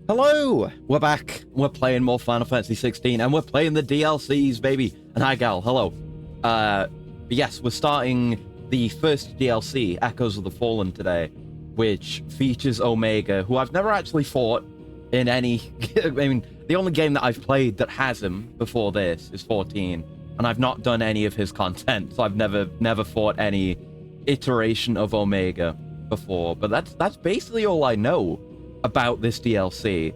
Hello! We're back. We're playing more Final Fantasy 16, and we're playing the DLCs, baby. And hi, Gal. Hello. Yes, we're starting the first DLC, Echoes of the Fallen, today, which features Omega, who I've never actually fought in any... I mean, the only game that I've played that has him before this is 14, and I've not done any of his content, so I've never fought any iteration of Omega before. But that's basically all I know about this DLC,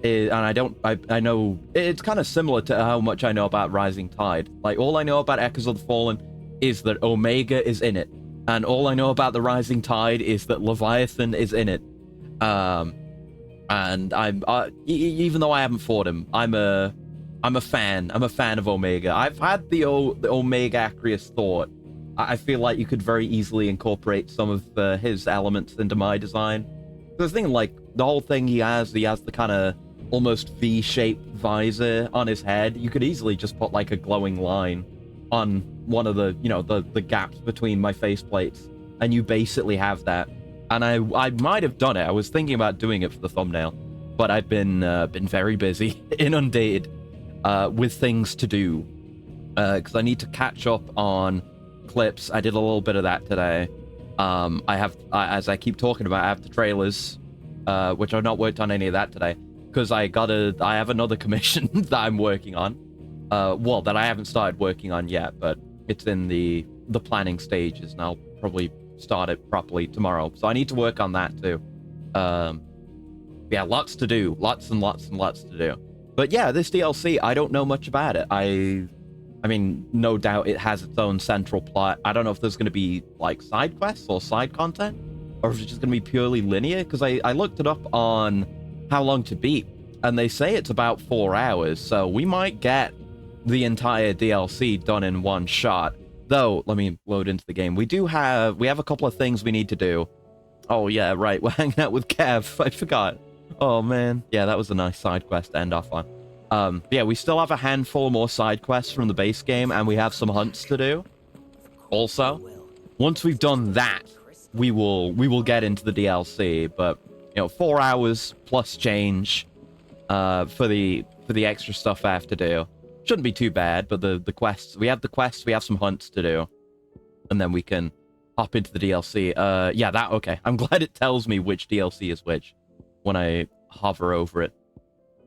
and I know it's kind of similar to how much I know about Rising Tide. Like, all I know about Echoes of the Fallen is that Omega is in it, and all I know about the Rising Tide is that Leviathan is in it. And even though I haven't fought him, I'm a fan. I'm a fan of Omega. I've had the Omega Acreus thought. I feel like you could very easily incorporate some of his elements into my design. The thing, like, the whole thing he has the kind of almost V-shaped visor on his head. You could easily just put, like, a glowing line on one of the, the gaps between my faceplates, and you basically have that. And I might have done it. I was thinking about doing it for the thumbnail, but I've been very busy, inundated with things to do, because I need to catch up on clips. I did a little bit of that today. As I keep talking about, I have the trailers, which I've not worked on any of that today, because I have another commission that I'm working on, that I haven't started working on yet, but it's in the planning stages, and I'll probably start it properly tomorrow, so I need to work on that too. Yeah, lots to do, lots and lots to do. But yeah, this DLC, I don't know much about it. I mean, no doubt it has its own central plot. I don't know if there's going to be, like, side quests or side content, or if it's just going to be purely linear, because I looked it up on How Long to Beat, and they say it's about 4 hours, so we might get the entire DLC done in one shot. Though, let me load into the game. We have a couple of things we need to do. Oh, yeah, right, we're hanging out with Kev. I forgot. Oh, man. Yeah, that was a nice side quest to end off on. Yeah, we still have a handful more side quests from the base game, and we have some hunts to do. Also, once we've done that, we will get into the DLC. But 4 hours plus change for the extra stuff I have to do shouldn't be too bad. But the quests, we have some hunts to do, and then we can hop into the DLC. Yeah, that okay. I'm glad it tells me which DLC is which when I hover over it.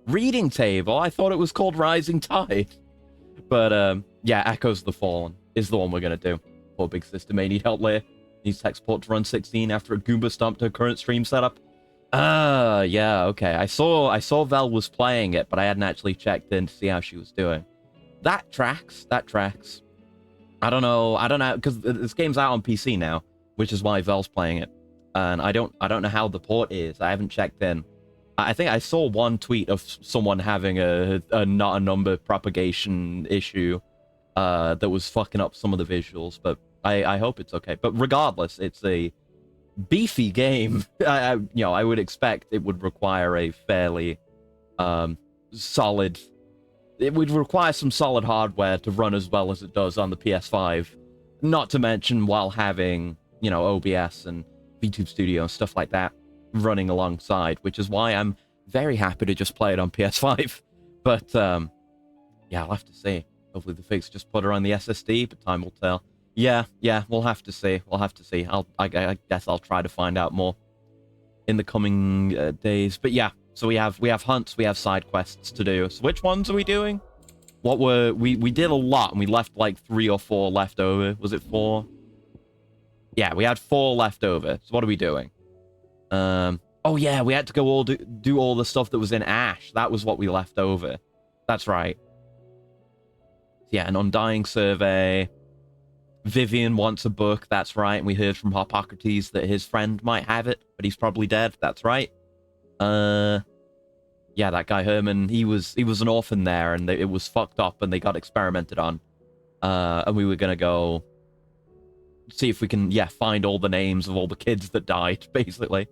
Reading table. I thought it was called Rising Tide, but yeah, Echoes of the Fallen is the one we're gonna do. Poor big sister may need help later. Needs tech support to run 16 after a Goomba stomped her current stream setup. Yeah, okay. I saw Vel was playing it, but I hadn't actually checked in to see how she was doing. That tracks. I don't know, because this game's out on PC now, which is why Vel's playing it, and I don't know how the port is. I haven't checked in. I think I saw one tweet of someone having a not a number propagation issue that was fucking up some of the visuals, but I hope it's okay. But regardless, it's a beefy game. I would expect it would require a fairly solid... It would require some solid hardware to run as well as it does on the PS5. Not to mention while having, OBS and VTube Studio and stuff like that running alongside, which is why I'm very happy to just play it on PS5. But yeah, I'll have to see. Hopefully the fix just put her on the SSD, but time will tell. Yeah, we'll have to see. I guess I'll try to find out more in the coming days. But yeah, so we have hunts, we have side quests to do. So which ones are we doing? We did a lot, and we left like 3 or 4 left over. Was it 4? Yeah, we had 4 left over. So what are we doing? Oh yeah, we had to go do all the stuff that was in Ash. That was what we left over. That's right. Yeah, an Undying Survey. Vivian wants a book. That's right. And we heard from Hippocrates that his friend might have it, but he's probably dead. That's right. Yeah, that guy Herman, he was an orphan there, and it was fucked up, and they got experimented on. And we were gonna go see if we can, find all the names of all the kids that died, basically.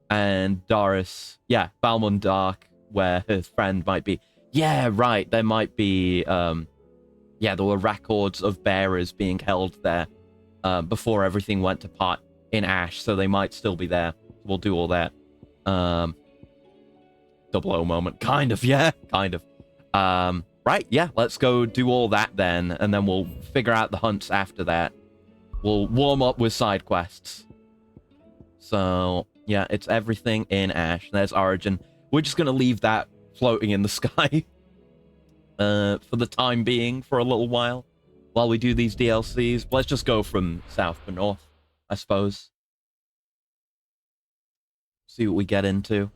And Doris, Balmond Dark, where her friend might be. Yeah, right, there might be, there were records of bearers being held there before everything went to pot in Ash, so they might still be there. We'll do all that. double O moment. Kind of, yeah, kind of. Right, yeah, let's go do all that then, and then we'll figure out the hunts after that. We'll warm up with side quests. So, yeah, it's everything in Ash. There's Origin. We're just going to leave that floating in the sky for the time being, for a little while we do these DLCs. Let's just go from south to north, I suppose. See what we get into.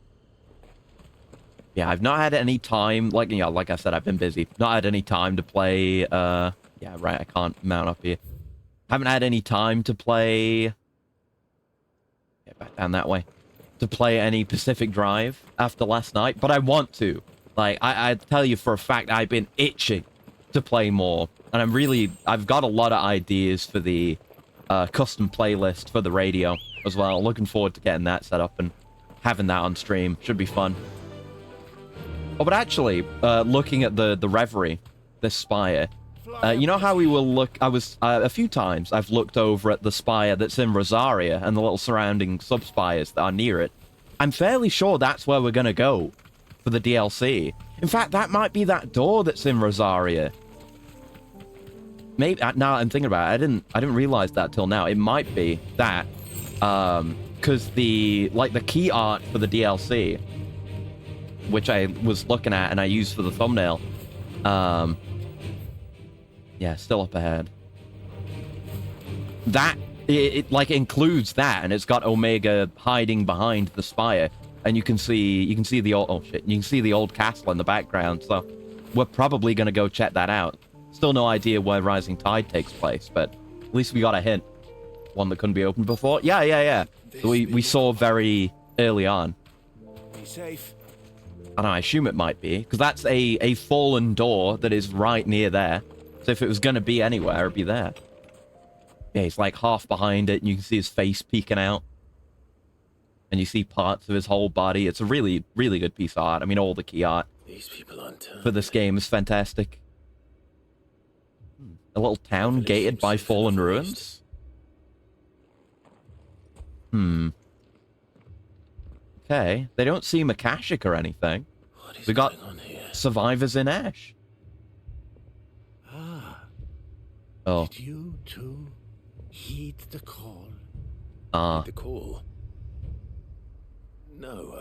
Yeah, I've not had any time, like I said, I've been busy. Not had any time to play, yeah, right, I can't mount up here. Haven't had any time to play... Get back down that way. To play any Pacific Drive after last night, but I want to. Like, I tell you for a fact, I've been itching to play more. And I've got a lot of ideas for the custom playlist for the radio as well. Looking forward to getting that set up and having that on stream. Should be fun. Oh, but actually, looking at the Reverie, this spire, you know how we will look... a few times I've looked over at the spire that's in Rosaria and the little surrounding sub-spires that are near it. I'm fairly sure that's where we're going to go for the DLC. In fact, that might be that door that's in Rosaria. Maybe... Now I'm thinking about it, I didn't realize that till now. It might be that. Because the key art for the DLC, which I was looking at and I used for the thumbnail, yeah, still up ahead. That, it like includes that, and it's got Omega hiding behind the spire, and you can see the old, oh shit, you can see the old castle in the background, so we're probably gonna go check that out. Still no idea where Rising Tide takes place, but at least we got a hint. One that couldn't be opened before. Yeah. We saw very early on. Be safe. And I assume it might be, because that's a fallen door that is right near there. So if it was going to be anywhere, it'd be there. Yeah, he's like half behind it, and you can see his face peeking out. And you see parts of his whole body. It's a really, really good piece of art. I mean, all the key art for this game is fantastic. A little town gated by fallen ruins? Okay. They don't seem Akashic or anything. We got survivors in Ash. Oh. Did you too heed the call? The call? No,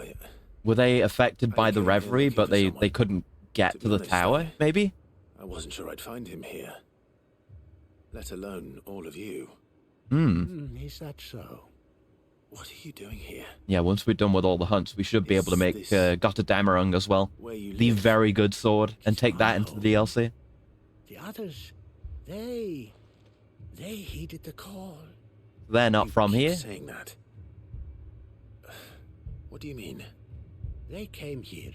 Were they affected by the Reverie, but they couldn't get to the tower, maybe? I wasn't sure I'd find him here. Let alone all of you. Is that so? What are you doing here? Yeah, once we're done with all the hunts, we should be able to make Gotterdammerung as well. The very good sword, and take that into the DLC. The others, they heeded the call. They're not from here? Saying that. What do you mean? They came here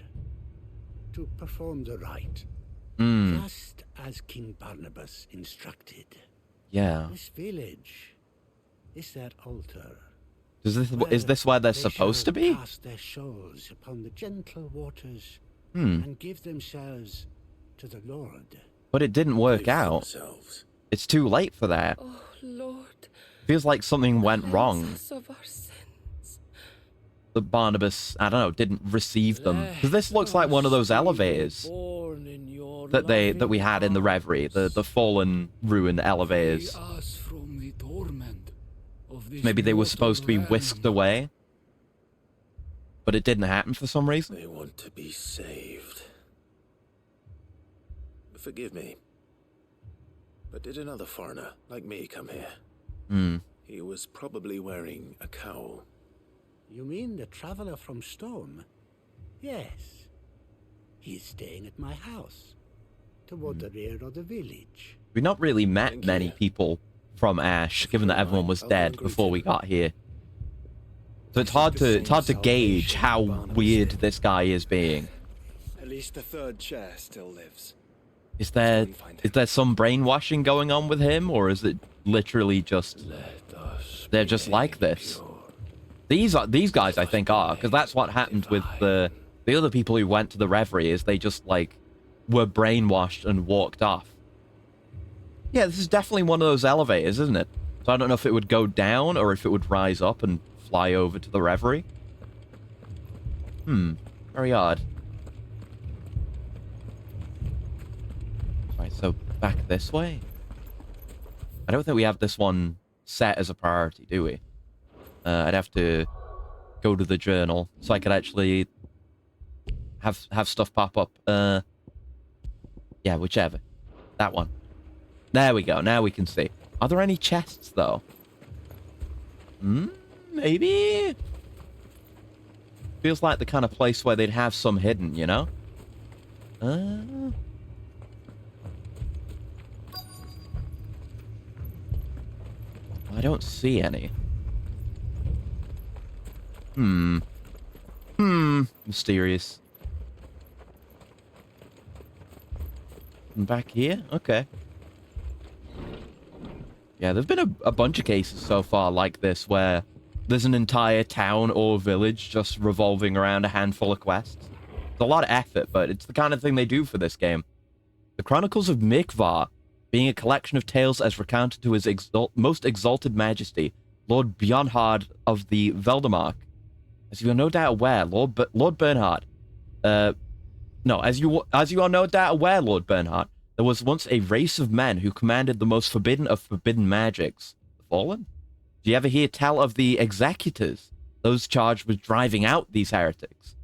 to perform the rite. Just as King Barnabas instructed. Yeah. This village is their altar. Is this where they're supposed to be? Cast their souls upon the gentle waters and give themselves to the Lord. But it didn't work out. It's too late for that. Oh, Lord. Feels like something went wrong. Us of our sins. The Barnabas, I don't know, didn't receive them. Because this looks like one of those elevators that we had in the Reverie, the fallen ruin elevators. Maybe they were supposed to be whisked away, but it didn't happen for some reason. They want to be saved. Forgive me, but did another foreigner like me come here? He was probably wearing a cowl. You mean the traveler from Storm? Yes. He's staying at my house, toward the rear of the village. We've not really met many people from Ash, given that everyone was dead before we got here. So it's hard to gauge how weird this guy is being. At least the third chair still lives. Is there some brainwashing going on with him, or is it literally just they're just like this? These guys I think are, because that's what happened with the other people who went to the Reverie, is they just like were brainwashed and walked off. Yeah, this is definitely one of those elevators, isn't it? So I don't know if it would go down or if it would rise up and fly over to the Reverie. Very odd. back this way? I don't think we have this one set as a priority, do we? I'd have to go to the journal so I could actually have stuff pop up. Yeah, whichever. That one. There we go. Now we can see. Are there any chests, though? Maybe? Feels like the kind of place where they'd have some hidden, you know? I don't see any. Mysterious. And back here? Okay. Yeah, there's been a bunch of cases so far like this where there's an entire town or village just revolving around a handful of quests. It's a lot of effort, but it's the kind of thing they do for this game. The Chronicles of Mikvar, being a collection of tales as recounted to his most exalted majesty, Lord Bjornhard of the Veldemark. As you are no doubt aware, Lord Bernhard, as you are no doubt aware, Lord Bernhard, there was once a race of men who commanded the most forbidden of forbidden magics. The Fallen? Do you ever hear tell of the Executors, those charged with driving out these heretics?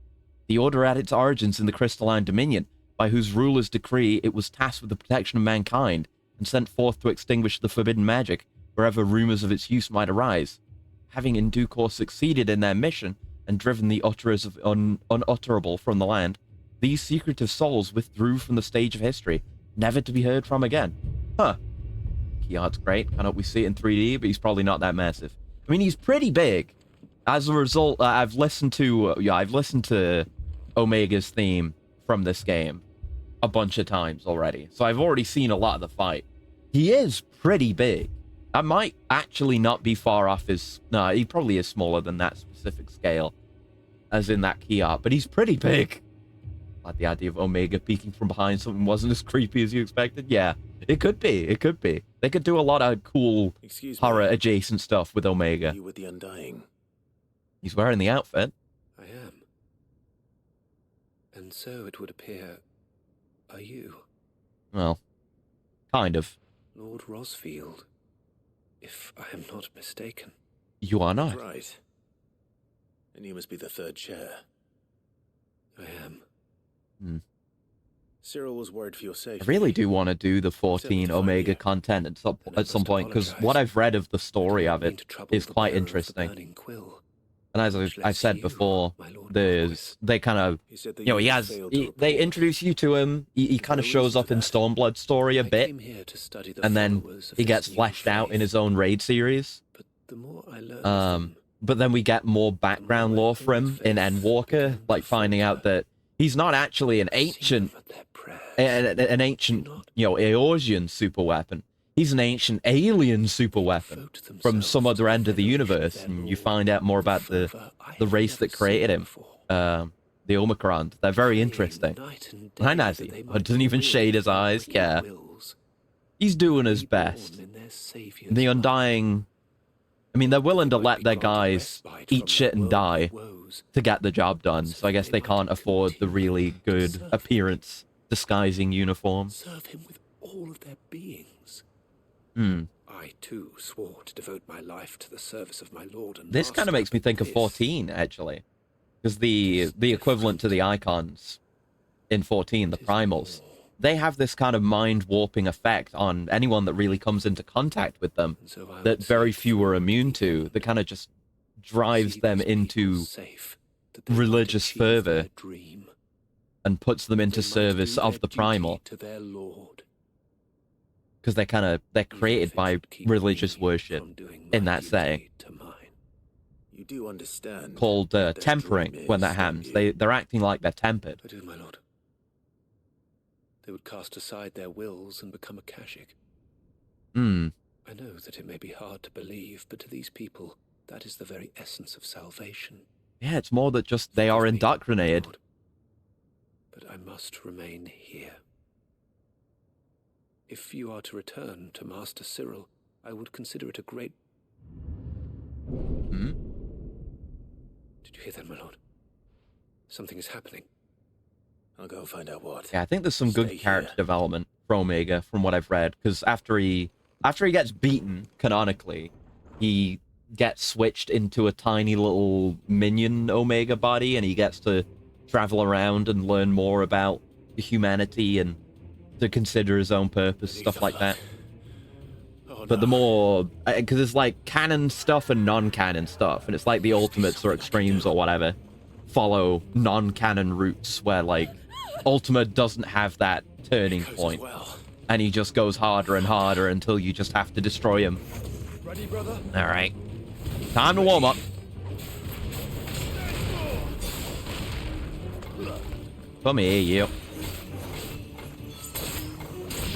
The order had its origins in the Crystalline Dominion, by whose ruler's decree it was tasked with the protection of mankind, and sent forth to extinguish the forbidden magic wherever rumors of its use might arise. Having in due course succeeded in their mission, and driven the utterers of unutterable from the land, these secretive souls withdrew from the stage of history, never to be heard from again. Huh. Key art's great. I know we see it in 3D, but he's probably not that massive. I mean, he's pretty big. As a result, I've listened to Omega's theme from this game a bunch of times already, so I've already seen a lot of the fight. He is pretty big. I might actually not be far off his... No, he probably is smaller than that specific scale, as in that key art, but he's pretty big. Like the idea of Omega peeking from behind something wasn't as creepy as you expected. Yeah, it could be. It could be. They could do a lot of cool horror-adjacent stuff with Omega. You with the Undying. He's wearing the outfit. I am. And so it would appear, are you? Well, kind of. Lord Rosfield, if I am not mistaken. You are not. Right. And you must be the third chair. I am. Cyril was worried for your safety. I really do want to do the 14 Omega content at some point, because what I've read of the story of it is quite interesting. And as I've said before, they kind of, they introduce you to him, he kind of shows up in Stormblood's story a bit, and then he gets fleshed out in his own raid series. But then we get more background lore for him in Endwalker, like finding out that he's not actually an ancient, Eorzean super weapon. He's an ancient alien super weapon from some other end of the universe, and you find out more about the race that created him, the Omicron. They're very interesting. Hi, Nazi. Doesn't even shade his eyes. Yeah. He's doing his best. The Undying... I mean, they're willing to let their guys eat shit and die to get the job done, so I guess they can't afford the really good appearance disguising uniform. Serve him with all of their beings. I, too, swore to devote my life to the service of my lord and This kind of makes me think of 14, actually. Because the equivalent to the icons in 14, the primals, they have this kind of mind-warping effect on anyone that really comes into contact with them that very few are immune to, that kind of just drives them into religious fervor and puts them into service of the primal. Because they're created by religious worship in that setting. You do understand. Called tempering when that happens. They're acting like they're tempered. I do, my lord. They would cast aside their wills and become Akashic. I know that it may be hard to believe, but to these people, that is the very essence of salvation. Yeah, it's more that just they are indoctrinated. Lord, but I must remain here. If you are to return to Master Cyril, I would consider it a great... Did you hear that, my lord? Something is happening. I'll go find out what. Yeah, I think there's some good character development for Omega, from what I've read, because after he gets beaten, canonically, he gets switched into a tiny little minion Omega body, and he gets to travel around and learn more about humanity and to consider his own purpose, stuff like that. Oh, But the more, because it's like canon stuff and non-canon stuff, and it's like the ultimates or extremes or whatever follow non-canon routes where like Ultima doesn't have that turning point, and he just goes harder and harder until you just have to destroy him. Ready, brother? All right, time to warm up. Come here, you.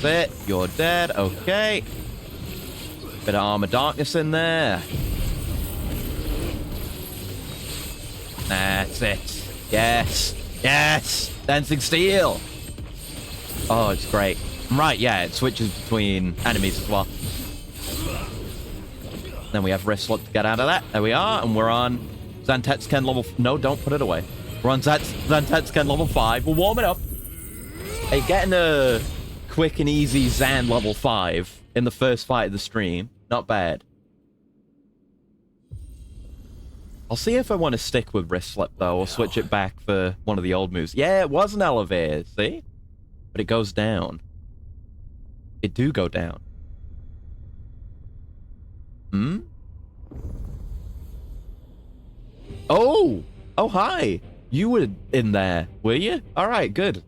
That's it. You're dead. Okay. Bit of armor darkness in there. That's it. Yes. Yes. Dancing steel. Oh, it's great. Right, yeah, it switches between enemies as well. Then we have wristlet to get out of that. There we are. And we're on Zantetsken level... No, don't put it away. We're on Zantetsken level 5. We're warming up. Hey, getting a quick and easy Zan level 5 in the first fight of the stream. Not bad. I'll see if I want to stick with wristlet, though, or switch it back for one of the old moves. Yeah, it was an elevator, see? But it goes down. It do go down. Hmm? Oh! Oh, hi! You were in there, were you? Alright, good.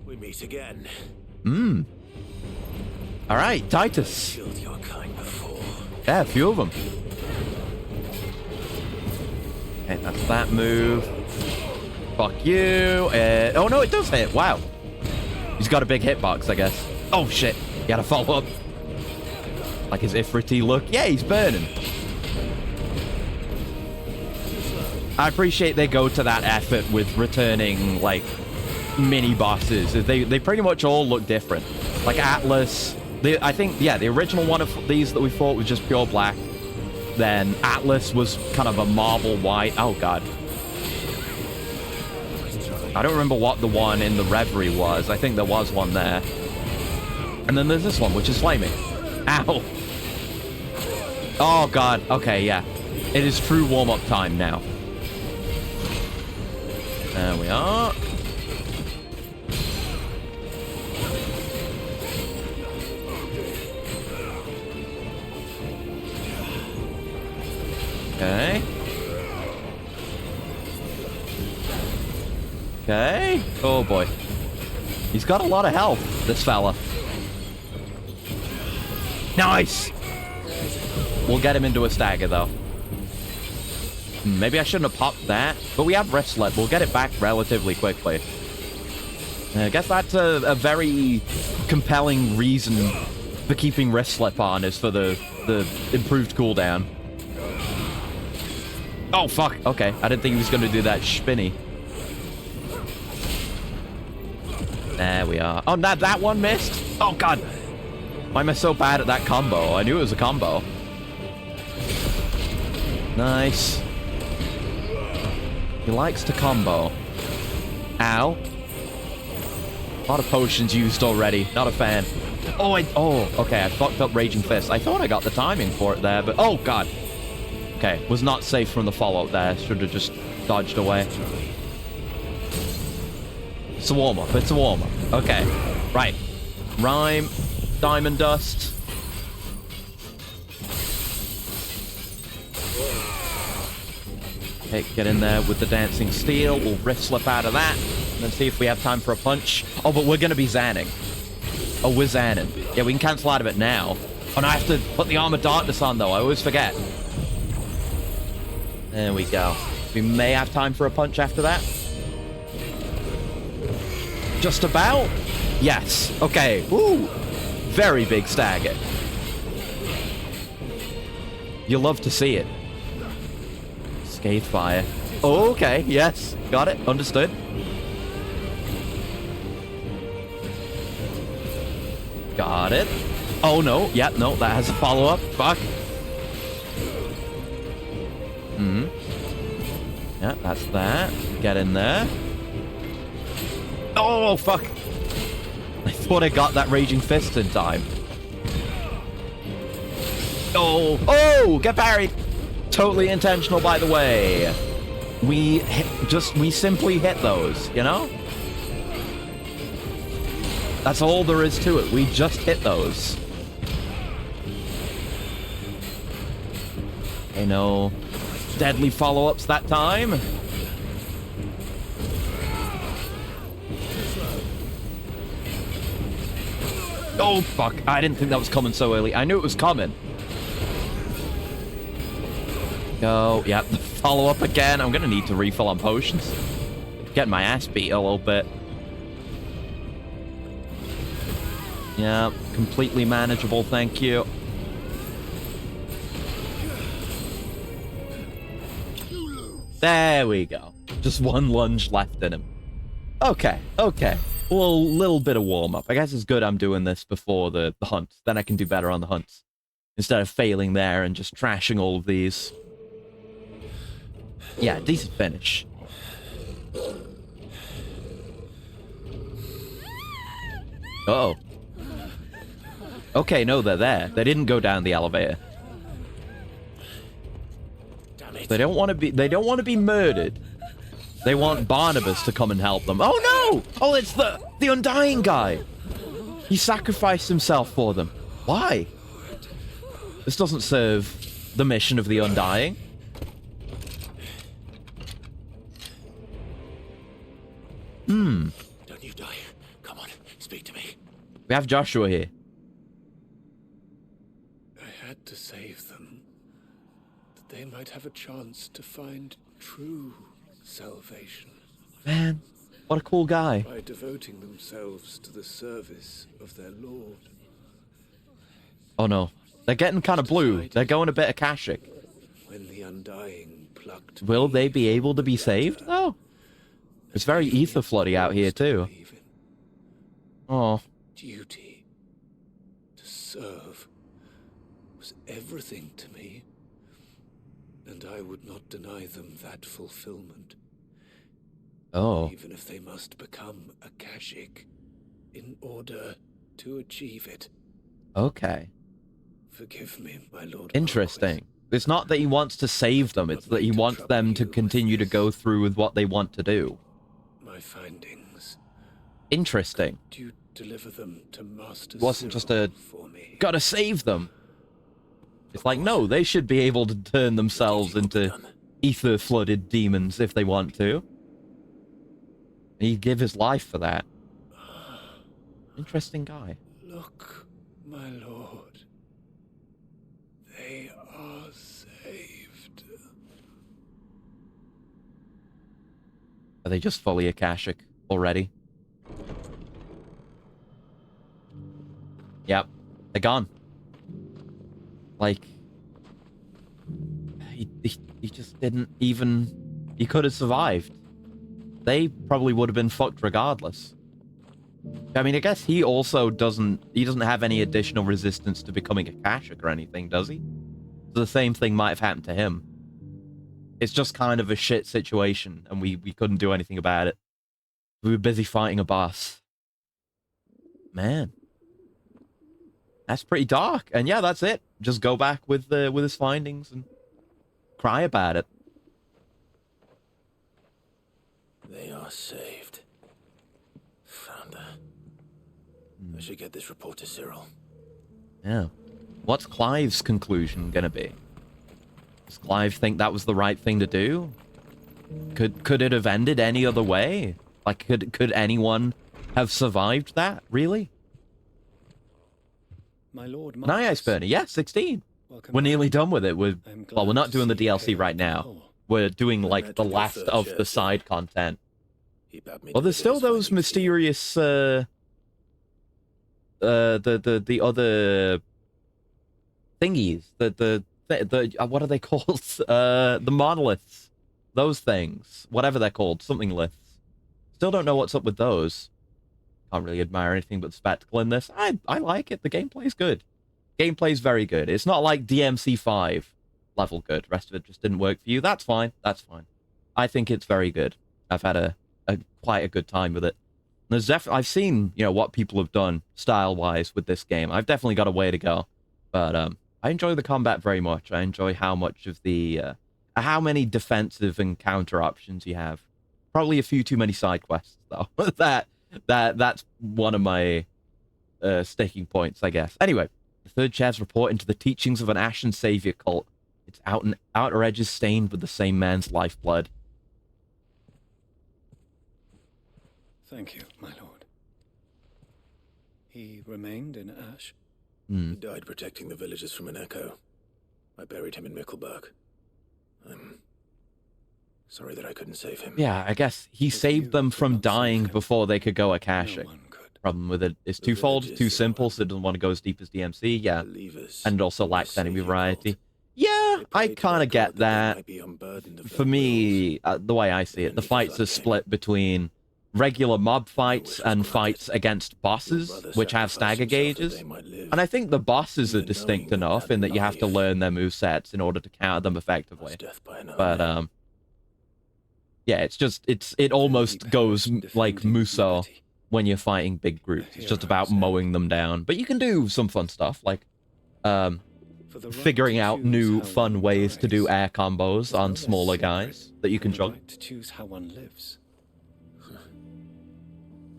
We meet again. Hmm. Alright, Titus. Killed your kind before. Yeah, a few of them. Okay, that's that move. Fuck you. Oh, no, it does hit. Wow. He's got a big hitbox, I guess. Oh, shit. You gotta follow up. Like his Ifriti look. Yeah, he's burning. I appreciate they go to that effort with returning, like, mini-bosses. They pretty much all look different. Like Atlas... I think, yeah, the original one of these that we fought was just pure black. Then Atlas was kind of a marble white. Oh, God. I don't remember what the one in the Reverie was. I think there was one there. And then there's this one, which is flaming. Ow. Oh, God. Okay, yeah. It is true warm-up time now. There we are. Okay. Okay. Oh, boy. He's got a lot of health, this fella. Nice! We'll get him into a stagger, though. Maybe I shouldn't have popped that. But we have wristlet. We'll get it back relatively quickly. I guess that's a very compelling reason for keeping wristlet on, is for the improved cooldown. Oh, fuck. Okay. I didn't think he was going to do that spinny. There we are. Oh, that one missed? Oh, God. Why am I so bad at that combo? I knew it was a combo. Nice. He likes to combo. Ow. A lot of potions used already. Not a fan. Oh, okay. I fucked up Raging Fist. I thought I got the timing for it there, but... Oh, God. Okay. Was not safe from the follow-up there. Should have just dodged away. It's a warm-up. It's a warm-up. Okay. Right. Rhyme. Diamond Dust. Okay, get in there with the Dancing Steel. We'll wrist slip out of that. And then see if we have time for a punch. Oh, but we're going to be Zanning. Oh, we're Zanning. Yeah, we can cancel out of it now. Oh, no, I have to put the Armor Darkness on, though. I always forget. There we go. We may have time for a punch after that. Just about? Yes. Okay. Woo! Very big stagger. You love to see it. Scathe Fire. Oh, okay. Yes. Got it. Understood. Got it. Oh, no. Yeah, no. That has a follow-up. Fuck. Yeah, that's that. Get in there. Oh, fuck. thought I got that Raging Fist in time. Oh, oh, get parried. Totally intentional, by the way. We simply hit those, you know? That's all there is to it. We just hit those. Okay, no deadly follow-ups that time. Oh, fuck. I didn't think that was coming so early. I knew it was coming. Go. Yep, the follow-up again. I'm going to need to refill on potions. Getting my ass beat a little bit. Yeah, completely manageable, thank you. There we go. Just one lunge left in him. Okay, okay. Well, little bit of warm-up. I guess it's good I'm doing this before the hunt. Then I can do better on the hunts. Instead of failing there and just trashing all of these. Yeah, decent finish. Uh-oh. Okay, no, they're there. They didn't go down the elevator. They don't want to be murdered. They want Barnabas to come and help them. Oh no! Oh, it's the Undying guy. He sacrificed himself for them. Why? This doesn't serve the mission of the Undying. Don't you die. Come on, speak to me. We have Joshua here. I had to save them, that they might have a chance to find true salvation. Man, what a cool guy. By devoting themselves to the service of their Lord. Oh no. They're getting kind of blue. They're going a bit Akashic. When the Undying plucked Will me they be able to be from the saved, altar, though? It's very ether floody out here, too. Oh. Duty to serve was everything to me, and I would not deny them that fulfillment. Oh. Even if they must become Akashic in order to achieve it. Okay. Forgive me, my lord. Interesting. It's not that he wants to save them, it's that he wants them to continue to go through with what they want to do. My findings. Interesting. Do you deliver them to Master Wasn't just Cyril a for me? gotta save them. It's like, no, they should be able to turn themselves into ether-flooded demons if they want to. He'd give his life for that. Interesting guy. Look, my lord. They are saved. Are they just fully Akashic already? Yep. They're gone. Like... He just didn't even... He could have survived. They probably would have been fucked regardless. I mean, I guess he also doesn't... He doesn't have any additional resistance to becoming Akashic or anything, does he? So the same thing might have happened to him. It's just kind of a shit situation, and we couldn't do anything about it. We were busy fighting a boss. Man. That's pretty dark. And yeah, that's it. Just go back with his findings and cry about it. They are saved. Found her. I should get this report to Cyril. Yeah. What's Clive's conclusion gonna be? Does Clive think that was the right thing to do? Could it have ended any other way? Like, could anyone have survived that? Really? My lord, An Ice Burner, yeah, 16. We're nearly done with it. Well, we're not doing the DLC right now. We're doing, like, the last of the side content. Well, there's still those mysterious, the other thingies. The what are they called? The monoliths. Those things. Whatever they're called. Something liths. Still don't know what's up with those. Can't really admire anything but the spectacle in this. I like it. The gameplay's good. Gameplay's very good. It's not like DMC5 level good. The rest of it just didn't work for you. That's fine. That's fine. I think it's very good. I've had quite a good time with it. There's definitely, I've seen, you know, what people have done style-wise with this game. I've definitely got a way to go, but I enjoy the combat very much. I enjoy how much of the, how many defensive and counter options you have. Probably a few too many side quests, though. That's one of my sticking points, I guess. Anyway, the third chap's report into the teachings of an Ashen Savior cult. Its outer edges stained with the same man's lifeblood. Thank you, my lord. He remained in Ash? He died protecting the villagers from an echo. I buried him in Mickelberg. I'm sorry that I couldn't save him. Yeah, I guess he saved them from dying before they could go Akashic. No one could. Problem with it is twofold, too simple, so it doesn't want to go as deep as DMC, yeah. And it also lacks enemy variety. Yeah, I kind of get that. For me, the way I see it, the fights are split between regular mob fights and fights against bosses, which have stagger gauges. And I think the bosses are distinct enough in that you have to learn their movesets in order to counter them effectively. But, yeah, it almost goes like Muso when you're fighting big groups. It's just about mowing them down. But you can do some fun stuff, like figuring out new fun ways to do air combos on smaller guys that you can juggle. To choose how one lives.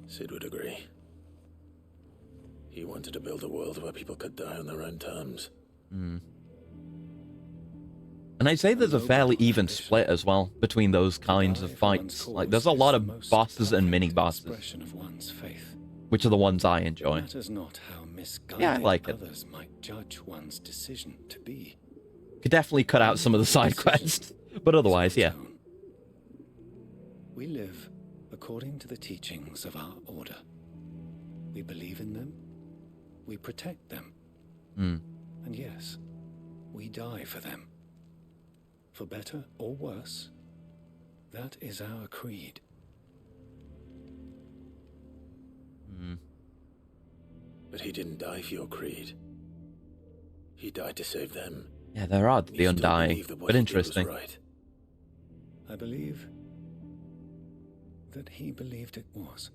Sid would agree. He wanted to build a world where people could die on their own terms. And I'd say there's a fairly even split as well between those kinds of fights. Like, there's a lot of bosses and mini-bosses, which are the ones I enjoy. Yeah, I like it. Others might judge one's decision to be. Could definitely cut out some of the side quests, but otherwise, yeah. We live according to the teachings of our order. We believe in them, we protect them, and yes, we die for them. For better or worse, that is our creed. But he didn't die for your creed. He died to save them. Yeah, they're odd, the Undying, but interesting. Right. I believe that he believed it was.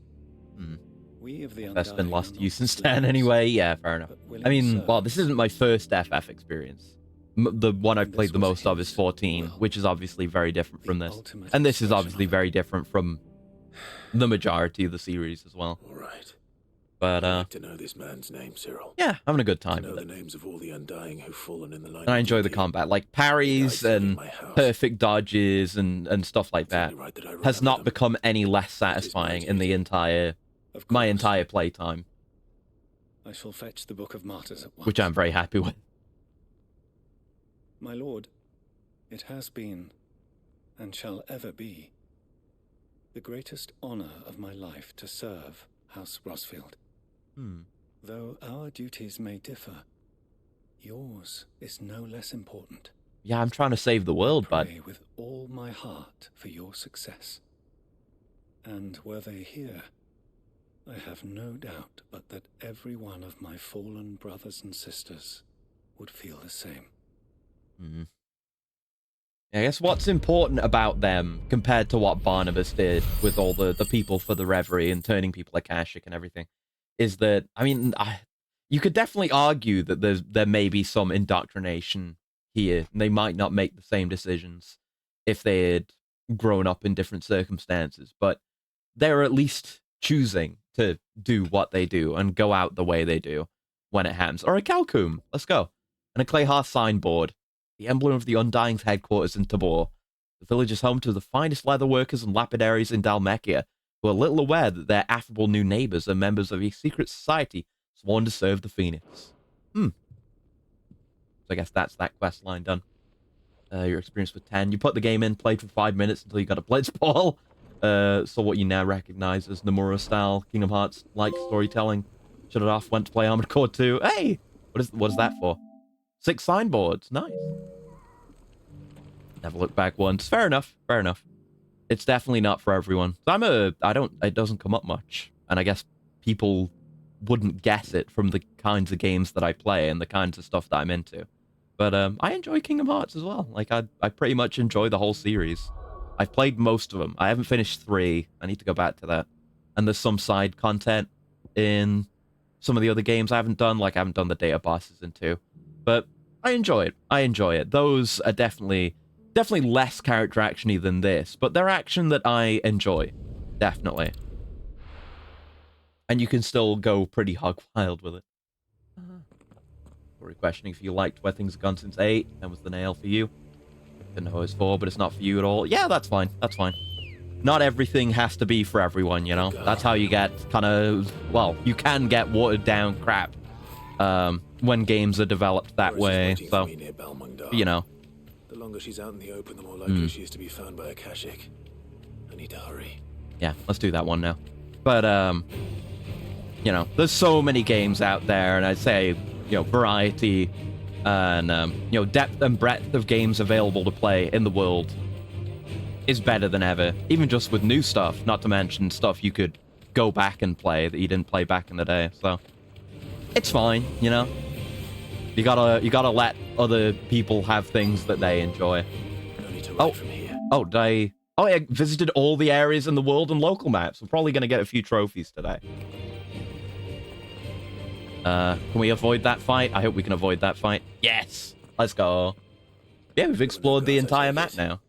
We of the That's been Undying lost are to use not since 10 anyway. Yeah, fair enough. I mean, well, this isn't my first FF experience. The one I've played the most of is 14, which is obviously very different from this. And this is obviously very different from the majority of the series as well. All right. But, I'd like to know this man's name, Cyril. yeah, having a good To time know with the it. names of all the Undying who've fallen in the line. And I enjoy the of duty. combat, like parries and perfect dodges and stuff like It's only that. right that I Has remember not them. become any less satisfying in the my entire playtime, I shall fetch the Book of Martyrs at once. which I'm very happy with. My lord, it has been, and shall ever be, the greatest honor of my life to serve House Rosfield. Though our duties may differ, yours is no less important. Yeah, I'm trying to save the world, I bud. pray with all my heart for your success. And were they here, I have no doubt but that every one of my fallen brothers and sisters would feel the same. I guess what's important about them compared to what Barnabas did with all the people for the Reverie and turning people Akashic and everything is that, I mean, you could definitely argue that there may be some indoctrination here. They might not make the same decisions if they had grown up in different circumstances, but they're at least choosing to do what they do and go out the way they do when it happens. Or a Calcum, let's go. And a clay hearth signboard, the emblem of the Undying's headquarters in Tabor. The village is home to the finest leather workers and lapidaries in Dalmekia, who are little aware that their affable new neighbors are members of a secret society sworn to serve the Phoenix. So I guess that's that quest line done. Your experience with 10. You put the game in, played for 5 minutes until you got a blitzball. So what you now recognize as Nomura-style Kingdom Hearts-like storytelling. Shut it off, went to play Armored Core 2. Hey! What is that for? 6 signboards. Nice. Never look back once. Fair enough. Fair enough. It's definitely not for everyone. So it doesn't come up much. And I guess people wouldn't guess it from the kinds of games that I play and the kinds of stuff that I'm into. But I enjoy Kingdom Hearts as well. Like, I pretty much enjoy the whole series. I've played most of them. I haven't finished 3. I need to go back to that. and there's some side content in some of the other games I haven't done. Like I haven't done the data bosses in 2, but I enjoy it. I enjoy it. Those are definitely less character actiony than this, but they're action that I enjoy, definitely. And you can still go pretty hog wild with it. We're questioning if you liked Where Things Have Gone Since 8, and was the nail for you? Didn't know it was 4, but it's not for you at all. Yeah, that's fine. That's fine. Not everything has to be for everyone, you know? That's how you get kind of... Well, you can get watered down crap when games are developed that way, so... You know. The longer she's out in the open, the more likely she is to be found by a Kashik. I need to hurry. Yeah, let's do that one now. But, you know, there's so many games out there, and I'd say, you know, variety and, you know, depth and breadth of games available to play in the world is better than ever. Even just with new stuff, not to mention stuff you could go back and play that you didn't play back in the day, so... It's fine, you know? You gotta let other people have things that they enjoy. No need to ride from here. Oh, did I... Oh, I visited all the areas in the world and local maps. We're probably gonna get a few trophies today. Can we avoid that fight? I hope we can avoid that fight. Yes! Let's go. Yeah, we've explored the entire map now.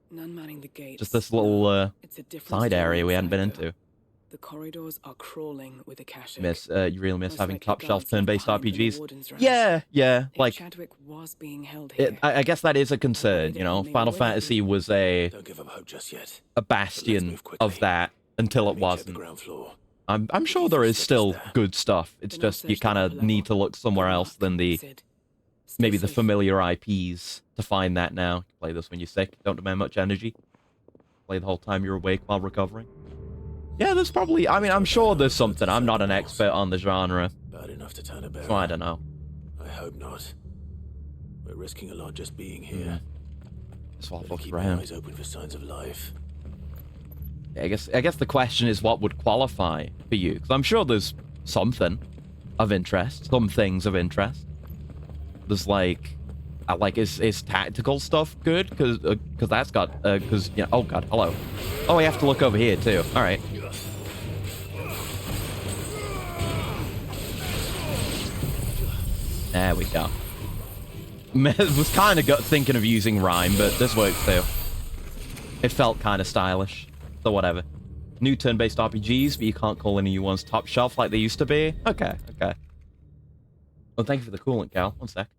None manning the gates. Just this little It's a different side story area we hadn't been inside, though. into. The corridors are crawling with the cache. You really miss Most having likely top-shelf guards left turn-based behind when the RPGs? wardens ran. Yeah, If like... Chadwick was being held here. I guess that is a concern, you know? Final Fantasy was a Don't give up hope just yet. bastion move quickly. of that until it Meet you at the wasn't. ground floor. I'm sure there is still good stuff. It's Then I'll just you search the kind upper of level. need to look somewhere Go else up, than the Sid. Stay maybe the safe. familiar IPs to find that now. Play this when you're sick. Don't demand much energy. Play the whole time you're awake while recovering. Yeah, there's probably... I mean, I'm sure there's something. I'm not an expert on the genre, Bad enough to turn a bear. so I don't know. I hope not. We're risking a lot just being here. So I'll Better fuck keep our around. eyes open for signs of life. I guess the question is what would qualify for you? Because I'm sure there's something of interest, some things of interest. There's like is tactical stuff good? Because that's got because yeah. Oh god, hello. Oh, I have to look over here too. All right. There we go. Was kind of thinking of using rhyme, but this works too. It felt kind of stylish. So whatever. New turn-based RPGs, but you can't call any new ones top shelf like they used to be. Okay. Well, thank you for the coolant, Cal. One sec.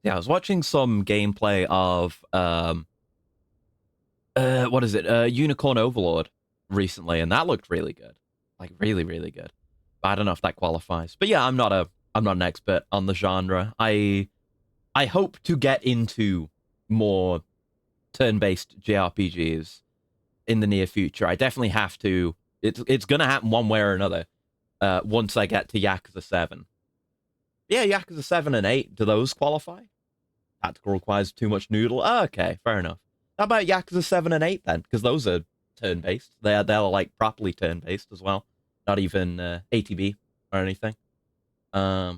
Yeah, I was watching some gameplay of what is it? Unicorn Overlord recently, and that looked really good. Like really, really good. But I don't know if that qualifies. But yeah, I'm not an expert on the genre. I hope to get into more turn-based JRPGs in the near future. I definitely have to. It's gonna happen one way or another. Once I get to Yakuza 7. Yeah, Yakuza 7 and 8. Do those qualify? Tactical requires too much noodle. Oh, okay, fair enough. How about Yakuza 7 and 8 then? Because those are turn-based. They're like properly turn-based as well. Not even ATB or anything. I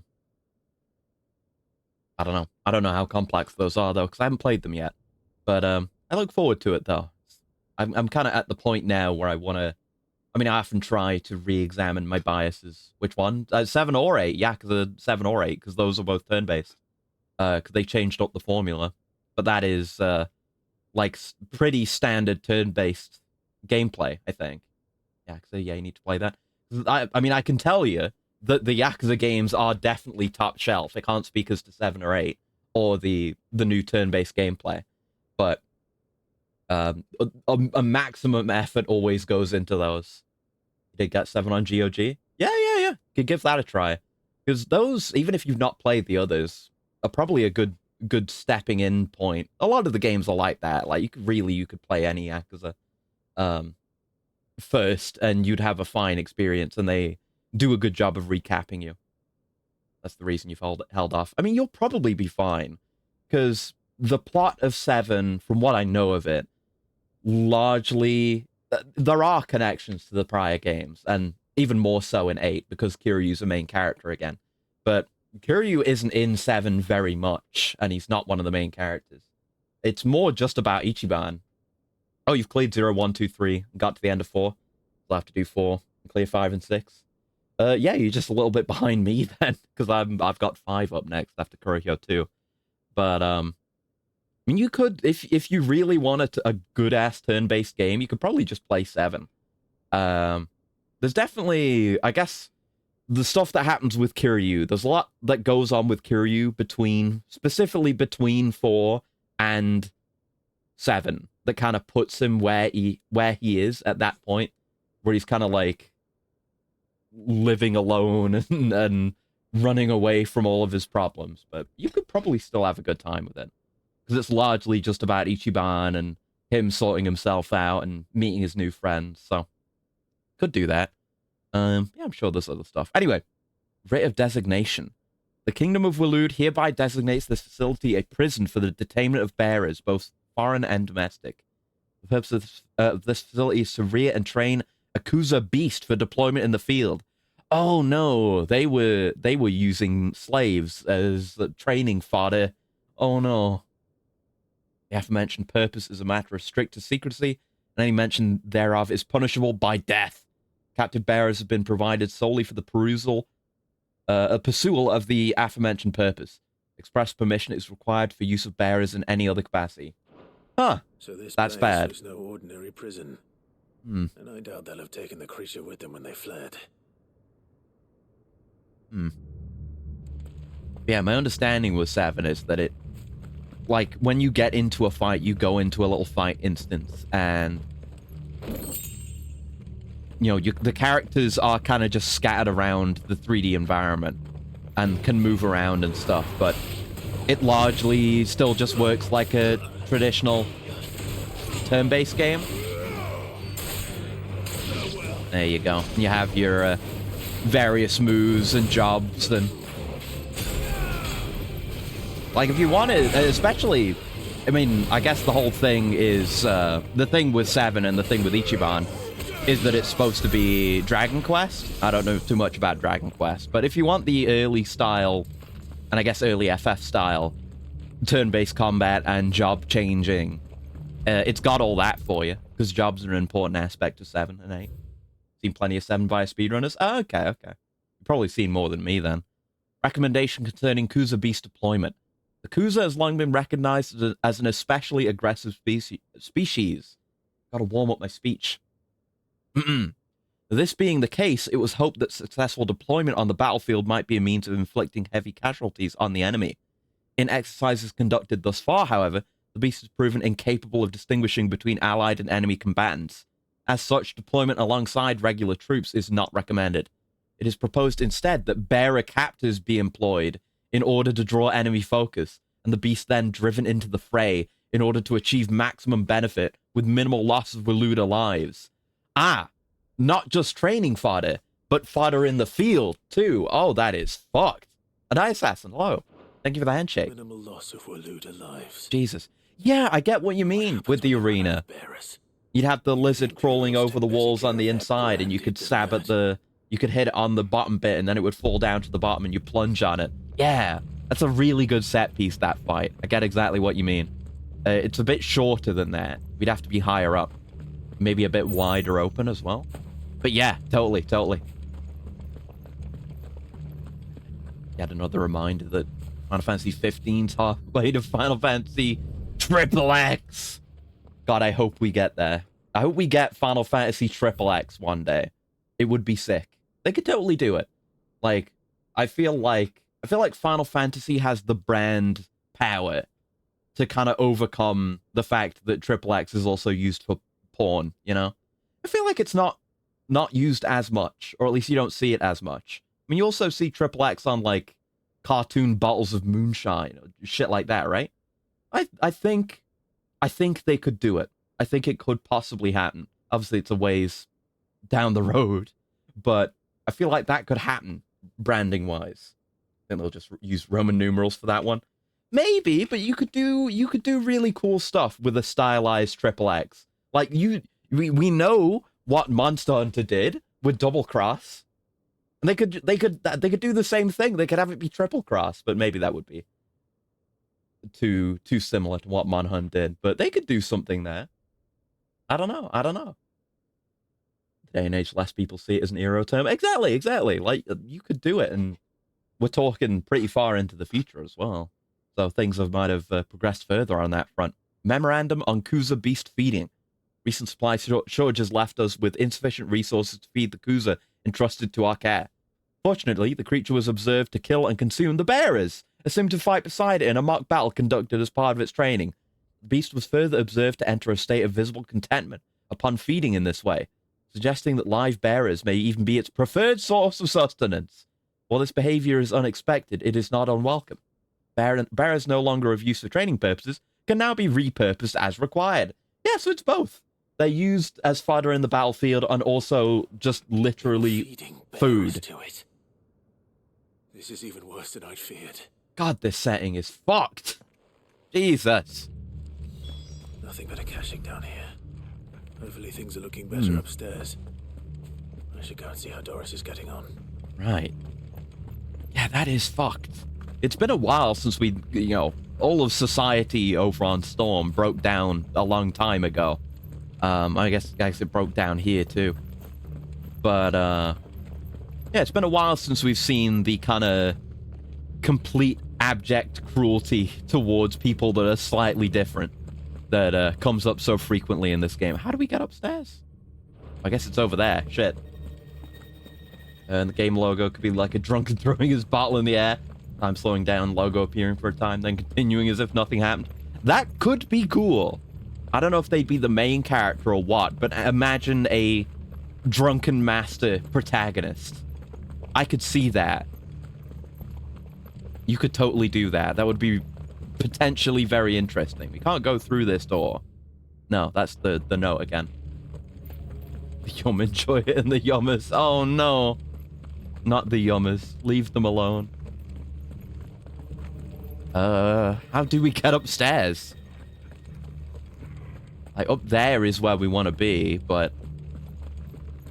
don't know. I don't know how complex those are though, because I haven't played them yet. But I look forward to it though. I'm kind of at the point now where I want to. I mean, I often try to re-examine my biases. Which one? 7 or 8? Yakuza 7 or 8, because those are both turn-based. Because they changed up the formula. But that is like pretty standard turn-based gameplay, I think. Yakuza, yeah, you need to play that. I mean, I can tell you that the Yakuza games are definitely top shelf. I can't speak as to 7 or 8 or the new turn-based gameplay, but a maximum effort always goes into those. You did get 7 on GOG? Yeah. Could give that a try, because those, even if you've not played the others, are probably a good stepping in point. A lot of the games are like that. Like you could play any Yakuza first, and you'd have a fine experience, and they do a good job of recapping you. That's the reason you've held off. I mean, you'll probably be fine, because the plot of 7, from what I know of it, largely there are connections to the prior games, and even more so in 8, because Kiryu's a main character again. But Kiryu isn't in 7 very much, and he's not one of the main characters. It's more just about Ichiban. Oh, you've cleared 0, 1, 2, 3, got to the end of 4. You'll have to do 4 and clear 5 and 6. Yeah, you're just a little bit behind me then, because I've got 5 up next after Kurohyo 2. But I mean, you could, if you really wanted a good ass turn-based game, you could probably just play 7. There's definitely, I guess, the stuff that happens with Kiryu. There's a lot that goes on with Kiryu specifically between 4 and 7, that kind of puts him where he is at that point, where he's kind of like living alone and running away from all of his problems. But you could probably still have a good time with it, because it's largely just about Ichiban and him sorting himself out and meeting his new friends. So could do that. Yeah, I'm sure there's other stuff. Anyway, writ of designation. The Kingdom of Waloed hereby designates this facility a prison for the detainment of bearers, both foreign and domestic. The purpose of this facility is to rear and train a Kuza beast for deployment in the field. Oh no, they were using slaves as training fodder. Oh no. The aforementioned purpose is a matter of strictest secrecy, and any mention thereof is punishable by death. Captive bearers have been provided solely for the pursual of the aforementioned purpose. Express permission is required for use of bearers in any other capacity. Huh. So this That's place bad. was no ordinary prison. Hmm. And I doubt they'll have taken the creature with them when they fled. Yeah, my understanding with 7 is that it, like, when you get into a fight, you go into a little fight instance, and you know, the characters are kind of just scattered around the 3D environment and can move around and stuff, but it largely still just works like a traditional turn-based game. There you go. You have your various moves and jobs, and like, if you wanted, especially, I mean, I guess the whole thing is, the thing with 7 and the thing with Ichiban is that it's supposed to be Dragon Quest. I don't know too much about Dragon Quest, but if you want the early style, and I guess early FF style, turn-based combat and job changing, it's got all that for you, because jobs are an important aspect of 7 and 8. Seen plenty of 7 via speedrunners? Oh, okay. You've probably seen more than me then. Recommendation concerning Kuza beast deployment. The Kuza has long been recognized as an especially aggressive species. Gotta warm up my speech. This being the case, it was hoped that successful deployment on the battlefield might be a means of inflicting heavy casualties on the enemy. In exercises conducted thus far, however, the beast has proven incapable of distinguishing between allied and enemy combatants. As such, deployment alongside regular troops is not recommended. It is proposed instead that bearer captors be employed in order to draw enemy focus, and the beast then driven into the fray in order to achieve maximum benefit with minimal loss of Waluda lives. Ah, not just training fodder, but fodder in the field, too. Oh, that is fucked. An eye assassin, hello. Thank you for the handshake. Minimal loss of Waluda lives. Jesus. Yeah, I get what you mean with the arena. You'd have the lizard crawling over the walls on the inside, and you could stab at you could hit it on the bottom bit, and then it would fall down to the bottom, and you plunge on it. Yeah, that's a really good set piece, that fight. I get exactly what you mean. It's a bit shorter than that. We'd have to be higher up. Maybe a bit wider open as well. But yeah, totally. Yet another reminder that Final Fantasy 15's halfway to Final Fantasy XXX. God, I hope we get there. I hope we get Final Fantasy XXX one day. It would be sick. They could totally do it. Like, I feel like Final Fantasy has the brand power to kind of overcome the fact that XXX is also used for porn, you know? I feel like it's not used as much, or at least you don't see it as much. I mean, you also see XXX on, like, cartoon bottles of moonshine, or shit like that, right? I think they could do it. I think it could possibly happen. Obviously, it's a ways down the road, but I feel like that could happen, branding-wise. I think they'll just use Roman numerals for that one. Maybe, but you could do really cool stuff with a stylized XXX. Like, we know what Monster Hunter did with Double Cross. And they could do the same thing. They could have it be Triple Cross, but maybe that would be too similar to what Monhun did, but they could do something there. I don't know. Day and age, less people see it as an hero term. Exactly. Like, you could do it, and we're talking pretty far into the future as well. So things might have progressed further on that front. Memorandum on Kuza beast feeding. Recent supply shortages left us with insufficient resources to feed the Kuza entrusted to our care. Fortunately, the creature was observed to kill and consume the bearers, assumed to fight beside it in a mock battle conducted as part of its training. The beast was further observed to enter a state of visible contentment upon feeding in this way, suggesting that live bearers may even be its preferred source of sustenance. While this behavior is unexpected, it is not unwelcome. Bearers no longer of use for training purposes can now be repurposed as required. Yeah, so it's both. They're used as fodder in the battlefield and also just literally Feeding food. bearers to it. This is even worse than I'd feared. God, this setting is fucked. Jesus. Nothing but a caching down here. Hopefully things are looking better upstairs. I should go and see how Doris is getting on. Right. Yeah, that is fucked. It's been a while since we, all of society over on Storm broke down a long time ago. I guess it broke down here too. But, yeah, it's been a while since we've seen the kind of complete abject cruelty towards people that are slightly different that comes up so frequently in this game. How do we get upstairs? I guess it's over there. Shit. And the game logo could be like a drunken throwing his bottle in the air. Time slowing down, logo appearing for a time, then continuing as if nothing happened. That could be cool. I don't know if they'd be the main character or what, but imagine a drunken master protagonist. I could see that. You could totally do that. That would be potentially very interesting. We can't go through this door. No, that's the note again. The Yum enjoy it and the Yummers. Oh no. Not the Yummers. Leave them alone. How do we get upstairs? Like, up there is where we want to be, but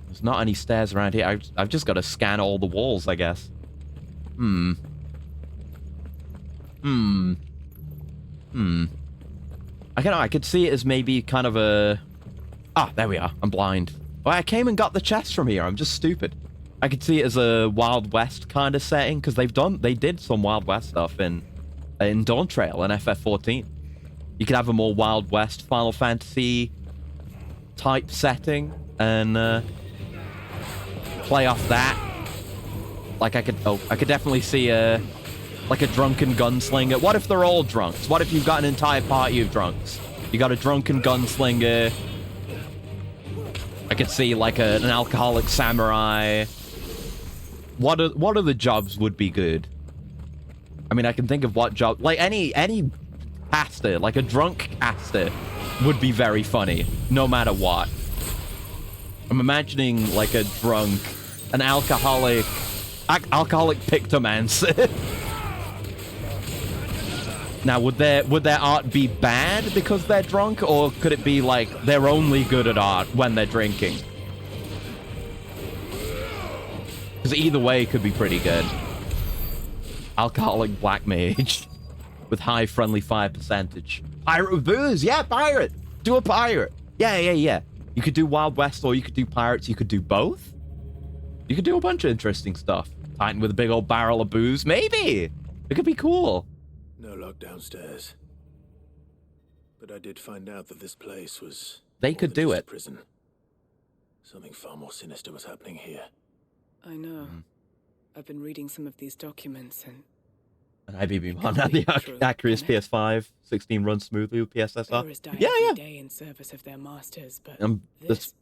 there's not any stairs around here. I've just got to scan all the walls, I guess. I could see it as maybe kind of a... Ah, there we are. I'm blind. Well, I came and got the chest from here. I'm just stupid. I could see it as a Wild West kind of setting, because they did some Wild West stuff in Dawn Trail and FF14. You could have a more Wild West Final Fantasy type setting and play off that. Like I could definitely see like a drunken gunslinger. What if they're all drunks? What if you've got an entire party of drunks? You got a drunken gunslinger. I could see like an alcoholic samurai. What are the jobs would be good? I mean, I can think of what job, like any caster, like a drunk caster would be very funny, no matter what. I'm imagining like a drunk, an alcoholic pictomancer. Now, would their art be bad because they're drunk, or could it be like they're only good at art when they're drinking? Because either way could be pretty good. Alcoholic black mage with high friendly fire percentage. Pirate with booze, yeah, pirate. Do a pirate. Yeah. You could do Wild West, or you could do pirates. You could do both. You could do a bunch of interesting stuff. Titan with a big old barrel of booze, maybe. It could be cool. No lock downstairs. But I did find out that this place was... They more could than do just a it. prison. Something far more sinister was happening here. I know. I've been reading some of these documents and... An IBB It one can't had be the true, Acurious can it? PS5, 16 runs smoothly with PSSR. bearers die Yeah. every day in service of their masters, but This,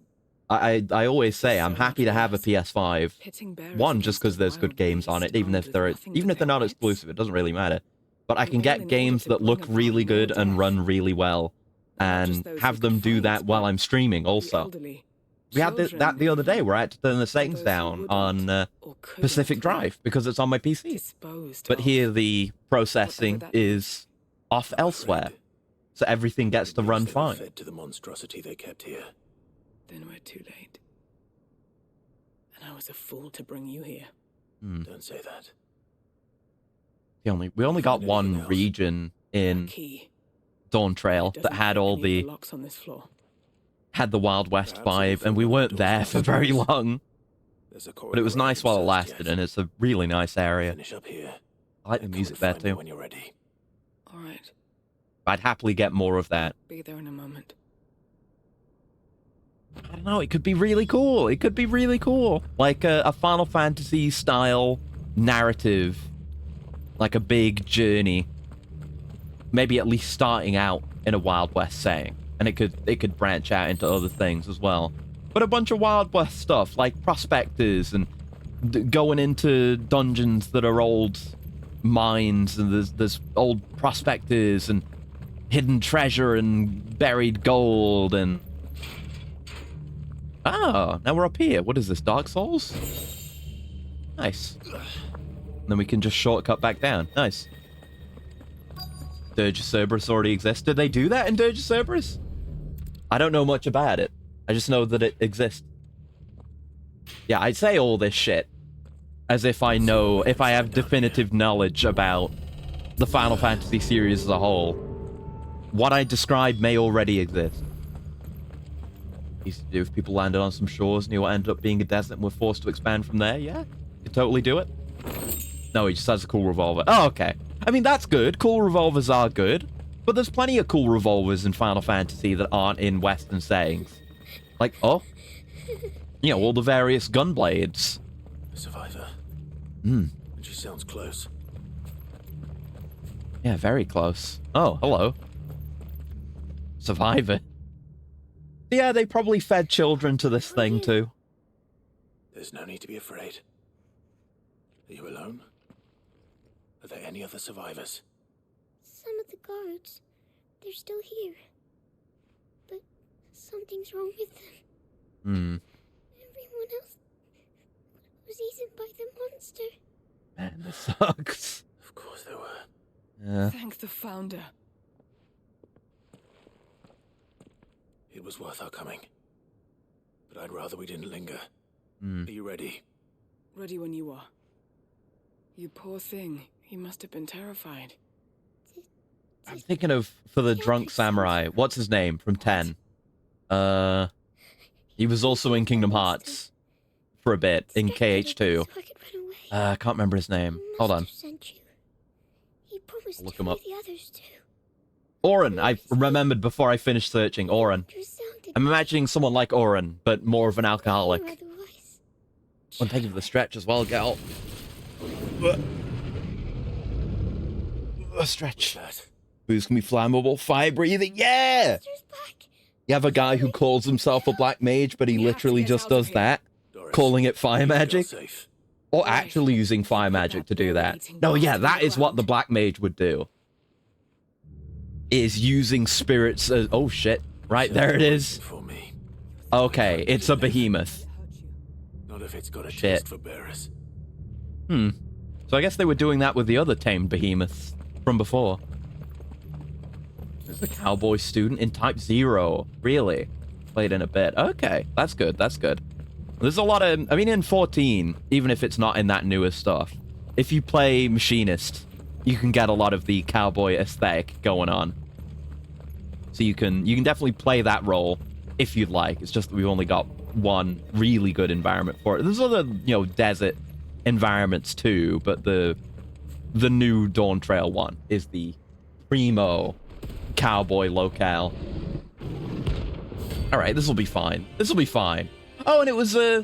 I always say I'm so happy to much have a worse. PS5. pitting bearers One, just against because a there's good wild games on beast it, even armed if they're with nothing but their not wits. exclusive, it doesn't really matter. But I We can wail get in order games to that bring look about really more good and death. run really well, Not just and those have who them can do that fight, while but I'm streaming the also. elderly, We had that children the other day even, where I had to turn the or settings those who down wouldn't on or couldn't Pacific be Drive because it's on my PC. disposed But of. here the processing that is off I'm elsewhere, afraid so everything gets to it run means they were fine. fed to the monstrosity they kept here. Then we're too late. And I was a fool to bring you here. Don't say that. We only got Find anything one else? region in Key. Dawn Trail It that doesn't had fit all any of the locks on this floor. had the Wild West Perhaps vibe, it'll and we fill weren't the there doors for with very doors. long. There's a But it was corridor nice while it access lasted, yet. and it's a really nice area. Finish up here. I like the Come music and there find me too. when you're ready. All right. I'd happily get more of that. Be there in a moment. I don't know, it could be really cool. It could be really cool. Like a Final Fantasy style narrative. Like a big journey. Maybe at least starting out in a Wild West setting. And it could branch out into other things as well. But a bunch of Wild West stuff, like prospectors and going into dungeons that are old mines, and there's old prospectors and hidden treasure and buried gold and... Oh, now we're up here. What is this, Dark Souls? Nice. And then we can just shortcut back down. Nice. Dirge of Cerberus already exists. Did they do that in Dirge of Cerberus? I don't know much about it. I just know that it exists. Yeah, I'd say all this shit as if I know, if I have definitive knowledge about the Final Fantasy series as a whole. What I describe may already exist. Easy to do if people landed on some shores, knew what ended up being a desert, and were forced to expand from there. Yeah, could totally do it. No, he just has a cool revolver. Oh, okay. I mean, that's good. Cool revolvers are good. But there's plenty of cool revolvers in Final Fantasy that aren't in Western settings. Like, oh. You know, all the various gunblades. A survivor. Hmm. She sounds close. Yeah, very close. Oh, hello. Survivor. Yeah, they probably fed children to this thing, too. There's no need to be afraid. Are you alone? Are there any other survivors? Some of the guards, they're still here. But something's wrong with them. Hmm. Everyone else was eaten by the monster. Man, this sucks. Of course there were. Yeah. Thank the Founder. It was worth our coming. But I'd rather we didn't linger. Hmm. Are you ready? Ready when you are. You poor thing. He must have been terrified. I'm thinking of, for the drunk samurai, what's his name from 10? He was also in Kingdom Hearts for a bit, in KH2. I can't remember his name. Hold on. He promised I'll look to him up. free the others too. Oren, I remembered before I finished searching. Oren. I'm imagining someone like Oren, but more of an alcoholic. Otherwise. Well, thank you for the stretch as well, gal. Stretch. That. Boost can be flammable, fire breathing. Yeah! Monster's back. You have a guy who calls himself a black mage, but he We have to literally get just out of does here. that, Doris, calling it fire keep the girl magic, safe. or Right. actually using fire magic to do that. No, yeah, that is what the black mage would do. Is using spirits as... Oh, shit. Right, there it is. For me. Okay, it's a behemoth. Not if it's got a Shit. taste for bearers. Hmm. So I guess they were doing that with the other tamed behemoths from before. There's a cowboy student in Type 0. Really? Played in a bit. Okay, that's good, that's good. There's a lot of... I mean, in 14, even if it's not in that newer stuff, if you play Machinist, you can get a lot of the cowboy aesthetic going on. So you can definitely play that role if you'd like. It's just that we've only got one really good environment for it. There's other, you know, desert environments too, but the new Dawn Trail one is the primo cowboy locale. All right, this will be fine. This will be fine. Oh, and it was a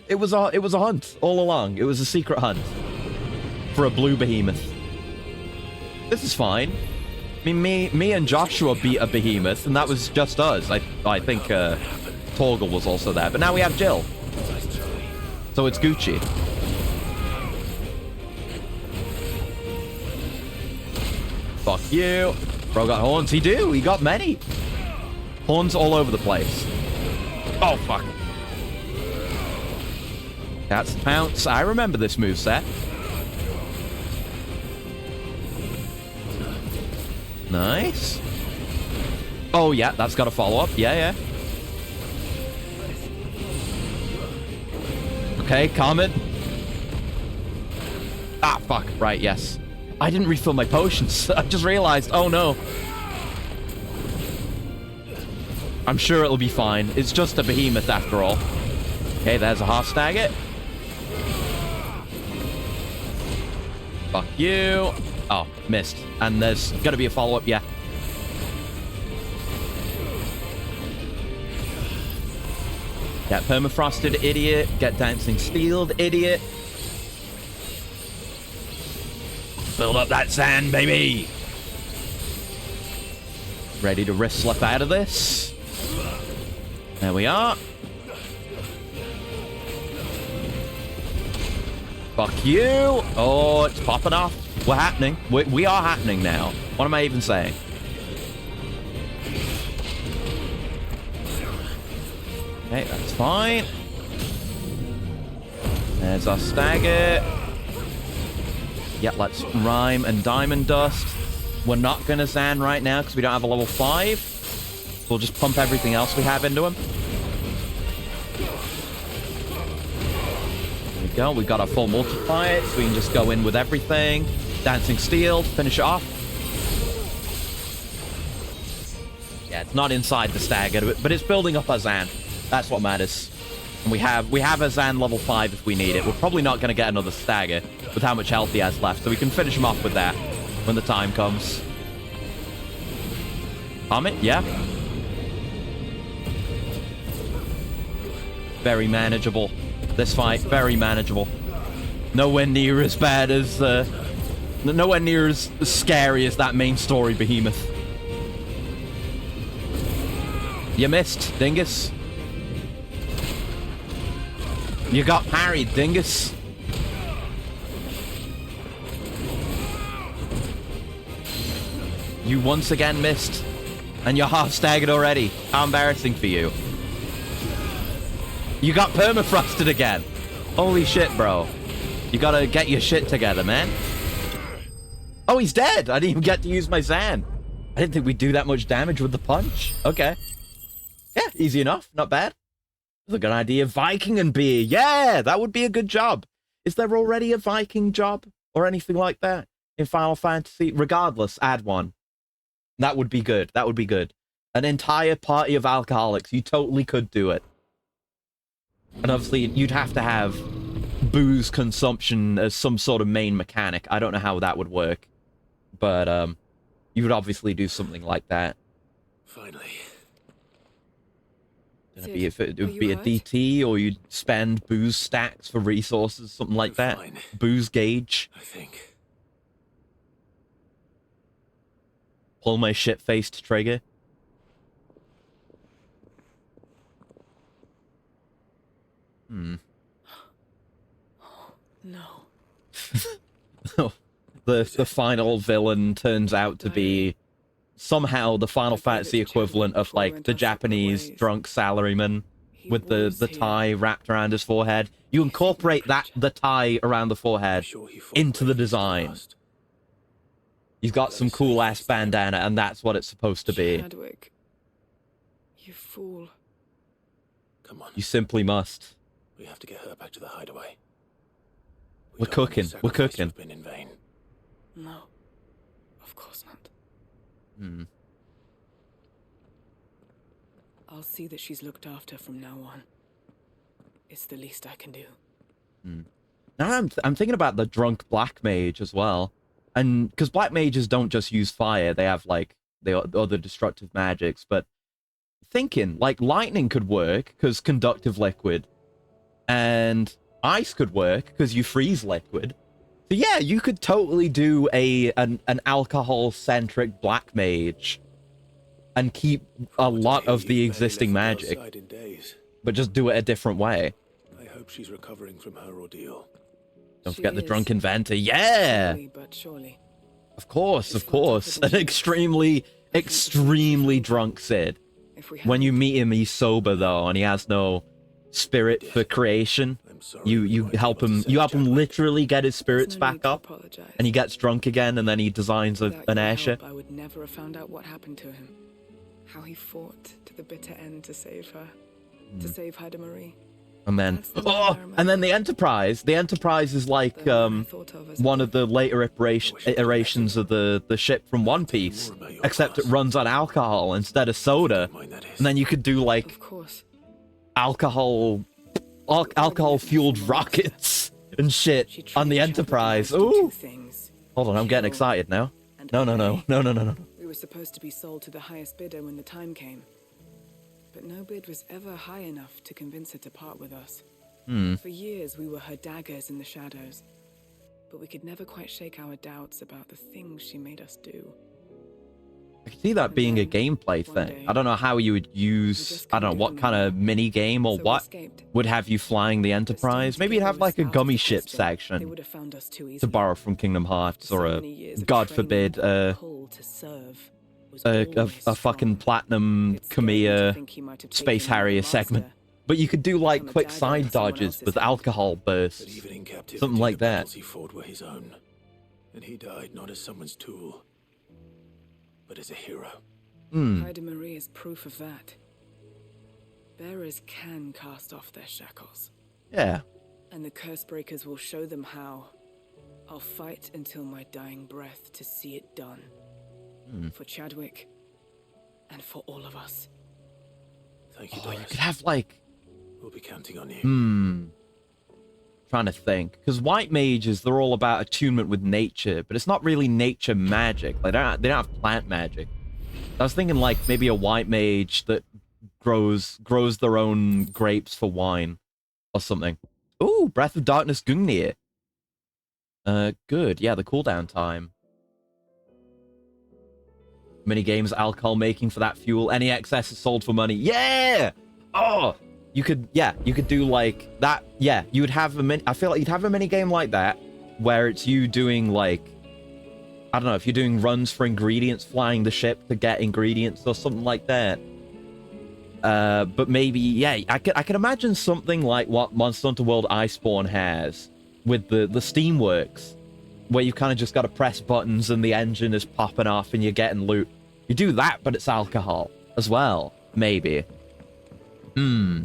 hunt all along. It was a secret hunt for a blue behemoth. This is fine. I mean, me and Joshua beat a behemoth, and that was just us. I think Torgal was also there, but now we have Jill. So it's Gucci. Fuck you. Bro got horns. He do. He got many. Horns all over the place. Oh, fuck. That's Pounce. I remember this moveset. Nice. Oh, yeah, that's got a follow-up. Yeah, yeah. Okay, Comet. Ah, fuck. Right, yes. I didn't refill my potions. I just realized, oh no. I'm sure it'll be fine. It's just a behemoth after all. Okay, there's a half stagger. Fuck you. Oh, missed. And there's gonna be a follow-up, yeah. Get permafrosted, idiot. Get dancing steeled, idiot. Build up that sand, baby. Ready to wrist slip out of this. There we are. Fuck you. Oh, it's popping off. We're happening. We are happening now. What am I even saying? Okay, that's fine. There's our stagger. Yeah, let's rhyme and diamond dust. We're not gonna Zan right now because we don't have a level 5. We'll just pump everything else we have into him. There we go. We got our full multiplier, so we can just go in with everything. Dancing steel, finish it off. Yeah, it's not inside the stagger, but it's building up our Zan. That's what matters. And we have a Zan level 5 if we need it. We're probably not going to get another stagger with how much health he has left, so we can finish him off with that when the time comes. Comet, yeah. Very manageable. This fight, very manageable. Nowhere near as bad as, nowhere near as scary as that main story behemoth. You missed, dingus. You got parried, dingus. You once again missed. And you're half staggered already. How embarrassing for you. You got permafrosted again. Holy shit, bro. You gotta get your shit together, man. Oh, he's dead. I didn't even get to use my Zan. I didn't think we'd do that much damage with the punch. Okay. Yeah, easy enough. Not bad. That's a good idea. Viking and beer. Yeah, that would be a good job. Is there already a Viking job or anything like that in Final Fantasy? Regardless, add one. That would be good. That would be good. An entire party of alcoholics. You totally could do it. And obviously, you'd have to have booze consumption as some sort of main mechanic. I don't know how that would work. But, you would obviously do something like that. Finally. It would be a DT, or you'd spend booze stacks for resources, something like that. Fine. Booze gauge. I think. Pull my shit-faced trigger. No. The final villain turns out to be somehow the Final Fantasy equivalent of, like, the Japanese drunk salaryman with the tie wrapped around his forehead. You incorporate the tie around the forehead into the design. He's got some cool-ass bandana, and that's what it's supposed to be. Chadwick, you fool. Come on. You simply must. We have to get her back to the hideaway. We're cooking. We're cooking. Been in vain. No, of course not. I'll see that she's looked after from now on. It's the least I can do. Now I'm thinking about the drunk black mage as well. And because black mages don't just use fire, they have like the other destructive magics. But thinking like lightning could work because conductive liquid, and ice could work because you freeze liquid. So yeah, you could totally do an alcohol centric black mage and keep a lot of the existing magic, but just do it a different way. I hope she's recovering from her ordeal. Don't forget the drunk inventor. Yeah! Slowly but surely. Of course. An extremely drunk Cid. When you meet him, he's sober, though, and he has no spirit for creation. You help him literally get his spirits back up, and he gets drunk again, and then he designs an airship. I would never have found out what happened to him. How he fought to the bitter end to save her. To save Hada Marie. And then, That's the one I remember. and then the Enterprise. The Enterprise is like The one I thought of as one of the later iterations of the ship from One Piece, except it runs on alcohol instead of soda. And then you could do like Of course. alcohol fueled rockets and She shit on the trained Enterprise. Chadwick to do Ooh, two things. hold on, I'm getting Kill excited now. and No. obey. We were supposed to be sold to the highest bidder when the time came. But no bid was ever high enough to convince her to part with us. For years, we were her daggers in the shadows. But we could never quite shake our doubts about the things she made us do. I can see that being a gameplay One thing. day, I don't know how you would we use, just I don't know, couldn't what do kind of anymore. mini game or So we what escaped. would have you flying the Enterprise. Maybe you'd have like a gummy ship section, to borrow from Kingdom Hearts, or a, God forbid, a fucking Platinum Khmer Space Harrier segment. But you could do like become a quick dagger side in someone dodges else's with hand. alcohol But bursts. even in captivity, Something like the that. battles he fought were his own. And he died not as someone's tool, but as a hero. Ida Marie is proof of that. Bearers can cast off their shackles, Yeah. and the curse breakers will show them how. I'll fight until my dying breath to see it done. For Chadwick, and for all of us. Thank you, Oh, you Doris. could have like, We'll be counting on you. trying to think, because white mages, they're all about attunement with nature, but it's not really nature magic. Like they don't have plant magic. I was thinking like maybe a white mage that grows their own grapes for wine or something. Ooh, Breath of Darkness Gungnir. Good. Yeah, the cooldown time. Mini games, alcohol making for that fuel. Any excess is sold for money. Yeah. Oh, you could do like that. Yeah, you would have I feel like you'd have a mini game like that where it's you doing like, I don't know, if you're doing runs for ingredients, flying the ship to get ingredients or something like that. But maybe, yeah, I can imagine something like what Monster Hunter World Iceborne has with the Steamworks, where you kind of just got to press buttons and the engine is popping off and you're getting loot. You do that, but it's alcohol as well, maybe. Yeah,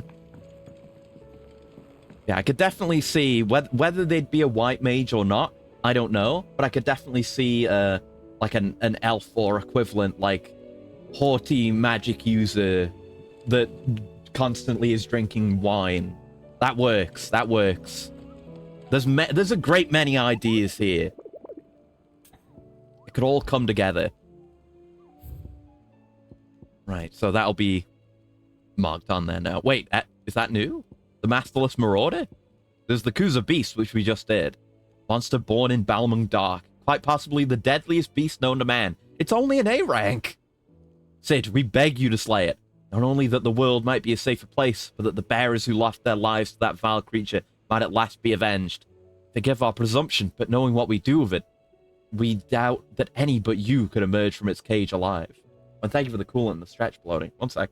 I could definitely see whether they'd be a white mage or not. I don't know, but I could definitely see like an elf or equivalent, like haughty magic user that constantly is drinking wine. That works. That works. There's a great many ideas here. It could all come together. Right, so that'll be marked on there now. Wait, is that new? The Masterless Marauder? There's the Kuza Beast, which we just did. Monster born in Balmung Dark. Quite possibly the deadliest beast known to man. It's only an A rank. Sid, we beg you to slay it. Not only that the world might be a safer place, but that the bearers who lost their lives to that vile creature might at last be avenged. Forgive our presumption, but knowing what we do with it, we doubt that any but you could emerge from its cage alive. And thank you for the coolant and the stretch bloating. One sec.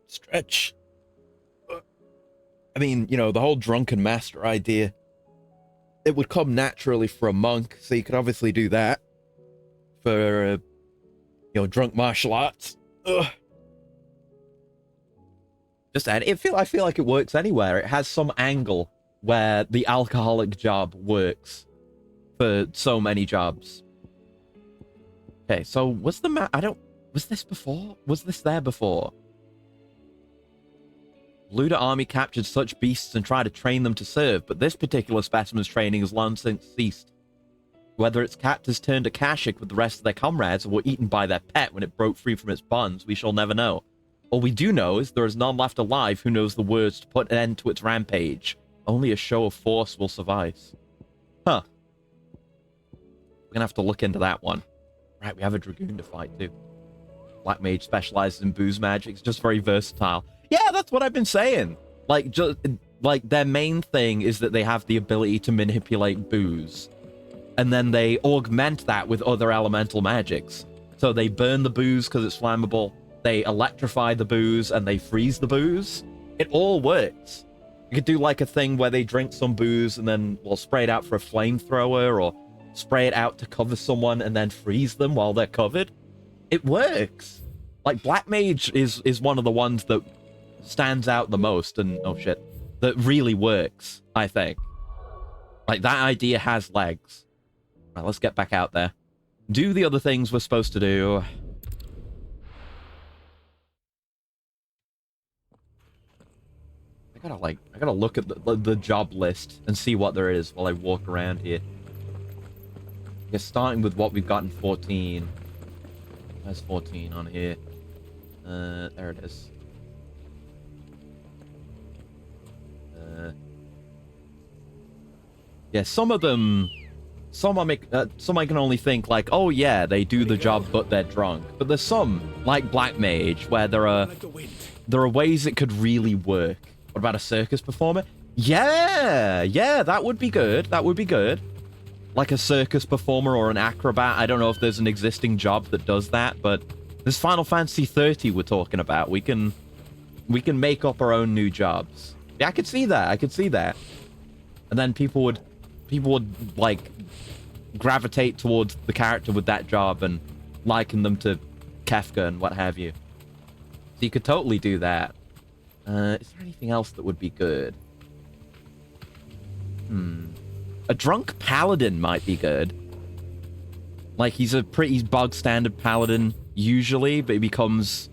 Stretch. I mean, you know, the whole drunken master idea. It would come naturally for a monk, so you could obviously do that. For, you know, drunk martial arts. Ugh. Just add. I feel like it works anywhere. It has some angle where the alcoholic job works for so many jobs. Okay, so was the was this before? Was this there before? Luda army captured such beasts and tried to train them to serve, but this particular specimen's training has long since ceased. Whether its captors turned Akashic with the rest of their comrades or were eaten by their pet when it broke free from its bonds, we shall never know. All we do know is there is none left alive who knows the words to put an end to its rampage. Only a show of force will suffice. Huh. We're gonna have to look into that one. Right, we have a Dragoon to fight too. Black Mage specializes in booze magic. It's just very versatile. Yeah, that's what I've been saying. Like, just like their main thing is that they have the ability to manipulate booze, and then they augment that with other elemental magics. So they burn the booze because it's flammable. They electrify the booze and they freeze the booze. It all works. You could do like a thing where they drink some booze and then, well, spray it out for a flamethrower, or spray it out to cover someone and then freeze them while they're covered. it works. Like, Black Mage is one of the ones that stands out the most, and oh shit, that really works, I think. Like, that idea has legs. Right, let's get back out there. Do the other things we're supposed to do. I gotta look at the job list and see what there is while I walk around here. I guess starting with what we've got in 14. There's 14 on here. There it is. Yeah, some of them... Some I can only think like, oh yeah, they do the job but they're drunk. But there's some, like Black Mage, where there are ways it could really work. What about a circus performer? Yeah, that would be good. That would be good. Like a circus performer or an acrobat. I don't know if there's an existing job that does that, but this Final Fantasy 30 we're talking about. We can make up our own new jobs. Yeah, I could see that. I could see that. And then people would like gravitate towards the character with that job and liken them to Kefka and what have you. So you could totally do that. Is there anything else that would be good? A drunk paladin might be good. Like, he's a pretty bog standard paladin usually, but he becomes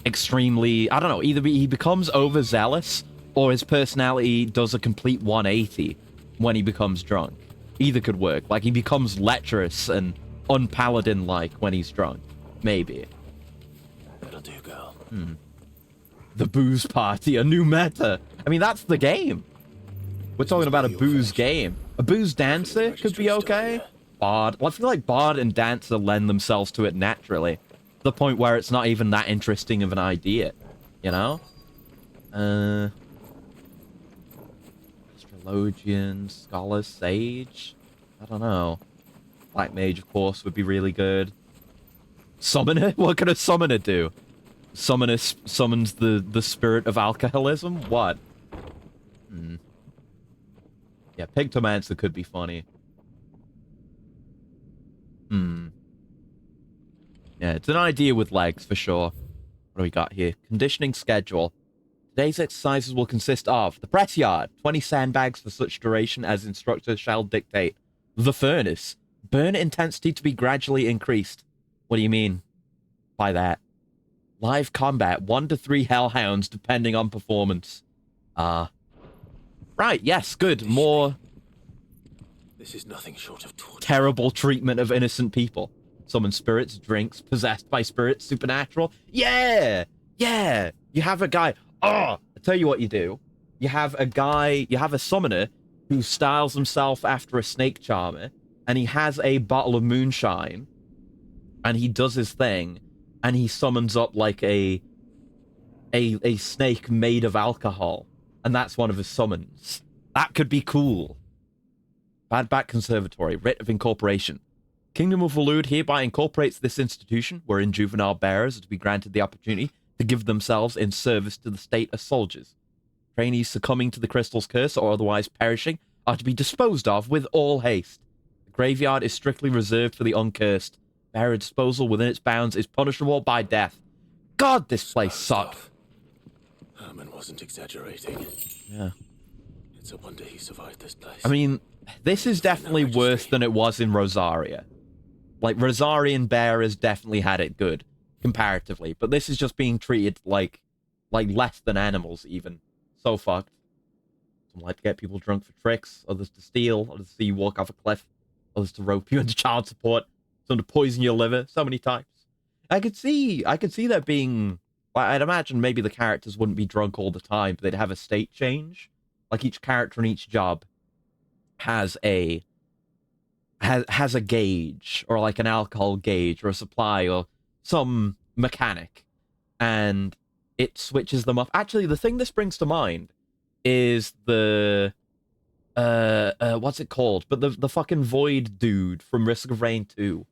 extremely, I don't know, either he becomes overzealous or his personality does a complete 180 when he becomes drunk. Either could work. Like, he becomes lecherous and unpaladin-like when he's drunk. Maybe. That'll do, girl. The booze party, a new meta. I mean, that's the game. We're talking about a booze game. A booze dancer could be okay. Bard. Well, I feel like Bard and Dancer lend themselves to it naturally. To the point where it's not even that interesting of an idea. You know? Astrologian, Scholar, Sage? I don't know. Black Mage, of course, would be really good. Summoner? What could a summoner do? Summoner summons the spirit of alcoholism? What? Yeah, Pigtomancer could be funny. Yeah, it's an idea with legs, for sure. What do we got here? Conditioning schedule. Today's exercises will consist of the press yard, 20 sandbags for such duration as instructor shall dictate. The furnace. Burn intensity to be gradually increased. What do you mean by that? Live combat, 1 to 3 hellhounds depending on performance. Right, yes, good. More This is nothing short of torture. terrible treatment of innocent people. Summon spirits, drinks, possessed by spirits, supernatural. Yeah! Yeah! You have a guy... Oh! I tell you what you do. You have a summoner who styles himself after a snake charmer, and he has a bottle of moonshine, and he does his thing, and he summons up like a snake made of alcohol, and that's one of his summons. That could be cool. Bad Bat Conservatory, writ of incorporation. Kingdom of Waloed hereby incorporates this institution, wherein juvenile bearers are to be granted the opportunity to give themselves in service to the state as soldiers. Trainees succumbing to the crystal's curse or otherwise perishing are to be disposed of with all haste. The graveyard is strictly reserved for the uncursed. Bearer disposal within its bounds is punishable by death. God, this place sucked. Herman wasn't exaggerating. Yeah. It's a wonder he survived this place. I mean, this is definitely worse than it was in Rosaria. Like, Rosarian bearers definitely had it good, comparatively. But this is just being treated like less than animals, even. So fucked. Some like to get people drunk for tricks, others to steal, others to see you walk off a cliff, others to rope you into child support, some to poison your liver, so many types. I could see that being... I'd imagine maybe the characters wouldn't be drunk all the time, but they'd have a state change. Like, each character in each job has a gauge, or like an alcohol gauge, or a supply, or some mechanic, and it switches them off. Actually, the thing this brings to mind is the what's it called? But the fucking Void dude from Risk of Rain 2,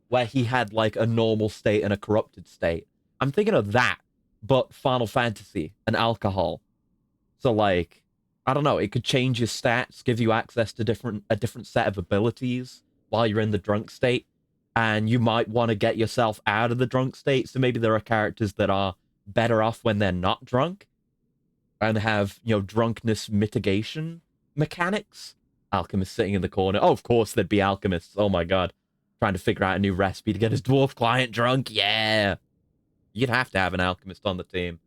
where he had like a normal state and a corrupted state. I'm thinking of that, but Final Fantasy and alcohol. So like, I don't know, it could change your stats, give you access to a different set of abilities while you're in the drunk state. and you might want to get yourself out of the drunk state. So maybe there are characters that are better off when they're not drunk and have, you know, drunkenness mitigation mechanics. Alchemist sitting in the corner. Oh, of course there'd be alchemists. Oh my god. Trying to figure out a new recipe to get his dwarf client drunk. Yeah. You'd have to have an alchemist on the team.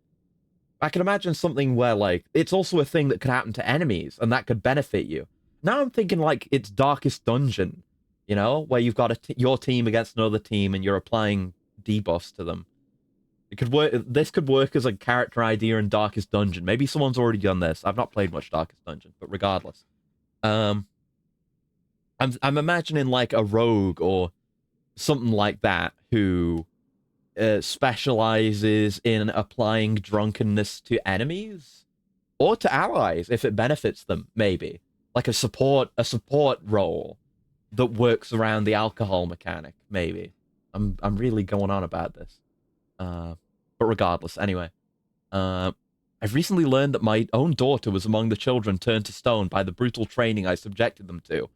I can imagine something where, like, it's also a thing that could happen to enemies, and that could benefit you. Now I'm thinking, like, it's Darkest Dungeon, you know, where you've got your team against another team, and you're applying debuffs to them. It could work. This could work as a character idea in Darkest Dungeon. Maybe someone's already done this. I've not played much Darkest Dungeon, but regardless, I'm imagining like a rogue or something like that who specializes in applying drunkenness to enemies or to allies if it benefits them. Maybe like a support role that works around the alcohol mechanic. Maybe I'm really going on about this. But regardless, anyway, I've recently learned that my own daughter was among the children turned to stone by the brutal training I subjected them to.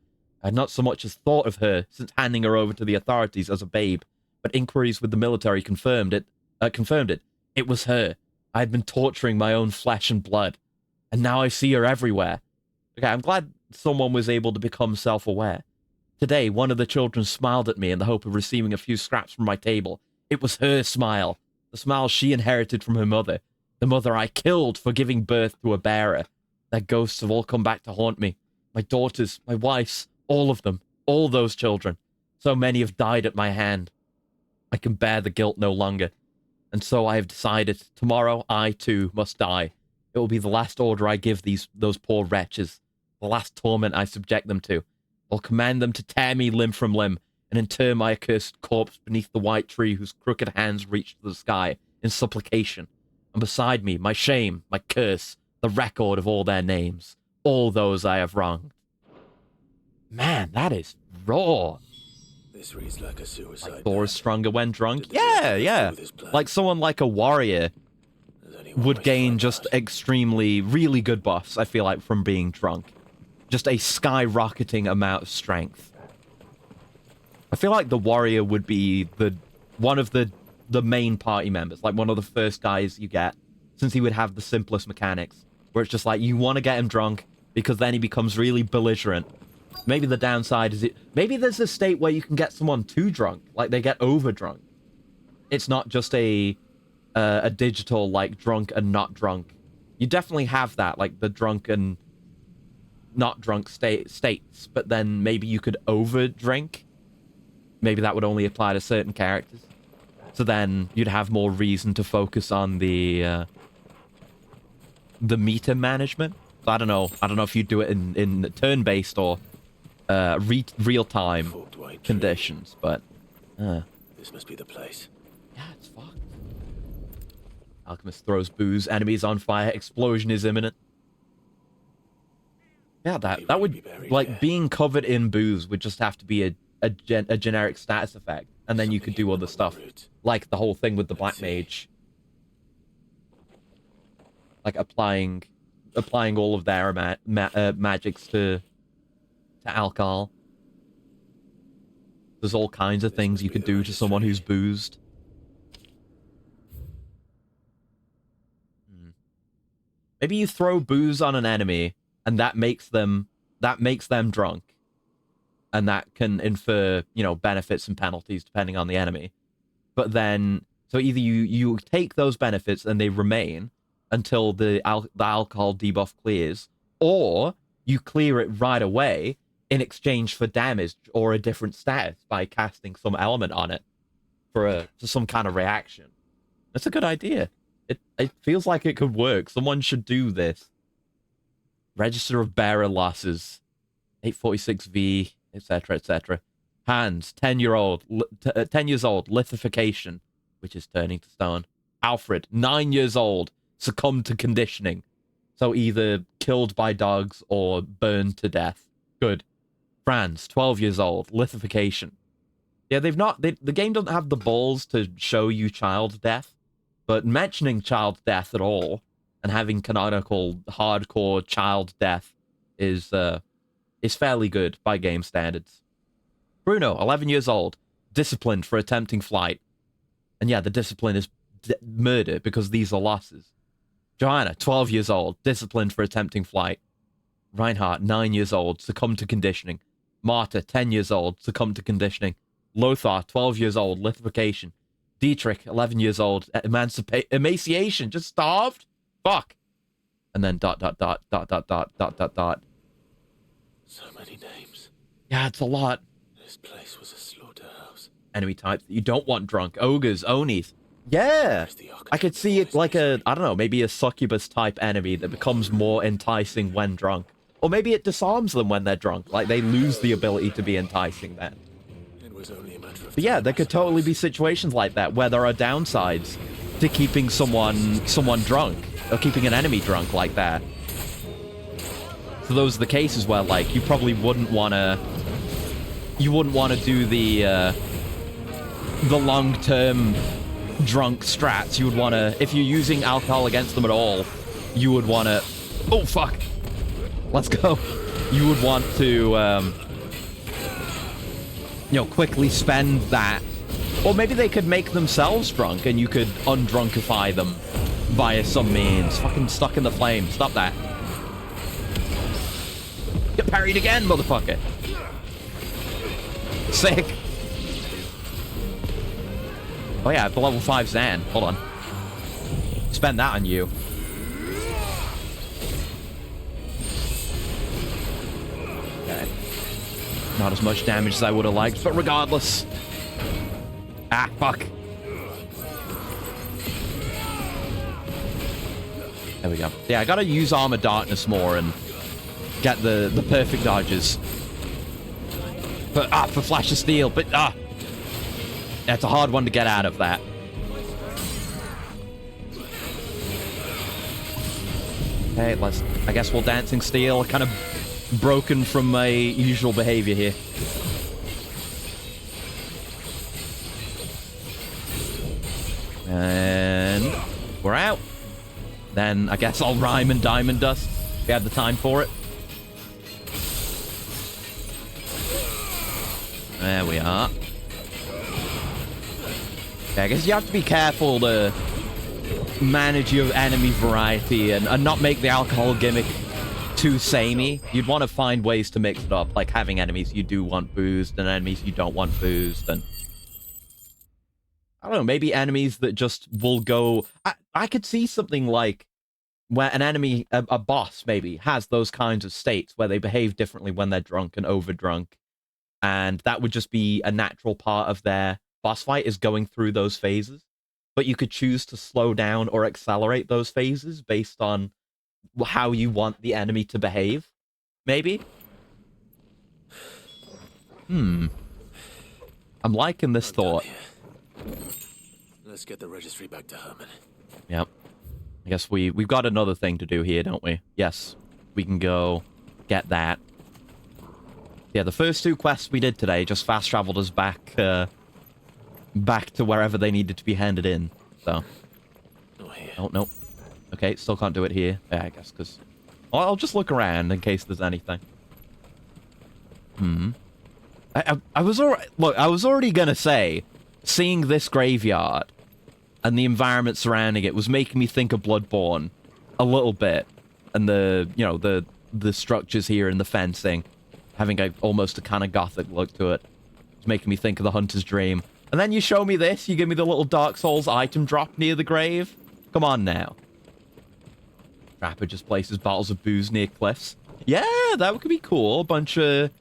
I had not so much as thought of her since handing her over to the authorities as a babe, but inquiries with the military confirmed it. It was her. I had been torturing my own flesh and blood, and now I see her everywhere. Okay, I'm glad someone was able to become self-aware. Today, one of the children smiled at me in the hope of receiving a few scraps from my table. It was her smile. The smile she inherited from her mother. The mother I killed for giving birth to a bearer. Their ghosts have all come back to haunt me. My daughters, my wife's, all of them. All those children. So many have died at my hand. I can bear the guilt no longer. And so I have decided, tomorrow I too must die. It will be the last order I give those poor wretches. The last torment I subject them to. I'll command them to tear me limb from limb, and inter my accursed corpse beneath the white tree whose crooked hands reach to the sky in supplication. And beside me, my shame, my curse, the record of all their names, all those I have wronged. Man, that is raw. This reads like a suicide. Like Thor is stronger when drunk? Did the Yeah, Joker yeah. do this plan? Like someone like a warrior Does anyone would wish gain for just that? extremely, really good buffs, I feel like, from being drunk. Just a skyrocketing amount of strength. I feel like the warrior would be one of the main party members, like one of the first guys you get, since he would have the simplest mechanics, where it's just like, you want to get him drunk, because then he becomes really belligerent. Maybe the downside is maybe there's a state where you can get someone too drunk, like they get over drunk. It's not just a digital, like, drunk and not drunk. You definitely have that, like the drunk and not drunk states, but then maybe you could over drink. Maybe that would only apply to certain characters. So then you'd have more reason to focus on the meter management. So I don't know if you do it in turn-based or real-time Forked white tree. conditions, but This must be the place. yeah, it's fucked. Alchemist throws booze, enemies on fire, explosion is imminent. Yeah, that would, be buried like, here. being covered in booze would just have to be a generic status effect, and then you could do other stuff, like the whole thing with the Black Mage, like applying all of their magics to alcohol. There's all kinds of things you could do to someone who's boozed. Maybe you throw booze on an enemy, and that makes them drunk. And that can infer, you know, benefits and penalties depending on the enemy. But then, so either you take those benefits and they remain until the alcohol debuff clears, or you clear it right away in exchange for damage or a different status by casting some element on it for some kind of reaction. That's a good idea. It feels like it could work. Someone should do this. Register of bearer losses. 846V, etc., etc. Hands, 10 years old, lithification, which is turning to stone. Alfred, 9 years old, succumbed to conditioning. So either killed by dogs or burned to death. Good. Franz, 12 years old, lithification. Yeah, the game doesn't have the balls to show you child death, but mentioning child death at all and having canonical hardcore child death is fairly good by game standards. Bruno, 11 years old, disciplined for attempting flight. And yeah, the discipline is murder because these are losses. Joanna, 12 years old, disciplined for attempting flight. Reinhardt, 9 years old, succumbed to conditioning. Marta, 10 years old, succumbed to conditioning. Lothar, 12 years old, lithification. Dietrich, 11 years old, emaciation, just starved? Fuck. And then ... So many names. Yeah, it's a lot. This place was a slaughterhouse. Enemy types that you don't want drunk. Ogres, Onis. Yeah. I could see it like a, I don't know, maybe a succubus type enemy that becomes more enticing when drunk. Or maybe it disarms them when they're drunk. Like, they lose the ability to be enticing then. It was only a matter of But yeah, time, there I could totally be suppose. situations like that where there are downsides to keeping someone drunk. Or keeping an enemy drunk like that. So those are the cases where, like, you probably wouldn't want to... You wouldn't want to do the long-term drunk strats. You would want to... If you're using alcohol against them at all, you would want to... Oh, fuck! Let's go. You would want to, you know, quickly spend that. Or maybe they could make themselves drunk and you could undrunkify them via some means. Fucking stuck in the flame. Stop that. Get parried again, motherfucker. Sick. Oh yeah, the level 5 Zan. Hold on. Spend that on you. Okay. Not as much damage as I would have liked, but regardless. Ah, fuck. There we go. Yeah, I gotta use Armor Darkness more and get the perfect dodges. For Flash of Steel, but it's a hard one to get out of that. Okay, I guess we'll Dancing Steel. Kind of broken from my usual behavior here. And we're out. Then I guess I'll rhyme and Diamond Dust. We have the time for it. There we are. Okay, I guess you have to be careful to manage your enemy variety and not make the alcohol gimmick too samey. You'd want to find ways to mix it up, like having enemies you do want boozed and enemies you don't want boozed, and I don't know, maybe enemies that just will go... I could see something like where an enemy, a boss maybe, has those kinds of states where they behave differently when they're drunk and over-drunk, and that would just be a natural part of their boss fight, is going through those phases. But you could choose to slow down or accelerate those phases based on how you want the enemy to behave, maybe? I'm liking this thought. Let's get the registry back to Herman. Yep. I guess we've got another thing to do here, don't we? Yes. We can go get that. Yeah, the first 2 quests we did today just fast traveled us back back to wherever they needed to be handed in. So. Oh, no. Okay, still can't do it here. Yeah, I guess, because... I'll just look around in case there's anything. I was already... Look, I was already gonna say, seeing this graveyard and the environment surrounding it was making me think of Bloodborne a little bit. And the, you know, the structures here and the fencing, having almost a kind of gothic look to it. It's making me think of the Hunter's Dream. And then you show me this, you give me the little Dark Souls item drop near the grave. Come on now. Trapper just places bottles of booze near cliffs. Yeah, that could be cool. A bunch of,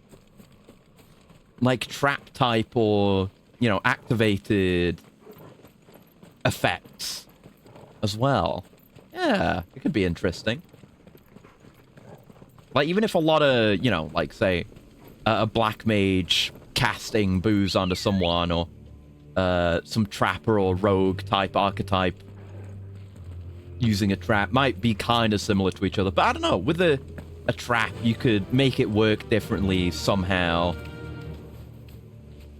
like, trap type or, you know, activated effects as well. Yeah, it could be interesting. Like, even if a lot of, you know, like, say, a black mage casting booze onto someone, or some trapper or rogue type archetype using a trap might be kind of similar to each other. But I don't know, with a trap, you could make it work differently somehow.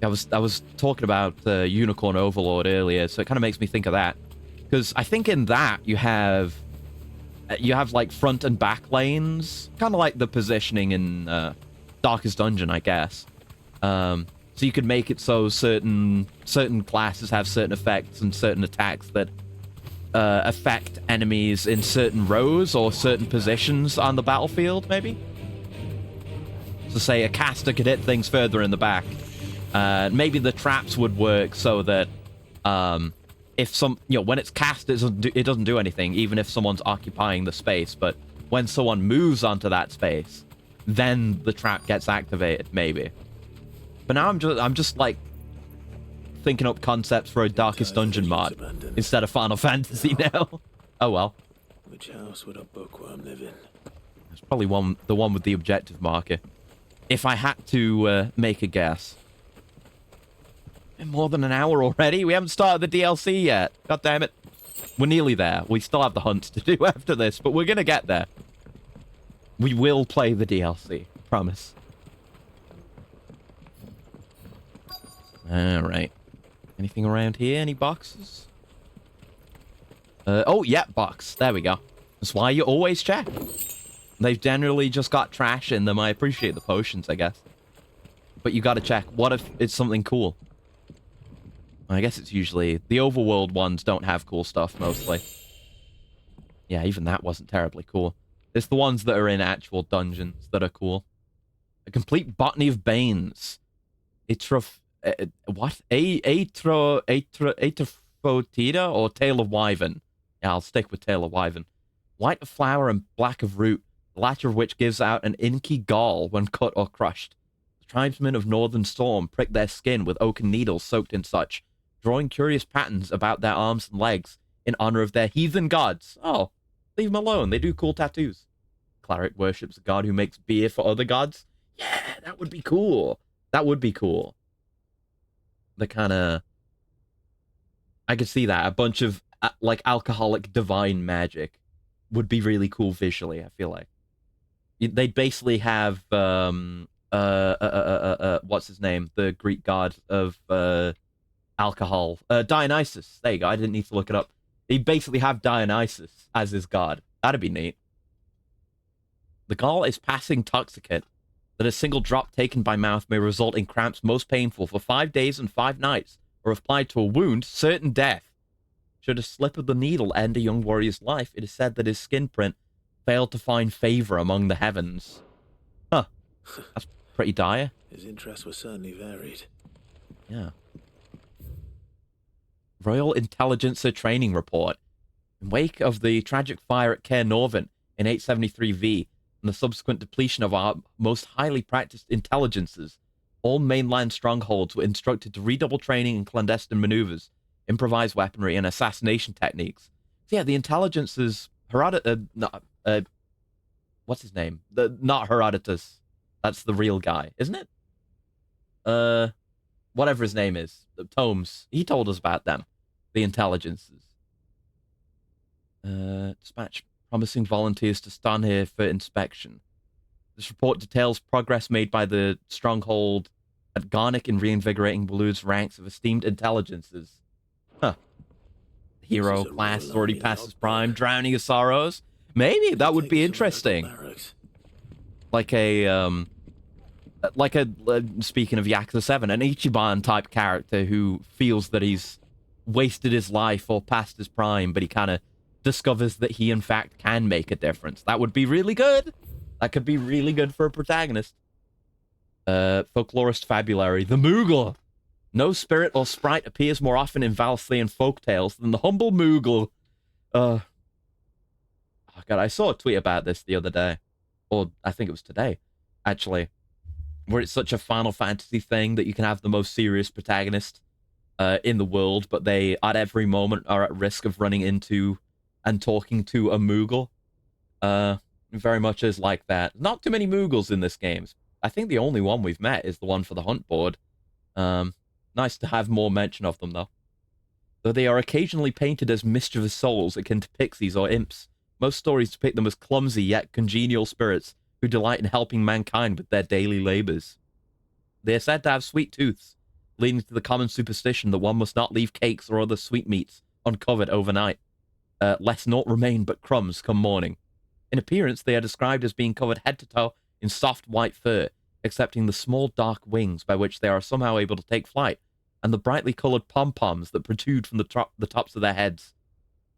I was talking about Unicorn Overlord earlier, so it kind of makes me think of that. Because I think in that you have like front and back lanes, kind of like the positioning in Darkest Dungeon, I guess. So you could make it so certain classes have certain effects and certain attacks that affect enemies in certain rows or certain positions on the battlefield, maybe? So say a caster could hit things further in the back. Maybe the traps would work so that if when it's cast, it doesn't do anything, even if someone's occupying the space. But when someone moves onto that space, then the trap gets activated, maybe. But now I'm just like thinking up concepts for a Darkest Dungeon mod instead of Final Fantasy now. Oh well. Which house would a bookworm live in? It's probably the one with the objective marker. If I had to make a guess. Been more than an hour already. We haven't started the DLC yet. God damn it. We're nearly there. We still have the hunts to do after this, but we're gonna get there. We will play the DLC. Promise. Alright. Anything around here? Any boxes? Oh, yeah, box. There we go. That's why you always check. They've generally just got trash in them. I appreciate the potions, I guess. But you gotta check. What if it's something cool? I guess it's usually... The overworld ones don't have cool stuff, mostly. Yeah, even that wasn't terribly cool. It's the ones that are in actual dungeons that are cool. A complete botany of Banes. What? Atrophotida or Tail of Wyvern? Yeah, I'll stick with Tail of Wyvern. White of flower and black of root, the latter of which gives out an inky gall when cut or crushed. The tribesmen of Northern Storm prick their skin with oaken needles soaked in such, drawing curious patterns about their arms and legs in honor of their heathen gods. Oh, leave them alone. They do cool tattoos. Cleric worships a god who makes beer for other gods. Yeah, that would be cool. That would be cool. The kind of... I could see that. A bunch of, like, alcoholic divine magic would be really cool visually, I feel like. They'd basically have, what's his name? The Greek god of alcohol. Dionysus. There you go. I didn't need to look it up. He'd basically have Dionysus as his god. That'd be neat. The gall is passing toxicant, that a single drop taken by mouth may result in cramps most painful for 5 days and 5 nights, or if applied to a wound, certain death. Should a slip of the needle end a young warrior's life, it is said that his skin print failed to find favor among the heavens. Huh. That's pretty dire. His interests were certainly varied. Yeah. Royal Intelligencer Training Report. In wake of the tragic fire at Cair Norvin in 873 V, and the subsequent depletion of our most highly practiced intelligences, all mainland strongholds were instructed to redouble training in clandestine maneuvers, improvised weaponry, and assassination techniques. So yeah, the intelligences... what's his name? Not Herodotus. That's the real guy, isn't it? Whatever his name is. The Tomes. He told us about them. The intelligences. Dispatch promising volunteers to stand here for inspection. This report details progress made by the stronghold at Garnick in reinvigorating Waloed's ranks of esteemed intelligences. Huh. Hero class has already past his prime, drowning his sorrows. Maybe that would be interesting. Like a speaking of Yakuza 7, an Ichiban type character who feels that he's wasted his life or past his prime, but he kind of discovers that he in fact can make a difference. That would be really good. That could be really good for a protagonist. Folklorist Fabulary. The Moogle. No spirit or sprite appears more often in Valsleyan folktales than the humble Moogle. Oh god, I saw a tweet about this the other day. Or I think it was today, actually. Where it's such a Final Fantasy thing that you can have the most serious protagonist in the world, but they, at every moment, are at risk of running into and talking to a Moogle. Very much is like that. Not too many Moogles in this game. I think the only one we've met is the one for the hunt board. Nice to have more mention of them, though. Though they are occasionally painted as mischievous souls akin to pixies or imps, most stories depict them as clumsy yet congenial spirits who delight in helping mankind with their daily labors. They are said to have sweet tooths, leading to the common superstition that one must not leave cakes or other sweetmeats uncovered overnight, lest naught remain but crumbs come morning. In appearance, they are described as being covered head to toe in soft white fur, excepting the small dark wings by which they are somehow able to take flight, and the brightly colored pom-poms that protrude from the tops of their heads.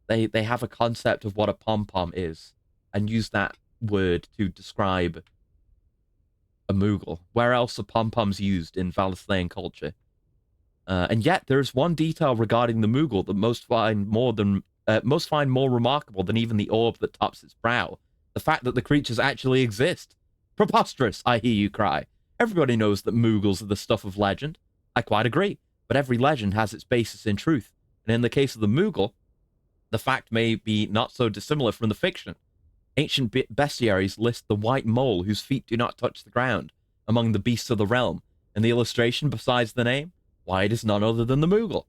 They have a concept of what a pom-pom is, and use that word to describe a Moogle. Where else are pom-poms used in Valaslayan culture? And yet, there is one detail regarding the Moogle that most find more remarkable than even the orb that tops its brow. The fact that the creatures actually exist. Preposterous, I hear you cry. Everybody knows that Moogles are the stuff of legend. I quite agree, but every legend has its basis in truth. And in the case of the Moogle, the fact may be not so dissimilar from the fiction. Ancient bestiaries list the white mole whose feet do not touch the ground among the beasts of the realm, and the illustration besides the name, why, it is none other than the Moogle.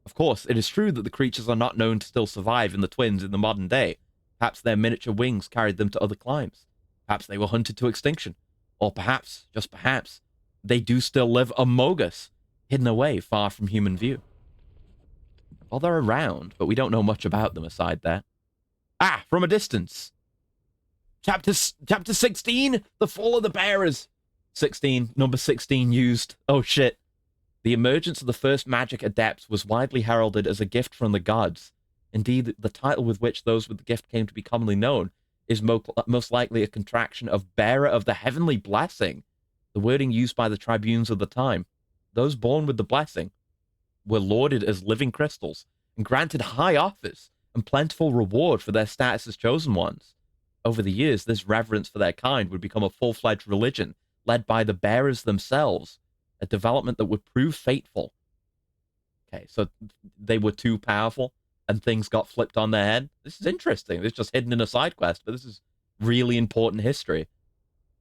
Of course, it is true that the creatures are not known to still survive in the twins in the modern day. Perhaps their miniature wings carried them to other climes. Perhaps they were hunted to extinction. Or perhaps, just perhaps, they do still live among us, hidden away far from human view. Well, they're around, but we don't know much about them aside that. Ah, from a distance. Chapter 16, The Fall of the Bearers. 16, number 16 used. Oh shit. The emergence of the first magic adepts was widely heralded as a gift from the gods. Indeed, the title with which those with the gift came to be commonly known is most likely a contraction of Bearer of the Heavenly Blessing, the wording used by the tribunes of the time. Those born with the blessing were lauded as living crystals and granted high office and plentiful reward for their status as chosen ones. Over the years, this reverence for their kind would become a full-fledged religion led by the bearers themselves, a development that would prove fateful. Okay, so they were too powerful and things got flipped on their head. This is interesting. It's just hidden in a side quest, but this is really important history.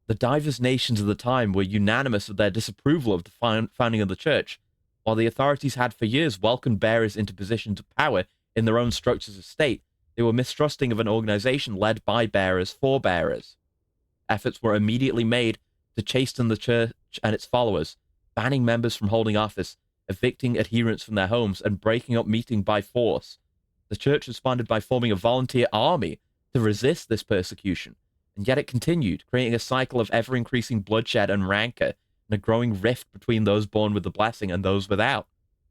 The diverse nations of the time were unanimous of their disapproval of the founding of the church, while the authorities had for years welcomed bearers into positions of power in their own structures of state. They were mistrusting of an organization led by bearers for bearers. Efforts were immediately made to chasten the church and its followers, banning members from holding office, evicting adherents from their homes, and breaking up meeting by force. The church responded by forming a volunteer army to resist this persecution, and yet it continued, creating a cycle of ever-increasing bloodshed and rancor, and a growing rift between those born with the blessing and those without.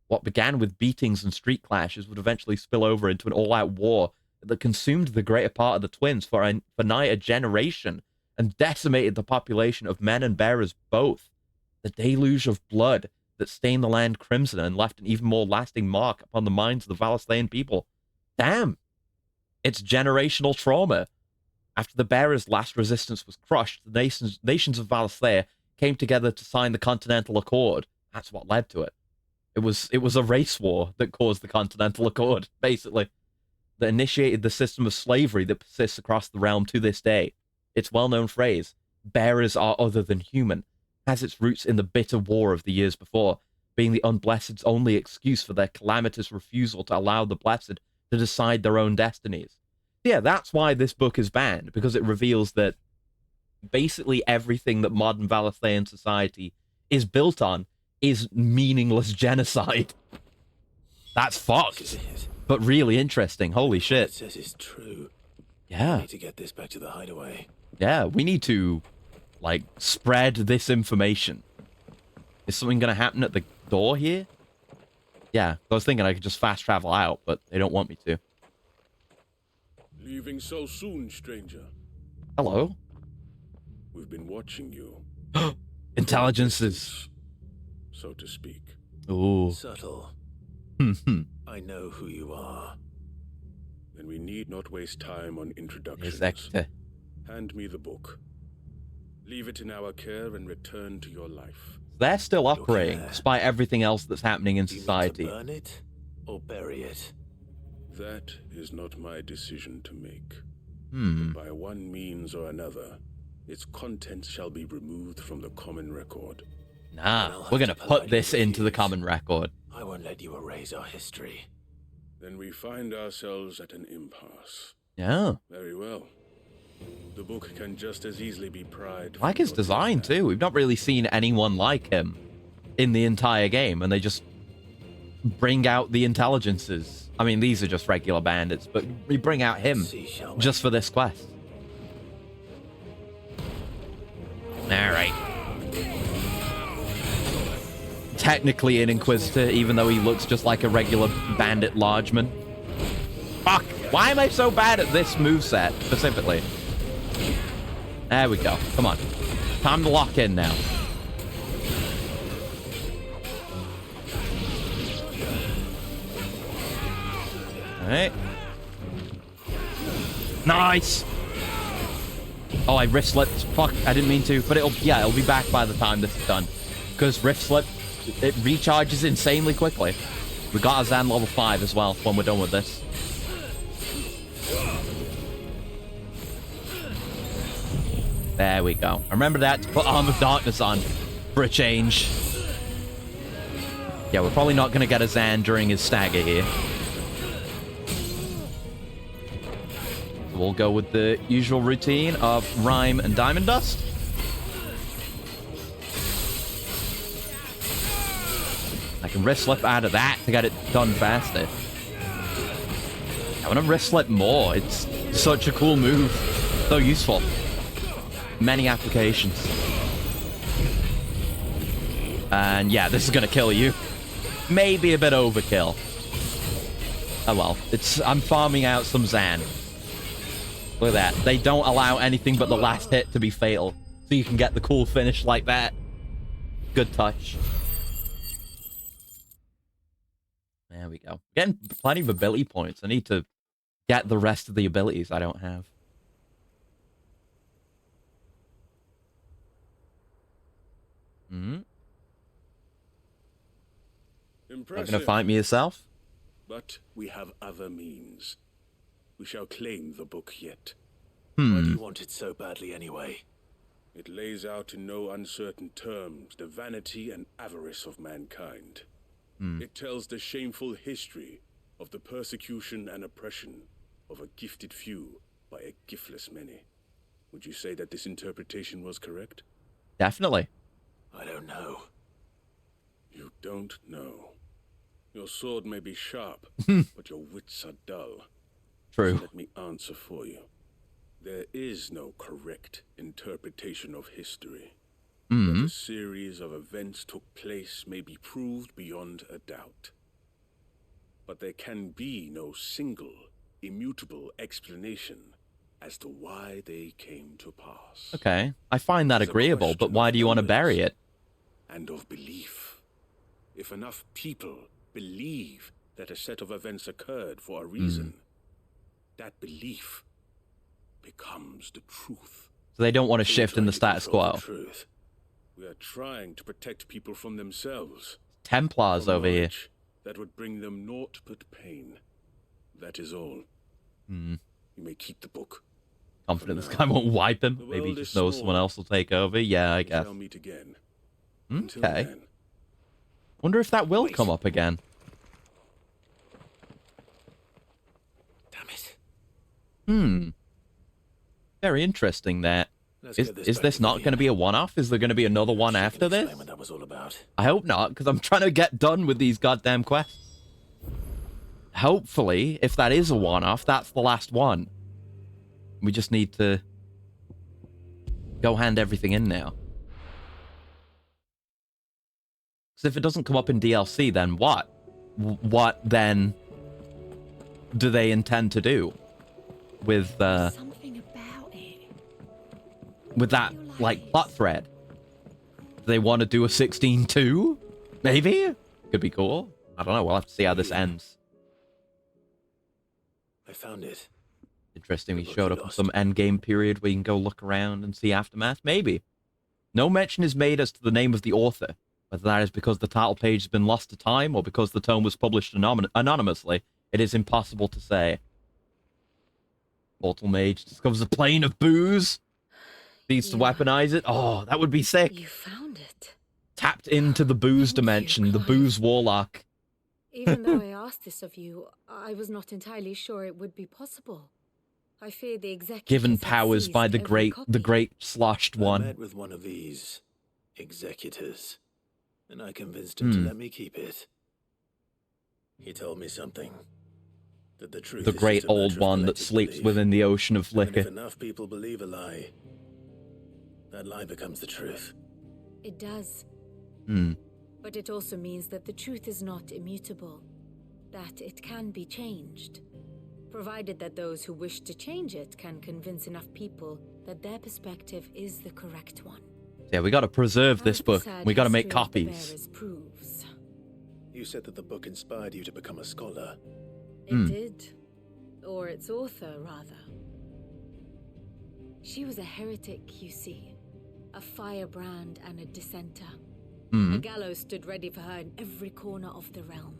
What began with beatings and street clashes would eventually spill over into an all-out war that consumed the greater part of the twins for nigh a generation, and decimated the population of men and bearers both. The deluge of blood that stained the land crimson and left an even more lasting mark upon the minds of the Valaslayan people. Damn! It's generational trauma. After the bearers' last resistance was crushed, the nations of Valaslayer came together to sign the Continental Accord. That's what led to it. It was a race war that caused the Continental Accord, basically, that initiated the system of slavery that persists across the realm to this day. Its well-known phrase, bearers are other than human, has its roots in the bitter war of the years before, being the unblessed's only excuse for their calamitous refusal to allow the blessed to decide their own destinies. Yeah, that's why this book is banned, because it reveals that basically everything that modern Valaslayan society is built on is meaningless genocide. That's fucked, but really interesting. Holy shit. It says it's true. Yeah. I need to get this back to the hideaway. Yeah, we need to, like, spread this information. Is something going to happen at the door here? Yeah, I was thinking I could just fast travel out, but they don't want me to. Leaving so soon, stranger. Hello? We've been watching you. Intelligences. So to speak. Ooh. Subtle. I know who you are. Then we need not waste time on introductions. Exactly. Hand me the book. Leave it in our care and return to your life. They're still Look operating, here. despite everything else that's happening in Do you mean society. to burn it or bury it? That is not my decision to make. Hmm. By one means or another, its contents shall be removed from the common record. Nah, we're gonna put this into the common record. I won't let you erase our history. Then we find ourselves at an impasse. Yeah. Very well. The book can just as easily be pried. Like from his your design, hand. too. We've not really seen anyone like him in the entire game, and they just bring out the intelligences. I mean, these are just regular bandits, but we bring out him just for this quest. Alright. technically an Inquisitor, even though he looks just like a regular bandit largeman. Fuck! Why am I so bad at this moveset, specifically? There we go. Come on. Time to lock in now. Alright. Nice! Oh, I rift slipped. Fuck, I didn't mean to. But it'll be back by the time this is done. Because rift slip, it recharges insanely quickly. We got a Zan level 5 as well when we're done with this. There we go. Remember that to put Arm of Darkness on for a change. Yeah, we're probably not going to get a Zan during his stagger here. We'll go with the usual routine of Rime and Diamond Dust. I can wrist slip out of that to get it done faster. I want to wrist slip more. It's such a cool move. So useful. Many applications. And yeah, this is going to kill you. Maybe a bit overkill. Oh well. I'm farming out some Zan. Look at that. They don't allow anything but the last hit to be fatal. So you can get the cool finish like that. Good touch. There we go. Getting plenty of ability points. I need to get the rest of the abilities I don't have. Not gonna fight me yourself? But we have other means. We shall claim the book yet. Why do you want it so badly anyway? It lays out in no uncertain terms the vanity and avarice of mankind. It tells the shameful history of the persecution and oppression of a gifted few by a giftless many. Would you say that this interpretation was correct? Definitely. I don't know. You don't know. Your sword may be sharp, but your wits are dull. True. So let me answer for you. There is no correct interpretation of history. That a series of events took place may be proved beyond a doubt. But there can be no single, immutable explanation as to why they came to pass. Okay. I find that agreeable, but why do you want to bury it? And of belief. If enough people believe that a set of events occurred for a reason, that belief becomes the truth. So they don't want to shift in the status quo. Truth. We are trying to protect people from themselves. Templars over here. That would bring them naught but pain. That is all. You may keep the book. Confident this guy won't wipe him. Maybe he just knows someone else will take over. Yeah, I guess. Shall meet again. Okay. Wonder if that will come up again. Damn it. Very interesting that. Is this not going to be a one-off? Is there going to be another one after this? What that was all about. I hope not, because I'm trying to get done with these goddamn quests. Hopefully, if that is a one-off, that's the last one. We just need to go hand everything in now. Because if it doesn't come up in DLC, then what? What then do they intend to do with Something about it. with that like plot thread? Do they want to do a 16-2? Maybe? Could be cool. I don't know. We'll have to see how this ends. I found it. Interesting. We showed up in some endgame period where you can go look around and see Aftermath. Maybe. No mention is made as to the name of the author. Whether that is because the title page has been lost to time or because the tome was published anonymously, it is impossible to say. Portal Mage discovers a plane of booze. Needs to weaponize it. Oh, that would be sick. You found it. Tapped into the booze dimension, the booze warlock. Even though I asked this of you, I was not entirely sure it would be possible. I fear the executors Given have powers seized by the every great copy. sloshed I one. met with one of these executors, and I convinced him to let me keep it. He told me something. That the truth The is great just a old matter of one that collective sleeps belief. within the ocean of And if liquor. enough people believe a lie, that lie becomes the truth. It does. Hmm. But But it also means that the truth is not immutable, that it can be changed, provided that those who wish to change it can convince enough people that their perspective is the correct one. Yeah, we got to preserve this As the book. sad We got to make history of the copies. bearers proves. You said that the book inspired you to become a scholar. It did. Or its author, rather. She was a heretic, you see. A firebrand and a dissenter. A gallows stood ready for her in every corner of the realm.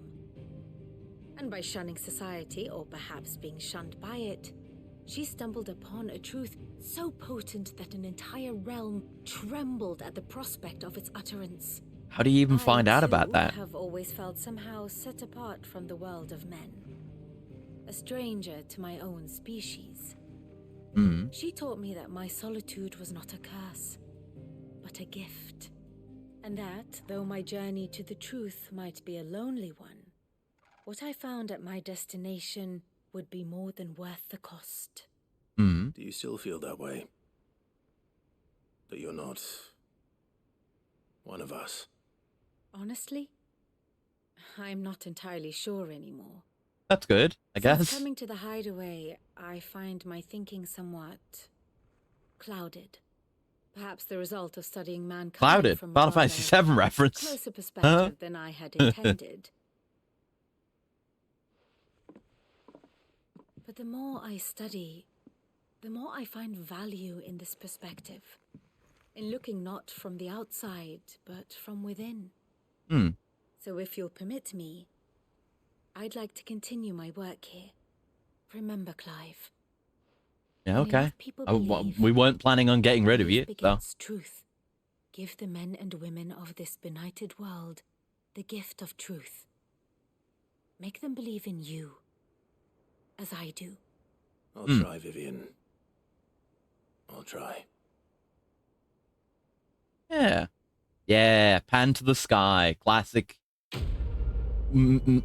And by shunning society, or perhaps being shunned by it, she stumbled upon a truth so potent that an entire realm trembled at the prospect of its utterance. How do you even find out about that? I have always felt somehow set apart from the world of men. A stranger to my own species. She taught me that my solitude was not a curse, but a gift. And that, though my journey to the truth might be a lonely one, what I found at my destination would be more than worth the cost. Do you still feel that way? That you're not one of us? Honestly, I'm not entirely sure anymore. That's good, I Since guess. coming to the hideaway, I find my thinking somewhat clouded. Perhaps the result of studying mankind Clouded. from a Final Fantasy rather VII reference. closer perspective than I had intended. But the more I study, the more I find value in this perspective. In looking not from the outside, but from within. So if you'll permit me, I'd like to continue my work here. Remember, Clive. Yeah, when okay. enough people believe, We weren't planning on getting rid of you, truth so. begets truth. Give the men and women of this benighted world the gift of truth. Make them believe in you, as I do. I'll try, Vivian. I'll try. Yeah. Yeah, pan to the sky. Classic,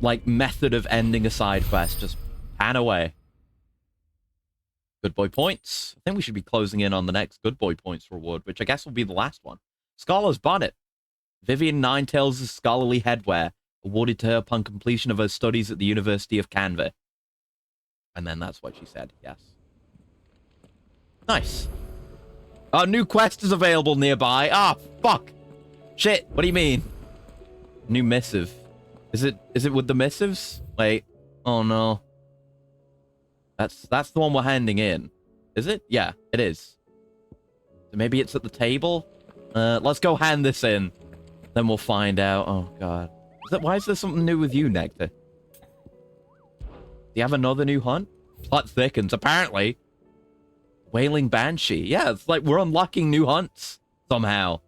like, method of ending a side quest. Just pan away. Good boy points. I think we should be closing in on the next good boy points reward, which I guess will be the last one. Scholar's Bonnet. Vivian Ninetails' scholarly headwear, awarded to her upon completion of her studies at the University of Canva. And then that's what she said, yes. Nice. A new quest is available nearby. Ah, fuck. Shit, what do you mean? New missive. Is it with the missives? Wait. Oh no. That's the one we're handing in. Is it? Yeah, it is. So maybe it's at the table? Let's go hand this in. Then we'll find out. Oh god. Why is there something new with you, Nectar? Do you have another new hunt? Plot thickens, apparently. Wailing Banshee. Yeah, it's like we're unlocking new hunts somehow.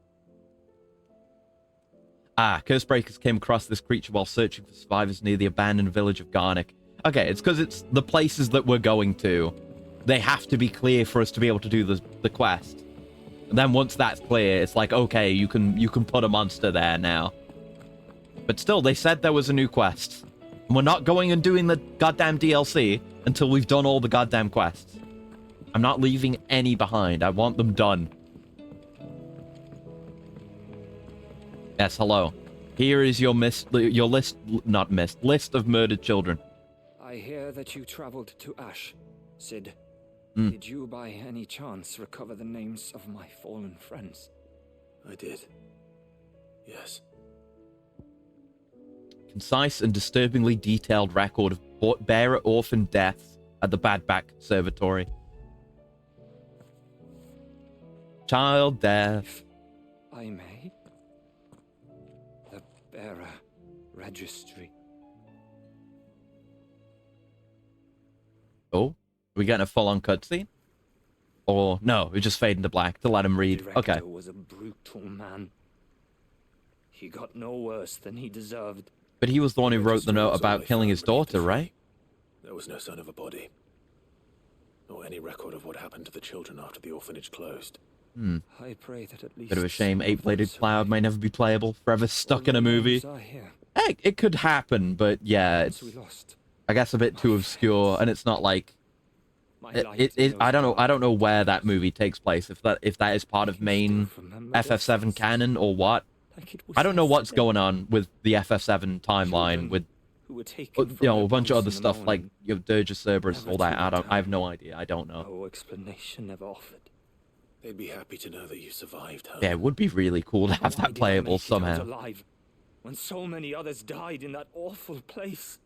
Ah, Cursebreakers came across this creature while searching for survivors near the abandoned village of Garnick. Okay, it's because it's the places that we're going to. They have to be clear for us to be able to do the quest. And then once that's clear, it's like, okay, you can put a monster there now. But still, they said there was a new quest. And we're not going and doing the goddamn DLC until we've done all the goddamn quests. I'm not leaving any behind. I want them done. Yes, hello. Here is your list of murdered children. I hear that you traveled to Ash, Sid. Did you by any chance recover the names of my fallen friends? I did. Yes. Concise and disturbingly detailed record of bearer orphan deaths at the Badback Conservatory. Child death. I may. The bearer registry. Oh, are we getting a full-on cutscene? Or no, we just fade into black to let him read. The Okay. director was a brutal man. He got no worse than he deserved. But he was the one who wrote the note about killing his daughter, right? There was no sign of a body. Nor any record of what happened to the children after the orphanage closed. I pray that at least Bit of a shame some of them Eight-Bladed Cloud survived. may never be playable, forever stuck in a movie. Names are here. Hey, it could happen, but yeah, it's, We lost. I guess, a bit too obscure, and it's not like My it. light I knows don't know where that darkness. movie takes place. If that is part I of can main still remember their FF7 faces. canon or what. I don't know what's going on with the FF7 timeline with, a bunch of other stuff like Dirge of Cerberus, all that. I have no idea. I don't know. No explanation ever offered. They'd be happy to know that you survived, huh? Yeah, it would be really cool to have that playable somehow. Alive when so many others died in that awful place.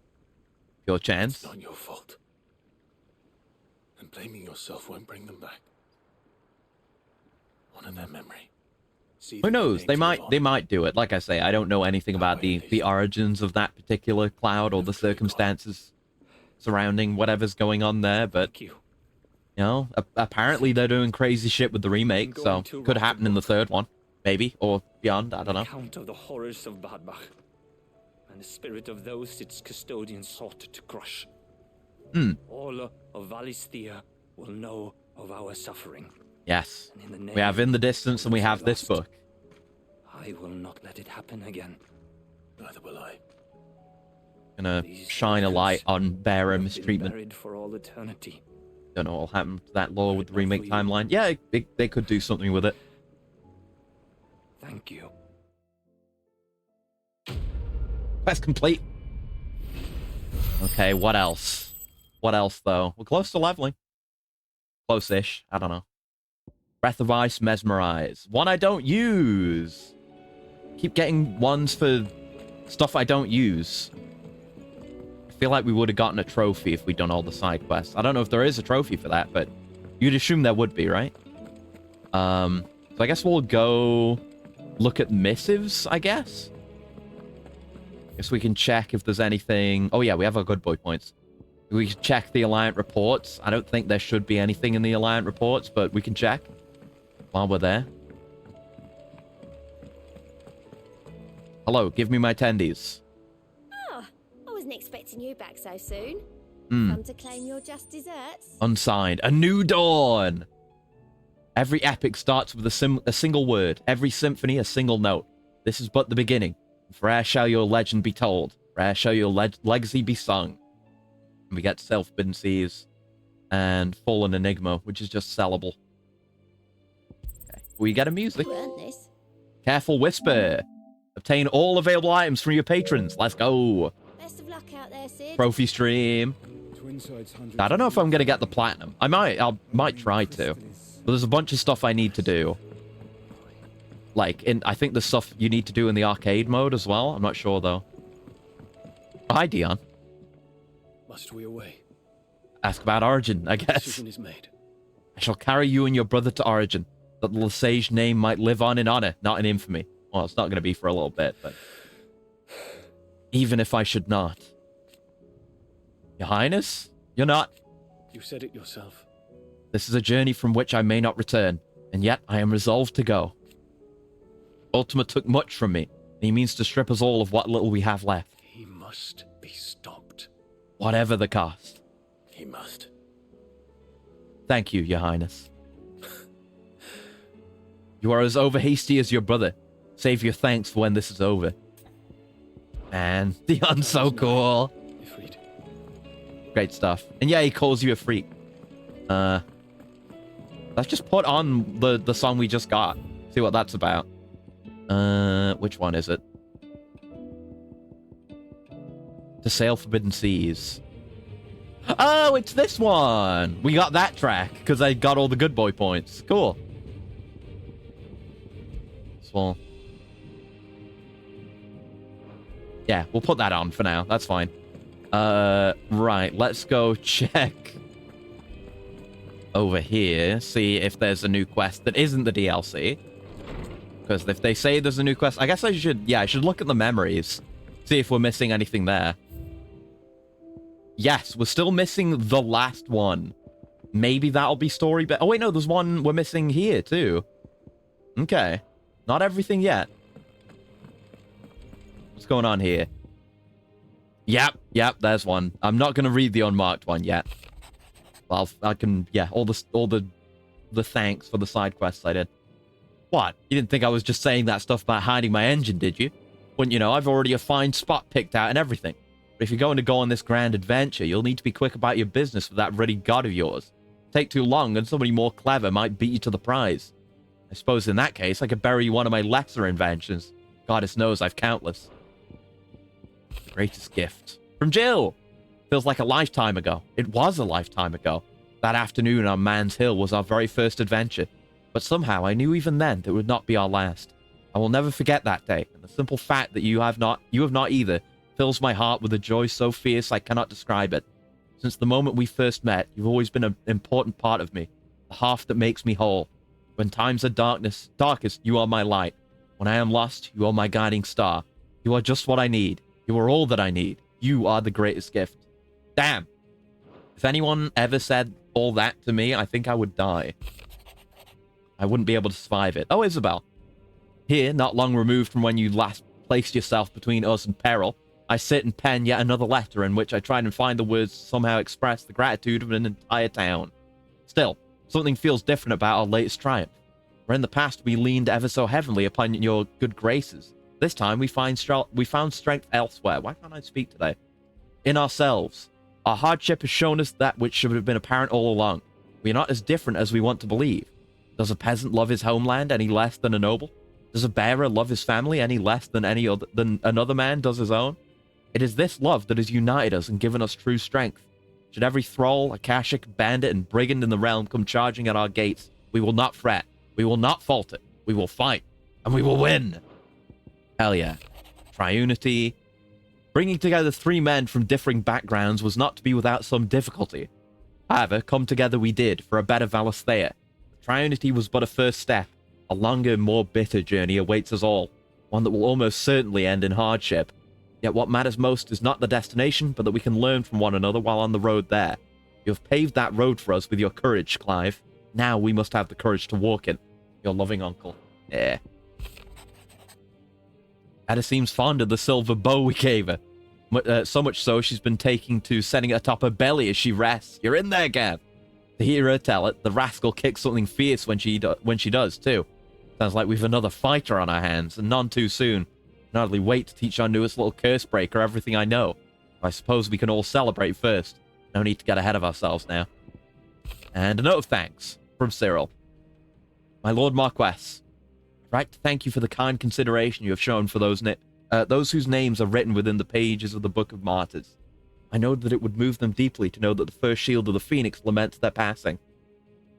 Your chance. It's not your fault. And blaming yourself won't bring them back. Honor their memory. Who knows? They might do it. Like I say, I don't know anything about the origins of that particular cloud or the circumstances surrounding whatever's going on there, but apparently they're doing crazy shit with the remake, so could happen in the third one, maybe, or beyond. I don't know. Account of the horrors of Badbach and the spirit of those its custodians sought to crush. All of Valisthea will know of our suffering. Yes, we have In the Distance and we have this book. I will not let it happen again. Neither will I. Gonna shine a light on Bearer mistreatment. Buried for all eternity. Don't know what will happen to that lore with the remake timeline. Yeah, they could do something with it. Thank you. Quest complete. Okay, what else? What else, though? We're close to leveling. Close-ish. I don't know. Breath of Ice, Mesmerize. One I don't use. Keep getting ones for stuff I don't use. I feel like we would have gotten a trophy if we'd done all the side quests. I don't know if there is a trophy for that, but you'd assume there would be, right? So I guess we'll go look at missives, I guess. Guess we can check if there's anything. Oh yeah, we have our good boy points. We can check the Alliant reports. I don't think there should be anything in the Alliant reports, but we can check while we're there. Hello, give me my tendies. Oh, I wasn't expecting you back so soon. Come to claim your just desserts? Unsigned. A new dawn. Every epic starts with a single word. Every symphony, a single note. This is but the beginning. For ere shall your legend be told. For ere shall your legacy be sung. And we get Self-Bidden Seas and Fallen Enigma, which is just sellable. Okay. We get a music. You earned this. Careful Whisper. Obtain all available items from your patrons. Let's go. Best of luck out there, Sid. Trophy stream. I don't know if I'm going to get the platinum. I might try to. But there's a bunch of stuff I need to do. Like, I think there's stuff you need to do in the arcade mode as well. I'm not sure, though. Oh, hi, Dion. Must we away? Ask about Origin, I guess. Decision is made. I shall carry you and your brother to Origin, that the Lesage name might live on in honor, not in infamy. Well, it's not going to be for a little bit, but... Even if I should not. Your Highness? You're not... You said it yourself. This is a journey from which I may not return, and yet I am resolved to go. Ultima took much from me, and he means to strip us all of what little we have left. He must be stopped. Whatever the cost. He must. Thank you, Your Highness. You are as over-hasty as your brother. Save your thanks for when this is over. Man, Dion's so cool. Great stuff. And yeah, he calls you a freak. Let's just put on the song we just got. See what that's about. Which one is it? To Sail Forbidden Seas. Oh, it's this one! We got that track, because I got all the good boy points. Cool. So, yeah, we'll put that on for now. That's fine. Right, let's go check over here, see if there's a new quest that isn't the DLC. Because if they say there's a new quest, I guess I should look at the memories, see if we're missing anything there. Yes, we're still missing the last one. Maybe that'll be story, but... Oh, wait, no, there's one we're missing here, too. Okay. Not everything yet. What's going on here? Yep, there's one. I'm not going to read the unmarked one yet. Well, I can... Yeah, all the thanks for the side quests I did. What? You didn't think I was just saying that stuff about hiding my engine, did you? Wouldn't you know, I've already a fine spot picked out and everything. But if you're going to go on this grand adventure, you'll need to be quick about your business with that ruddy god of yours. Take too long, and somebody more clever might beat you to the prize. I suppose in that case, I could bury one of my lesser inventions. Goddess knows I've countless. The greatest gift. From Jill! Feels like a lifetime ago. It was a lifetime ago. That afternoon on Man's Hill was our very first adventure. But somehow I knew even then that it would not be our last. I will never forget that day, and the simple fact that you have not either fills my heart with a joy so fierce I cannot describe it. Since the moment we first met, you've always been an important part of me, the half that makes me whole. When times are darkest, you are my light. When I am lost, you are my guiding star. You are just what I need. You are all that I need. You are the greatest gift. Damn. If anyone ever said all that to me, I think I would die. I wouldn't be able to survive it. Oh, Isabel. Here, not long removed from when you last placed yourself between us and peril, I sit and pen yet another letter in which I try and find the words to somehow express the gratitude of an entire town. Still, something feels different about our latest triumph. Where in the past we leaned ever so heavily upon your good graces, this time we found strength elsewhere. Why can't I speak today? In ourselves. Our hardship has shown us that which should have been apparent all along. We are not as different as we want to believe. Does a peasant love his homeland any less than a noble? Does a bearer love his family any less than another man does his own? It is this love that has united us and given us true strength. Should every thrall, Akashic, bandit, and brigand in the realm come charging at our gates, we will not fret. We will not falter. We will fight. And we will win. Hell yeah. Triunity. Bringing together three men from differing backgrounds was not to be without some difficulty. However, come together we did for a better Valisthea. Triunity was but a first step. A longer, more bitter journey awaits us all. One that will almost certainly end in hardship. Yet what matters most is not the destination, but that we can learn from one another while on the road there. You have paved that road for us with your courage, Clive. Now we must have the courage to walk it. Your loving uncle. Yeah. Ada seems fond of the silver bow we gave her. So much so, she's been taking to setting it atop her belly as she rests. You're in there, Gav. To hear her tell it, the rascal kicks something fierce when she does, too. Sounds like we've another fighter on our hands, and none too soon. Can hardly wait to teach our newest little curse breaker everything I know. I suppose we can all celebrate first. No need to get ahead of ourselves now. And a note of thanks from Cyril. My Lord Marquess, I'd like to thank you for the kind consideration you have shown for those whose names are written within the pages of the Book of Martyrs. I know that it would move them deeply to know that the first shield of the Phoenix laments their passing.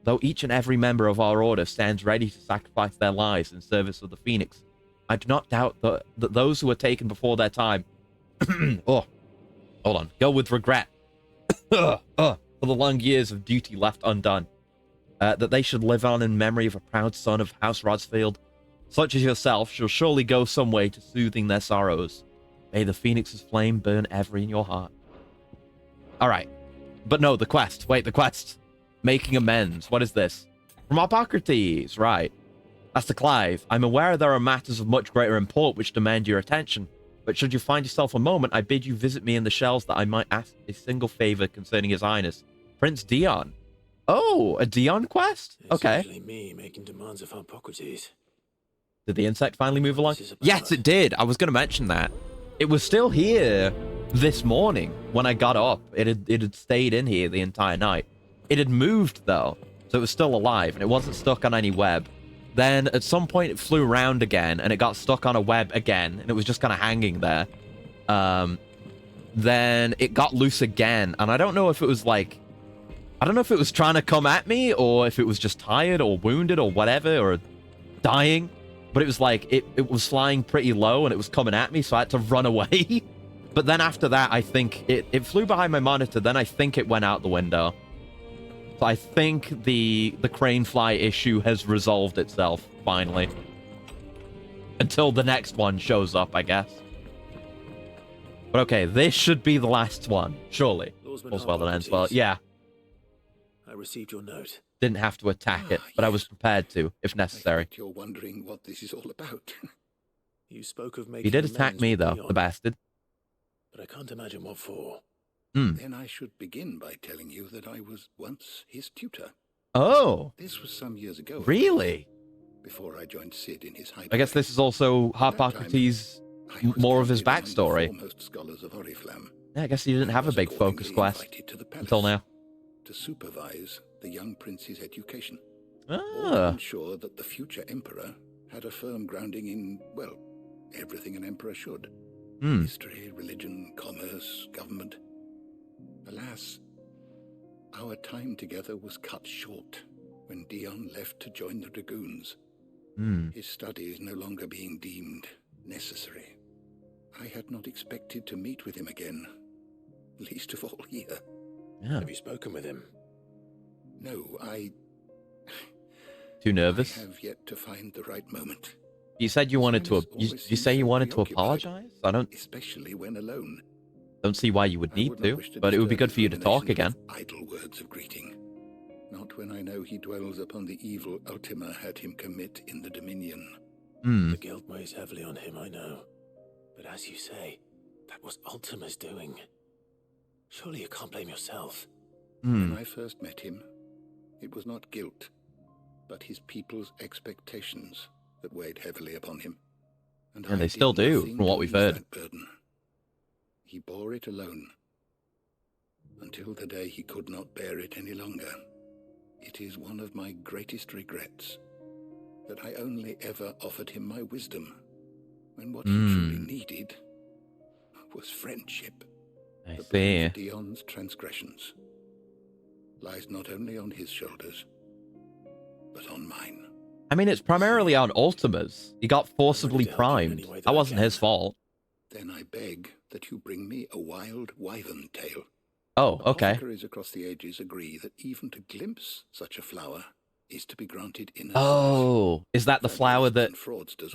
Though each and every member of our order stands ready to sacrifice their lives in service of the Phoenix, I do not doubt that those who were taken before their time oh, hold on, go with regret for the long years of duty left undone. That they should live on in memory of a proud son of House Rodsfield, such as yourself, shall surely go some way to soothing their sorrows. May the Phoenix's flame burn ever in your heart. Alright. But no, the quest. Wait, the quest. Making amends. What is this? From Hippocrates. Right. As to Clive, I'm aware there are matters of much greater import which demand your attention, but should you find yourself a moment, I bid you visit me in the shells that I might ask a single favor concerning His Highness, Prince Dion. Oh, a Dion quest? Okay. It's usually me making demands of Hippocrates. Did the insect finally move along? Yes, it did. I was going to mention that. It was still here this morning when I got up. It had stayed in here the entire night. It had moved, though, so it was still alive, and it wasn't stuck on any web. Then, at some point, it flew around again, and it got stuck on a web again, and it was just kind of hanging there. Then it got loose again, and I don't know if it was like... I don't know if it was trying to come at me, or if it was just tired, or wounded, or whatever, or dying. But it was like, it was flying pretty low, and it was coming at me, so I had to run away. But then after that, I think it flew behind my monitor, then I think it went out the window. So I think the crane fly issue has resolved itself, finally. Until the next one shows up, I guess. But okay, this should be the last one, surely. All's well that ends well. Yeah. I received your note. Didn't have to attack it, but I was prepared to, if necessary. You're wondering what this is all about. You spoke of making He did attack amends me, with though, Dion, the bastard. but I can't imagine what for. Then I should begin by telling you that I was once his tutor. Oh. This was some years ago. Really? Before I joined Sid in his high. I guess this is also Hippocrates, more of his backstory. Scholars of Oriflamme. Yeah, I guess he didn't have a big focus quest until now. To supervise the young prince's education. Ah. Ensure that the future emperor had a firm grounding in, well, everything an emperor should. History, religion, commerce, government. Alas, our time together was cut short when Dion left to join the Dragoons. His studies no longer being deemed necessary. I had not expected to meet with him again, least of all here. Yeah. Have you spoken with him? No, Too nervous? I have yet to find the right moment. You said you wanted to. You say you wanted to apologize? I don't. Especially when alone. Don't see why you would need to, but it would be good for you to talk again. Idle words of greeting. Not when I know he dwells upon the evil Ultima had him commit in the Dominion. The guilt weighs heavily on him, I know. But as you say, that was Ultima's doing. Surely you can't blame yourself. When I first met him, it was not guilt, but his people's expectations that weighed heavily upon him. And they still do, from what we've heard. That burden. He bore it alone, until the day he could not bear it any longer. It is one of my greatest regrets that I only ever offered him my wisdom, when what he truly needed was friendship. I The see. blame for Dion's transgressions lies not only on his shoulders, but on mine. I mean, it's primarily on Ultima's. He got forcibly primed. That wasn't his fault. Then I beg that you bring me a wild wyvern tail. Oh, okay. Apothecaries across the ages agree that even to glimpse such a flower is to be granted innocence. Oh, is that the flower that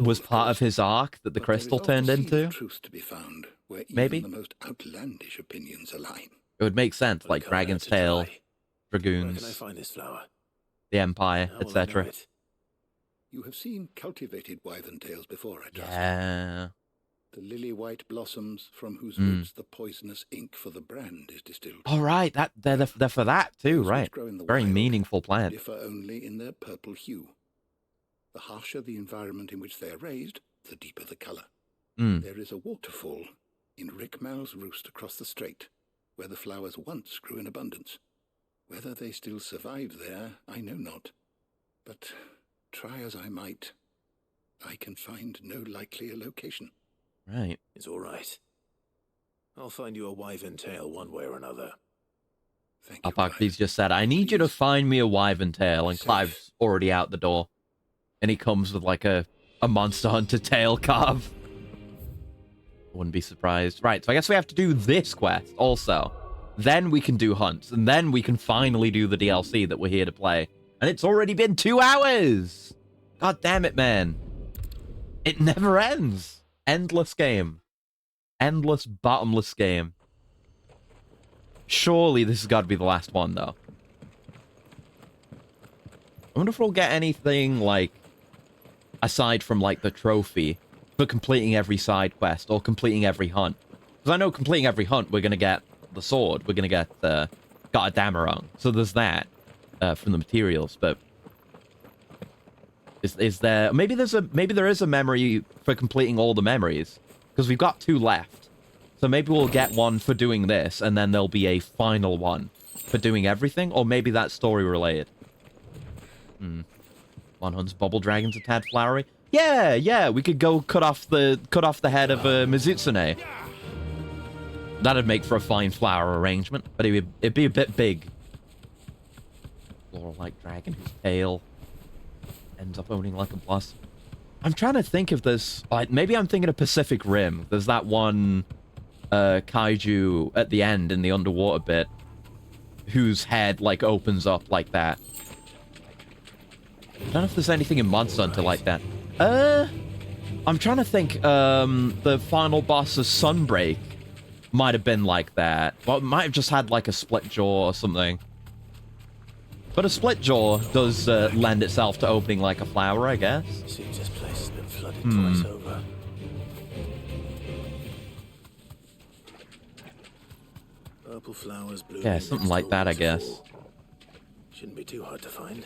was part of his arc that the crystal turned into? Truth to be found where Maybe even the most outlandish opinions align. It would make sense, like Dragon's Tail, Where can I Dragoons, find this flower? the Empire, How will I know etc. it? You have seen cultivated wyvern tails before, I trust. Yeah. The lily-white blossoms from whose roots the poisonous ink for the brand is distilled. All right, they're for that too, Those which right? grow in the Very wild meaningful plant. differ only in their purple hue. The harsher the environment in which they are raised, the deeper the colour. There is a waterfall in Rickmal's roost across the strait, where the flowers once grew in abundance. Whether they still survive there, I know not. But try as I might, I can find no likelier location. Right. It's all right. I'll find you a wyvern tail one way or another. Thank you, Alpac, Clive. he's just said, I need you to find me a wyvern tail, and Clive's already out the door. And he comes with like a Monster Hunter tail carve. Wouldn't be surprised. Right, so I guess we have to do this quest also. Then we can do hunts, and then we can finally do the DLC that we're here to play. And it's already been 2 hours! God damn it, man. It never ends. Endless game. Endless, bottomless game. Surely this has got to be the last one, though. I wonder if we'll get anything, like, aside from, like, the trophy for completing every side quest or completing every hunt. Because I know completing every hunt, we're going to get the sword. We're going to get got a Damarung. So there's that from the materials, but is there maybe there is a memory for completing all the memories, because we've got 2 left. So maybe we'll get one for doing this, and then there'll be a final one for doing everything, or maybe that's story related. One hunts bubble dragons a tad flowery. Yeah, we could go cut off the head of Mizutsune. That'd make for a fine flower arrangement, but it'd be a bit big. Laurel-like dragon whose tail ends up owning like a blossom. I'm trying to think if there's, like, maybe I'm thinking of Pacific Rim. There's that one kaiju at the end in the underwater bit whose head like opens up like that. I don't know if there's anything in Monster Hunter like that. I'm trying to think. The final boss of Sunbreak might have been like that. Well, it might have just had like a split jaw or something. But a split jaw does lend itself to opening like a flower, I guess. Seems this place has been flooded twice over. Purple flowers blooming. Yeah, something like that, I guess. Shouldn't be too hard to find.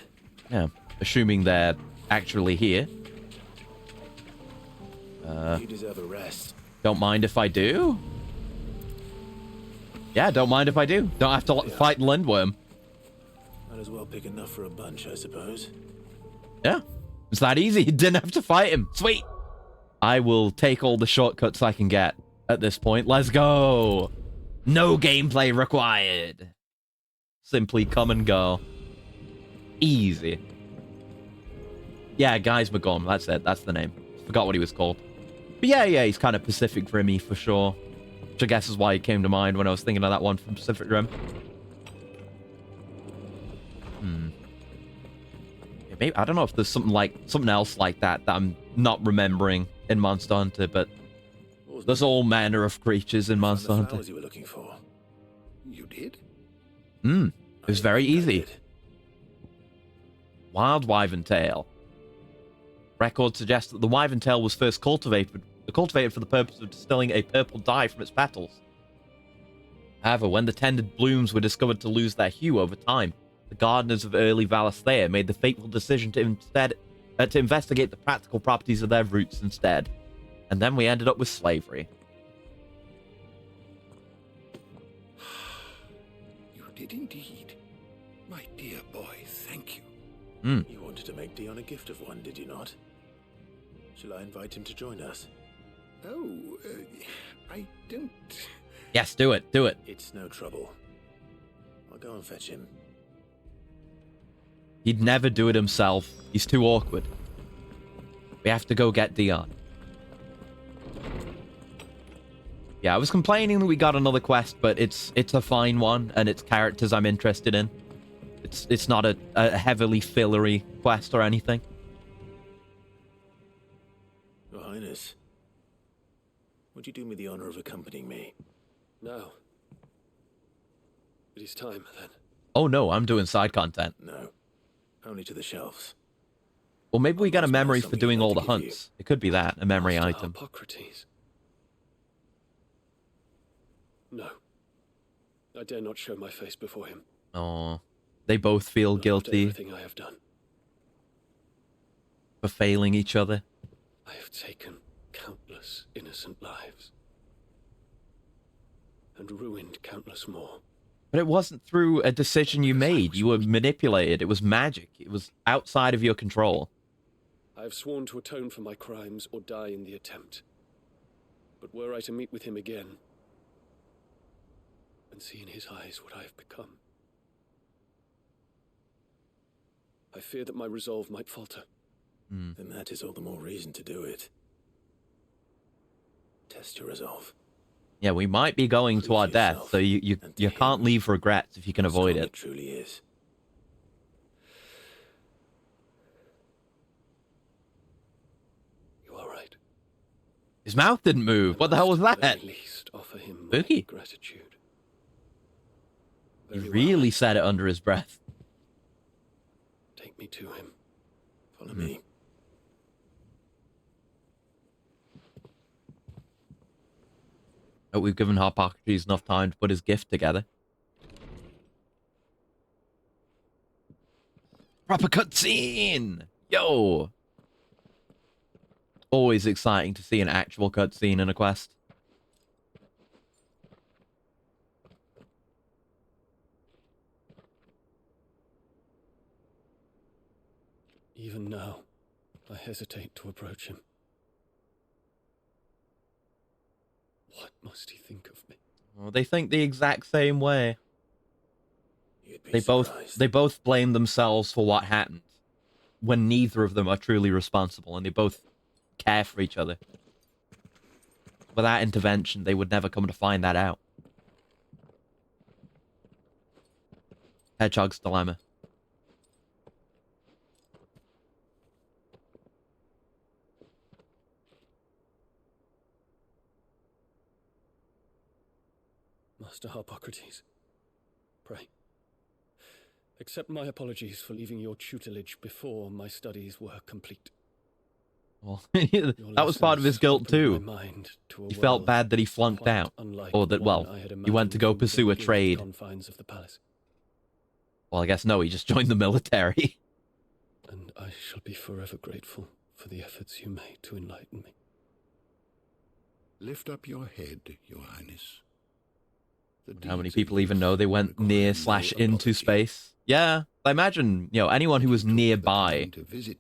Yeah, assuming they're actually here. You deserve a rest. Don't mind if I do? Yeah, don't mind if I do. Don't have to fight Lindworm. Might as well pick enough for a bunch, I suppose. Yeah, it's that easy. You didn't have to fight him. Sweet. I will take all the shortcuts I can get at this point. Let's go. No gameplay required. Simply come and go. Easy. Yeah, Guys McGorm. That's it. That's the name. Forgot what he was called. But yeah, he's kind of Pacific Rim-y for sure. Which I guess is why he came to mind when I was thinking of that one from Pacific Rim. Yeah, maybe, I don't know if there's something else like that that I'm not remembering in Monster Hunter, but there's all manner of creatures in Monster Hunter. You were looking for. You did? It was very easy. Wild Wyvern Tail. Records suggest that the Wyvern Tail was first cultivated for the purpose of distilling a purple dye from its petals. However, when the tended blooms were discovered to lose their hue over time, the gardeners of early Valisthea made the fateful decision to investigate the practical properties of their roots instead. And then we ended up with slavery. You did indeed. My dear boy, thank you. You wanted to make Dion a gift of one, did you not? Shall I invite him to join us? Oh, I don't... Yes, do it. Do it. It's no trouble. I'll go and fetch him. He'd never do it himself. He's too awkward. We have to go get Dion. Yeah, I was complaining that we got another quest, but it's a fine one, and it's characters I'm interested in. It's not a heavily fillery quest or anything. Your Highness, would you do me the honor of accompanying me? Now. It is time, then. Oh no, I'm doing side content. No. Only to the shelves. Well, maybe we got a memory for something doing I'd all like the to give you. hunts. It could be that, a memory Master item. Hippocrates. No. I dare not show my face before him. Oh, they both feel Not after guilty everything I have done. for failing each other. I have taken countless innocent lives. And ruined countless more. But it wasn't through a decision you made. You were manipulated. It was magic. It was outside of your control. I have sworn to atone for my crimes or die in the attempt. But were I to meet with him again, and see in his eyes what I have become, I fear that my resolve might falter. Then that is all the more reason to do it. Test your resolve. Yeah, we might be going to our death, so you can't leave regrets if you can avoid it. It truly is. You are right. His mouth didn't move. What the hell was At that? the least, offer him my Spooky. gratitude. He Very really well. said it under his breath. Take me to him. Follow me. But we've given Hippocrates enough time to put his gift together. Proper cutscene! Yo! Always exciting to see an actual cutscene in a quest. Even now, I hesitate to approach him. What must he think of me? Well, they think the exact same way. You'd be They surprised. both blame themselves for what happened, when neither of them are truly responsible, and they both care for each other. Without intervention, they would never come to find that out. Hedgehog's Dilemma. Master Hippocrates, pray, accept my apologies for leaving your tutelage before my studies were complete. Well, Your that was part of his lessons guilt opened my too. mind to a He felt world bad that he flunked quite out. unlike Or the that, one well, I had he went to go imagined from pursue a the beginning trade. confines of the palace. Well, I guess no, he just joined the military. And I shall be forever grateful for the efforts you made to enlighten me. Lift up your head, Your Highness. How many people even know they went near/into space? Yeah, I imagine, anyone who was nearby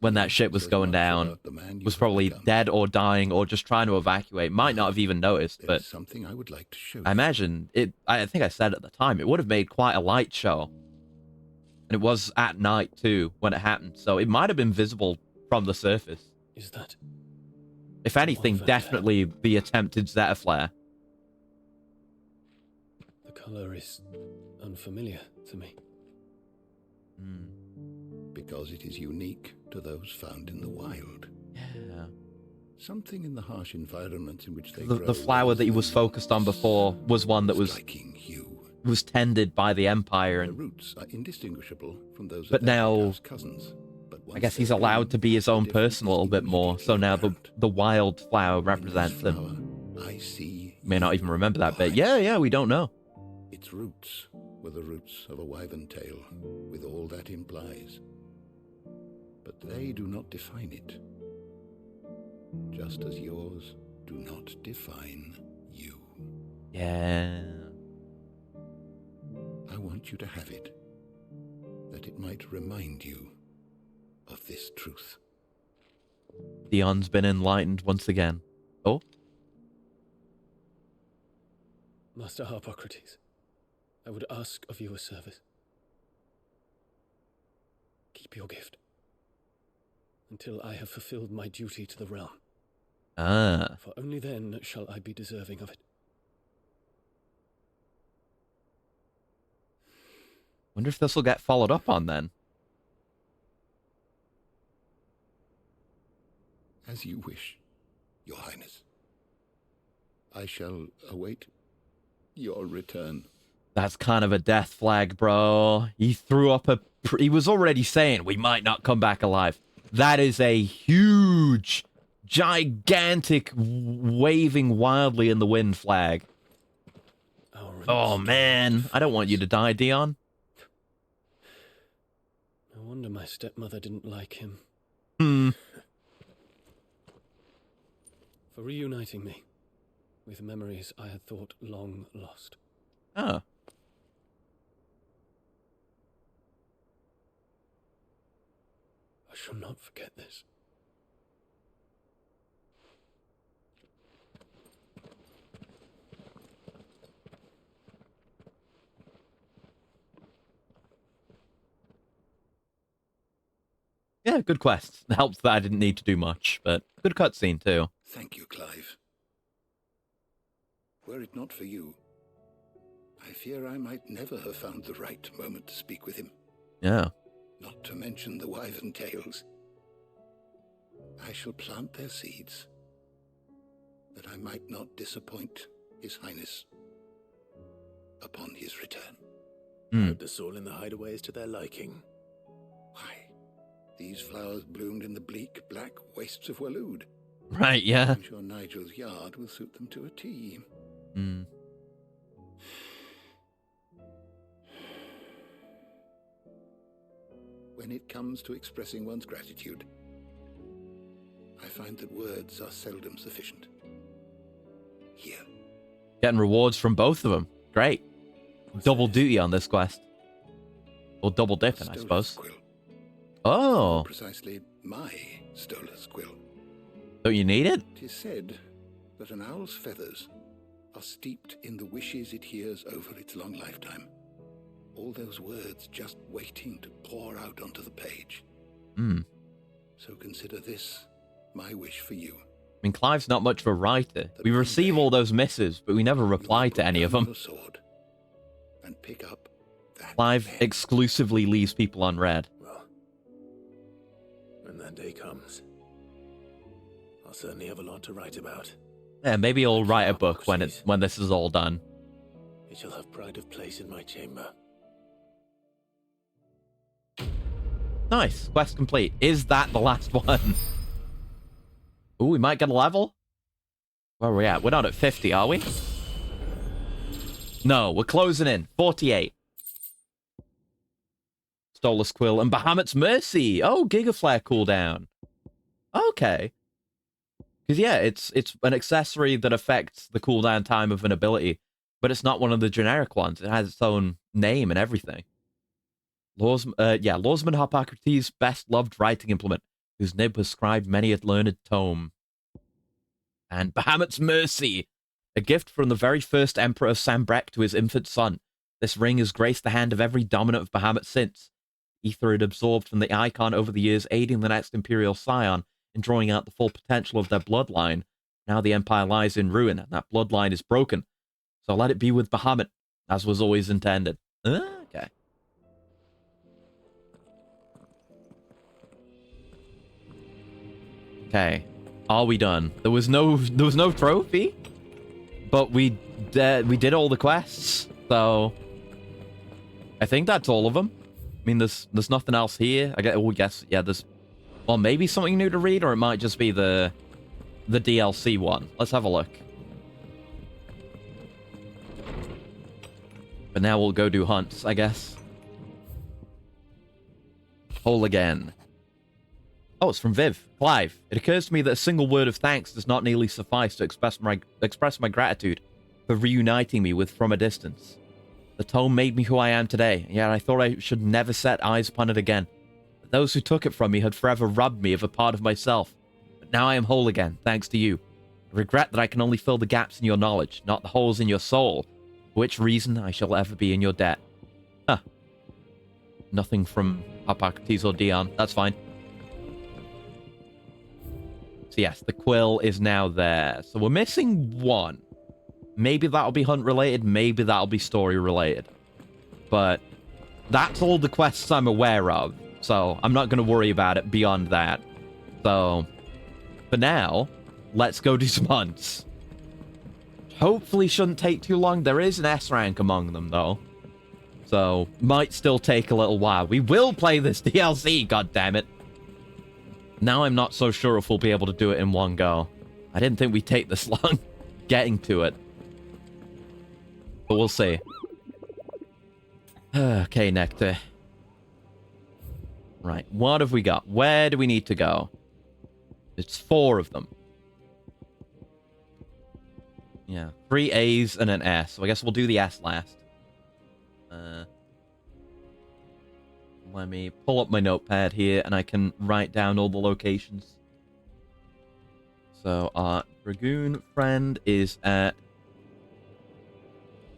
when that ship was going down was probably dead or dying or just trying to evacuate. Might not have even noticed, but something I would like to show I imagine I think I said at the time, it would have made quite a light show. And it was at night, too, when it happened. So it might have been visible from the surface. Is that... If anything, definitely the attempted Zeta flare. The color is unfamiliar to me. Because it is unique to those found in the wild. Yeah. Something in the harsh environment in which they the flower that he was focused on before was one that was tended by the Empire, and their roots are indistinguishable from those but of their now cousins. I guess he's allowed to be his own person a little bit more, so now the wild flower represents him. I see. May not even remember that bit. Yeah, we don't know. Its roots were the roots of a wyvern tail, with all that implies. But they do not define it, just as yours do not define you. Yeah. I want you to have it, that it might remind you of this truth. Dion's been enlightened once again. Oh? Master Harpocrates, I would ask of you a service. Keep your gift until I have fulfilled my duty to the realm. Ah. For only then shall I be deserving of it. Wonder if this will get followed up on then. As you wish, Your Highness. I shall await your return. That's kind of a death flag, bro. He threw up he was already saying we might not come back alive. That is a huge, gigantic, waving wildly in the wind flag. Oh, man. I don't want you to die, Dion. No wonder my stepmother didn't like him. For reuniting me with memories I had thought long lost. Oh. I shall not forget this. Yeah, good quest. It helps that I didn't need to do much, but good cutscene too. Thank you, Clive. Were it not for you, I fear I might never have found the right moment to speak with him. Yeah. Not to mention the wyvern tales. I shall plant their seeds, that I might not disappoint His Highness upon his return. Put us all in the hideaways to their liking. Why, these flowers bloomed in the bleak, black wastes of Waloed. Right, yeah. I'm sure Nigel's yard will suit them to a T. When it comes to expressing one's gratitude, I find that words are seldom sufficient. Here. Getting rewards from both of them. Great. Double duty on this quest. Or double dipping, I suppose. Quill. Oh. Precisely my Stolas quill. Don't you need it? It is said that an owl's feathers are steeped in the wishes it hears over its long lifetime. All those words just waiting to pour out onto the page. So consider this my wish for you. I mean, Clive's not much of a writer. We receive all those missives, but we never reply to any of them. Sword and pick up that Clive pen. exclusively leaves people unread. Well, when that day comes, I'll certainly have a lot to write about. Yeah, maybe he'll write a book when this is all done. It shall have pride of place in my chamber. Nice. Quest complete. Is that the last one? Ooh, we might get a level? Where are we at? We're not at 50, are we? No, we're closing in. 48. Stolas Quill and Bahamut's Mercy. Oh, Gigaflare cooldown. Okay. Because, yeah, it's an accessory that affects the cooldown time of an ability. but it's not one of the generic ones. It has its own name and everything. Lawsman Harpocrates' best-loved writing implement, whose nib has scribed many a learned tome. And Bahamut's Mercy, a gift from the very first Emperor of Sambrek to his infant son. This ring has graced the hand of every dominant of Bahamut since. Ether had absorbed from the icon over the years, aiding the next Imperial Scion in drawing out the full potential of their bloodline. Now the Empire lies in ruin, and that bloodline is broken. So let it be with Bahamut, as was always intended. Okay. Okay. Are we done? There was no trophy, but we did all the quests, so I think that's all of them. I mean, there's nothing else here. I guess, yeah, there's, well, maybe something new to read, or it might just be the DLC one. Let's have a look. But now we'll go do hunts, I guess. Whole again. Oh, it's from Viv. Clive, it occurs to me that a single word of thanks does not nearly suffice to express my gratitude for reuniting me with From a Distance. The tome made me who I am today, and yet I thought I should never set eyes upon it again. But those who took it from me had forever robbed me of a part of myself. But now I am whole again, thanks to you. I regret that I can only fill the gaps in your knowledge, not the holes in your soul, for which reason I shall ever be in your debt. Huh. Nothing from Harpocrates or Dion. That's fine. So yes, the quill is now there. So we're missing one. Maybe that'll be hunt related, maybe that'll be story related. But that's all the quests I'm aware of. So I'm not going to worry about it beyond that. So for now, let's go do some hunts. Hopefully shouldn't take too long. There is an S rank among them though. So might still take a little while. We will play this DLC, goddammit. Now I'm not so sure if we'll be able to do it in one go. I didn't think we'd take this long getting to it. But we'll see. Okay, Nectar. Right, what have we got? Where do we need to go? It's 4 of them. Yeah, 3 A's and an S. So I guess we'll do the S last. Let me pull up my notepad here, and I can write down all the locations. So our Dragoon friend is at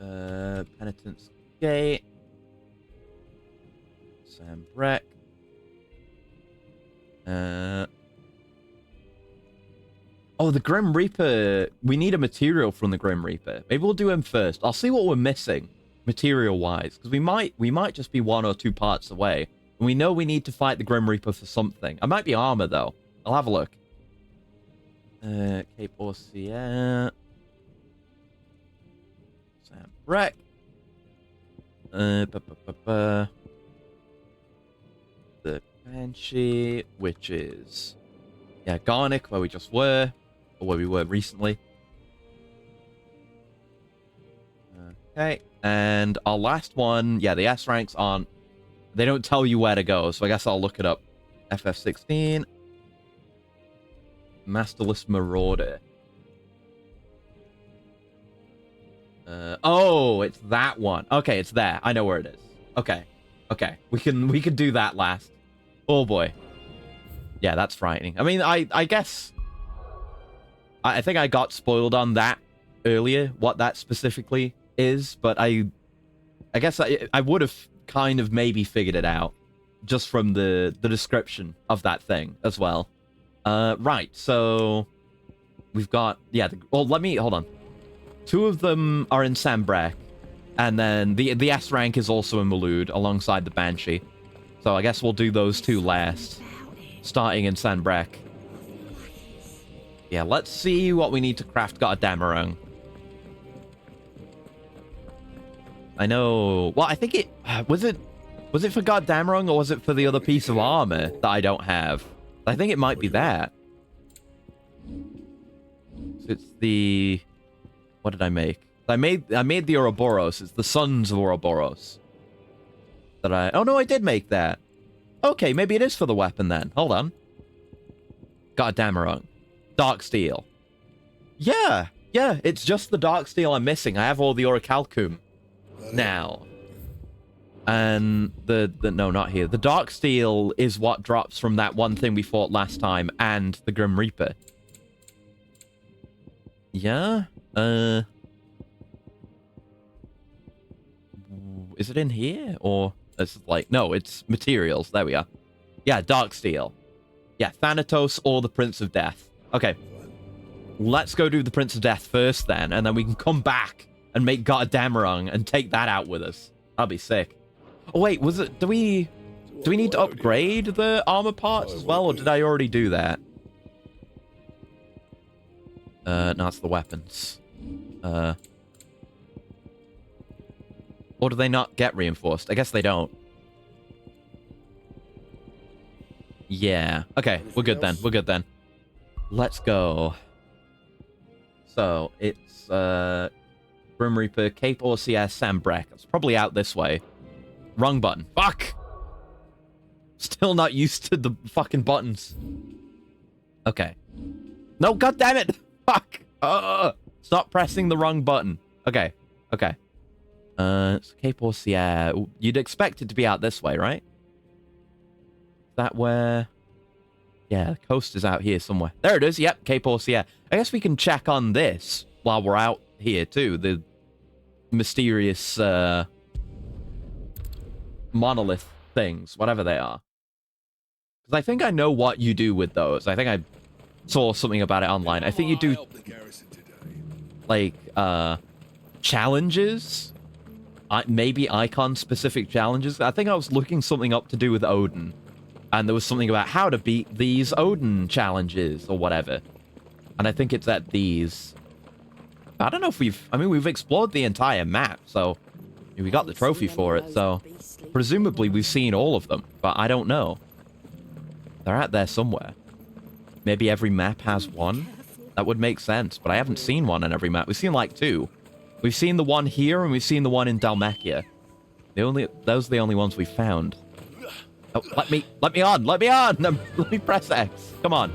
Penitence Gate, Sambrek. Oh, the Grim Reaper. We need a material from the Grim Reaper. Maybe we'll do him first. I'll see what we're missing, material-wise, because we might just be 1 or 2 parts away. And we know we need to fight the Grim Reaper for something. It might be armor, though. I'll have a look. Cape Orsier. Sambrek. The Banshee, which is... yeah, Garnick, where we just were. Or where we were recently. Okay. And our last one, yeah, the S ranks aren't... they don't tell you where to go, so I guess I'll look it up. FF16. Masterless Marauder. Oh, it's that one. Okay, it's there. I know where it is. Okay. Okay. We can do that last. Oh boy. Yeah, that's frightening. I mean, I guess... I think I got spoiled on that earlier, what that specifically is, but I guess I would have kind of maybe figured it out just from the description of that thing as well. Right, so we've got, yeah, well, hold on. 2 of them are in Sambrek, and then the S rank is also in Malud alongside the Banshee. So I guess we'll do those 2 last, starting in Sambrek. Yeah, let's see what we need to craft Godamarung. I know... well, I think it... Was it for Godamarung, or was it for the other piece of armor that I don't have? I think it might be that. So it's the... what did I make? I made the Ouroboros. It's the Sons of Ouroboros. Oh, no, I did make that. Okay, maybe it is for the weapon then. Hold on. Godamarung. Dark Steel. Yeah, Yeah, it's just the Darksteel I'm missing. I have all the Orichalcum now. And no, not here. The Darksteel is what drops from that one thing we fought last time and the Grim Reaper. Yeah? Is it in here? Or it's like, no, it's materials. There we are. Yeah, Darksteel. Yeah, Thanatos or the Prince of Death. Okay. Let's go do the Prince of Death first then, and then we can come back and make God Damarung and take that out with us. That'll be sick. Oh wait, was it, do we need to upgrade the armor parts as well, or did I already do that? No, it's the weapons. Or do they not get reinforced? I guess they don't. Yeah. Okay, we're good then. We're good then. Let's go. So, it's, Grim Reaper, Cape Orsier, Sambrek. It's probably out this way. Wrong button. Fuck! Still not used to the fucking buttons. Okay. No, goddammit! Fuck! Stop pressing the wrong button. Okay. Okay. It's Cape Orsier. You'd expect it to be out this way, right? Is that where... Yeah, the coast is out here somewhere. There it is. Yep, Cape Orsier. I guess we can check on this while we're out here, too. The mysterious, monolith things, whatever they are. Because I think I know what you do with those. I think I saw something about it online. I think you do, like, challenges? Maybe icon-specific challenges? I think I was looking something up to do with Odin. And there was something about how to beat these Odin challenges or whatever. And I think it's at these. I don't know if we've explored the entire map, so we got the trophy for it, so presumably we've seen all of them, but I don't know. They're out there somewhere. Maybe every map has one? That would make sense, but I haven't seen one on every map. We've seen like 2. We've seen the one here, and we've seen the one in Dalmacia. Those are the only ones we found. Oh, let me on! Let me press X. Come on.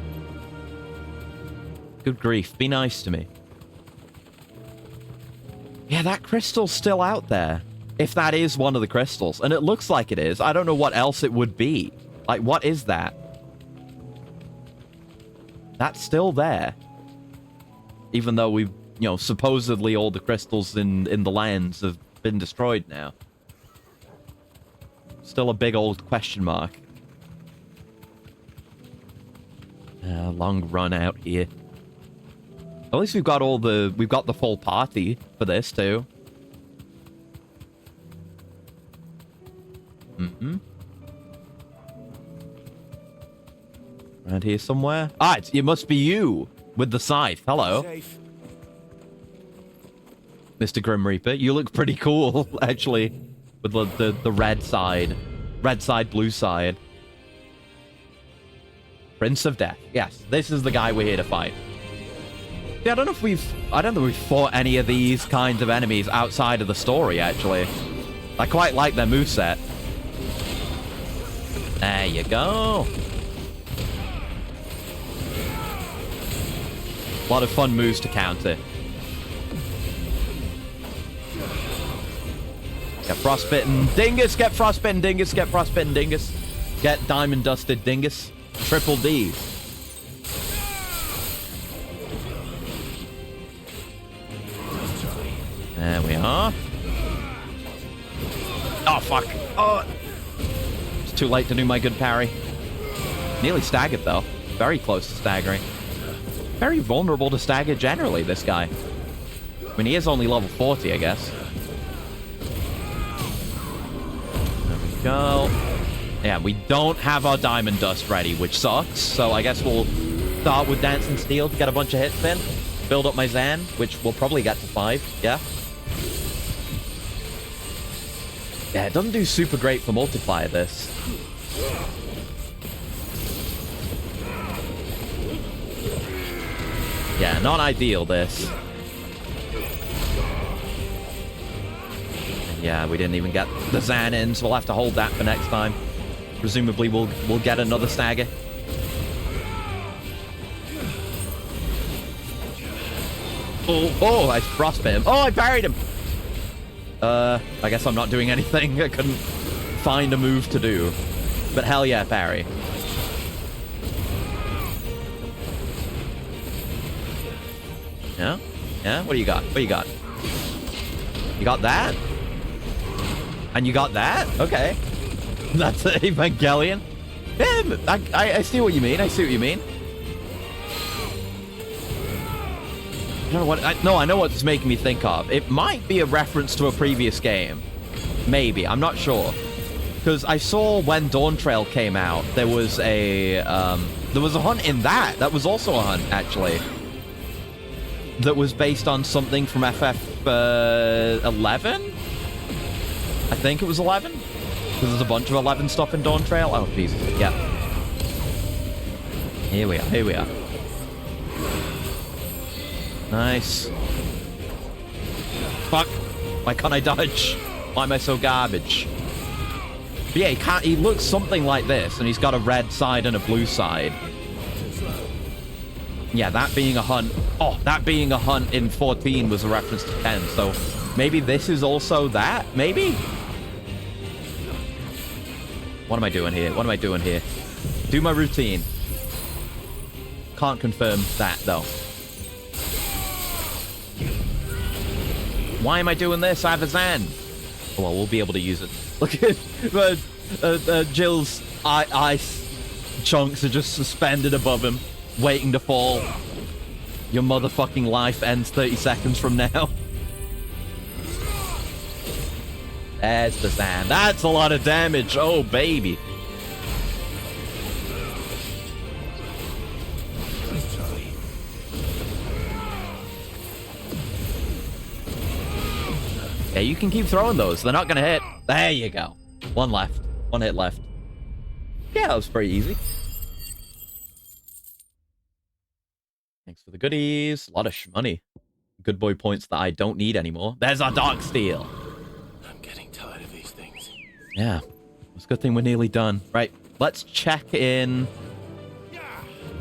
Good grief, be nice to me. Yeah, that crystal's still out there. If that is one of the crystals. And it looks like it is. I don't know what else it would be. Like, what is that? That's still there. Even though we've, supposedly all the crystals in the lands have been destroyed now. Still a big old question mark. Long run out here. At least we've got the full party for this too. Around here somewhere. Ah, it must be you with the scythe. Hello, Mr. Grim Reaper. You look pretty cool, actually. With the red side. Red side, blue side. Prince of Death. Yes, this is the guy we're here to fight. Yeah, I don't think we've fought any of these kinds of enemies outside of the story, actually. I quite like their moveset. There you go. A lot of fun moves to counter. Get frostbitten dingus, get frostbitten dingus, get frostbitten dingus. Get diamond dusted dingus. Triple D. There we are. Oh, fuck. Oh. It's too late to do my good parry. Nearly staggered, though. Very close to staggering. Very vulnerable to stagger generally, this guy. I mean, he is only level 40, I guess. Go. Yeah, we don't have our diamond dust ready, which sucks. So I guess we'll start with Dancing Steel to get a bunch of hits in. Build up my Zan, which we'll probably get to 5. Yeah. Yeah, it doesn't do super great for multiplier, this. Yeah, not ideal, this. Yeah, we didn't even get the Zan in, so we'll have to hold that for next time. Presumably we'll get another stagger. Oh, I frostbit him. Oh, I parried him. I guess I'm not doing anything. I couldn't find a move to do. But hell yeah, parry. Yeah? Yeah? What do you got? What do you got? You got that? And you got that? Okay. That's Evangelion. Yeah, I see what you mean. I see what you mean. I don't know what... No, I know what it's making me think of. It might be a reference to a previous game. Maybe. I'm not sure. Because I saw when Dawn Trail came out, there was a hunt in that. That was also a hunt, actually. That was based on something from FF 11? I think it was 11? Because there's a bunch of 11 stuff in Dawn Trail. Oh, Jesus. Yeah. Here we are. Here we are. Nice. Fuck. Why can't I dodge? Why am I so garbage? But yeah, he looks something like this, and he's got a red side and a blue side. Yeah, that being a hunt... Oh, that being a hunt in 14 was a reference to 10, so maybe this is also that? Maybe? What am I doing here? What am I doing here? Do my routine. Can't confirm that, though. Why am I doing this? I have a Zan. Oh, well, we'll be able to use it. Look at Jill's ice chunks are just suspended above him, waiting to fall. Your motherfucking life ends 30 seconds from now. There's the Zan. That's a lot of damage. Oh, baby. Yeah, you can keep throwing those. They're not going to hit. There you go. One left. One hit left. Yeah, that was pretty easy. Thanks for the goodies. A lot of shmoney. Good boy points that I don't need anymore. There's our Dark Steel. I'm getting tired of these things. Yeah. It's a good thing we're nearly done. Right. Let's check in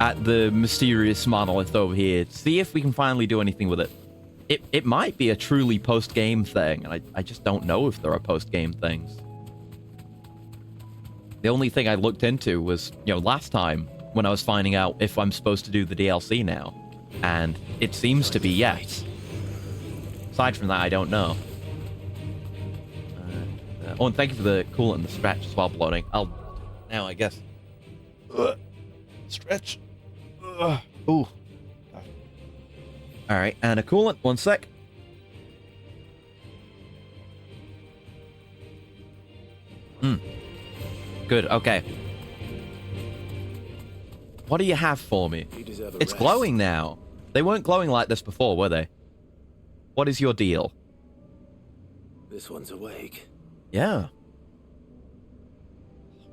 at the mysterious monolith over here. See if we can finally do anything with it. It might be a truly post-game thing, and I just don't know if there are post-game things. The only thing I looked into was, you know, last time when I was finding out if I'm supposed to do the DLC now. And it seems to be yes. Aside from that, I don't know. Oh, and thank you for the coolant and the stretch as well, bloating. I'll... Now, I guess. Stretch. Ooh. Alright, and a coolant. One sec. Good, okay. What do you have for me? It's glowing now. They weren't glowing like this before, were they? What is your deal? This one's awake. Yeah.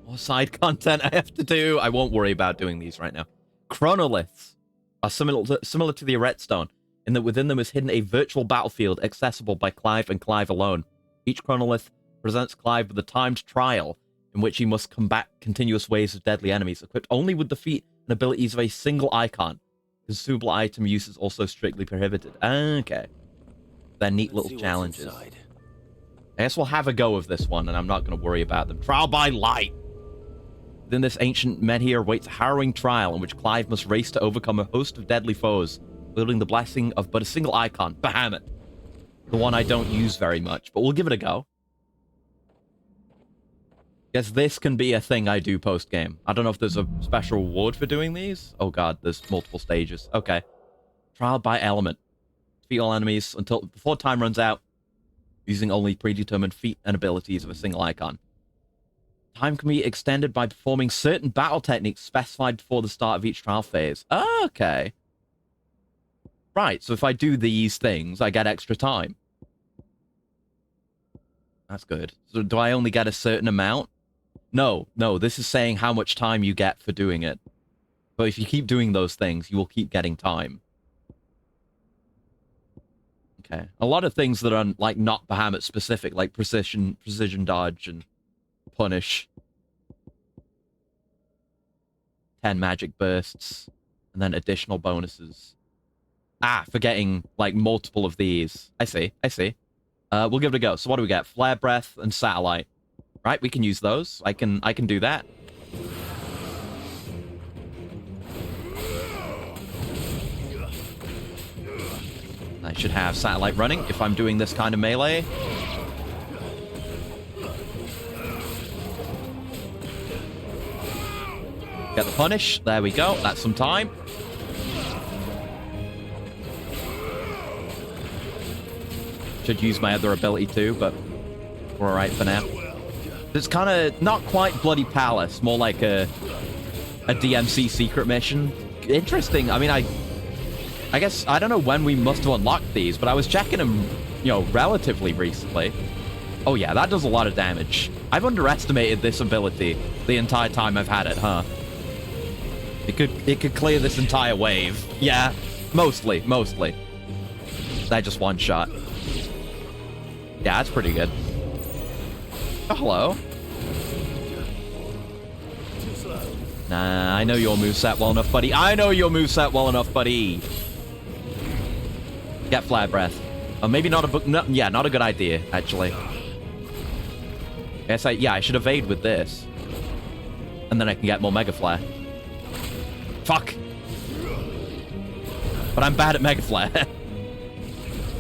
What side content I have to do? I won't worry about doing these right now. Chronoliths are similar to the Eretstone, in that within them is hidden a virtual battlefield accessible by Clive and Clive alone. Each chronolith presents Clive with a timed trial in which he must combat continuous waves of deadly enemies, equipped only with the feat and abilities of a single icon. Consumable item use is also strictly prohibited. Okay. They're neat little challenges. I guess we'll have a go of this one, and I'm not going to worry about them. Trial by light! Within this ancient menhir awaits a harrowing trial in which Clive must race to overcome a host of deadly foes, wielding the blessing of but a single icon, Bahamut. The one I don't use very much, but we'll give it a go. Guess this can be a thing I do post-game. I don't know if there's a special reward for doing these. Oh god, there's multiple stages. Okay. Trial by element. Defeat all enemies until before time runs out, using only predetermined feat and abilities of a single icon. Time can be extended by performing certain battle techniques specified before the start of each trial phase. Okay. Right, so if I do these things, I get extra time. That's good. So do I only get a certain amount? No, this is saying how much time you get for doing it. But if you keep doing those things, you will keep getting time. Okay. A lot of things that are, like, not Bahamut specific, like precision dodge and punish. 10 magic bursts, and then additional bonuses. for getting, like, multiple of these. I see. We'll give it a go. So what do we get? Flare Breath and Satellite. Right, we can use those. I can do that. I should have Satellite running if I'm doing this kind of melee. Get the punish. There we go. That's some time. Should use my other ability too, but we're alright for now. It's kind of not quite Bloody Palace, more like a DMC secret mission. Interesting. I mean, I guess, I don't know when we must have unlocked these, but I was checking them, you know, relatively recently. Oh yeah, that does a lot of damage. I've underestimated this ability the entire time I've had it, huh? It could clear this entire wave. Yeah, mostly. They're just one shot. Yeah, that's pretty good. Oh, hello. Nah, I know your moveset well enough, buddy. Get Flare Breath. Oh, maybe not a book. No, yeah, not a good idea, actually. I should evade with this. And then I can get more Mega Flare. Fuck. But I'm bad at Mega Flare.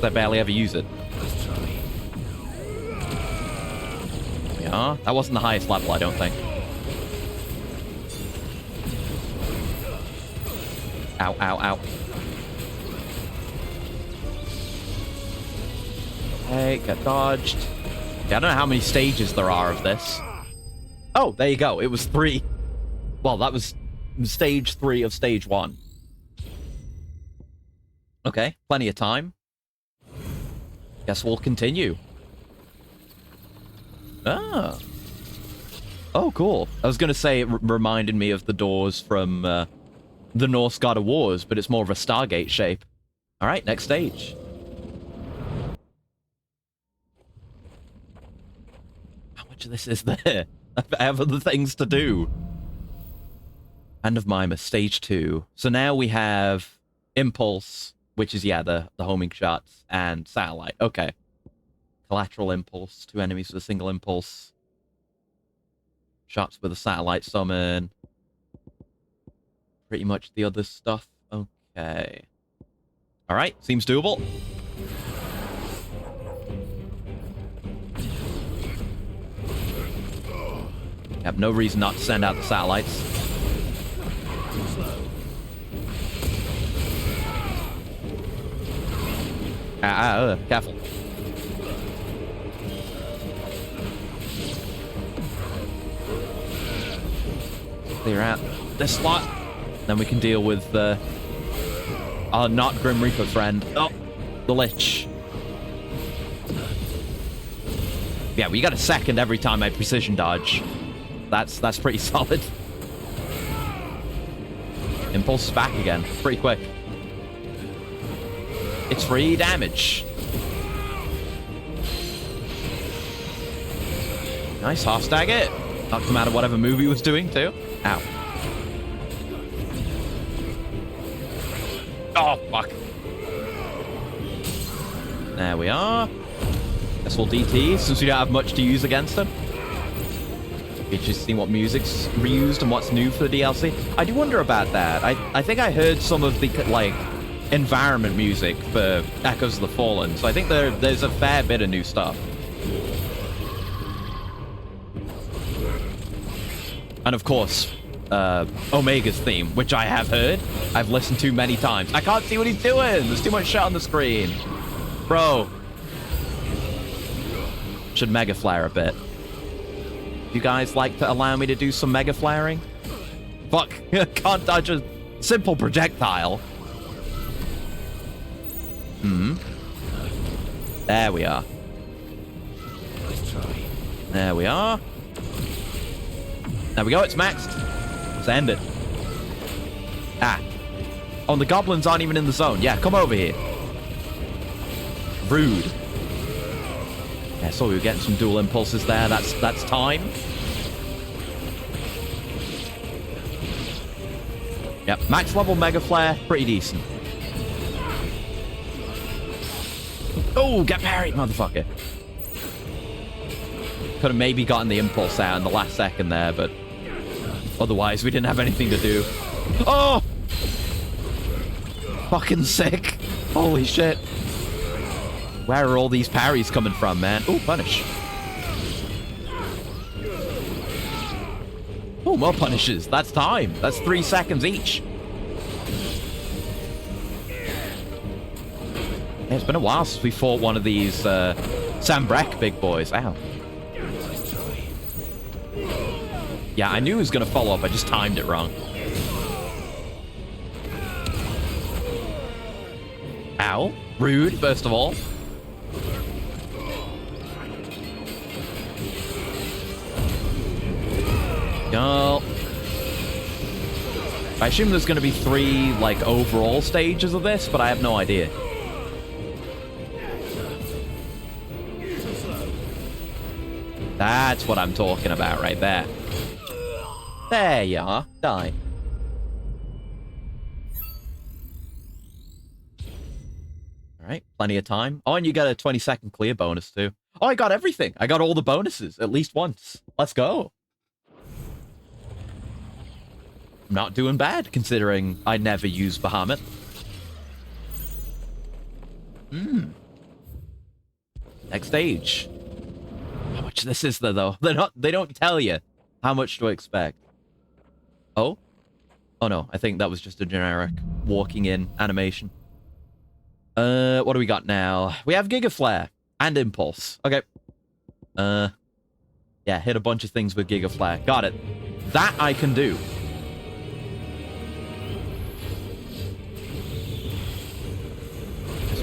I barely ever use it. Yeah, that wasn't the highest level, I don't think. Ow. Okay, get dodged. Yeah, I don't know how many stages there are of this. Oh, there you go. It was 3. Well, that was stage 3 of stage 1. Okay, plenty of time. Guess we'll continue. Ah. Oh, cool. I was going to say it reminded me of the doors from the Norse God of Wars, but it's more of a Stargate shape. All right, next stage. How much of this is there? I have other things to do. Hand of Mimer, stage 2. So now we have Impulse, which is, yeah, the homing shots, and Satellite. Okay. Collateral Impulse, 2 enemies with a single impulse. Shots with a Satellite summon. Pretty much the other stuff. Okay. Alright, seems doable. Have no reason not to send out the satellites. Careful. Clear out this slot. Then we can deal with our not Grim Reaper friend. Oh, the Lich. Yeah, we got a second every time I precision dodge. That's pretty solid. Impulse is back again. Pretty quick. It's free damage. Nice, half stagger it. Knocked him out of whatever move he was doing too. Ow. Oh, fuck. There we are. Guess we'll DT since we don't have much to use against him. Just seeing what music's reused and what's new for the DLC. I do wonder about that. I think I heard some of the, like, environment music for Echoes of the Fallen, so I think there's a fair bit of new stuff. And of course, Omega's theme, which I have heard. I've listened to many times. I can't see what he's doing. There's too much shit on the screen. Bro. Should Mega Flare a bit. You guys like to allow me to do some Mega Flaring? Fuck. Can't dodge a simple projectile. There we are. There we are. There we go, it's maxed. Let's end it. Ah. Oh, and the goblins aren't even in the zone. Yeah, come over here. Rude. Yeah, so we were getting some dual impulses there. That's time. Yep, max level Mega Flare, pretty decent. Oh, get parried, motherfucker. Could have maybe gotten the impulse out in the last second there, but otherwise we didn't have anything to do. Oh! Fucking sick. Holy shit. Where are all these parries coming from, man? Oh, punish. Oh, more punishes. That's time. That's 3 seconds each. Yeah, it's been a while since we fought one of these Sambrek big boys. Ow. Yeah, I knew he was going to follow up. I just timed it wrong. Ow. Rude, first of all. Go. I assume there's going to be 3, like, overall stages of this, but I have no idea. That's what I'm talking about right there. There you are. Die. Alright, plenty of time. Oh, and you got a 20-second clear bonus, too. Oh, I got everything. I got all the bonuses, at least once. Let's go. I'm not doing bad, considering I never used Bahamut. Next stage. How much this is there, though? They don't tell you how much to expect. Oh? Oh no, I think that was just a generic walking in animation. What do we got now? We have Giga Flare and Impulse. Okay. Yeah, hit a bunch of things with Giga Flare. Got it. That I can do.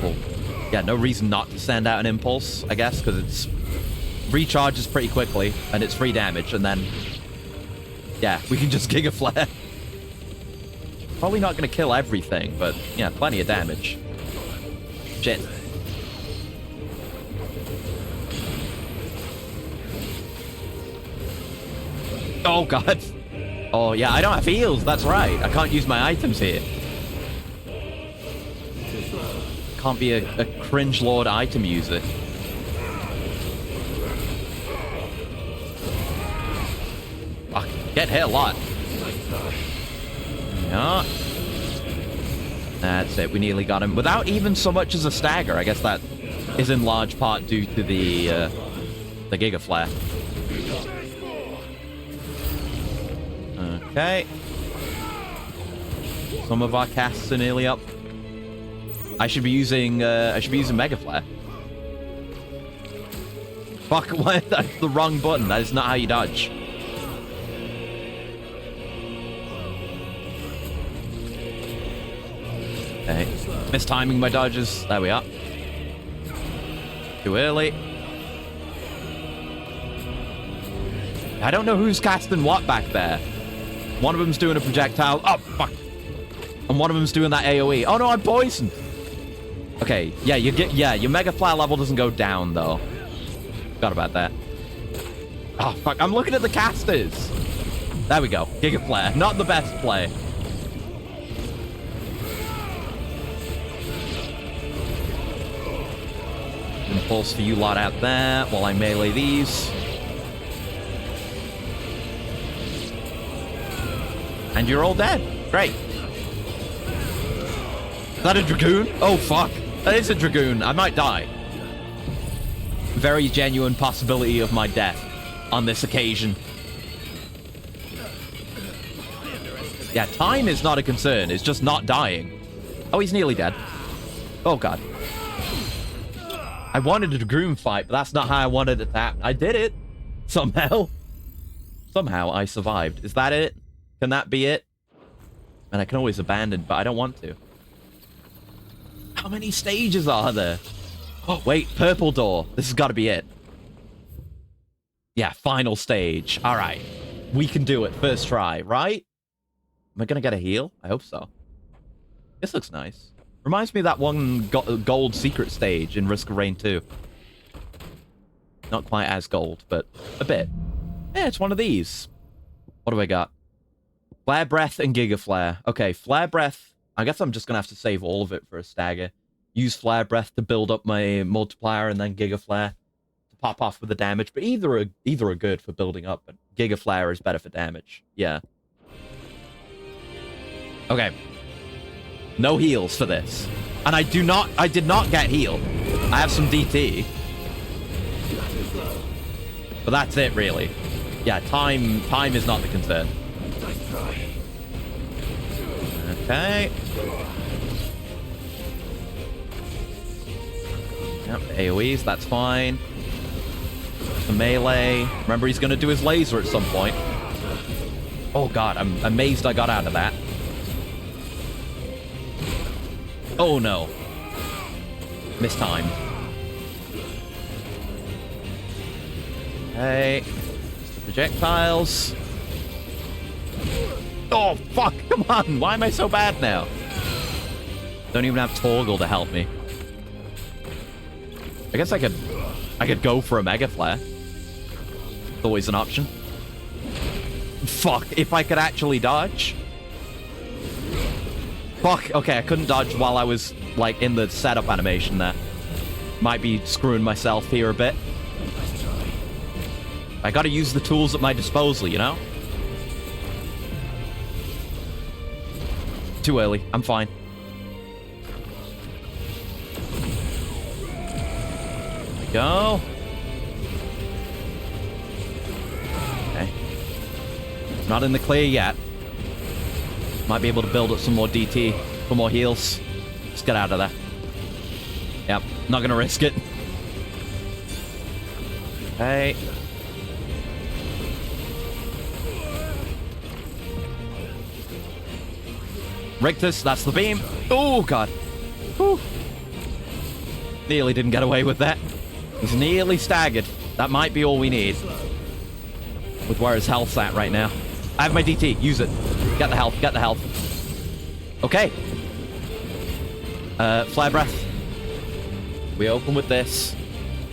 Well, yeah, no reason not to send out an Impulse, I guess, because it's recharges pretty quickly, and it's free damage, and then yeah, we can just Giga Flare. Probably not going to kill everything, but yeah, plenty of damage. Shit. Oh god. Oh yeah, I don't have heals, that's right. I can't use my items here. Can't be a cringe lord item user. Fuck, get hit a lot. Yeah. That's it, we nearly got him. Without even so much as a stagger. I guess that is in large part due to the Giga Flare. Okay. Some of our casts are nearly up. I should be using Mega Flare. Fuck, why? That's the wrong button. That is not how you dodge. Okay. Mistiming my dodges. There we are. Too early. I don't know who's casting what back there. One of them's doing a projectile. Oh, fuck. And one of them's doing that AoE. Oh, no, I'm poisoned. Okay, yeah, your Mega Flare level doesn't go down, though. Forgot about that. Oh, fuck, I'm looking at the casters. There we go. Giga Flare. Not the best play. Impulse for you lot out there while I melee these. And you're all dead. Great. Is that a Dragoon? Oh, fuck. That is a Dragoon. I might die. Very genuine possibility of my death on this occasion. Yeah, time is not a concern. It's just not dying. Oh, he's nearly dead. Oh, God. I wanted a Dragoon fight, but that's not how I wanted it to happen. I did it. Somehow. Somehow I survived. Is that it? Can that be it? And I can always abandon, but I don't want to. How many stages are there? Oh, wait, purple door. This has got to be it. Yeah, final stage. All right. We can do it. First try, right? Am I going to get a heal? I hope so. This looks nice. Reminds me of that one gold secret stage in Risk of Rain 2. Not quite as gold, but a bit. Yeah, it's one of these. What do I got? Flare Breath and Giga Flare. Okay, Flare Breath. I guess I'm just going to have to save all of it for a stagger. use Flare Breath to build up my multiplier, and then Giga Flare to pop off with the damage. But either are good for building up, but Giga Flare is better for damage. Yeah. Okay. No heals for this. And I did not get healed. I have some DT. But that's it, really. Yeah, time is not the concern. Okay. Yep, AoEs, that's fine. The melee. Remember, he's going to do his laser at some point. Oh god, I'm amazed I got out of that. Oh no. Mistimed. Okay. Projectiles. Oh, fuck. Come on. Why am I so bad now? Don't even have Torgal to help me. I guess I could go for a Mega Flare. It's always an option. Fuck. If I could actually dodge. Fuck. Okay, I couldn't dodge while I was, like, in the setup animation there. Might be screwing myself here a bit. I gotta use the tools at my disposal, you know? Too early. I'm fine. There we go. Okay. Not in the clear yet. Might be able to build up some more DT for more heals. Let's get out of there. Yep. Not gonna risk it. Okay. Rictus, that's the beam. Oh, God. Whew. Nearly didn't get away with that. He's nearly staggered. That might be all we need. With where his health's at right now. I have my DT. Use it. Get the health. Get the health. Okay. Flare Breath. We open with this.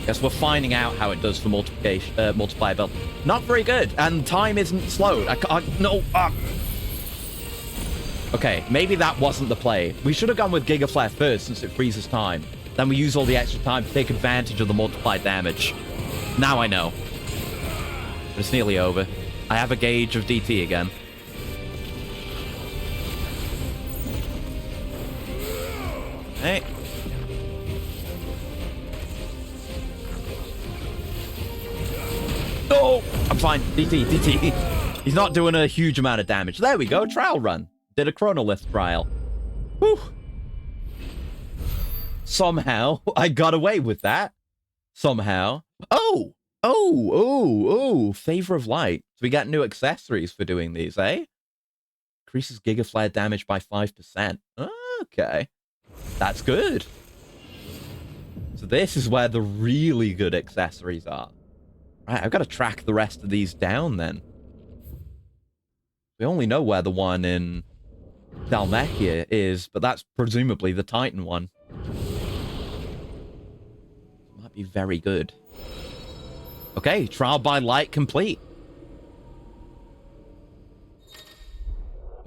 Guess we're finding out how it does for multiplier build. Not very good. And time isn't slowed. I can't... No. Okay, maybe that wasn't the play. We should have gone with Giga Flare first since it freezes time. Then we use all the extra time to take advantage of the multiplied damage. Now I know. But it's nearly over. I have a gauge of DT again. Hey. Oh! I'm fine. DT. He's not doing a huge amount of damage. There we go. Trial run. Did a chronolith trial. Whew. Somehow, I got away with that. Somehow. Oh! Favor of Light. So we got new accessories for doing these, eh? Increases Giga Flare damage by 5%. Okay. That's good. So this is where the really good accessories are. Right, I've got to track the rest of these down then. We only know where the one in Dalmechia is, but that's presumably the Titan one. Might be very good. Okay, trial by light complete.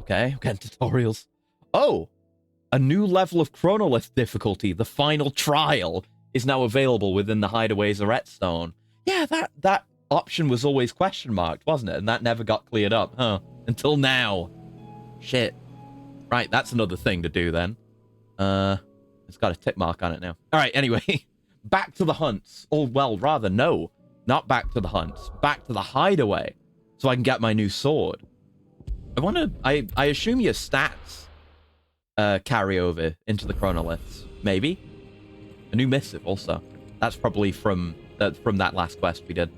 Okay, again, tutorials. Oh, a new level of chronolith difficulty, the final trial, is now available within the Hideaway Zaretstone. Yeah, that option was always question marked, wasn't it? And that never got cleared up, huh? Until now. Shit. Right, that's another thing to do then. It's got a tick mark on it now. All right, anyway. Back to the hunts. Or, well, rather, no. Not back to the hunts. Back to the hideaway. So I can get my new sword. I assume your stats carry over into the chronoliths. Maybe. A new missive also. That's probably from that last quest we did.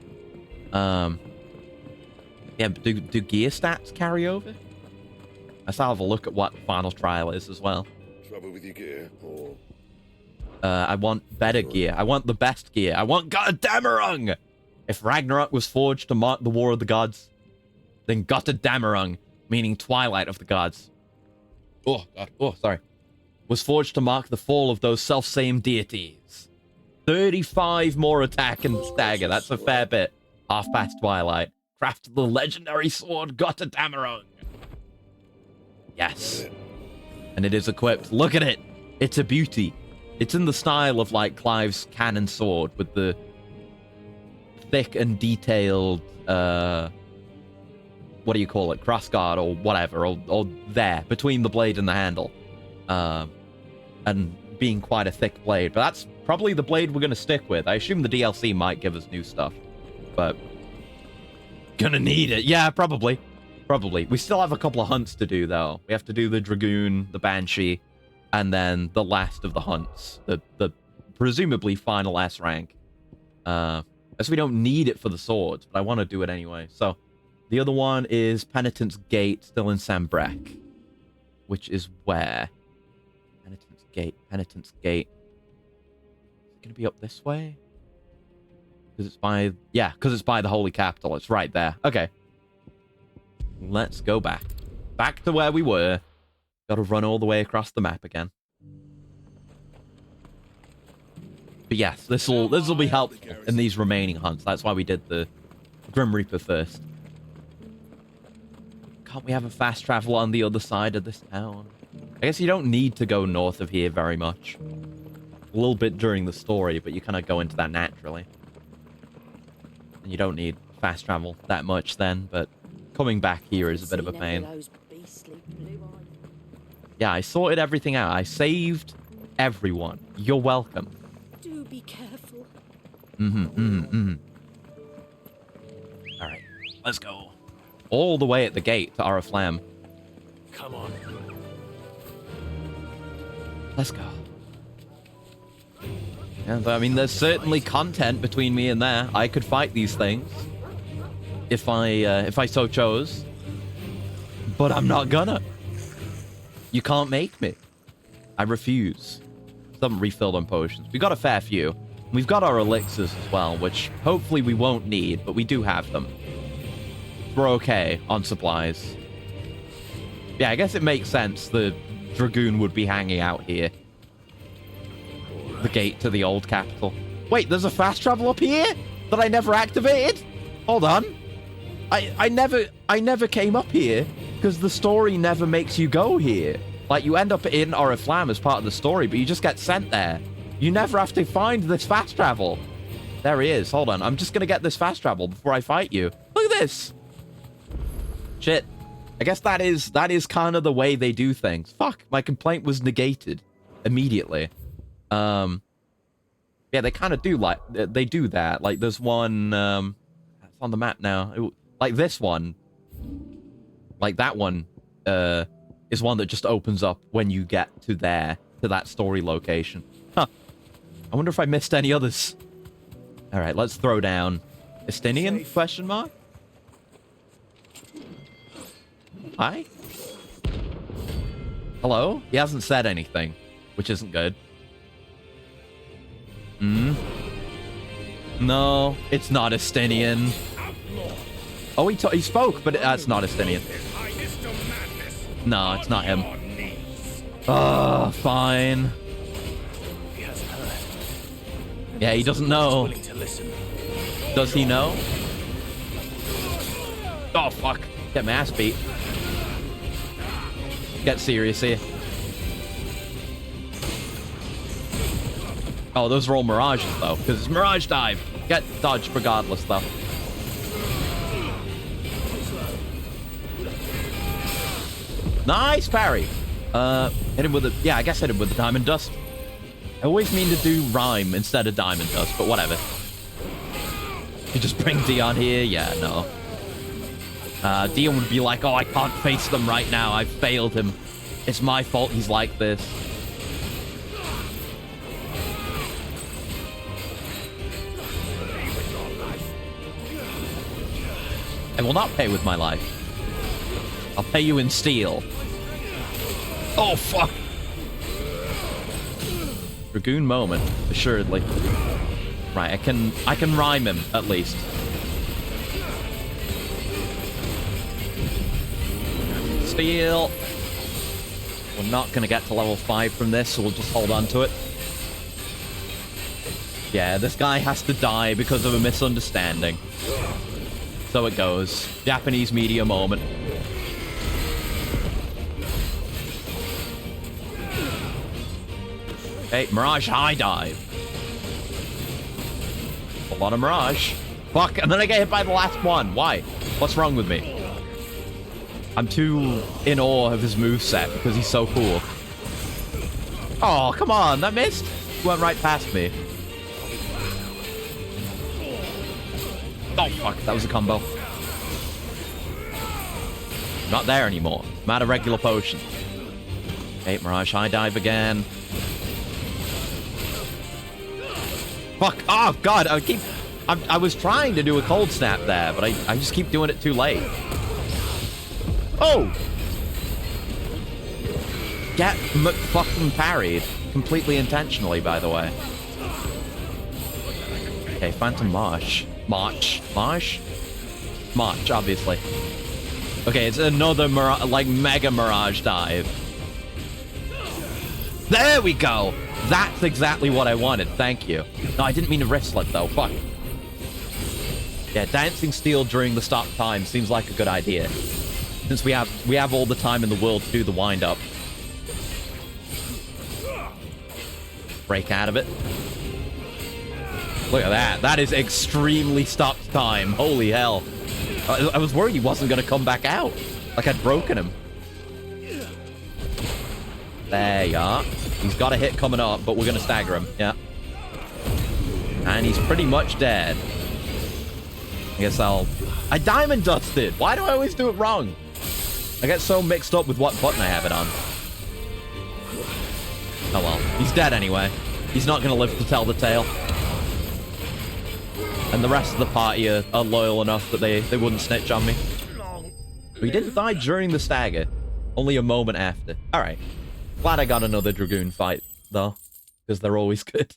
Yeah, but do gear stats carry over? Let's have a look at what the final trial is as well. Trouble with your gear, or... I want better gear. I want the best gear. I want Gotterdammerung! If Ragnarok was forged to mark the War of the Gods, then Gotterdammerung, meaning Twilight of the Gods. Oh, God. Oh, sorry. Was forged to mark the fall of those self-same deities. 35 more attack and stagger. That's a fair bit. Half past Twilight. Craft the legendary sword Gotterdammerung. Yes. And it is equipped. Look at it. It's a beauty. It's in the style of, like, Clive's cannon sword with the thick and detailed, what do you call it? Crossguard or whatever, or there, between the blade and the handle. And being quite a thick blade. But that's probably the blade we're going to stick with. I assume the DLC might give us new stuff. But gonna need it. Yeah, probably. Probably. We still have a couple of hunts to do, though. We have to do the Dragoon, the Banshee, and then the last of the hunts. The presumably final S rank. As we don't need it for the swords, but I want to do it anyway. So, the other one is Penitent's Gate, still in Sambrek. Which is where? Penitent's Gate, Penitent's Gate. Is it gonna be up this way? Because it's by... Yeah, because it's by the Holy Capital. It's right there. Okay. Let's go back. Back to where we were. Gotta run all the way across the map again. But yes, this'll be helpful in these remaining hunts. That's why we did the Grim Reaper first. Can't we have a fast travel on the other side of this town? I guess you don't need to go north of here very much. A little bit during the story, but you kind of go into that naturally. And you don't need fast travel that much then, but coming back here is a bit of a pain. Yeah, I sorted everything out. I saved everyone. You're welcome. Do be careful. Alright, let's go. All the way at the gate to Oriflamme. Come on. Let's go. Yeah, I mean, there's certainly content between me and there. I could fight these things if I so chose, but I'm not gonna. You can't make me. I refuse. Some refilled on potions. We got a fair few. We've got our elixirs as well, which hopefully we won't need, but we do have them. We're okay on supplies. Yeah, I guess it makes sense the Dragoon would be hanging out here. The gate to the old capital. Wait, there's a fast travel up here that I never activated? Hold on. I never came up here because the story never makes you go here. Like, you end up in Oriflamme as part of the story, but you just get sent there. You never have to find this fast travel. There he is. Hold on. I'm just going to get this fast travel before I fight you. Look at this. Shit. I guess that is kind of the way they do things. Fuck. My complaint was negated immediately. Yeah, they kind of do like... They do that. Like, there's one... it's on the map now. Like, this one. Like, that one... is one that just opens up when you get to that story location. Huh. I wonder if I missed any others. Alright, let's throw down Estinian, question mark? Hi? Hello? He hasn't said anything, which isn't good. No, it's not Estinian. Oh, he spoke, but it's not Estinian. No, it's not him. Fine. Yeah, he doesn't know. Does he know? Oh, fuck. Get my ass beat. Get serious here. Oh, those are all mirages, though, because it's Mirage Dive. Get dodged regardless, though. Nice parry. Hit him with the... Yeah, I guess hit him with the Diamond Dust. I always mean to do Rhyme instead of Diamond Dust, but whatever. You just bring Dion here? Yeah, no. Dion would be like, oh, I can't face them right now. I failed him. It's my fault he's like this. I will not pay with my life. I'll pay you in steel. Oh, fuck. Dragoon moment, assuredly. Right, I can rhyme him, at least. Steel. We're not going to get to level 5 from this, so we'll just hold on to it. Yeah, this guy has to die because of a misunderstanding. So it goes. Japanese media moment. Okay, Mirage High Dive. A lot of Mirage. Fuck, and then I get hit by the last one. Why? What's wrong with me? I'm too in awe of his moveset because he's so cool. Oh, come on, that missed. Went right past me. Oh, fuck, that was a combo. Not there anymore. I'm out of regular potions. Okay, Mirage High Dive again. Fuck, oh, God, I was trying to do a cold snap there, but I just keep doing it too late. Oh! Get fucking parried. Completely intentionally, by the way. Okay, Phantom March. March, obviously. Okay, it's another mega Mirage dive. There we go! That's exactly what I wanted, thank you. No, I didn't mean to wristlet, though. Fuck. Yeah, dancing steel during the stop time seems like a good idea. Since we have all the time in the world to do the wind-up. Break out of it. Look at that. That is extremely stop time. Holy hell. I was worried he wasn't going to come back out. Like I'd broken him. There you are. He's got a hit coming up, but we're going to stagger him. Yeah. And he's pretty much dead. I guess I diamond dusted. Why do I always do it wrong? I get so mixed up with what button I have it on. Oh well. He's dead anyway. He's not going to live to tell the tale. And the rest of the party are loyal enough that they wouldn't snitch on me. We didn't die during the stagger. Only a moment after. Alright. Glad I got another Dragoon fight, though. Because they're always good.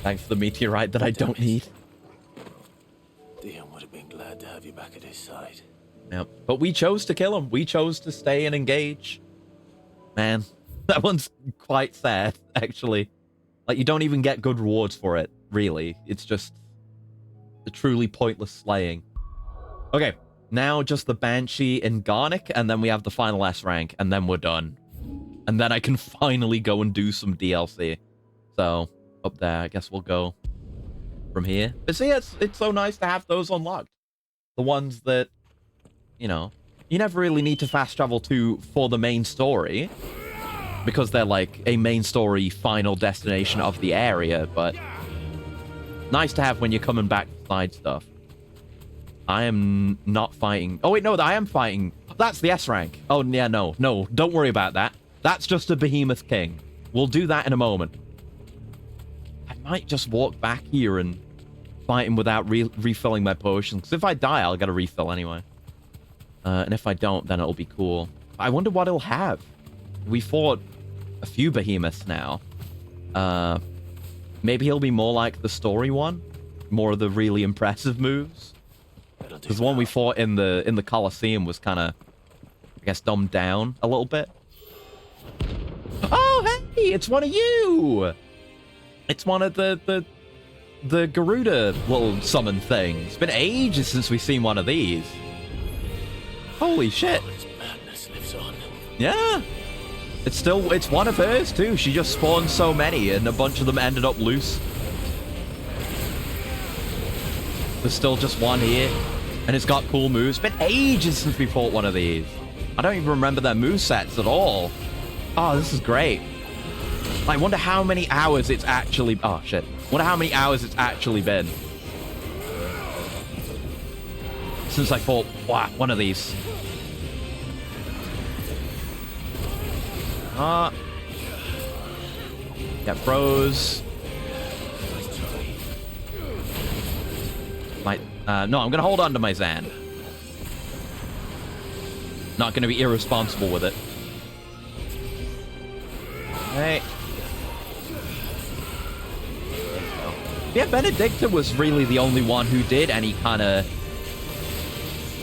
Thanks for the meteorite that I don't need. Dion would have been glad to have you back at his side. Yep. But we chose to kill him. We chose to stay and engage. Man, that one's quite sad, actually. Like, you don't even get good rewards for it, really. It's just a truly pointless slaying. Okay, now just the Banshee and Garnic, and then we have the final S rank, and then we're done. And then I can finally go and do some DLC. So, up there, I guess we'll go from here. But see, it's so nice to have those unlocked. The ones that, you know, you never really need to fast travel to for the main story. Because they're like a main story final destination of the area, but nice to have when you're coming back to side stuff. I am not fighting. Oh, wait, no, I am fighting. That's the S rank. Oh, yeah, no, don't worry about that. That's just a Behemoth King. We'll do that in a moment. I might just walk back here and fight him without refilling my potions. Because if I die, I'll get a refill anyway. And if I don't, then it'll be cool. I wonder what he'll have. We fought a few behemoths now. Maybe he'll be more like the story one. More of the really impressive moves. Because the one we fought in the Colosseum was kind of, I guess, dumbed down a little bit. Oh, hey! It's one of you! It's one of the Garuda little summon things. It's been ages since we've seen one of these. Holy shit. Madness lives on. Yeah. It's one of hers too. She just spawned so many and a bunch of them ended up loose. There's still just one here. And it's got cool moves. It's been ages since we fought one of these. I don't even remember their movesets at all. Oh, this is great. I wonder how many hours it's actually... Oh, shit. Wonder how many hours it's actually been. Since I fought one of these. Get froze. No, I'm gonna hold on to my Zan. Not gonna be irresponsible with it. Okay. Yeah, Benedicta was really the only one who did any kind of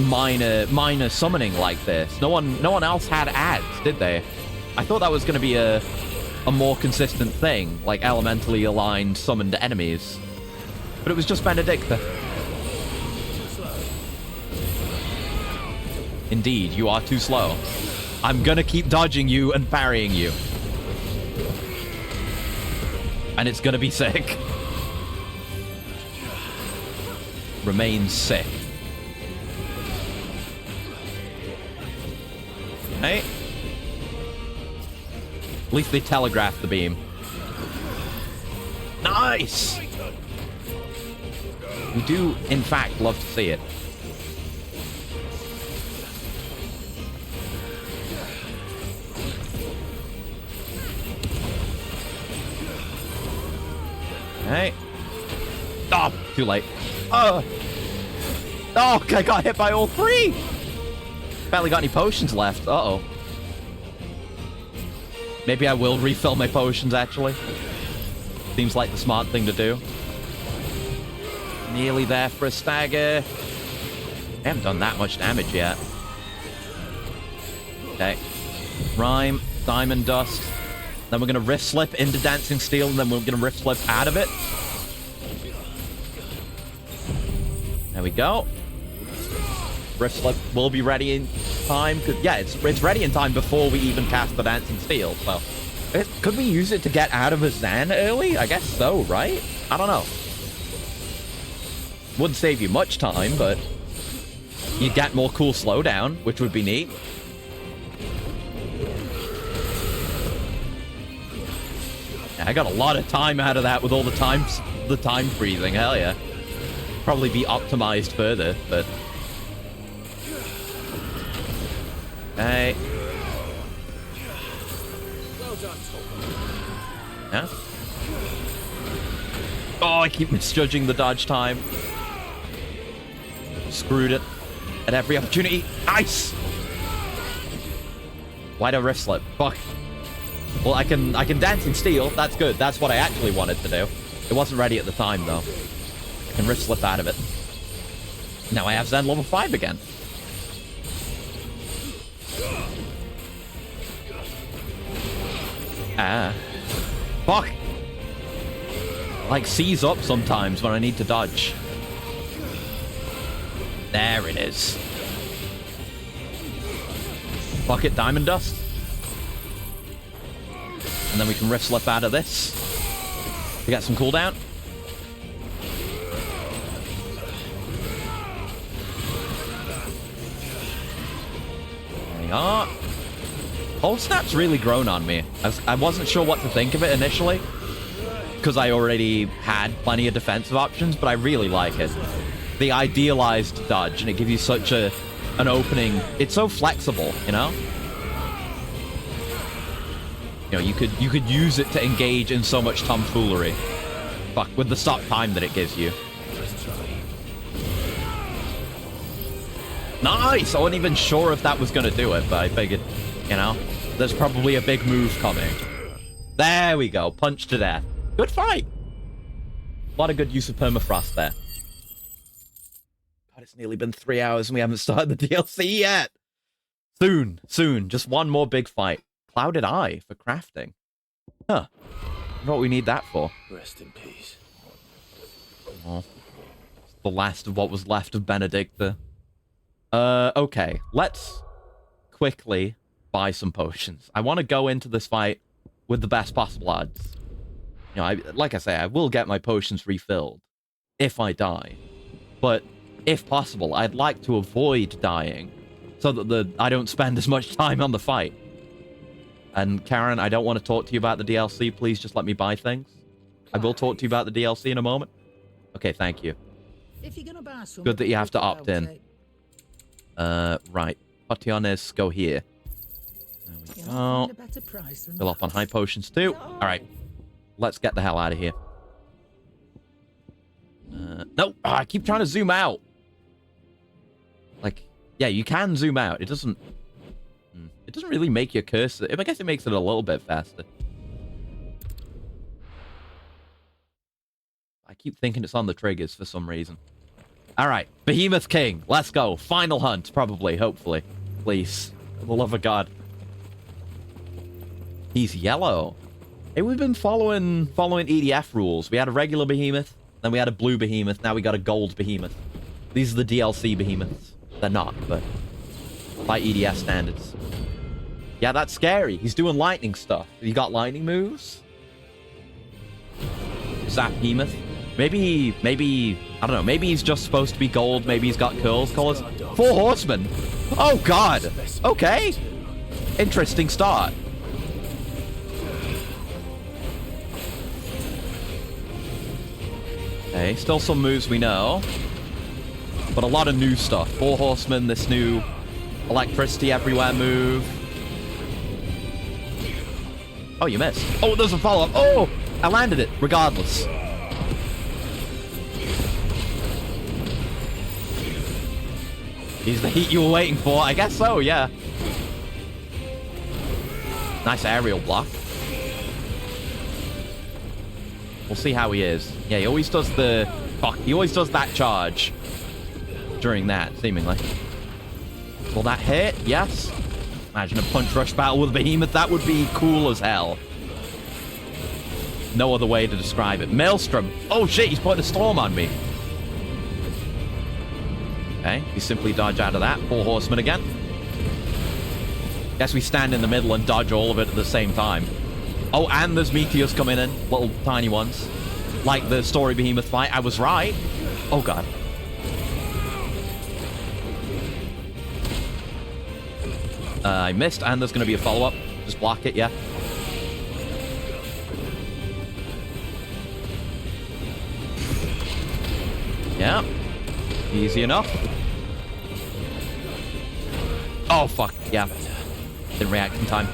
minor summoning like this. No one else had ads, did they? I thought that was going to be a more consistent thing, like elementally aligned summoned enemies. But it was just Benedicta. Indeed, you are too slow. I'm gonna keep dodging you and parrying you. And it's gonna be sick. Remain sick. Hey. At least they telegraphed the beam. Nice! We do, in fact, love to see it. Hey. Oh, too late. Oh, I got hit by all three! Barely got any potions left. Uh-oh. Maybe I will refill my potions, actually. Seems like the smart thing to do. Nearly there for a stagger. I haven't done that much damage yet. Okay. Rhyme, Diamond Dust. Then we're going to Rift Slip into Dancing Steel, and then we're going to Rift Slip out of it. There we go. Rift Slip will be ready in time. Yeah, it's ready in time before we even cast the Dancing Steel. So, could we use it to get out of a Zan early? I guess so, right? I don't know. Wouldn't save you much time, but you get more cool slowdown, which would be neat. Yeah, I got a lot of time out of that with all the time freezing. Hell yeah. Probably be optimized further, but... Hey. Yeah. Oh, I keep misjudging the dodge time. Screwed it at every opportunity. Nice! Why'd I Rift Slip? Fuck. Well, I can Dancing Steel. That's good. That's what I actually wanted to do. It wasn't ready at the time, though. I can Rift Slip out of it. Now I have Zen level 5 again. Ah. Fuck. Like, seize up sometimes when I need to dodge. There it is. Fuck it, Diamond Dust. And then we can Rift Slip out of this. We got some cooldown. There we are. Whole Snap's really grown on me. I wasn't sure what to think of it initially, because I already had plenty of defensive options, but I really like it. The idealized dodge, and it gives you such an opening. It's so flexible, you know? You know, you could use it to engage in so much tomfoolery. Fuck, with the stop time that it gives you. Nice! I wasn't even sure if that was going to do it, but I figured, you know, there's probably a big move coming. There we go. Punch to death. Good fight. A lot of good use of permafrost there. God, it's nearly been 3 hours and we haven't started the DLC yet. Soon, soon. Just one more big fight. Clouded Eye for crafting. Huh. I wonder what we need that for. Rest in peace. Oh. It's the last of what was left of Benedicta. Okay. Let's quickly buy some potions. I want to go into this fight with the best possible odds. You know, like I say, I will get my potions refilled if I die. But if possible, I'd like to avoid dying so that I don't spend as much time on the fight. And Karen, I don't want to talk to you about the DLC. Please just let me buy things. I will talk to you about the DLC in a moment. Okay, thank you. If you're gonna buy some, good that you have to opt in. Right. Potiones, go here. There we go. Fill up on high potions too. Alright. Let's get the hell out of here. No! I keep trying to zoom out. Like, yeah, you can zoom out. It doesn't really make your cursor... I guess it makes it a little bit faster. I keep thinking it's on the triggers for some reason. Alright, Behemoth King. Let's go. Final hunt, probably, hopefully. Please. For the love of God. He's yellow. Hey, we've been following EDF rules. We had a regular Behemoth, then we had a blue Behemoth, now we got a gold Behemoth. These are the DLC Behemoths. They're not, but by EDF standards. Yeah, that's scary. He's doing lightning stuff. You got lightning moves? Zap Behemoth. Maybe, I don't know. Maybe he's just supposed to be gold. Maybe he's got curls. Colors. 4 horsemen. Oh, God. Okay. Interesting start. Okay, still some moves we know. But a lot of new stuff. 4 horsemen, this new electricity everywhere move. Oh, you missed. Oh, there's a follow-up. Oh, I landed it, regardless. He's the heat you were waiting for. I guess so, yeah. Nice aerial block. We'll see how he is. Yeah, he always does the... Fuck, he always does that charge. During that, seemingly. Will that hit? Yes. Imagine a punch rush battle with Behemoth. That would be cool as hell. No other way to describe it. Maelstrom. Oh shit, he's putting a storm on me. Okay, you simply dodge out of that. 4 horsemen again. Guess we stand in the middle and dodge all of it at the same time. Oh, and there's meteors coming in. Little tiny ones. Like the story Behemoth fight. I was right. Oh god. I missed, and there's going to be a follow-up. Just block it, yeah. Yeah. Easy enough. Oh, fuck. Yeah. Didn't react in time.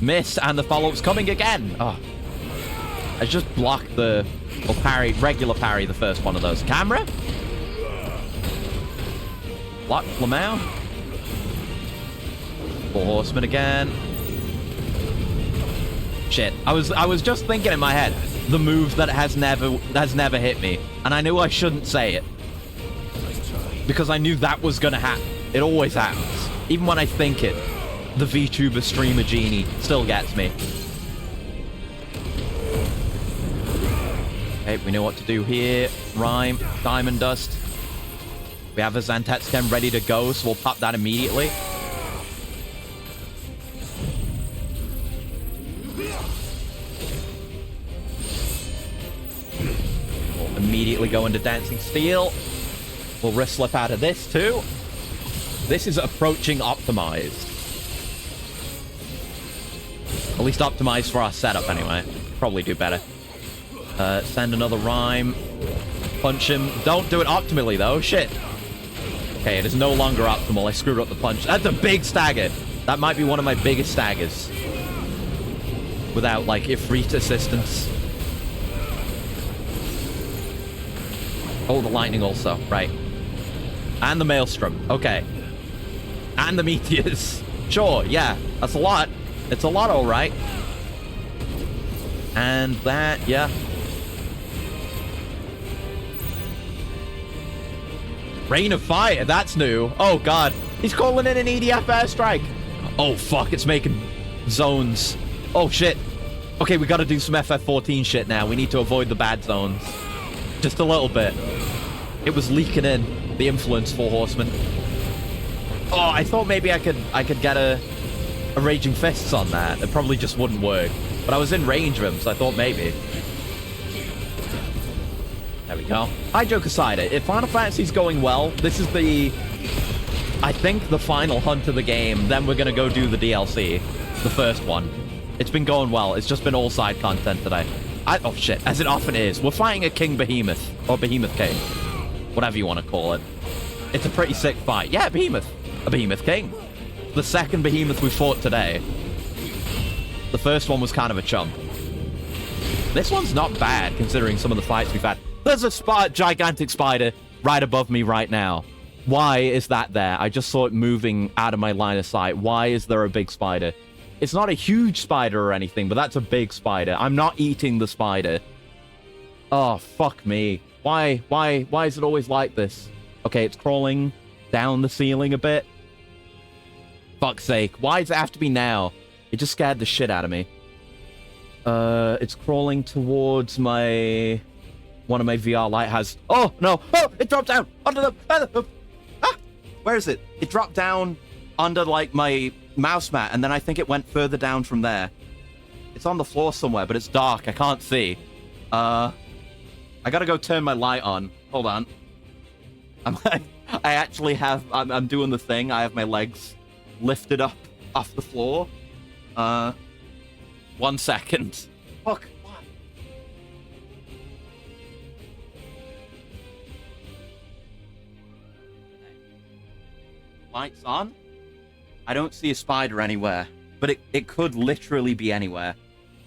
Missed, and the follow-up's coming again. Oh. I just blocked the... Or parry, regular parry, the first one of those. Camera? Block Lamau. 4 horsemen again. Shit. I was just thinking in my head, the move that has never hit me. And I knew I shouldn't say it. Because I knew that was gonna happen. It always happens. Even when I think it, the VTuber streamer genie still gets me. Okay, we know what to do here. Rhyme, Diamond Dust. We have a Zantetsuken ready to go, so we'll pop that immediately. We'll immediately go into Dancing Steel. We'll wrist slip out of this too. This is approaching optimized. At least optimized for our setup anyway. Probably do better. Send another rhyme. Punch him. Don't do it optimally though. Shit. Okay, it is no longer optimal. I screwed up the punch. That's a big stagger. That might be one of my biggest staggers. Without, like, Ifrit assistance. Oh, the lightning also. Right. And the Maelstrom. Okay. And the meteors. Sure, yeah. That's a lot. It's a lot, alright. And that, yeah. Rain of Fire, that's new. Oh, God. He's calling in an EDF airstrike. Oh, fuck, it's making zones. Oh, shit. Okay, we gotta do some FF14 shit now. We need to avoid the bad zones. Just a little bit. It was leaking in. The influence 4 horsemen. Oh, I thought maybe I could get a Raging Fists on that. It probably just wouldn't work. But I was in range of him, so I thought maybe. There we go. Hi, joke aside, if Final Fantasy's going well, this is I think the final hunt of the game. Then we're gonna go do the DLC. The first one. It's been going well. It's just been all side content today. Oh shit, as it often is. We're fighting a King Behemoth. Or Behemoth King. Whatever you want to call it. It's a pretty sick fight. Yeah, Behemoth. A Behemoth King. The second Behemoth we fought today. The first one was kind of a chump. This one's not bad, considering some of the fights we've had. There's a gigantic spider right above me right now. Why is that there? I just saw it moving out of my line of sight. Why is there a big spider? It's not a huge spider or anything, but that's a big spider. I'm not eating the spider. Oh, fuck me. Why is it always like this? Okay, it's crawling down the ceiling a bit. Fuck's sake. Why does it have to be now? It just scared the shit out of me. It's crawling towards one of my VR lighthouses. Oh, no. Oh, it dropped down. Under the... Ah! Where is it? It dropped down under, like, my mouse mat, and then I think it went further down from there. It's on the floor somewhere, but it's dark. I can't see. I gotta go turn my light on. Hold on. I actually have... I'm doing the thing. I have my legs lifted up off the floor. 1 second. Fuck. What? Lights on. I don't see a spider anywhere, but it could literally be anywhere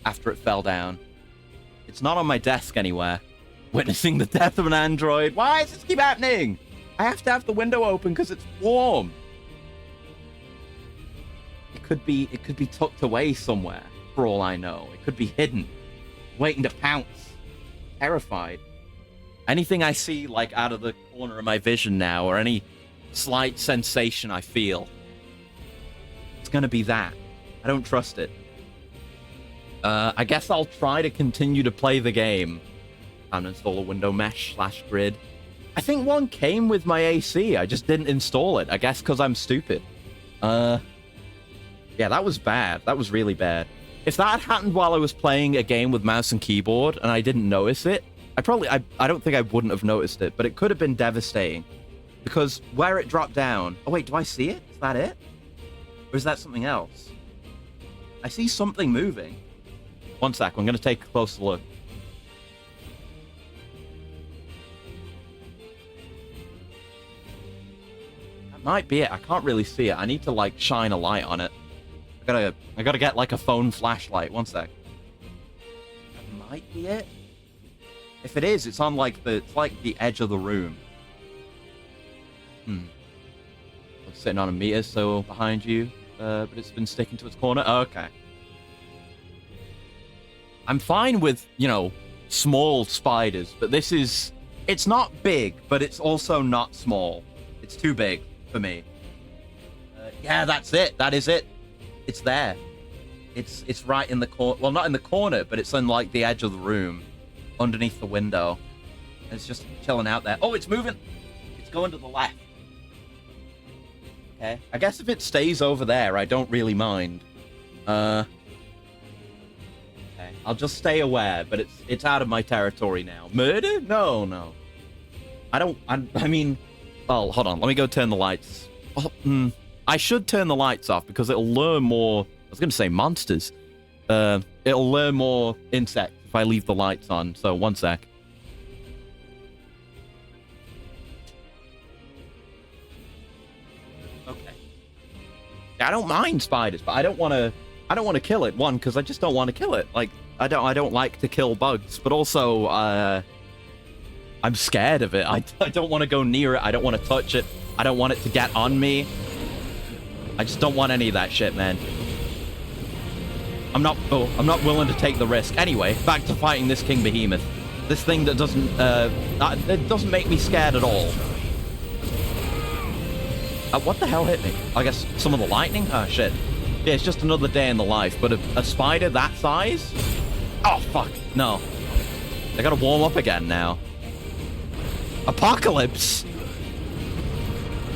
after it fell down. It's not on my desk anywhere. Witnessing the death of an android. Why does this keep happening? I have to have the window open because it's warm. It could be tucked away somewhere, for all I know. It could be hidden, waiting to pounce. Terrified. Anything I see, like, out of the corner of my vision now, or any slight sensation I feel, it's gonna be that. I don't trust it. I guess I'll try to continue to play the game. Time to install a window mesh / grid. I think one came with my AC. I just didn't install it. I guess because I'm stupid. Yeah, that was bad. That was really bad. If that had happened while I was playing a game with mouse and keyboard and I didn't notice it, I don't think I wouldn't have noticed it, but it could have been devastating. Because where it dropped down... Oh, wait, do I see it? Is that it? Or is that something else? I see something moving. 1 sec, I'm going to take a closer look. That might be it. I can't really see it. I need to, like, shine a light on it. I gotta get, like, a phone flashlight. 1 sec. That might be it. If it is, it's on, like, it's like the edge of the room. It's sitting on a meter, so behind you, but it's been sticking to its corner. Oh, okay. I'm fine with, you know, small spiders, but this is... It's not big, but it's also not small. It's too big for me. Yeah, that's it. That is it. It's there. It's right in the corner. Well, not in the corner, but it's on, like, the edge of the room, underneath the window. It's just chilling out there. Oh, it's moving. It's going to the left. Okay. I guess if it stays over there, I don't really mind. Okay. I'll just stay aware, but it's out of my territory now. Murder? No. I mean... Oh, hold on. Let me go turn the lights. Oh, I should turn the lights off because it'll lure more... I was going to say monsters. It'll lure more insects if I leave the lights on. So, 1 sec. Okay. I don't mind spiders, but I don't want to kill it. One, because I just don't want to kill it. Like, I don't like to kill bugs, but also I'm scared of it. I don't want to go near it. I don't want to touch it. I don't want it to get on me. I just don't want any of that shit, man. I'm not willing to take the risk. Anyway, back to fighting this King Behemoth. This thing that it doesn't make me scared at all. What the hell hit me? I guess some of the lightning? Oh, shit. Yeah, it's just another day in the life, but a spider that size? Oh, fuck. No. I gotta warm up again now. Apocalypse!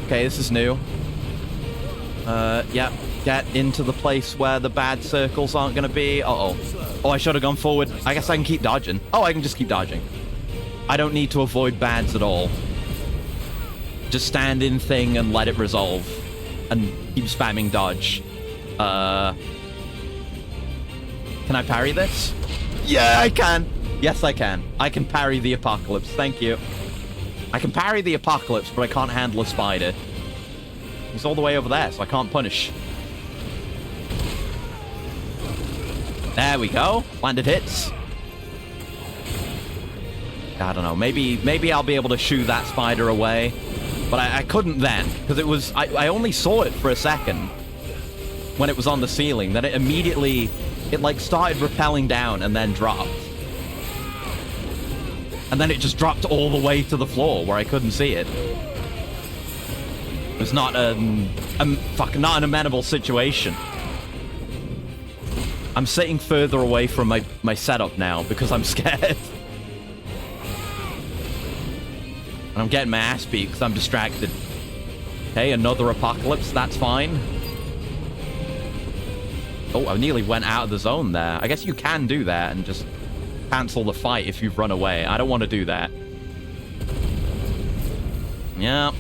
Okay, this is new. Yeah. Get into the place where the bad circles aren't gonna be. Uh-oh. Oh, I should have gone forward. I guess I can keep dodging. Oh, I can just keep dodging. I don't need to avoid bads at all. Just stand in thing and let it resolve. And keep spamming dodge. Can I parry this? Yeah, I can. Yes, I can. I can parry the apocalypse. Thank you. I can parry the apocalypse, but I can't handle a spider. He's all the way over there, so I can't punish. There we go. Landed hits. I don't know. Maybe I'll be able to shoo that spider away. But I couldn't then, because it was... I only saw it for a second when it was on the ceiling. Then it immediately... It, like, started rappelling down and then dropped. And then it just dropped all the way to the floor where I couldn't see it. It was not not an amenable situation. I'm sitting further away from my setup now because I'm scared. And I'm getting my ass beat because I'm distracted. Okay, another apocalypse. That's fine. Oh, I nearly went out of the zone there. I guess you can do that and just cancel the fight if you've run away. I don't want to do that. Yep.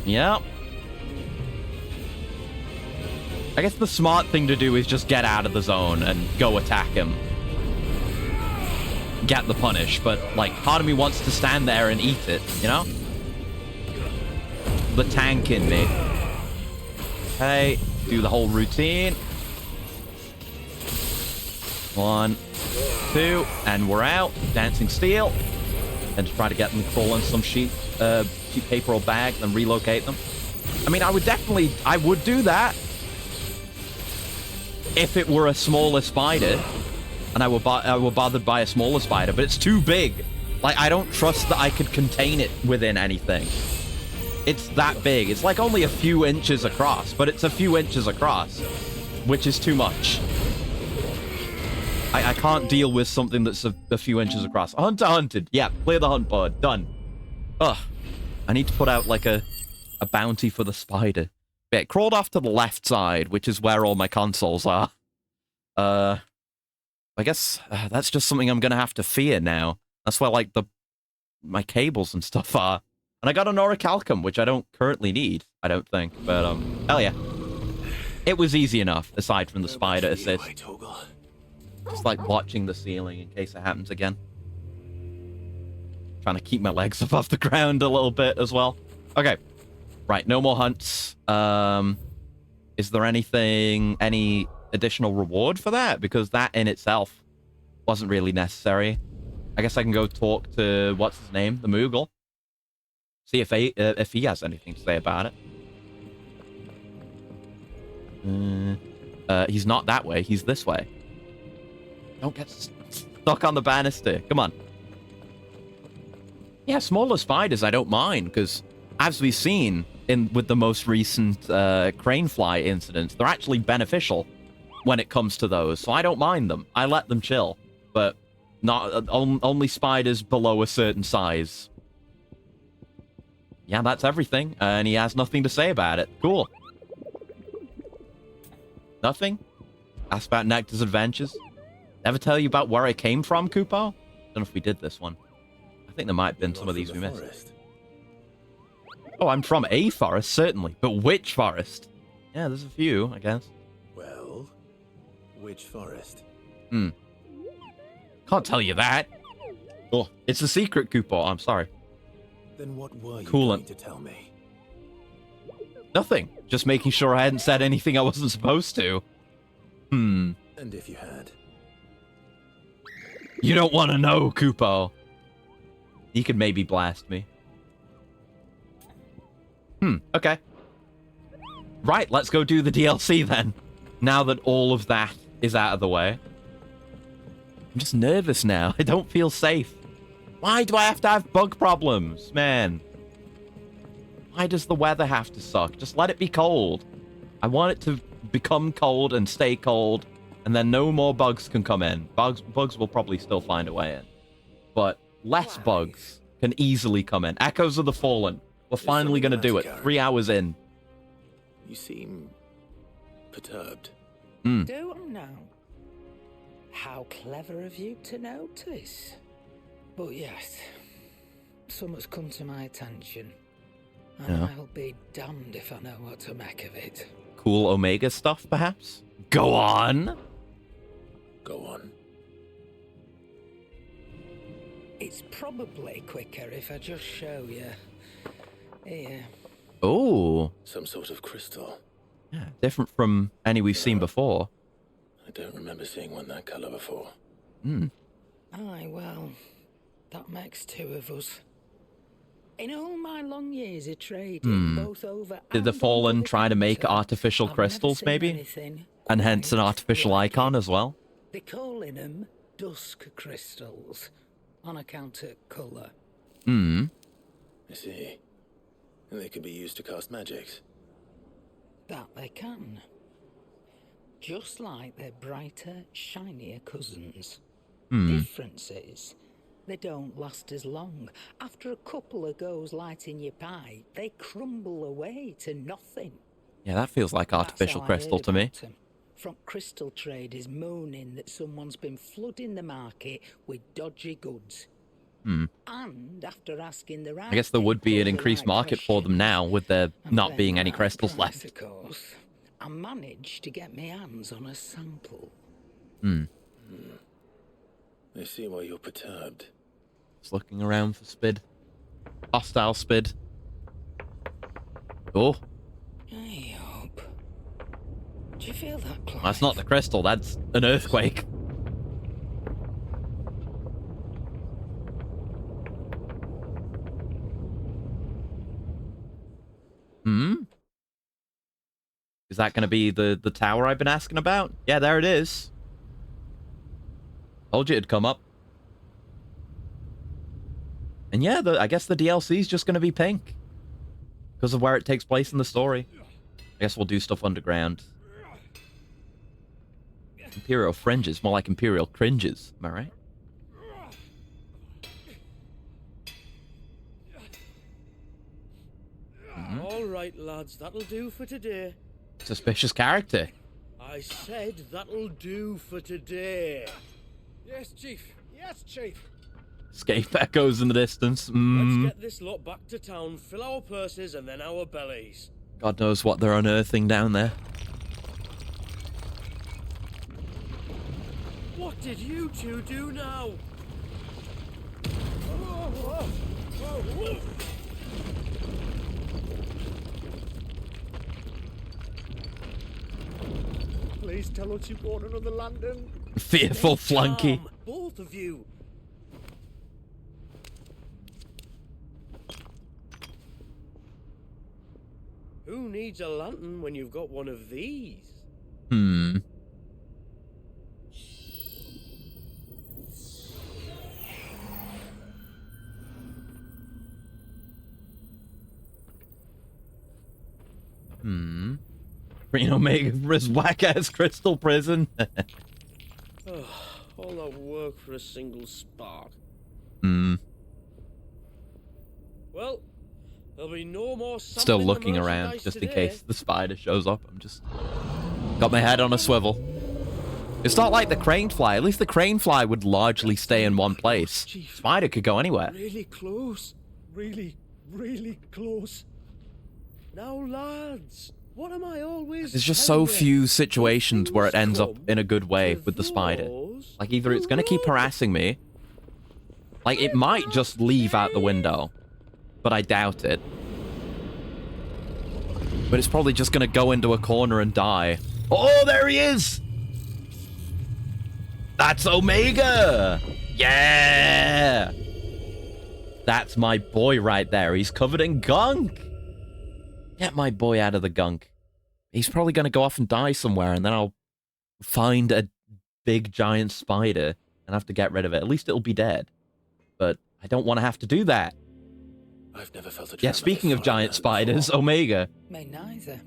Yep. I guess the smart thing to do is just get out of the zone and go attack him. Get the punish, but, like, part of me wants to stand there and eat it, you know? The tank in me. Okay, do the whole routine. 1, 2, and we're out. Dancing steel. And to try to get them to crawl on some sheet paper or bag, then relocate them. I mean, I would do that. If it were a smaller spider, and I were bothered by a smaller spider, but it's too big. Like, I don't trust that I could contain it within anything. It's that big. It's like only a few inches across, but it's a few inches across, which is too much. I can't deal with something that's a few inches across. Hunter hunted. Yeah, clear the hunt board. Done. Ugh. I need to put out, like, a bounty for the spider. Yeah, it crawled off to the left side, which is where all my consoles are. I guess that's just something I'm gonna have to fear now. That's where, like, my cables and stuff are. And I got an orichalcum, which I don't currently need, I don't think. But, hell yeah. It was easy enough, aside from the spider assist. Just, like, watching the ceiling in case it happens again. Trying to keep my legs above the ground a little bit as well. Okay. Right, no more hunts. Is there any additional reward for that? Because that in itself wasn't really necessary. I guess I can go talk to, what's his name? The Moogle. See if he has anything to say about it. He's not that way. He's this way. Don't get stuck on the banister. Come on. Yeah, smaller spiders I don't mind, because as we've seen with the most recent crane fly incidents, they're actually beneficial when it comes to those, so I don't mind them. I let them chill, but not only spiders below a certain size. Yeah, that's everything, and he has nothing to say about it. Cool. Nothing? Ask about Nectar's adventures? Ever tell you about where I came from, Kupo? Don't know if we did this one. I think there might have been some of these we missed. Oh, I'm from a forest, certainly. But which forest? Yeah, there's a few, I guess. Well, which forest? Can't tell you that. Oh, it's a secret, Kupo. I'm sorry. Then what were you going to tell me? Nothing. Just making sure I hadn't said anything I wasn't supposed to. And if you had? You don't want to know, Kupo. You could maybe blast me. Okay. Right, let's go do the DLC then. Now that all of that is out of the way. I'm just nervous now. I don't feel safe. Why do I have to have bug problems, man? Why does the weather have to suck? Just let it be cold. I want it to become cold and stay cold, and then no more bugs can come in. Bugs will probably still find a way in. But less bugs can easily come in. Echoes of the Fallen. We're finally going to do it. 3 hours in. You seem perturbed. Don't know. How clever of you to notice. But yes, something's come to my attention. And I'll be damned if I know what to make of it. Cool Omega stuff, perhaps? Go on! Go on. It's probably quicker if I just show you. Here. Oh. Some sort of crystal. Yeah, different from any we've seen before. I don't remember seeing one that color before. Aye, well, that makes two of us. In all my long years of trading, both over Did the Fallen try to make artificial crystals, maybe? And hence an artificial icon as well? They're calling them dusk crystals, on account of colour. I see. And they can be used to cast magics. That they can. Just like their brighter, shinier cousins. Difference is, They don't last as long. After a couple of goes lighting your pipe, they crumble away to nothing. Yeah, that feels like artificial crystal to me. From crystal traders moaning that someone's been flooding the market with dodgy goods. And after asking the right, I guess there would be an increased market for them now, with there not being any crystals left. Of course, I managed to get my hands on a sample. I see why you're perturbed. Just looking around for Spid. Hostile Spid. Oh. I hope. Do you feel that, Clive? That's not the crystal, that's an earthquake. Is that going to be the tower I've been asking about? Yeah, there it is. Told you it'd come up. And yeah, I guess the DLC is just going to be pink. Because of where it takes place in the story. I guess we'll do stuff underground. Imperial fringes, more like Imperial cringes. Am I right? All right, lads, that'll do for today. Suspicious character. I said that'll do for today. Yes, Chief. Yes, Chief. Escape echoes in the distance. Let's get this lot back to town, fill our purses, and then our bellies. God knows what they're unearthing down there. What did you two do now? Please tell us you bought another lantern. Fearful flunky. Both of you. Who needs a lantern when you've got one of these? Green Omega for his whack-ass crystal prison. All that work for a single spark. Well, there'll be no more. Still looking around just in case the spider shows up. I'm just got my head on a swivel. It's not like the crane fly. At least the crane fly would largely stay in one place. Spider could go anywhere. Really close. Really, really close. Now, lads, what am I always? There's just so few situations where it ends up in a good way with the spider. Like, either it's going to keep harassing me, like, it might just leave out the window, but I doubt it. But it's probably just going to go into a corner and die. Oh, there he is! That's Omega! Yeah! That's my boy right there. He's covered in gunk. Get my boy out of the gunk. He's probably going to go off and die somewhere, and then I'll find a big giant spider and have to get rid of it. At least it'll be dead. But I don't want to have to do that. I've never felt a Yeah, speaking of giant spiders, Omega. Me neither.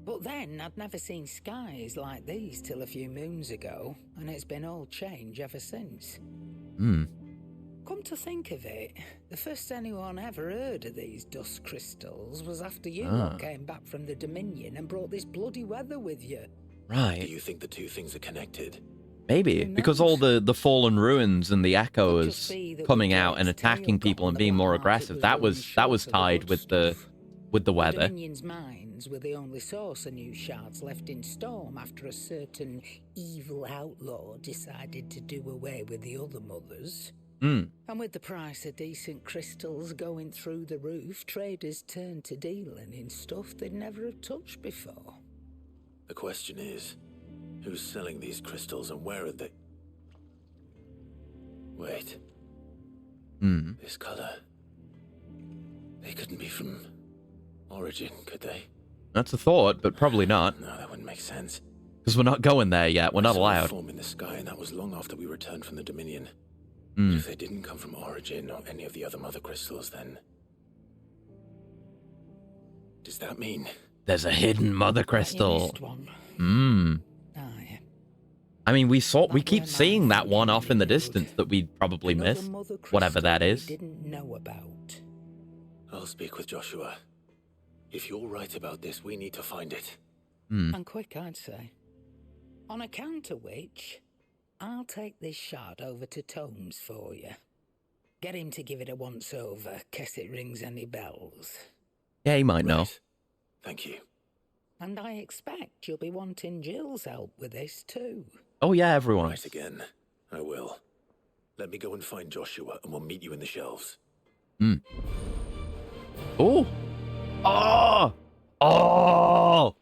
But then I'd never seen skies like these till a few moons ago, and it's been all change ever since. Come to think of it, the first anyone ever heard of these dust crystals was after you lot came back from the Dominion and brought this bloody weather with you. Right. Do you think the two things are connected? Maybe, because all the fallen ruins and the echoes coming out and attacking people and being more aggressive, that was tied with the weather. The Dominion's mines were the only source of new shards left in Storm after a certain evil outlaw decided to do away with the other mothers. And with the price of decent crystals going through the roof, traders turned to dealing in stuff they'd never have touched before. The question is, who's selling these crystals and where are they? Wait. This color. They couldn't be from Origin, could they? That's a thought, but probably not. No, that wouldn't make sense. Because we're not going there yet. We're not allowed. Form in the sky, and that was long after we returned from the Dominion. If they didn't come from Origin or any of the other mother crystals, then does that mean there's a hidden mother crystal? Aye. I mean, we keep seeing that one off in the distance that we'd probably miss, whatever that is. Didn't know about. I'll speak with Joshua. If you're right about this, we need to find it. And quick, I'd say. On account of which, I'll take this shard over to Tomes for you. Get him to give it a once-over, case it rings any bells. Yeah, he might know. Thank you. And I expect you'll be wanting Jill's help with this too. Oh yeah, everyone. Right again. I will. Let me go and find Joshua, and we'll meet you in the shelves. Oh! Oh! Oh!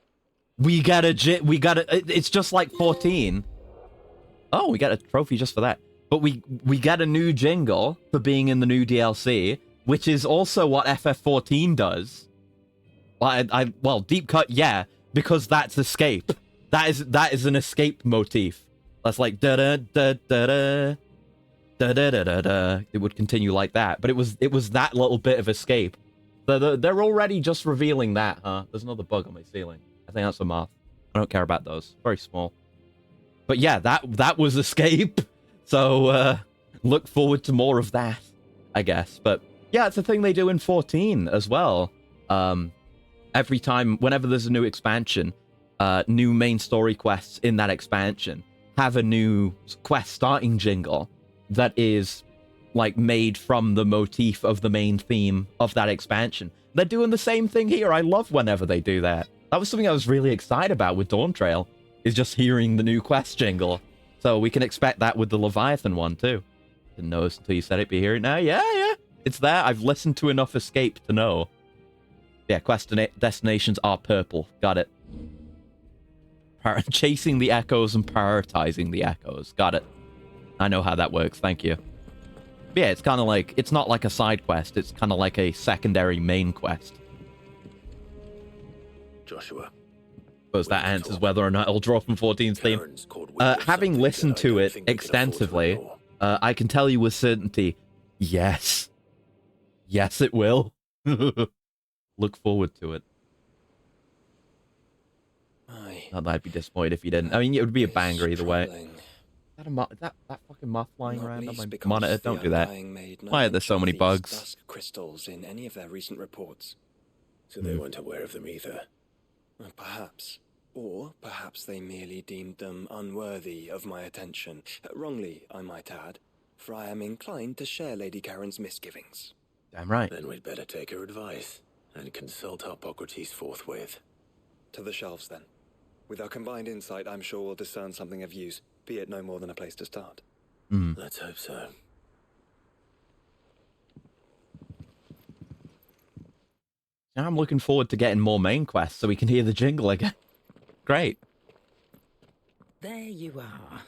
We got it's just like 14. Oh, we got a trophy just for that. But we got a new jingle for being in the new DLC, which is also what FF14 does. Well, deep cut, yeah, because that's escape. That is an escape motif. That's like da da da da da da da da da da. It would continue like that, but it was that little bit of escape. They're already just revealing that, huh? There's another bug on my ceiling. I think that's a moth. I don't care about those. Very small. But yeah, that was escape. So look forward to more of that, I guess. But yeah, it's a thing they do in 14 as well. Every time, whenever there's a new expansion, new main story quests in that expansion have a new quest starting jingle that is like made from the motif of the main theme of that expansion. They're doing the same thing here. I love whenever they do that. That was something I was really excited about with Dawn Trail, is just hearing the new quest jingle. So we can expect that with the Leviathan one too. Didn't notice until you said it, but you hear it now. Yeah. It's there. I've listened to enough Escape to know. Yeah, quest destinations are purple. Got it. Chasing the echoes and prioritizing the echoes. Got it. I know how that works. Thank you. But yeah, it's kind of like, it's not like a side quest. It's kind of like a secondary main quest. Joshua. Suppose that answers whether or not it'll draw from 14's theme. Having listened to it extensively, I can tell you with certainty, yes. Yes, it will. Look forward to it. Not that I'd be disappointed if you didn't. I mean, it would be a banger either way. Is that fucking moth flying around on my monitor? Don't do that. Why are there so many bugs? Dusk crystals in any of their recent reports. So they weren't aware of them either. Perhaps. Or perhaps they merely deemed them unworthy of my attention. Wrongly, I might add, for I am inclined to share Lady Karen's misgivings. Damn right. Then we'd better take her advice and consult Hippocrates forthwith. To the shelves, then. With our combined insight, I'm sure we'll discern something of use, be it no more than a place to start. Let's hope so. Now I'm looking forward to getting more main quests so we can hear the jingle again. Great. There you are.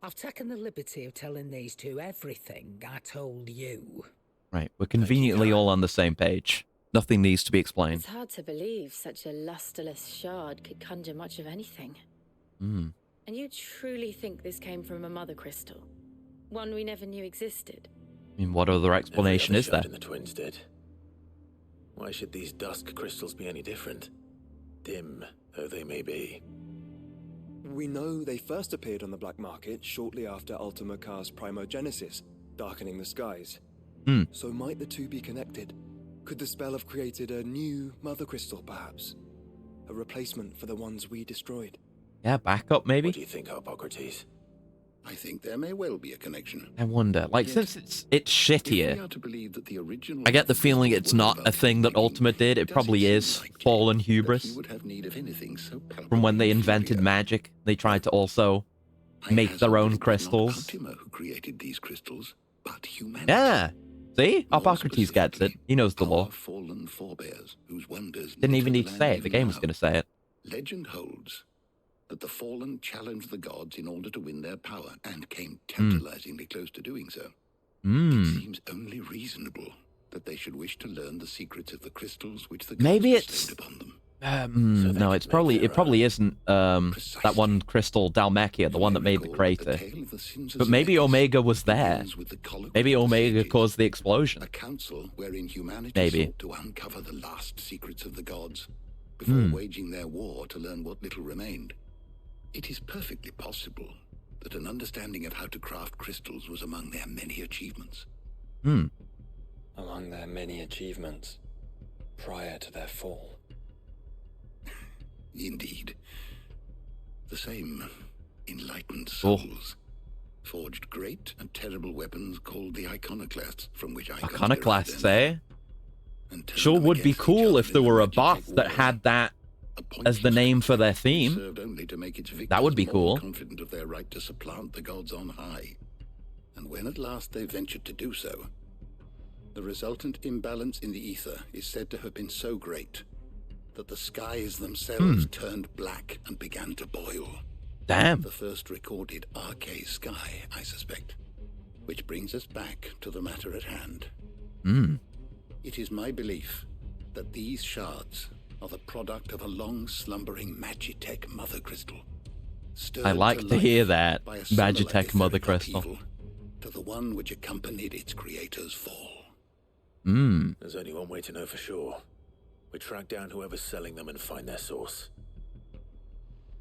I've taken the liberty of telling these two everything I told you. Right, we're conveniently all on the same page. Nothing needs to be explained. It's hard to believe such a lusterless shard could conjure much of anything. And you truly think this came from a mother crystal? One we never knew existed? I mean, what other explanation is there? The twins did. Why should these dusk crystals be any different? Dim though they may be. We know they first appeared on the black market shortly after Ultima Car's primogenesis, darkening the skies. So might the two be connected? Could the spell have created a new mother crystal, perhaps? A replacement for the ones we destroyed? Yeah, backup maybe? What do you think, Hippocrates? I think there may well be a connection. I wonder. Like, since it's shittier, If we are to believe that the original I get the feeling it's not a thing that Ultima did. It probably is fallen hubris. would have need of anything so From when they invented magic, they tried to also make their own crystals. Ultima who created these crystals, but humanity. Yeah. See? Hippocrates gets it. He knows the law. Fallen forebears whose wonders Didn't even need to say it. The game was going to say it. Legend holds that the fallen challenged the gods in order to win their power and came tantalizingly close to doing so. It seems only reasonable that they should wish to learn the secrets of the crystals which the gods Maybe it's bestowed upon them. No, it probably isn't that one crystal Dalmekia, the one that made the crater. But maybe Omega was there. Maybe Omega caused the explosion. A council wherein humanity Maybe. sought to uncover the last secrets of the gods before waging their war to learn what little remained. It is perfectly possible that an understanding of how to craft crystals was among their many achievements. Among their many achievements prior to their fall. Indeed. The same enlightened souls forged great and terrible weapons called the iconoclasts, from which I got Iconoclasts, their eh? Sure would be cool if there were a boss that had that as the name for their theme. Served only to make its That would be victors cool. more confident of their right to supplant the gods on high. And when at last they ventured to do so, the resultant imbalance in the ether is said to have been so great that the skies themselves turned black and began to boil. Damn. The first recorded arcane sky, I suspect. Which brings us back to the matter at hand. It is my belief that these shards are the product of a long-slumbering Magitech mother crystal. I like to hear that. Magitech mother crystal. To the one which accompanied its creator's fall. There's only one way to know for sure. We track down whoever's selling them and find their source.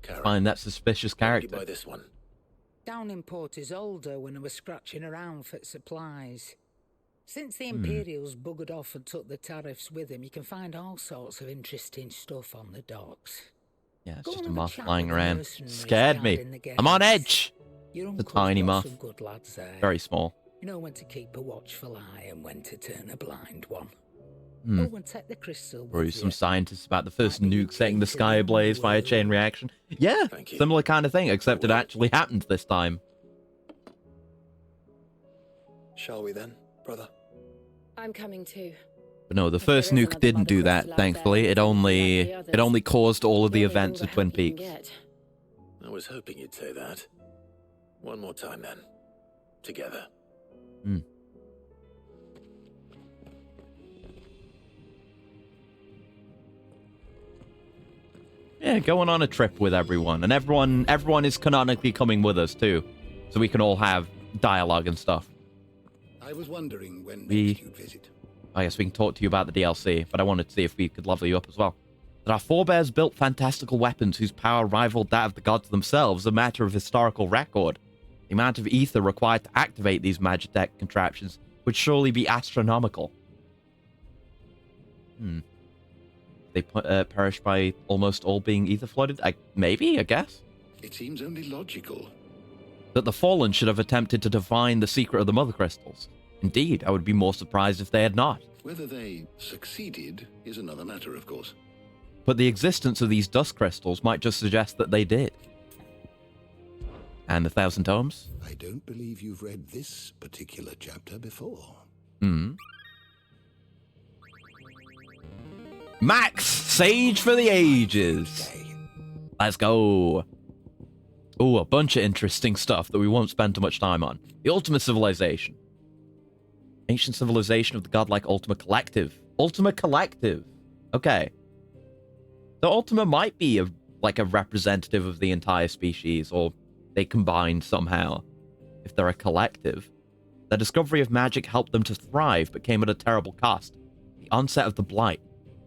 Karen, Find that suspicious character. Buy this one. Downingport is older when I was scratching around for supplies. Since the Imperials buggered off and took the tariffs with them, you can find all sorts of interesting stuff on the docks. Yeah, it's just a moth flying around. Scared me. I'm on edge. The tiny moth. Good lads there. Very small. You know when to keep a watchful eye and when to turn a blind one. Oh, and take the crystal with Or some you. scientists about the first nuke setting the sky ablaze via chain reaction. Yeah, similar kind of thing, except it actually happened this time. Shall we then, brother? I'm coming too. But no, the first nuke didn't do that, thankfully. It only caused all of the events of Twin Peaks. I was hoping you'd say that. One more time then. Together. Yeah, going on a trip with everyone. And everyone is canonically coming with us too. So we can all have dialogue and stuff. I was wondering when next you'd visit. I guess we can talk to you about the DLC, but I wanted to see if we could level you up as well. That our forebears built fantastical weapons whose power rivaled that of the gods themselves, a matter of historical record. The amount of ether required to activate these Magitech contraptions would surely be astronomical. They perished by almost all being ether flooded? Maybe, I guess. It seems only logical. That the Fallen should have attempted to divine the secret of the Mother Crystals. Indeed, I would be more surprised if they had not. Whether they succeeded is another matter, of course. But the existence of these dust crystals might just suggest that they did. And the Thousand Tomes? I don't believe you've read this particular chapter before. Max! Sage for the ages! Let's go! Oh, a bunch of interesting stuff that we won't spend too much time on. The Ultima Civilization. Ancient civilization of the godlike Ultima Collective. Ultima Collective! Okay. So Ultima might be a representative of the entire species, or they combined somehow. If they're a collective. Their discovery of magic helped them to thrive, but came at a terrible cost. The onset of the Blight.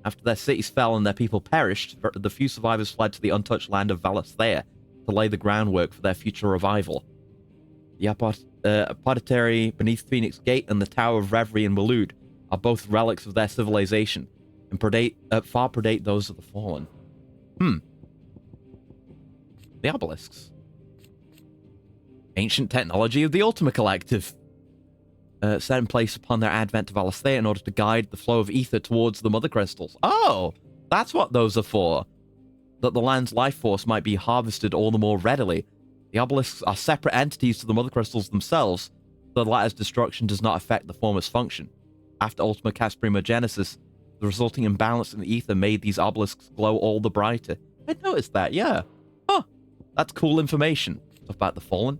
After their cities fell and their people perished, the few survivors fled to the untouched land of Valisthea to lay the groundwork for their future revival. The apothecary beneath Phoenix Gate and the Tower of Reverie in Waloed are both relics of their civilization, and far predate those of the Fallen. The obelisks. Ancient technology of the Ultima Collective. Set in place upon their advent to Valisthea in order to guide the flow of ether towards the Mother Crystals. Oh, that's what those are for. That the land's life force might be harvested all the more readily. The obelisks are separate entities to the Mother Crystals themselves, so the latter's destruction does not affect the former's function. After Ultima Cast Primogenesis, the resulting imbalance in the ether made these obelisks glow all the brighter. I noticed that, yeah. Huh. That's cool information. Stuff about the Fallen.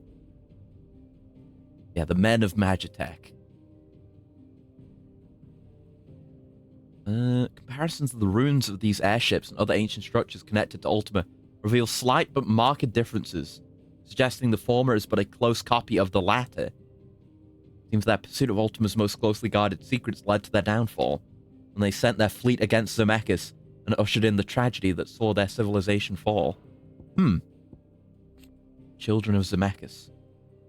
Yeah, the men of Magitech. Comparisons of the ruins of these airships and other ancient structures connected to Ultima reveal slight but marked differences, suggesting the former is but a close copy of the latter. Seems that pursuit of Ultima's most closely guarded secrets led to their downfall, when they sent their fleet against Zemeckis and ushered in the tragedy that saw their civilization fall. children of Zemeckis.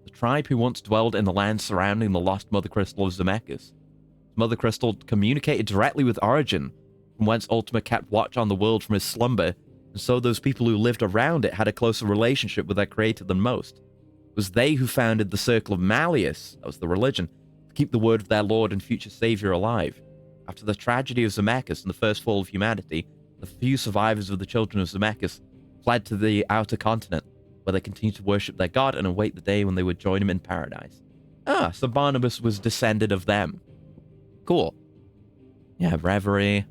The tribe who once dwelled in the land surrounding the lost Mother Crystal of Zemeckis. Mother Crystal communicated directly with Origin, from whence Ultima kept watch on the world from his slumber, and so those people who lived around it had a closer relationship with their creator than most. It was they who founded the Circle of Malleus, that was the religion, to keep the word of their Lord and future Savior alive. After the tragedy of Zemeckis and the first fall of humanity, the few survivors of the children of Zemeckis fled to the outer continent, where they continued to worship their god and await the day when they would join him in paradise. Ah, so Barnabas was descended of them. Cool. Yeah, Reverie.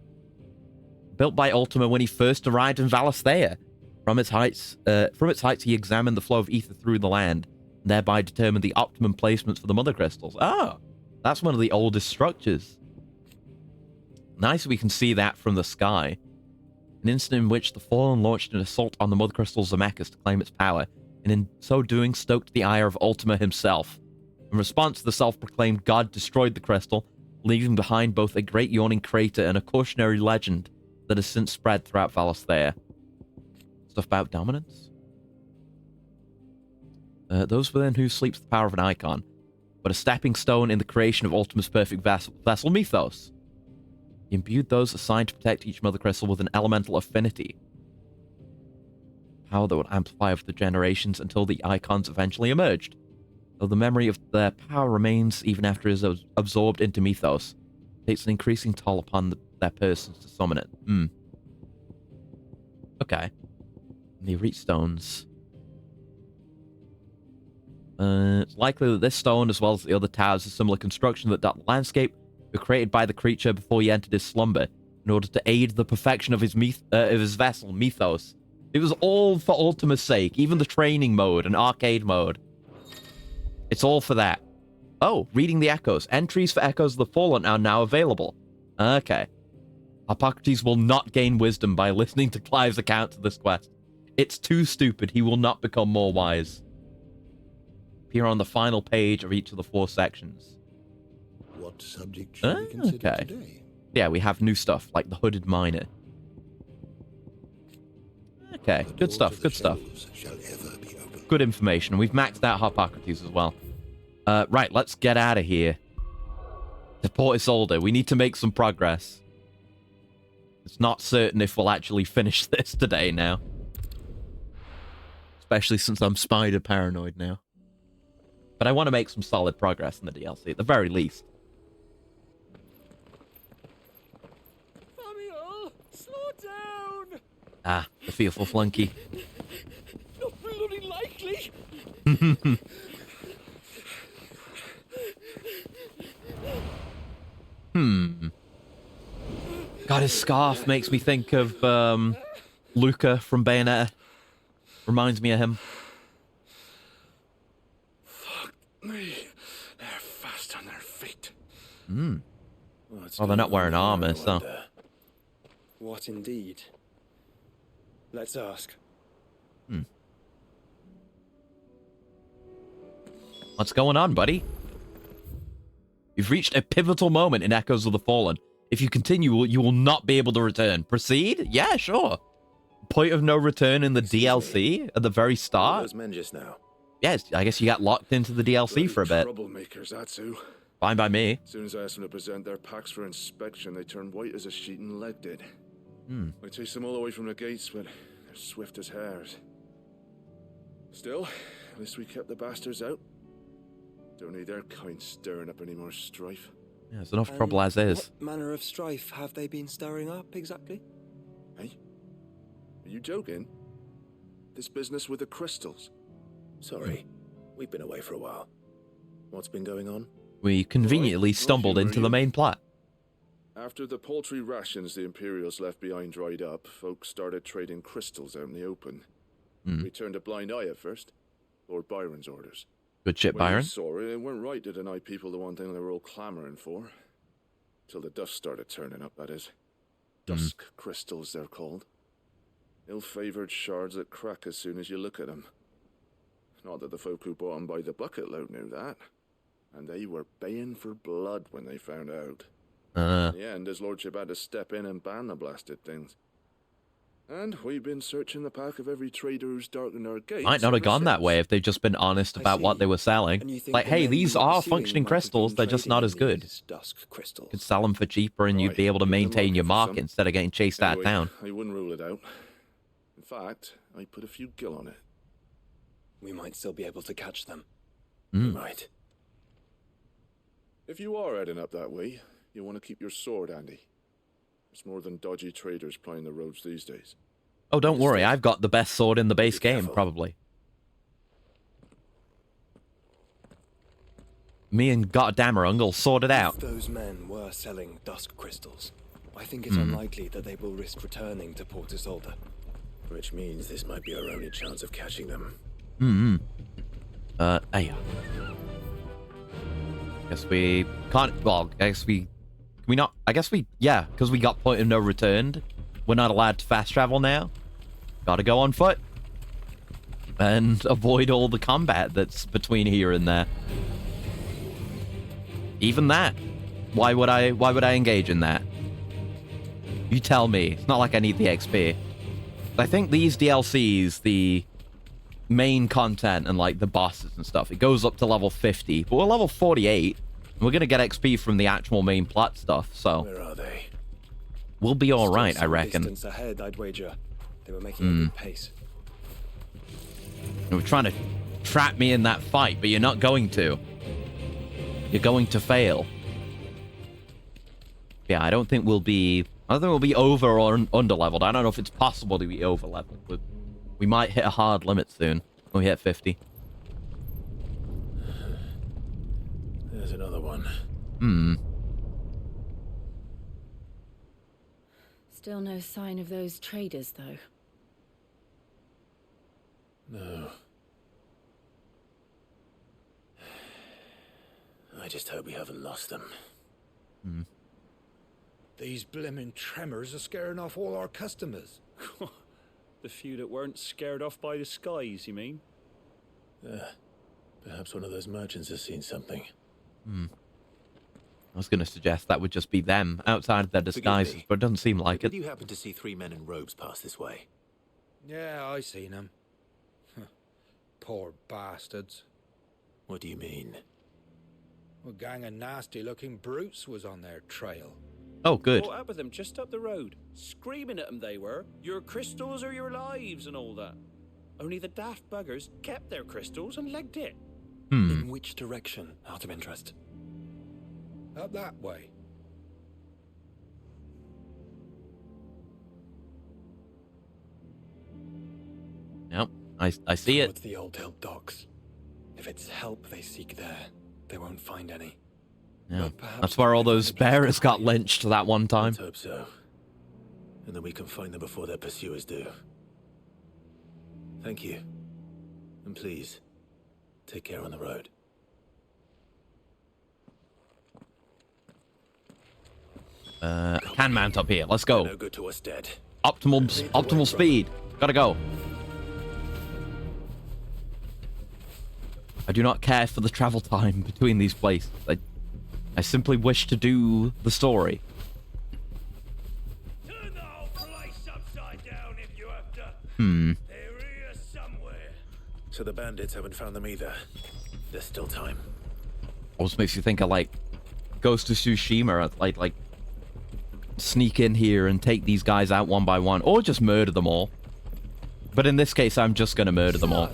Built by Ultima when he first arrived in Valisthea. From its heights, he examined the flow of ether through the land, and thereby determined the optimum placements for the Mother Crystals. Ah, that's one of the oldest structures. Nice we can see that from the sky. An instant in which the Fallen launched an assault on the Mother Crystal Zemeckis to claim its power, and in so doing stoked the ire of Ultima himself. In response, the self-proclaimed god destroyed the crystal, leaving behind both a great yawning crater and a cautionary legend that has since spread throughout Valisthea. Stuff about dominance? Those within who sleeps the power of an icon, but a stepping stone in the creation of Ultima's perfect vessel Mythos. He imbued those assigned to protect each Mother Crystal with an elemental affinity. Power that would amplify over the generations until the icons eventually emerged. Though the memory of their power remains even after it is absorbed into Mythos, it takes an increasing toll upon their persons to summon it. Okay. The Reach Stones. It's likely that this stone, as well as the other towers of similar construction that dot the landscape, were created by the creature before he entered his slumber, in order to aid the perfection of his vessel, Mythos. It was all for Ultima's sake, even the training mode and arcade mode. It's all for that. Oh, reading the echoes. Entries for Echoes of the Fallen are now available. Okay. Hippocrates will not gain wisdom by listening to Clive's account of this quest. It's too stupid. He will not become more wise. Appear on the final page of each of the 4 sections. What subject should we consider today? Yeah, we have new stuff, like the Hooded Miner. Okay, good stuff, good stuff. Good information. We've maxed out Hippocrates as well. Right, let's get out of here. To Port Isolde. We need to make some progress. It's not certain if we'll actually finish this today now. Especially since I'm spider paranoid now. But I want to make some solid progress in the DLC, at the very least. Samuel, slow down! Ah, the fearful flunky. Not bloody likely! God, his scarf makes me think of Luca from Bayonetta. Reminds me of him. Fuck me. They're fast on their feet. Well, they're not wearing armor, so... What indeed? Let's ask. What's going on, buddy? You've reached a pivotal moment in Echoes of the Fallen. If you continue, you will not be able to return. Proceed? Yeah, sure. Point of no return in the DLC at the very start? Those men just now. Yes, I guess you got locked into the DLC for a bit. Troublemakers, that's who. Fine by me. As soon as I asked them to present their packs for inspection, they turned white as a sheet and legged it. I chased them all away from the gates, but they're swift as hares. Still, at least we kept the bastards out. Don't need their kind stirring up any more strife. Yeah, there's enough trouble as is. What manner of strife have they been stirring up, exactly? Hey? Are you joking? This business with the crystals? Sorry, we've been away for a while. What's been going on? We conveniently stumbled into the main plot. After the paltry rations the Imperials left behind dried up, folks started trading crystals out in the open. We turned a blind eye at first. Lord Byron's orders. Good shit, When Byron. we saw it, it weren't right to deny people the one thing they were all clamoring for. Till the dust started turning up, that is. Dusk crystals, they're called. Ill-favoured shards that crack as soon as you look at them. Not that the folk who bought them by the bucket load knew that. And they were baying for blood when they found out. In the end, his lordship had to step in and ban the blasted things. And we've been searching the path of every trader who's darkened our gates. Might not have ever gone that since. way if they'd just been honest about what they were selling. Like, hey, these are functioning crystals, they're just not as good. Dusk crystals. You could sell them for cheaper and you'd be able to maintain your market instead of getting chased out of town. I wouldn't rule it out. In fact, I put a few gil on it. We might still be able to catch them. Mm. We might. If you are heading up that way, you want to keep your sword handy. It's more than dodgy traders plying the roads these days. Oh, don't worry, I've got the best sword in the base game, probably. Me and goddamn Ungle sorted out. If those men were selling dusk crystals, I think it's unlikely that they will risk returning to Port Isolde. Which means this might be our only chance of catching them. Hey. Guess we can't, well, I guess we, can we not, I guess we, yeah, because we got point of no return. We're not allowed to fast travel now. Gotta go on foot. And avoid all the combat that's between here and there. Even that. Why would I engage in that? You tell me. It's not like I need the XP. I think these DLCs, the main content and like the bosses and stuff, it goes up to level 50, but we're level 48. And we're gonna get XP from the actual main plot stuff, so Where are they? We'll be all right, I reckon. Distance ahead, I'd wager. They were making a good pace. You were trying to trap me in that fight, but you're not going to. You're going to fail. Yeah, I don't think we'll be over or under leveled. I don't know if it's possible to be over leveled, but we might hit a hard limit soon when we hit 50. There's another one. Still no sign of those traders, though. No. I just hope we haven't lost them. These blimmin' tremors are scaring off all our customers. The few that weren't scared off by the skies, you mean? Perhaps one of those merchants has seen something. I was going to suggest that would just be them outside of their disguises, but it doesn't seem like it. Did you happen to see 3 men in robes pass this way? Yeah, I seen them. Poor bastards. What do you mean? A gang of nasty-looking brutes was on their trail. Oh, good. Caught up with them just up the road, screaming at them they were, your crystals or your lives and all that. Only the daft buggers kept their crystals and legged it. In which direction, out of interest? Up that way. Yep, I see it. Towards the Old Hill docks. If it's help they seek there, they won't find any. Yeah, that's where all those bearers got lynched that one time. Let's hope so. And then we can find them before their pursuers do. Thank you. And please, take care on the road. I can mount up here. Let's go. No good to us dead. Optimal speed. Gotta go. I do not care for the travel time between these places. I simply wish to do the story. Turn the whole place upside down if you have to. They're here somewhere. So the bandits haven't found them either. There's still time. Almost makes you think of like Ghost of Tsushima, like sneak in here and take these guys out one by one, or just murder them all. But in this case, I'm just gonna murder them all.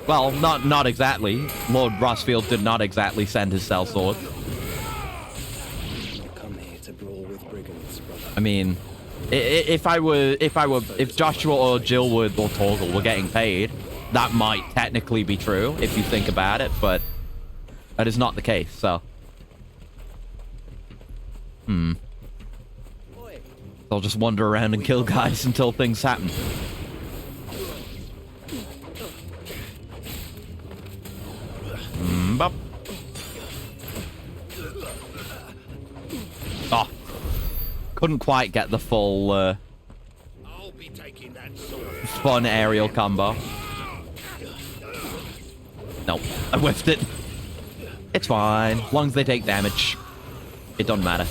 Well, not exactly. Lord Rossfield did not exactly send his sellsword. Come here to brawl with brigands, brother. I mean, if Joshua or Jillwood or Torgal were getting paid, that might technically be true if you think about it, but that is not the case. So, they'll just wander around and kill guys until things happen. Bop. Oh, couldn't quite get the full I'll be taking that sword. fun aerial combo. Nope, I whiffed it. It's fine, as long as they take damage. It doesn't matter.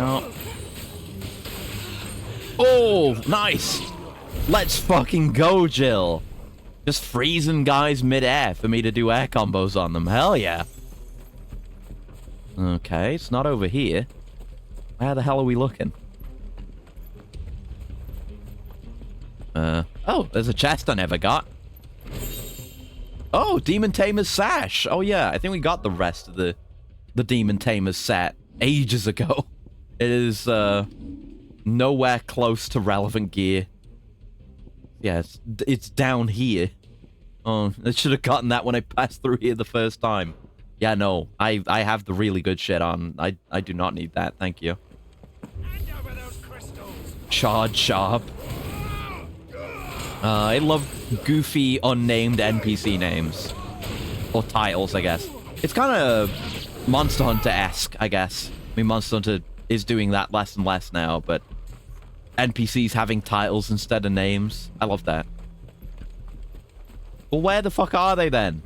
Oh. Oh, nice. Let's fucking go, Jill. Just freezing guys mid-air for me to do air combos on them. Hell yeah. Okay, it's not over here. Where the hell are we looking? Oh, there's a chest I never got. Oh, Demon Tamer's Sash. Oh yeah, I think we got the rest of the Demon Tamer's set ages ago. It is, nowhere close to relevant gear. Yeah, it's down here. Oh, I should have gotten that when I passed through here the first time. Yeah, no, I have the really good shit on. I do not need that, thank you. Shard Sharp. I love goofy, unnamed NPC names. Or titles, I guess. It's kind of Monster Hunter-esque, I guess. I mean, Monster Hunter is doing that less and less now, but NPCs having titles instead of names. I love that. Well, where the fuck are they then?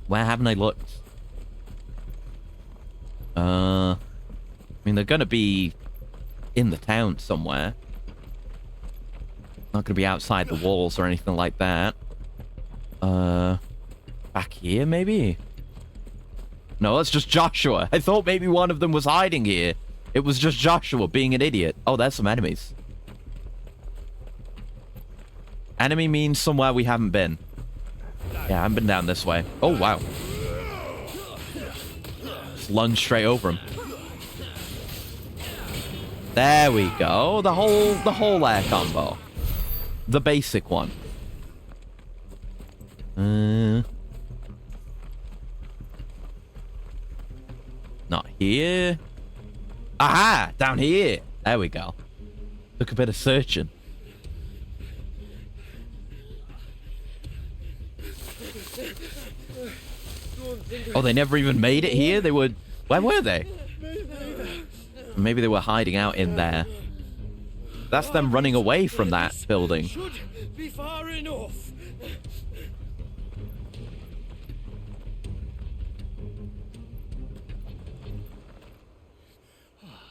Where haven't I looked? I mean, they're gonna be in the town somewhere. Not gonna be outside the walls or anything like that. Back here, maybe? No, that's just Joshua. I thought maybe one of them was hiding here. It was just Joshua being an idiot. Oh, there's some enemies. Enemy means somewhere we haven't been. Yeah, I haven't been down this way. Oh, wow. Just lunge straight over him. There we go. The whole air combo. The basic one. Not here. Aha! Down here. There we go. Took a bit of searching. Oh, they never even made it here? They were... Where were they? Maybe they were hiding out in there. That's them running away from that building. Should be far enough.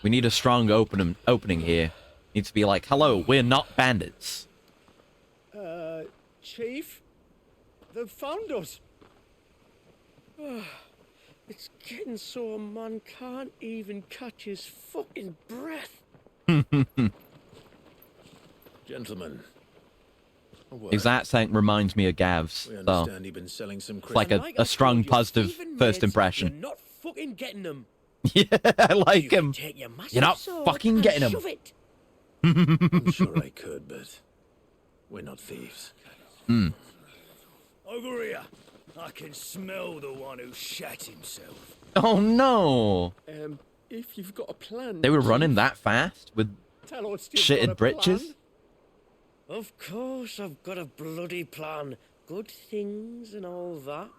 We need a strong opening here. Needs to be like, hello, we're not bandits. Chief? They've found us. It's getting so a man can't even catch his fucking breath. Gentlemen. His accent reminds me of Gav's. We So understand you've been selling some it's like a strong, positive first impression. You're not fucking getting them. Yeah, I like him. You're not fucking getting him. I'm sure I could, but we're not thieves. Over here. I can smell the one who shat himself. Oh no! If you've got a plan... They were running that fast with Tell us you've got a shitted britches? plan. Of course I've got a bloody plan. Good things and all that.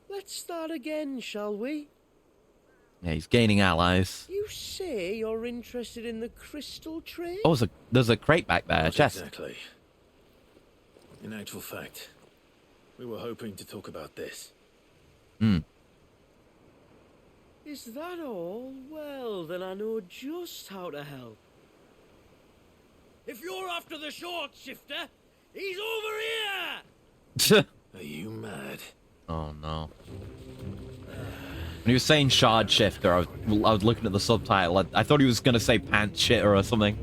Let's start again, shall we? Yeah, he's gaining allies. You say you're interested in the crystal trade? Oh, there's a crate back there, a chest. Exactly. In actual fact, we were hoping to talk about this. Is that all? Well, then I know just how to help. If you're after the short shifter, he's over here! Are you mad? Oh no. When he was saying shard shifter, I was looking at the subtitle. I thought he was gonna say pants shitter or something.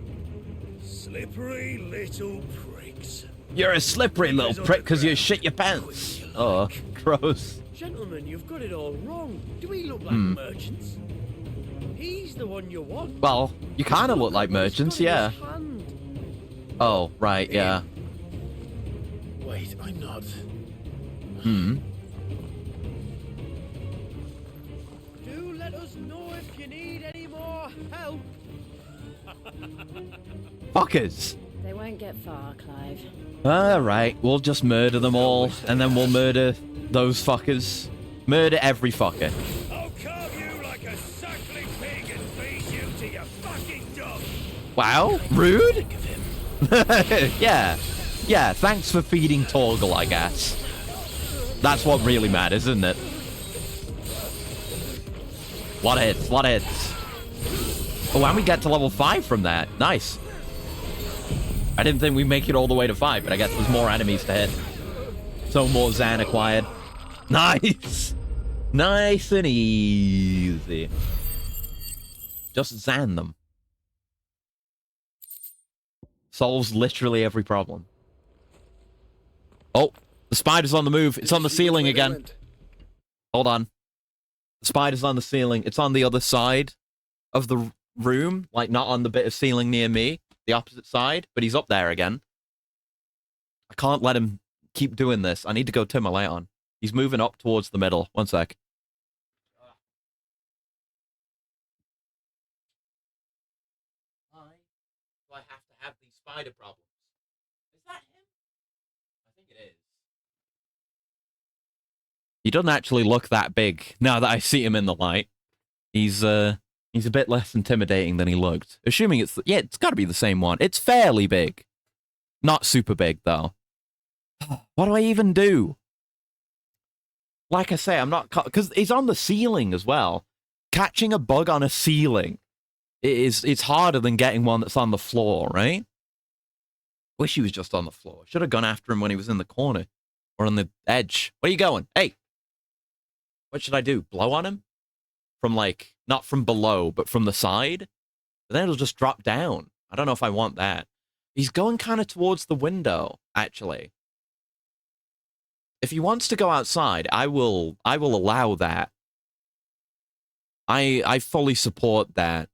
Slippery little pricks. You're a slippery little prick because you shit your pants. Oh, gross. Gentlemen, you've got it all wrong. Do we look like merchants? He's the one you want. Well, you kind of look like merchants, yeah. Oh, right, yeah. Wait, I'm not. Do let us know if you need any more help. Fuckers. They won't get far, Clive. Alright, we'll just murder them all, and then we'll murder those fuckers. Murder every fucker. I'll carve you like a suckling pig and feed you to your fucking dog. Wow, rude? Yeah. Yeah, thanks for feeding Torgal, I guess. That's what really matters, isn't it? Lot of hits, lot of hits. Oh, and we get to level 5 from that. Nice. I didn't think we'd make it all the way to 5, but I guess there's more enemies to hit. So more Zan acquired. Nice. Nice and easy. Just Zan them. Solves literally every problem. Oh, the spider's on the move. It's on the ceiling again. Hold on. The spider's on the ceiling. It's on the other side of the room. Like, not on the bit of ceiling near me. The opposite side. But he's up there again. I can't let him keep doing this. I need to go turn my light on. He's moving up towards the middle. One sec. Why do I have to have these spider problems? Is that him? I think it is. He doesn't actually look that big now that I see him in the light. He's a bit less intimidating than he looked. Assuming it's... Yeah, it's got to be the same one. It's fairly big. Not super big, though. What do I even do? Like I say, I'm not... Because he's on the ceiling as well. Catching a bug on a ceiling it's harder than getting one that's on the floor, right? Wish he was just on the floor. Should have gone after him when he was in the corner. Or on the edge. Where are you going? Hey! What should I do? Blow on him? From, like, not from below, but from the side? Then it'll just drop down. I don't know if I want that. He's going kind of towards the window, actually. If he wants to go outside, I will allow that. I fully support that.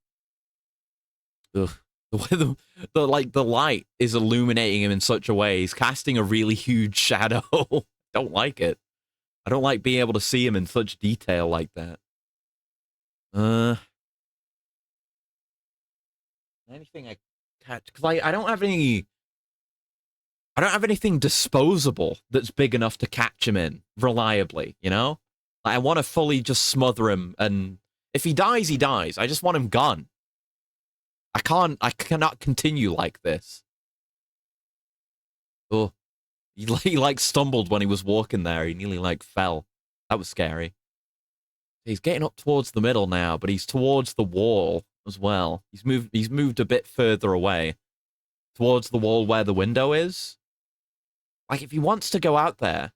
Ugh. The way the light is illuminating him in such a way, he's casting a really huge shadow. Don't like it. I don't like being able to see him in such detail like that. Anything I catch, because I don't have any. I don't have anything disposable that's big enough to catch him in reliably. You know, I want to fully just smother him, and if he dies, he dies. I just want him gone. I cannot continue like this. Oh, he like stumbled when he was walking there. He nearly like fell. That was scary. He's getting up towards the middle now, but he's towards the wall as well. He's moved a bit further away. Towards the wall where the window is. Like, if he wants to go out there,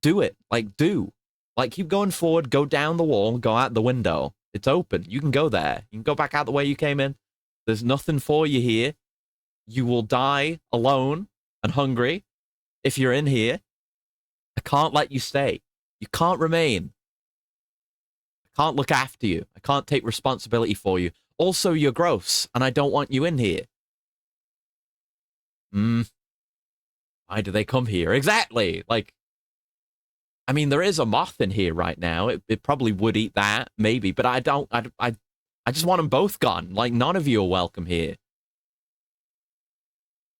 do it. Like, do. Like, keep going forward, go down the wall, go out the window. It's open. You can go there. You can go back out the way you came in. There's nothing for you here. You will die alone and hungry if you're in here. I can't let you stay. You can't remain. I can't look after you. I can't take responsibility for you. Also, you're gross, and I don't want you in here. Why do they come here? Exactly. Like, I mean, there is a moth in here right now. It probably would eat that, maybe, but I just want them both gone. Like, none of you are welcome here.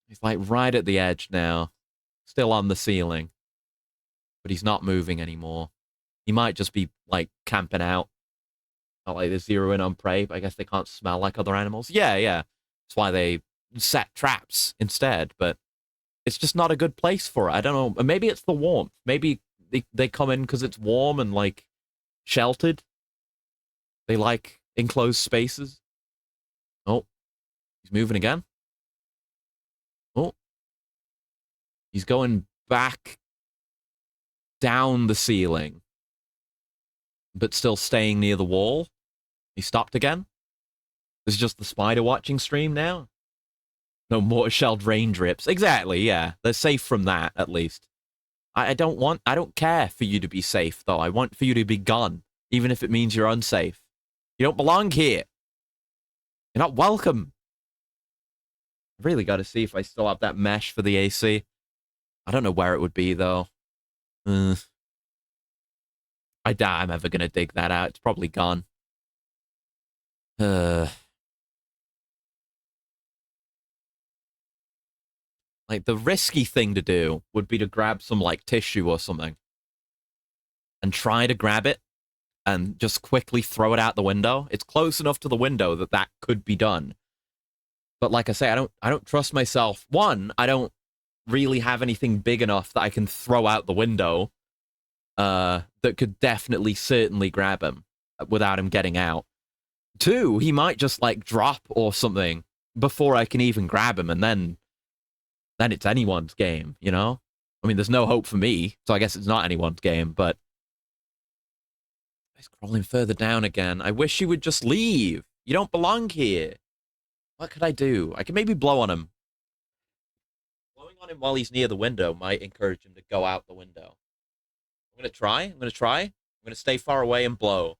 He's like right at the edge now. Still on the ceiling. But he's not moving anymore. He might just be, like, camping out. Not like they're zeroing on prey, but I guess they can't smell like other animals. Yeah. That's why they set traps instead, but it's just not a good place for it. I don't know. Maybe it's the warmth. Maybe they come in because it's warm and, like, sheltered. They like enclosed spaces. Oh, he's moving again. Oh, he's going back down the ceiling, but still staying near the wall. He stopped again. This is just the spider watching stream now. No more shelled rain drips. Exactly, yeah. They're safe from that, at least. I don't care for you to be safe, though. I want for you to be gone, even if it means you're unsafe. You don't belong here. You're not welcome. I've really got to see if I still have that mesh for the AC. I don't know where it would be, though. I doubt I'm ever going to dig that out. It's probably gone. Like, the risky thing to do would be to grab some, like, tissue or something. And try to grab it. And just quickly throw it out the window. It's close enough to the window that could be done. But like I say, I don't trust myself. One, I don't really have anything big enough that I can throw out the window that could definitely, certainly grab him. without him getting out. 2, he might just like drop or something before I can even grab him, and then it's anyone's game, you know? I mean, there's no hope for me, so I guess it's not anyone's game, but he's crawling further down again. I wish he would just leave. You don't belong here. What could I do? I could maybe blow on him. Blowing on him while he's near the window might encourage him to go out the window. I'm going to try. I'm going to stay far away and blow.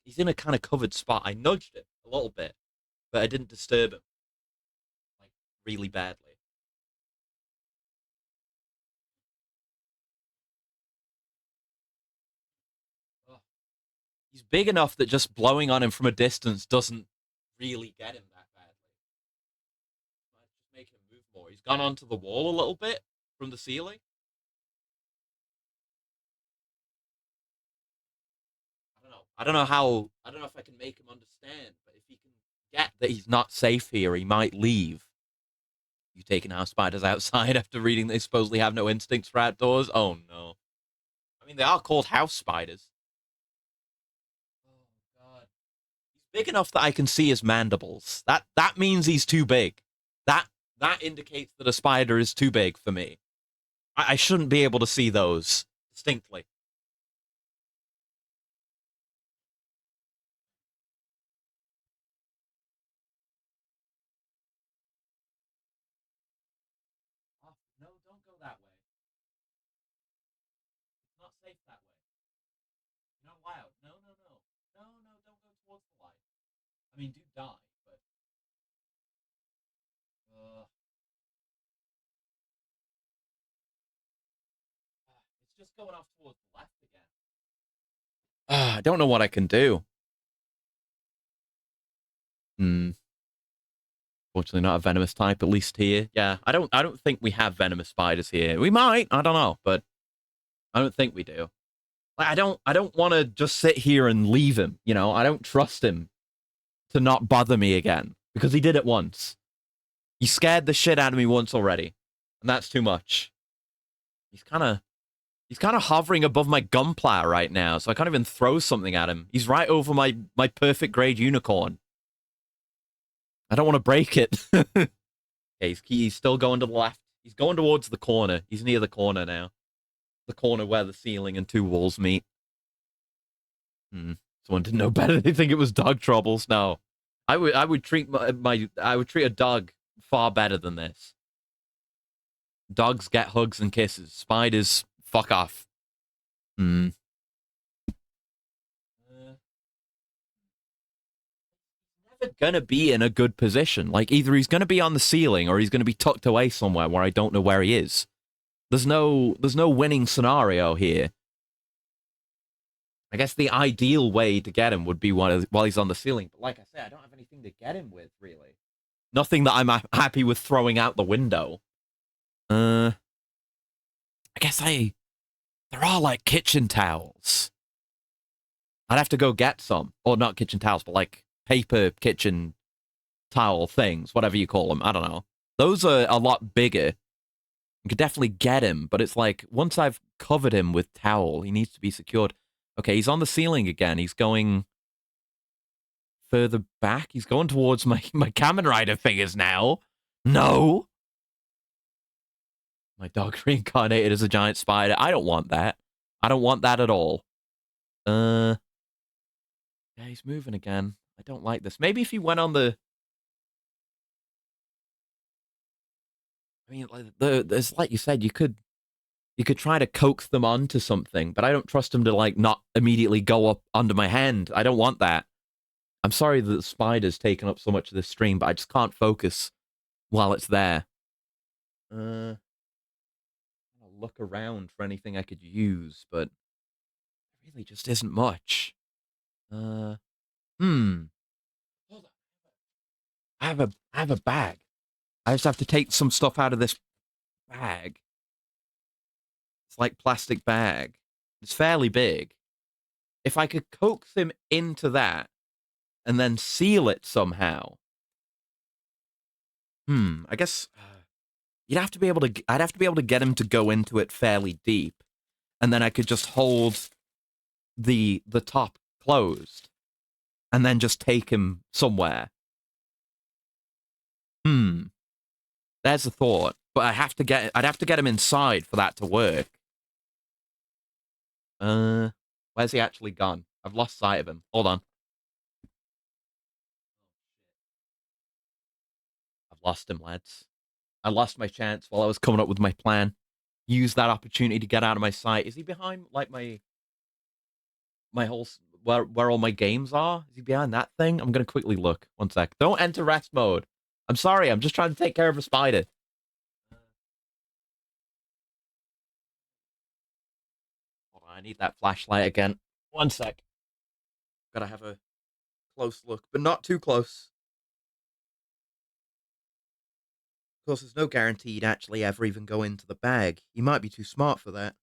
He's in a kind of covered spot. I nudged him a little bit, but I didn't disturb him. Like, really badly. He's big enough that just blowing on him from a distance doesn't really get him that badly. Might just make him move more. He's gone onto the wall a little bit from the ceiling. I don't know if I can make him understand, but if he can get that he's not safe here, he might leave. You taking house spiders outside after reading they supposedly have no instincts for outdoors? Oh no. I mean, they are called house spiders. Big enough that I can see his mandibles. That means he's too big. That indicates that a spider is too big for me. I shouldn't be able to see those distinctly. Oh, no, don't go that way. It's not safe that way. You're not loud. No, no, no. No, no, don't go towards the light. I mean, do die, but... It's just going off towards the left again. I don't know what I can do. Fortunately, not a venomous type, at least here. Yeah, I don't think we have venomous spiders here. We might, I don't know, but I don't think we do. Like, I don't want to just sit here and leave him, you know? I don't trust him to not bother me again, because he did it once. He scared the shit out of me once already, and that's too much. He's kind of hovering above my gunpla right now, so I can't even throw something at him. He's right over my perfect grade unicorn. I don't want to break it. Okay, he's still going to the left. He's going towards the corner. He's near the corner now. The corner where the ceiling and 2 walls meet. Someone didn't know better. They think it was dog troubles. No, I would treat I would treat a dog far better than this. Dogs get hugs and kisses. Spiders, fuck off. Never gonna be in a good position. Like, either he's gonna be on the ceiling or he's gonna be tucked away somewhere where I don't know where he is. There's no winning scenario here. I guess the ideal way to get him would be while he's on the ceiling. But like I said, I don't have anything to get him with, really. Nothing that I'm happy with throwing out the window. I guess there are, like, kitchen towels. I'd have to go get some. Or not kitchen towels, but, like, paper kitchen towel things. Whatever you call them. I don't know. Those are a lot bigger. You could definitely get him, but it's like, once I've covered him with towel, he needs to be secured. Okay, he's on the ceiling again. He's going further back. He's going towards my Kamen Rider figures now. No! My dog reincarnated as a giant spider. I don't want that. I don't want that at all. Yeah, he's moving again. I don't like this. Maybe if he went on the... I mean, there's, like you said, you could try to coax them onto something, but I don't trust them to, like, not immediately go up under my hand. I don't want that. I'm sorry that the spider's taken up so much of the stream, but I just can't focus while it's there. I'll look around for anything I could use, but there really just isn't much. Hold on. I have a bag. I just have to take some stuff out of this bag. It's like plastic bag. It's fairly big. If I could coax him into that and then seal it somehow. I guess you'd have to be able to. I'd have to be able to get him to go into it fairly deep, and then I could just hold the top closed, and then just take him somewhere. There's a thought, but I'd have to get him inside for that to work. Where's he actually gone? I've lost sight of him. Hold on. I've lost him, lads. I lost my chance while I was coming up with my plan. Use that opportunity to get out of my sight. Is he behind, like, my whole... Where all my games are? Is he behind that thing? I'm gonna quickly look. One sec. Don't enter rest mode. I'm sorry, I'm just trying to take care of a spider. Hold on, I need that flashlight again. One sec. Gotta have a close look, but not too close. Of course, there's no guarantee you'd actually ever even go into the bag. You might be too smart for that.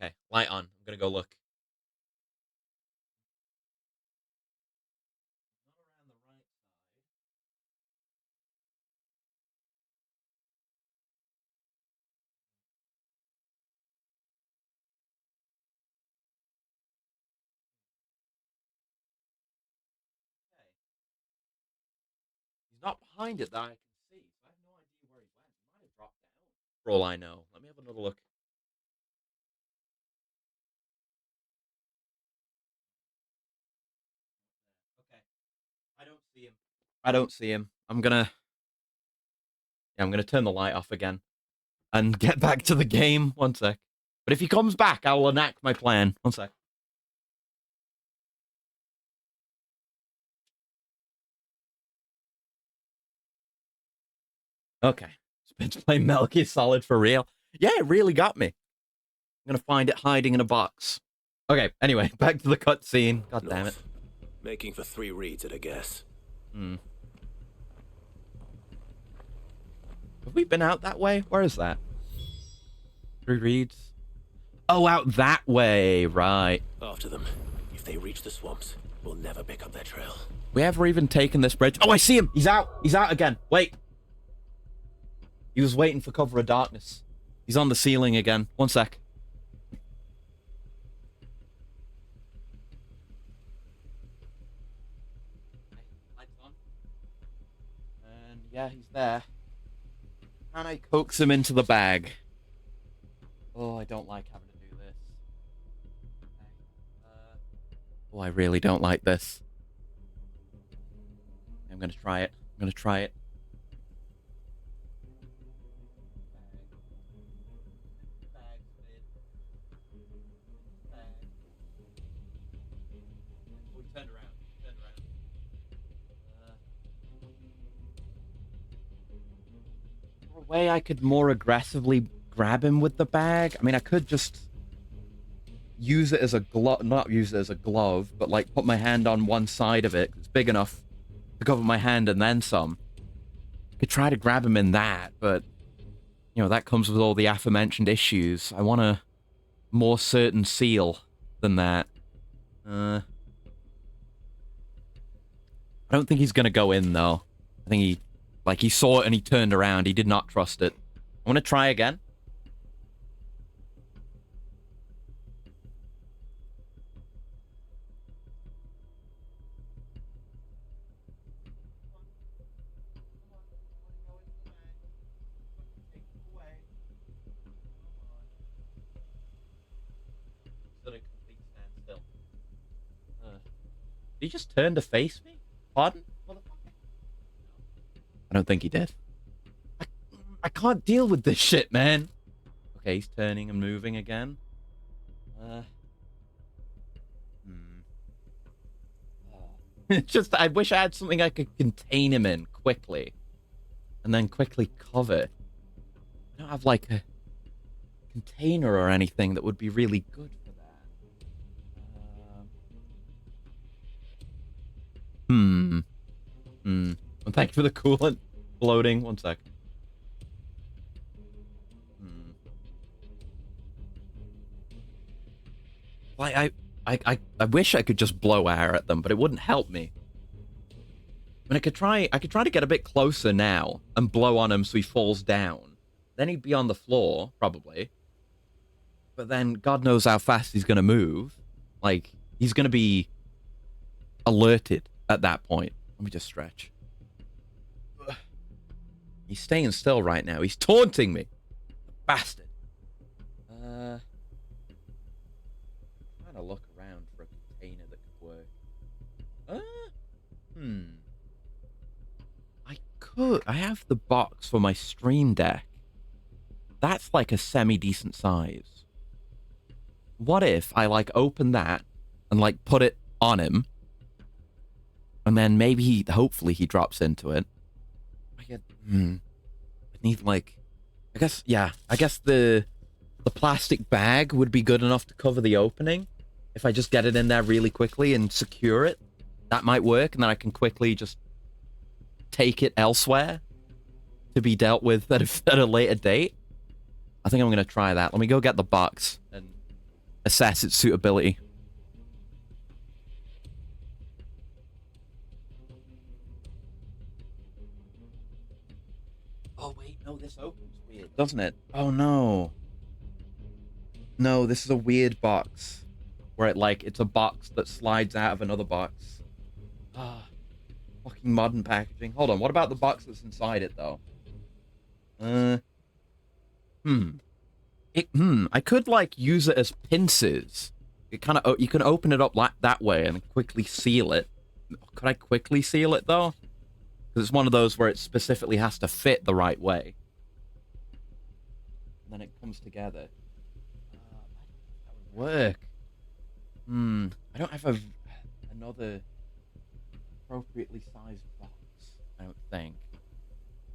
Okay, light on. I'm gonna go look. He's not behind it that I can see, so I have no idea where he went. He might have dropped down. For all I know. Let me have another look. Okay. I don't see him. I don't see him. I'm gonna turn the light off again and get back to the game. One sec. But if he comes back, I will enact my plan. One sec. Okay. Spence playing Metal Gear Solid for real. Yeah, it really got me. I'm gonna find it hiding in a box. Okay, anyway, back to the cutscene. God damn it. Making for 3 reads at a guess. Have we been out that way? Where is that? 3 reads. Oh, out that way, right. After them. If they reach the swamps, we'll never pick up their trail. We ever even taken this bridge? Oh, I see him! He's out! He's out again! Wait! He was waiting for cover of darkness. He's on the ceiling again. One sec. Lights on. And yeah, he's there. Can I coax him into the bag? Oh, I don't like having to do this. Oh, I really don't like this. I'm gonna try it. I'm gonna try it. Oh, he turned around. He turned around. Is there a way I could more aggressively grab him with the bag? I mean, I could just use it as a glove, not use it as a glove, but like put my hand on one side of it. It's big enough to cover my hand and then some. I could try to grab him in that, but, you know, that comes with all the aforementioned issues. I want a more certain seal than that. I don't think he's gonna go in, though. I think he saw it and he turned around. He did not trust it. I want to try again. Did he just turn to face me? Pardon? I don't think he did. I can't deal with this shit, man. Okay, he's turning and moving again. It's just, I wish I had something I could contain him in quickly. And then quickly cover. I don't have, like, a container or anything that would be really good for that. Well, thank you for the coolant bloating. One sec. Like, I wish I could just blow air at them, but it wouldn't help me. mean, I could try to get a bit closer now and blow on him so he falls down. Then he'd be on the floor, probably. But then God knows how fast he's going to move. Like, he's going to be alerted at that point. Let me just stretch. Ugh. He's staying still right now. He's taunting me. Bastard. Trying to look around for a container that could work. I have the box for my stream deck. That's like a semi-decent size. What if I, like, open that and, like, put it on him, and then maybe hopefully he drops into it. I need, like, I guess the plastic bag would be good enough to cover the opening. If I just get it in there really quickly and secure it, that might work, and then I can quickly just take it elsewhere to be dealt with at a later date. I think I'm going to try that. Let me go get the box and assess its suitability. Oh, wait, no, this opens weird, doesn't it? Oh, no. No, this is a weird box. Where it's a box that slides out of another box. Ah, fucking modern packaging. Hold on, what about the box that's inside it, though? I could, like, use it as pincers. You can open it up like that way and quickly seal it. Could I quickly seal it, though? Because it's one of those where it specifically has to fit the right way. And then it comes together. That would work. I don't have another appropriately sized box, I don't think.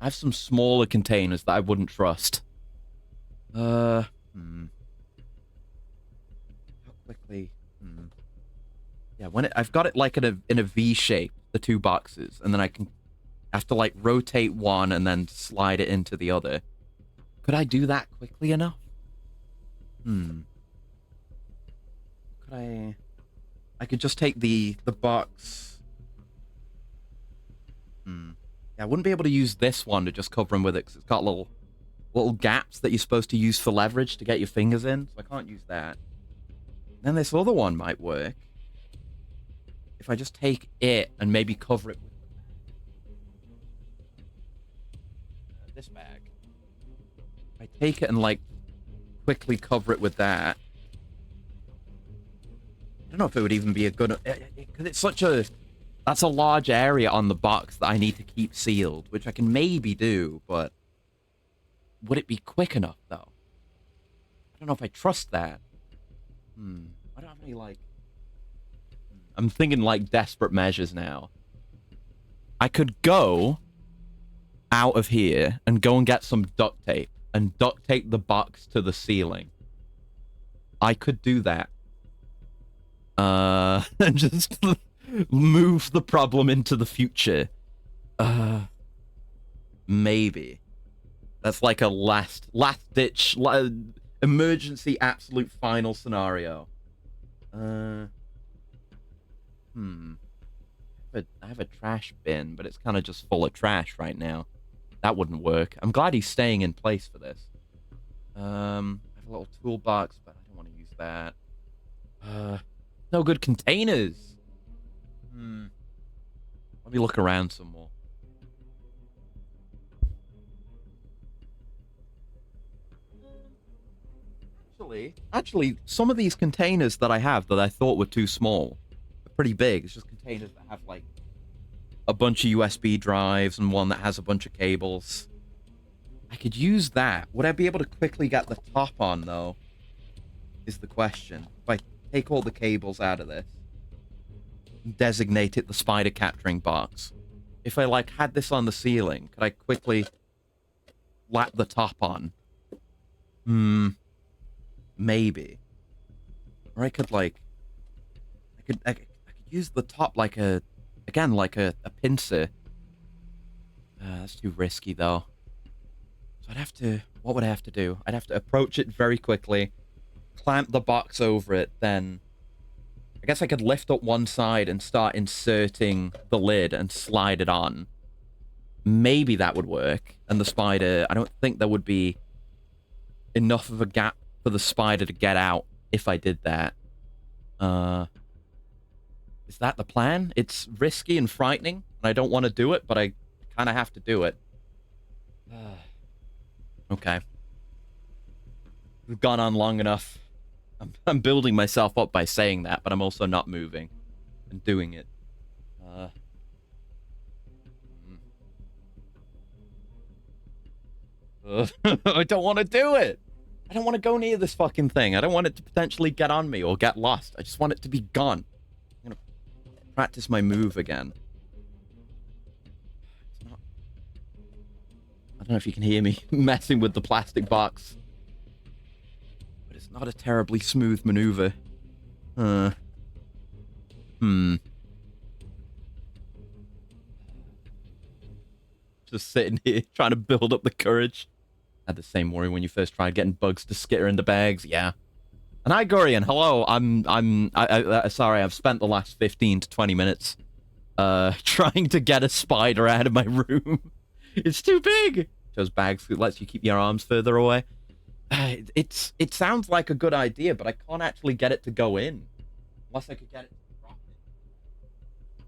I have some smaller containers that I wouldn't trust. How quickly? Yeah, I've got it like in a V shape, the two boxes, and then I have to like rotate one and then slide it into the other. Could I do that quickly enough? Could I could just take the box. Yeah, I wouldn't be able to use this one to just cover him with it because it's got little gaps that you're supposed to use for leverage to get your fingers in, so I can't use that. Then this other one might work. If I just take it and maybe cover it with this bag. I take it and like quickly cover it with that. I don't know if it would even be a good... Because it's such a... That's a large area on the box that I need to keep sealed, which I can maybe do, but... Would it be quick enough, though? I don't know if I trust that. I don't have any, like... I'm thinking, like, desperate measures now. I could go out of here and go and get some duct tape and duct tape the box to the ceiling. I could do that. And just move the problem into the future. Maybe. That's like a last ditch, emergency absolute final scenario. I have a trash bin, but it's kind of just full of trash right now. That wouldn't work. I'm glad he's staying in place for this. I have a little toolbox, but I don't want to use that. No good containers. Let me look around some more. Actually, some of these containers that I have that I thought were too small are pretty big. It's just containers that have, like, a bunch of USB drives and one that has a bunch of cables. I could use that. Would I be able to quickly get the top on, though? Is the question. If I take all the cables out of this and designate it the spider capturing box. If I, like, had this on the ceiling, could I quickly lap the top on? Maybe. Or I could, like... I could use the top like a... Again, like a pincer. That's too risky, though. So I'd have to... What would I have to do? I'd have to approach it very quickly, clamp the box over it, then I guess I could lift up one side and start inserting the lid and slide it on. Maybe that would work. And the spider, I don't think there would be enough of a gap for the spider to get out if I did that. Is that the plan? It's risky and frightening, and I don't want to do it, but I kind of have to do it. Okay. We've gone on long enough. I'm building myself up by saying that, but I'm also not moving and doing it. I don't want to do it. I don't want to go near this fucking thing. I don't want it to potentially get on me or get lost. I just want it to be gone. I'm going to practice my move again. I don't know if you can hear me messing with the plastic box. But it's not a terribly smooth maneuver. Just sitting here trying to build up the courage. Had the same worry when you first tried getting bugs to skitter into bags. Yeah. And hi, Gorian. Hello. Sorry, I've spent the last 15 to 20 minutes trying to get a spider out of my room. It's too big. Shows bags. It lets you keep your arms further away. It sounds like a good idea, but I can't actually get it to go in. Unless I could get it to drop it.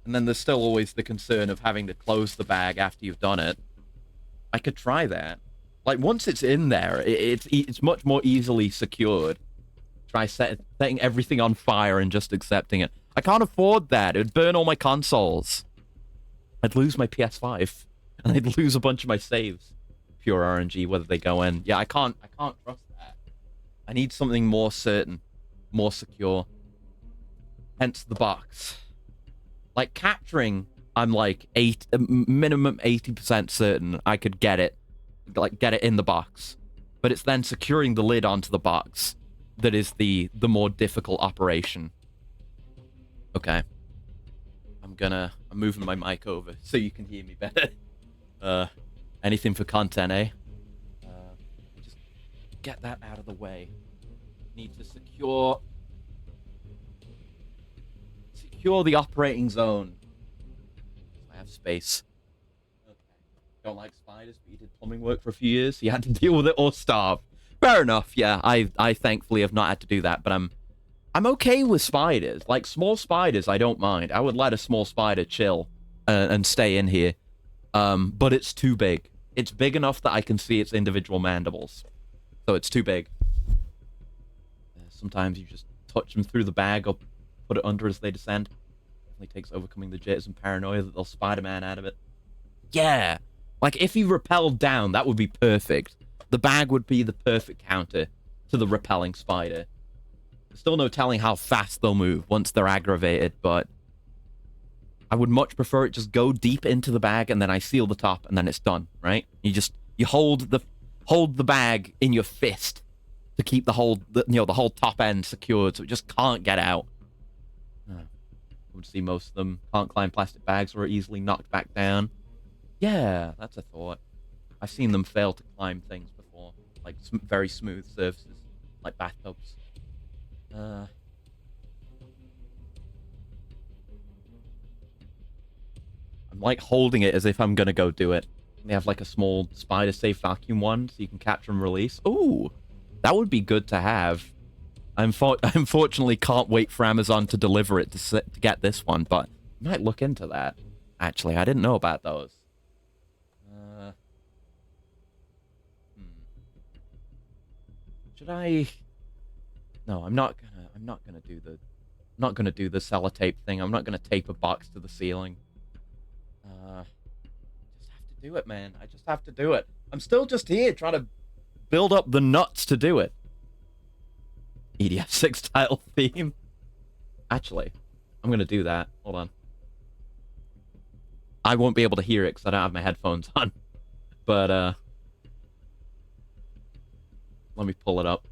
And then there's still always the concern of having to close the bag after you've done it. I could try that. Like, once it's in there, it's much more easily secured. Try setting everything on fire and just accepting it. I can't afford that. It would burn all my consoles. I'd lose my PS5. And I'd lose a bunch of my saves. Pure RNG, whether they go in. Yeah, I can't trust that. I need something more certain. More secure. Hence the box. Like, capturing, I'm like minimum 80% certain I could get it. Like, get it in the box. But it's then securing the lid onto the box that is the more difficult operation. Okay. I'm moving my mic over so you can hear me better. Anything for content, eh? Just get that out of the way. Need to secure the operating zone. I have space. Okay. Don't like spiders, but you did plumbing work for a few years. So you had to deal with it or starve. Fair enough. Yeah, I thankfully have not had to do that, but I'm okay with spiders. Like, small spiders, I don't mind. I would let a small spider chill and stay in here. But it's too big. It's big enough that I can see its individual mandibles. So it's too big. Sometimes you just touch them through the bag or put it under as they descend. It takes overcoming the jitters and paranoia that they'll Spider-Man out of it. Yeah! Like, if he rappelled down, that would be perfect. The bag would be the perfect counter to the repelling spider. There's still no telling how fast they'll move once they're aggravated, but I would much prefer it just go deep into the bag and then I seal the top and then it's done, right? You hold the bag in your fist to keep the whole top end secured so it just can't get out. I would see most of them can't climb plastic bags or are easily knocked back down. Yeah, that's a thought. I've seen them fail to climb things before, like very smooth surfaces, like bathtubs. I'm like holding it as if I'm gonna go do it. They have like a small spider-safe vacuum one, so you can capture and release. Ooh, that would be good to have. I unfortunately can't wait for Amazon to deliver it to get this one, but I might look into that. Actually, I didn't know about those. Should I? No, I'm not gonna do the sellotape thing. I'm not gonna tape a box to the ceiling. Just have to do it, man. I just have to do it. I'm still just here trying to build up the nuts to do it. EDF6 style theme. Actually, I'm gonna do that. Hold on. I won't be able to hear it because I don't have my headphones on. But let me pull it up.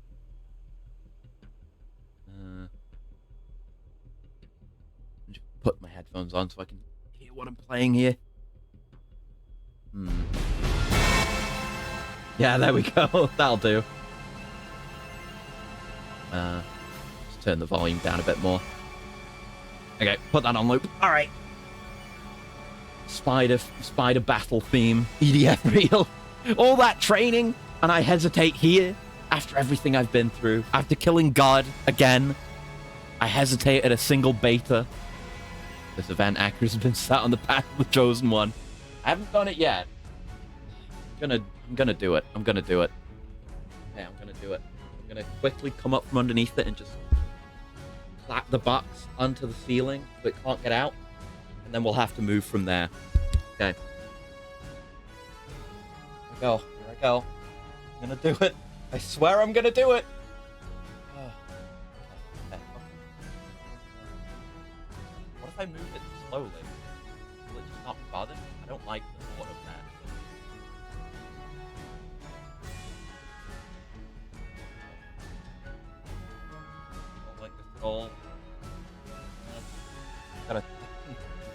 Just put my headphones on so I can hear what I'm playing here. Yeah, there we go. That'll do. Just turn the volume down a bit more. Okay, put that on loop. All right. Spider battle theme, EDF reel. All that training, and I hesitate here after everything I've been through. After killing God again, I hesitate at a single beta. This event actor has been sat on the path of the chosen one. I haven't done it yet. I'm gonna do it. I'm gonna do it. Okay, I'm gonna do it. I'm gonna quickly come up from underneath it and just clap the box onto the ceiling so it can't get out. And then we'll have to move from there. Okay. Here I go. Here I go. I'm gonna do it. I swear I'm gonna do it. Okay. What if I move it slowly? Will it just not bother? I don't like the thought of that. I don't like this at all.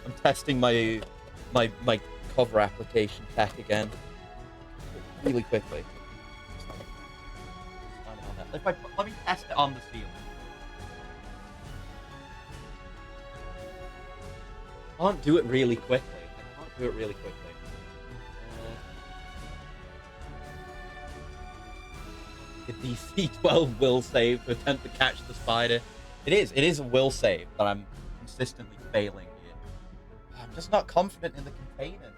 I'm testing my cover application tech again. Really quickly. Let me test it on the ceiling. I can't do it really quickly. The DC 12 will save to attempt to catch the spider. It is a will save, but I'm consistently failing here. I'm just not confident in the container now.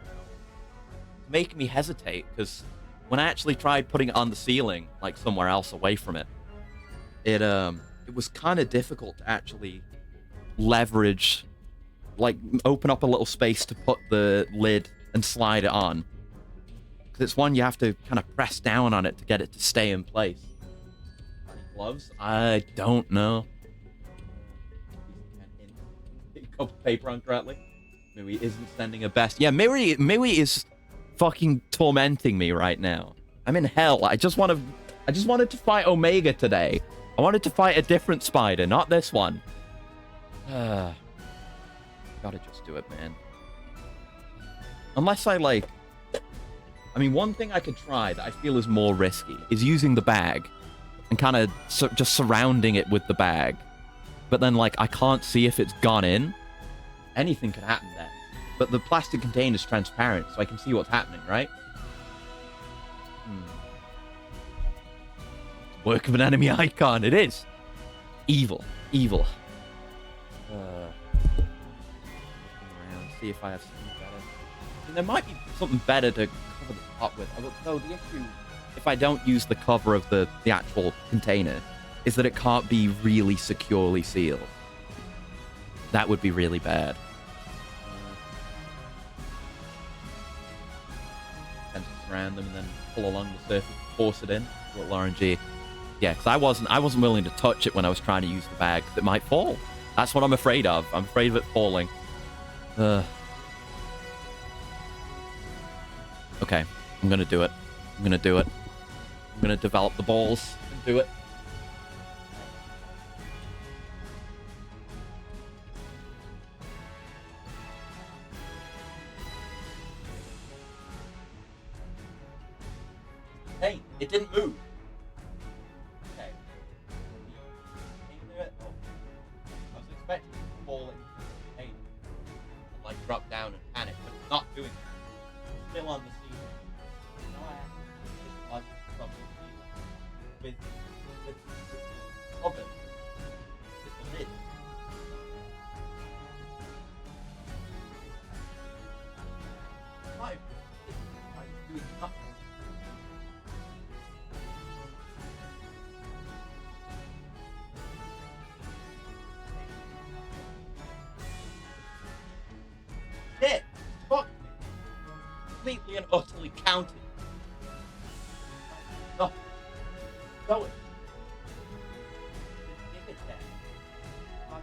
It's making me hesitate, because when I actually tried putting it on the ceiling, like somewhere else away from it, it was kind of difficult to actually leverage, like open up a little space to put the lid and slide it on. Because it's one you have to kind of press down on it to get it to stay in place. Gloves? I don't know. Cup of paper on correctly. Miri isn't sending her best. Yeah, Miri is fucking tormenting me right now. I'm in hell. I just wanted to fight Omega today. I wanted to fight a different spider, not this one. Gotta just do it, man. Unless I like... I mean, one thing I could try that I feel is more risky is using the bag and kind of just surrounding it with the bag. But then, like, I can't see if it's gone in. Anything could happen then. But the plastic container is transparent, so I can see what's happening, right? Work of an enemy icon, it is. Evil. Evil. Around, see if I have something better. I mean, there might be something better to cover the top with. Though the issue, if I don't use the cover of the actual container, is that it can't be really securely sealed. That would be really bad. And surround them and then pull along the surface, force it in. A little RNG. Yeah, because I wasn't willing to touch it when I was trying to use the bag. It might fall. That's what I'm afraid of. I'm afraid of it falling. Okay, I'm gonna do it. I'm gonna develop the balls and do it. Hey, it didn't move. Okay. Can you do it? Oh. I was expecting it to fall into the container and like drop down and panic, but it's not doing that. It's still on the ceiling. Now I have to just plug it from the ceiling with the oven, with the lid. Right. It's doing nothing. Shit! Fuck me! Completely and utterly counted. No. Go it. Give it there. Fuck.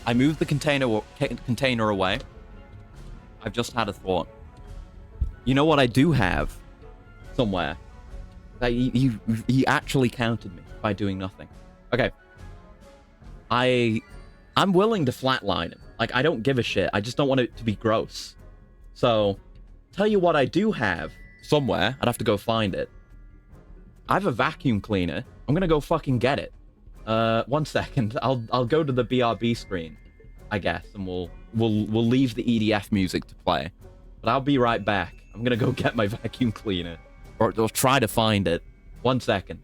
I moved the container away. I've just had a thought. You know what I do have somewhere? He actually countered me by doing nothing. Okay. I'm willing to flatline him. Like, I don't give a shit. I just don't want it to be gross. So, tell you what I do have somewhere. I'd have to go find it. I have a vacuum cleaner. I'm gonna go fucking get it. 1 second. I'll go to the BRB screen, I guess, and we'll leave the EDF music to play. But I'll be right back. I'm gonna go get my vacuum cleaner, or try to find it. 1 second.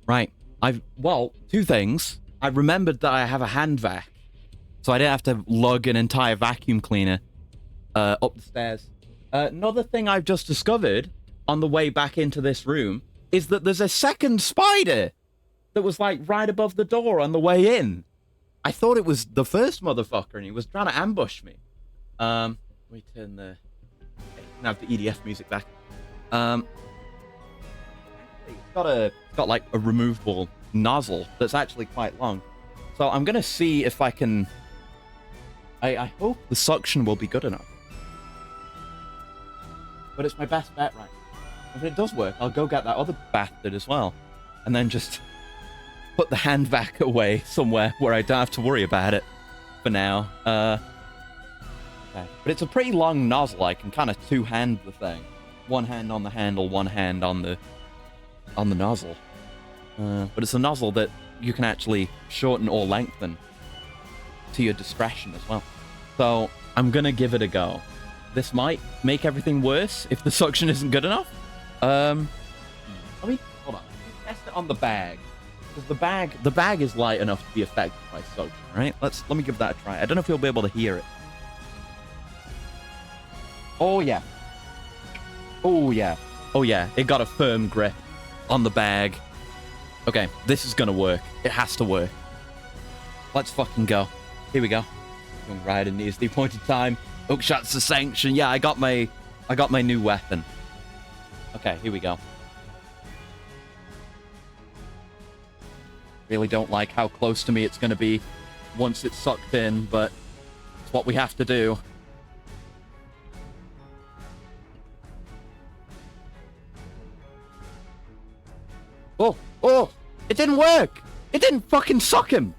Right. Well, two things. I remembered that I have a hand vac, so I didn't have to lug an entire vacuum cleaner up the stairs. Another thing I've just discovered on the way back into this room is that there's a second spider that was like right above the door on the way in. I thought it was the first motherfucker and he was trying to ambush me. Let me turn the... Okay, now have the EDF music back. It's got like a removable nozzle that's actually quite long. So I'm gonna see if I can... I hope the suction will be good enough. But it's my best bet right now. If it does work, I'll go get that other bastard as well. And then just put the hand vac away somewhere where I don't have to worry about it for now. Okay. But it's a pretty long nozzle. I can kind of two-hand the thing. One hand on the handle, one hand on the nozzle. But it's a nozzle that you can actually shorten or lengthen to your discretion as well. So I'm gonna give it a go. This might make everything worse if the suction isn't good enough. Let me hold on. Test it on the bag. Because the bag is light enough to be affected by suction, right? Let me give that a try. I don't know if you'll be able to hear it. Oh yeah. Oh yeah. Oh yeah. It got a firm grip on the bag. Okay, this is gonna work. It has to work. Let's fucking go. Here we go. Young Rider nears the appointed time. Hookshot's the sanction. Yeah, I got my new weapon. Okay, here we go. Really don't like how close to me it's gonna be once it's sucked in, but it's what we have to do. Oh, it didn't work. It didn't fucking suck him.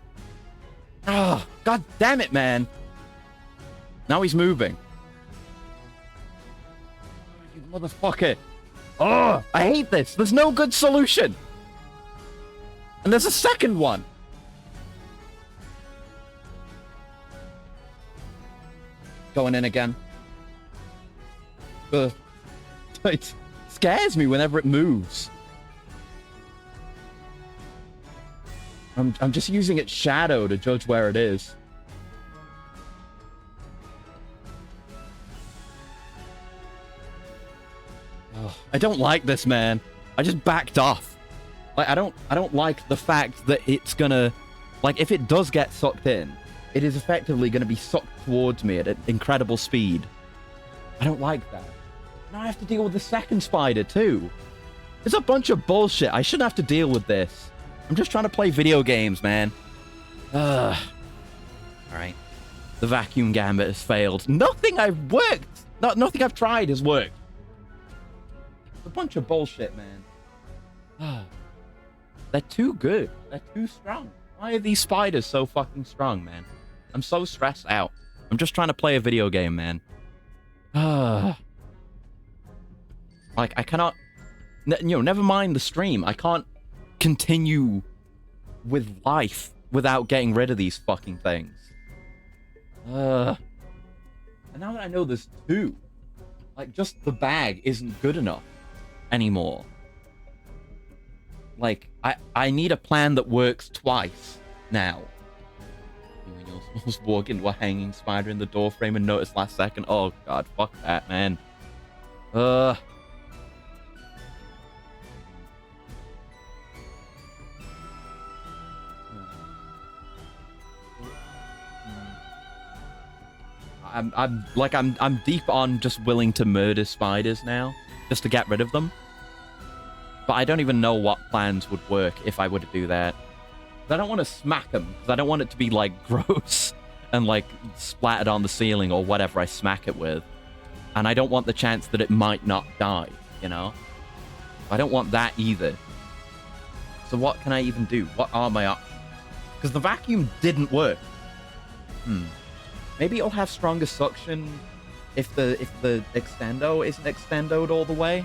Ah, god damn it, man. Now he's moving. You motherfucker. Oh, I hate this. There's no good solution. And there's a second one. Going in again. Ugh. It scares me whenever it moves. I'm just using its shadow to judge where it is. Oh, I don't like this, man. I just backed off. Like, I don't like the fact that it's gonna... Like, if it does get sucked in, it is effectively gonna be sucked towards me at an incredible speed. I don't like that. Now I have to deal with the second spider, too. It's a bunch of bullshit. I shouldn't have to deal with this. I'm just trying to play video games, man. Alright. The vacuum gambit has failed. Nothing I've worked! Nothing I've tried has worked. It's a bunch of bullshit, man. They're too good. They're too strong. Why are these spiders so fucking strong, man? I'm so stressed out. I'm just trying to play a video game, man. Like, I cannot... never mind the stream. I can't continue with life without getting rid of these fucking things. And now that I know there's two, like, just the bag isn't good enough anymore. Like, I need a plan that works twice now. You almost walk into a hanging spider in the doorframe and notice last second. Oh god, fuck that, man. I'm deep on just willing to murder spiders now, just to get rid of them. But I don't even know what plans would work if I were to do that. I don't want to smack them, because I don't want it to be, like, gross and, like, splattered on the ceiling or whatever I smack it with. And I don't want the chance that it might not die, you know? I don't want that either. So what can I even do? What are my options? Because the vacuum didn't work. Maybe it'll have stronger suction if the extendo isn't extendoed all the way.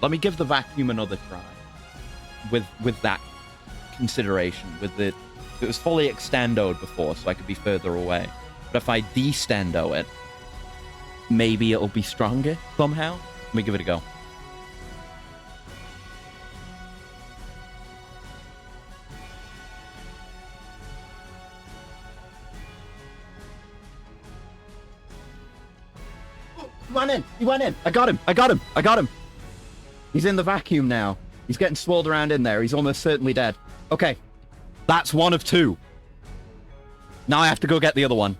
Let me give the vacuum another try. With that consideration. It was fully extendoed before, so I could be further away. But if I destendo it, maybe it'll be stronger somehow. Let me give it a go. He went in! He went in! I got him! I got him! I got him! He's in the vacuum now. He's getting swirled around in there. He's almost certainly dead. Okay. That's one of two. Now I have to go get the other one.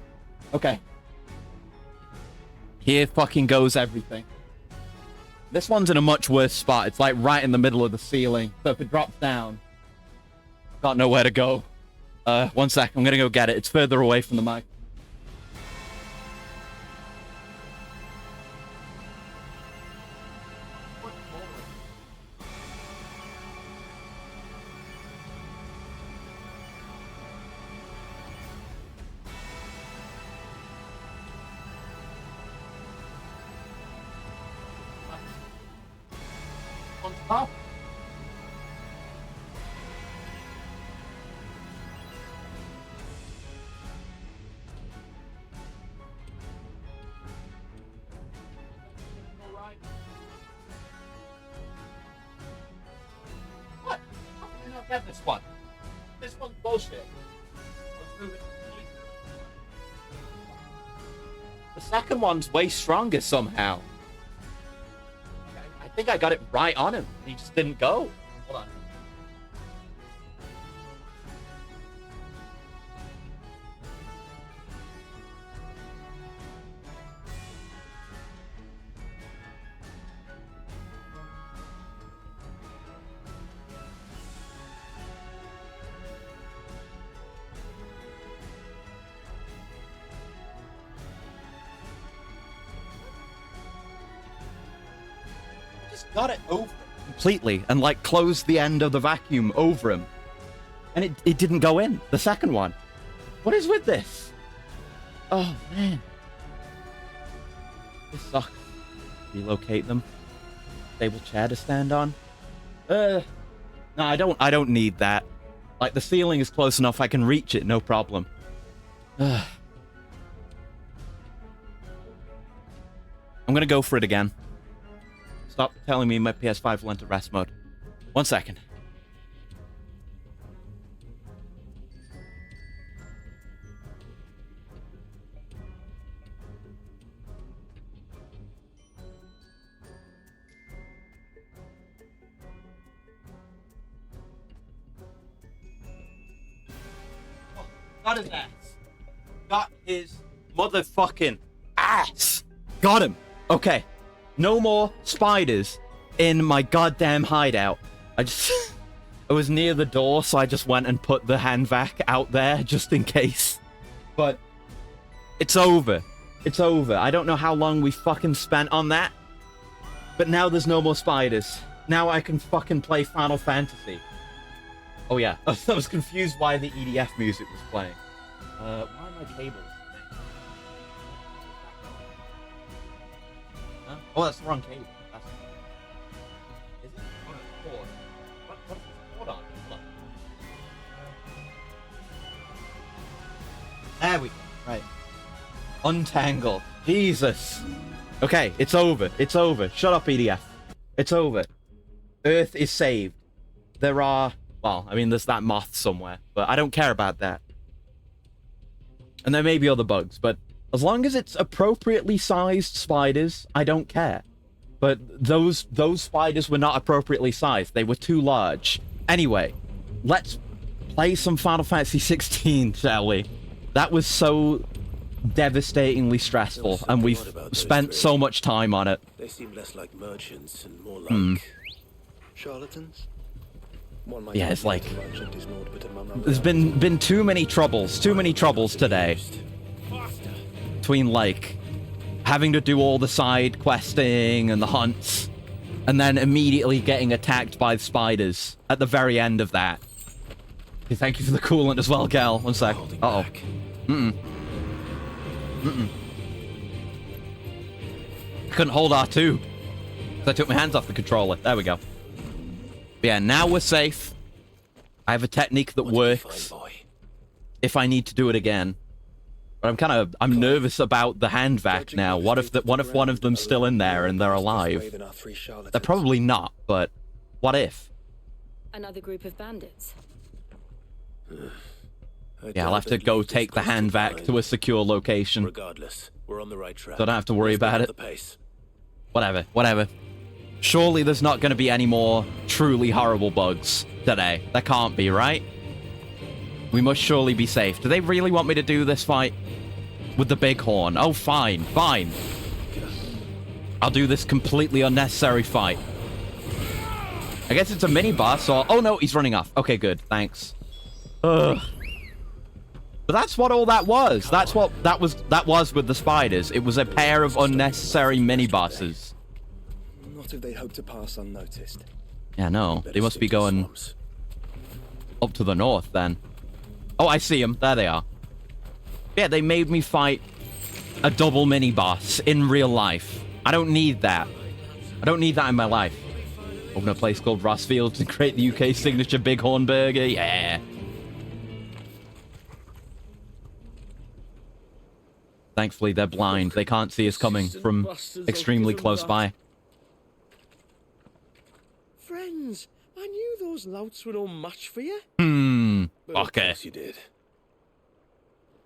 Okay. Here fucking goes everything. This one's in a much worse spot. It's like right in the middle of the ceiling. So if it drops down, got nowhere to go. 1 sec. I'm gonna go get it. It's further away from the mic. Oh. What? How can we not get this one? This one's bullshit. Let's move it. The second one's way stronger somehow. I think I got it right on him. He just didn't go. Hold on. Got it over completely and like closed the end of the vacuum over him, and it didn't go in the second one. What is with this? Oh man, this sucks. Relocate them. Stable chair to stand on. No, I don't need that. Like, the ceiling is close enough I can reach it, no problem. I'm gonna go for it again. Stop telling me my PS5 went to rest mode. 1 second. Got his ass. Got his motherfucking ass. Got him. Okay. No more spiders in my goddamn hideout. I was near the door, so I just went and put the hand vac out there just in case. But it's over. It's over. I don't know how long we fucking spent on that. But now there's no more spiders. Now I can fucking play Final Fantasy. Oh yeah, I was confused why the EDF music was playing. Why are my cables? Huh? Oh, that's the wrong cable. That's... Is it? Oh, no, it's cord. What is this cord on? Look. There we go. Right. Untangle. Jesus. Okay, it's over. It's over. Shut up, EDF. It's over. Earth is saved. There are... Well, I mean, there's that moth somewhere, but I don't care about that. And there may be other bugs, but as long as it's appropriately sized spiders, I don't care. But those spiders were not appropriately sized. They were too large. Anyway, let's play some Final Fantasy 16, shall we? That was so devastatingly stressful, and we've spent so much time on it. They seem less like merchants and more like charlatans. Yeah, it's like there's been too many troubles today. Between like having to do all the side questing and the hunts, and then immediately getting attacked by spiders at the very end of that. Okay, thank you for the coolant as well, Gal. 1 sec. Uh-oh. I couldn't hold R2 because I took my hands off the controller. There we go. But yeah, now we're safe. I have a technique that works if I need to do it again. But I'm nervous about the hand vac now. What if one of them's still in there and they're alive? They're probably not, but what if? Another group of bandits. Yeah, I'll have to go take the hand vac to a secure location. Regardless, we're on the right track. So I don't have to worry about it. Whatever. Surely there's not going to be any more truly horrible bugs today. There can't be, right? We must surely be safe. Do they really want me to do this fight with the bighorn? Oh, fine. I'll do this completely unnecessary fight. I guess it's a mini-boss, or... Oh, no, he's running off. Okay, good. Thanks. Ugh. But that's what all that was. That's what that was with the spiders. It was a pair of unnecessary mini-bosses. Not if they hope to pass unnoticed. Yeah, no. They must be going up to the north, then. Oh, I see them. There they are. Yeah, they made me fight a double mini-boss in real life. I don't need that. I don't need that in my life. Open a place called Rossfield to create the UK signature Bighorn burger. Yeah. Thankfully, they're blind. They can't see us coming from extremely close by. Friends, I knew those louts were no match for you. But of course you did.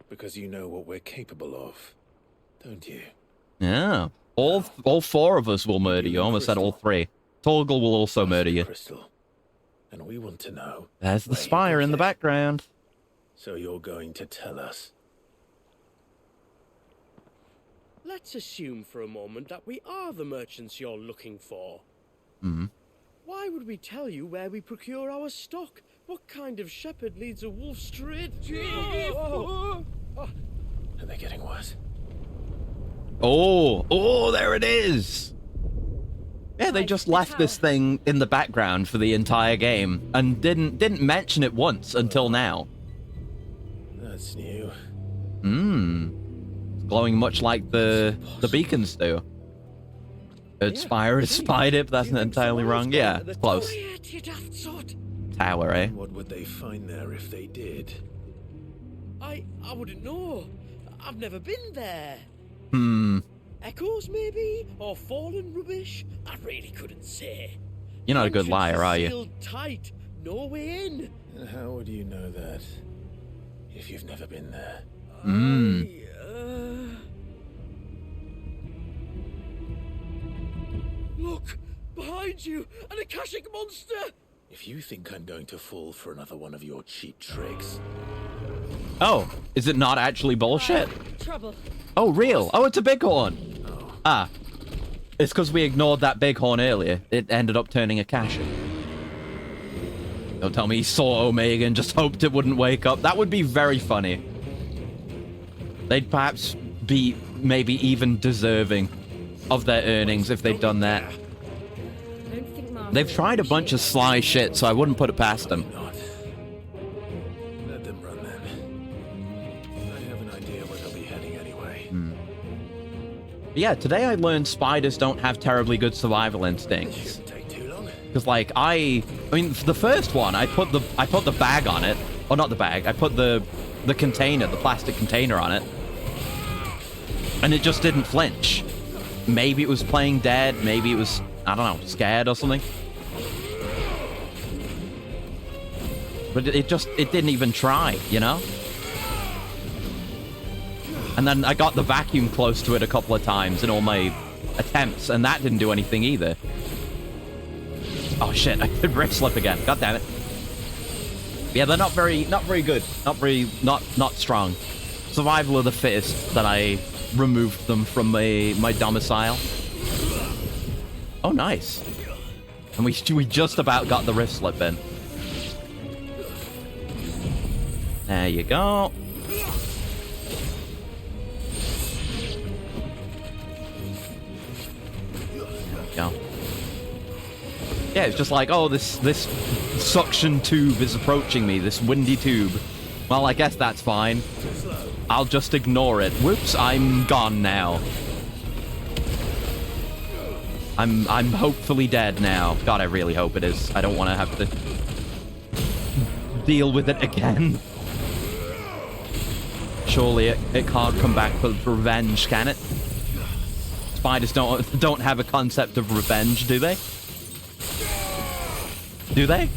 Because you know what we're capable of, don't you? Yeah. All 4 of us will murder you. I almost said all 3. Torgal will also murder you. Crystal. And we want to know. There's the spire in the background. So you're going to tell us? Let's assume for a moment that we are the merchants you're looking for. Why would we tell you where we procure our stock? What kind of shepherd leads a wolf straight? Are they getting worse? Oh, there it is. Yeah, they just left this thing in the background for the entire game and didn't mention it once until now. That's new. It's glowing much like the beacons do. Spire is spied it, but that's not entirely wrong. Yeah, it's close. Tower, eh? What would they find there if they did? I wouldn't know. I've never been there. Echoes, maybe? Or fallen rubbish? I really couldn't say. You're not a good liar, are you? Sealed tight. No way in. And how would you know that if you've never been there? Look! Behind you! An Akashic monster! If you think I'm going to fall for another one of your cheap tricks... Oh, is it not actually bullshit? Trouble. Oh, real? Oh, it's a bighorn. Ah. It's because we ignored that bighorn earlier. It ended up turning Akashic. Don't tell me he saw Omega and just hoped it wouldn't wake up. That would be very funny. They'd perhaps be maybe even deserving of their earnings if they'd done that. They've tried a bunch of sly shit, so I wouldn't put it past them. Let them run then. I have an idea where they'll be heading anyway. Yeah, today I learned spiders don't have terribly good survival instincts. Because like I mean, for the first one, I put the bag on it, or not the bag. I put the container, the plastic container on it, and it just didn't flinch. Maybe it was playing dead. Maybe it was, I don't know, scared or something. But it didn't even try, you know? And then I got the vacuum close to it a couple of times in all my attempts, and that didn't do anything either. Oh shit, I could wrist slip again. God damn it. Yeah, they're not very good. Not strong. Survival of the fittest that I removed them from my domicile. Oh, nice. And we just about got the wrist slip in. There you go. There we go. Yeah, it's just like, oh, this suction tube is approaching me, this windy tube. Well, I guess that's fine. I'll just ignore it. Whoops, I'm gone now. I'm hopefully dead now. God, I really hope it is. I don't want to have to deal with it again. Surely it can't come back with revenge, can it? Spiders don't have a concept of revenge, do they? Do they?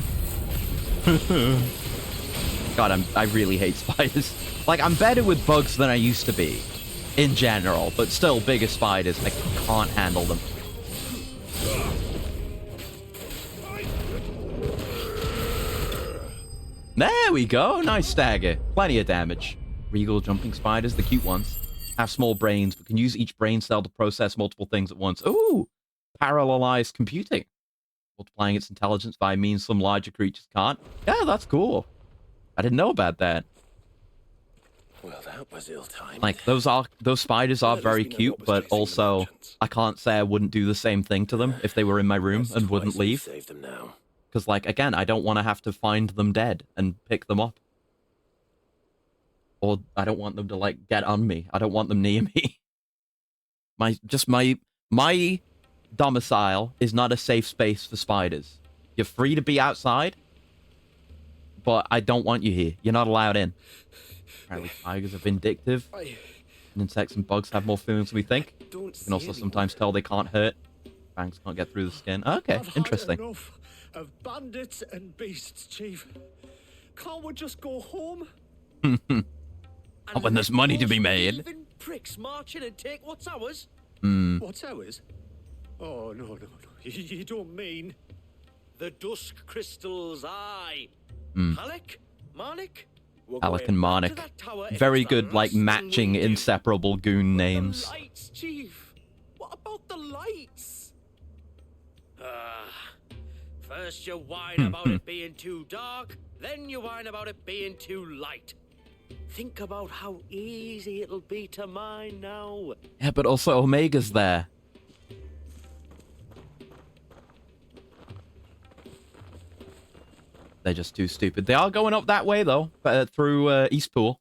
God, I really hate spiders. Like, I'm better with bugs than I used to be, in general, but still, bigger spiders, I can't handle them. There we go, nice stagger. Plenty of damage. Regal jumping spiders, the cute ones, have small brains, but can use each brain cell to process multiple things at once. Ooh, parallelized computing. Multiplying its intelligence by means some larger creatures can't. Yeah, that's cool. I didn't know about that. Well, that was ill-timed. Like, those spiders are very cute, but also I can't say I wouldn't do the same thing to them if they were in my room and wouldn't leave. Save them now. Because, like, again, I don't want to have to find them dead and pick them up. Or I don't want them to, like, get on me. I don't want them near me. My domicile is not a safe space for spiders. You're free to be outside, but I don't want you here. You're not allowed in. Apparently tigers are vindictive. And insects and bugs have more feelings than we think. You can also sometimes tell they can't hurt. Fangs can't get through the skin. Okay, interesting. Enough of bandits and beasts, Chief. Can't we just go home? Not when there's money to be made. Pricks marching and take what's ours? What's ours? Oh, no. You don't mean... The dusk crystals, aye. Halleck? Marnik? Alec and Marnik. Very good, like, matching inseparable goon names. The lights, Chief. What about the lights? First you whine about it being too dark, then you whine about it being too light. Think about how easy it'll be to mine now. Yeah, but also Omega's there. They're just too stupid. They are going up that way, though, through Eastpool.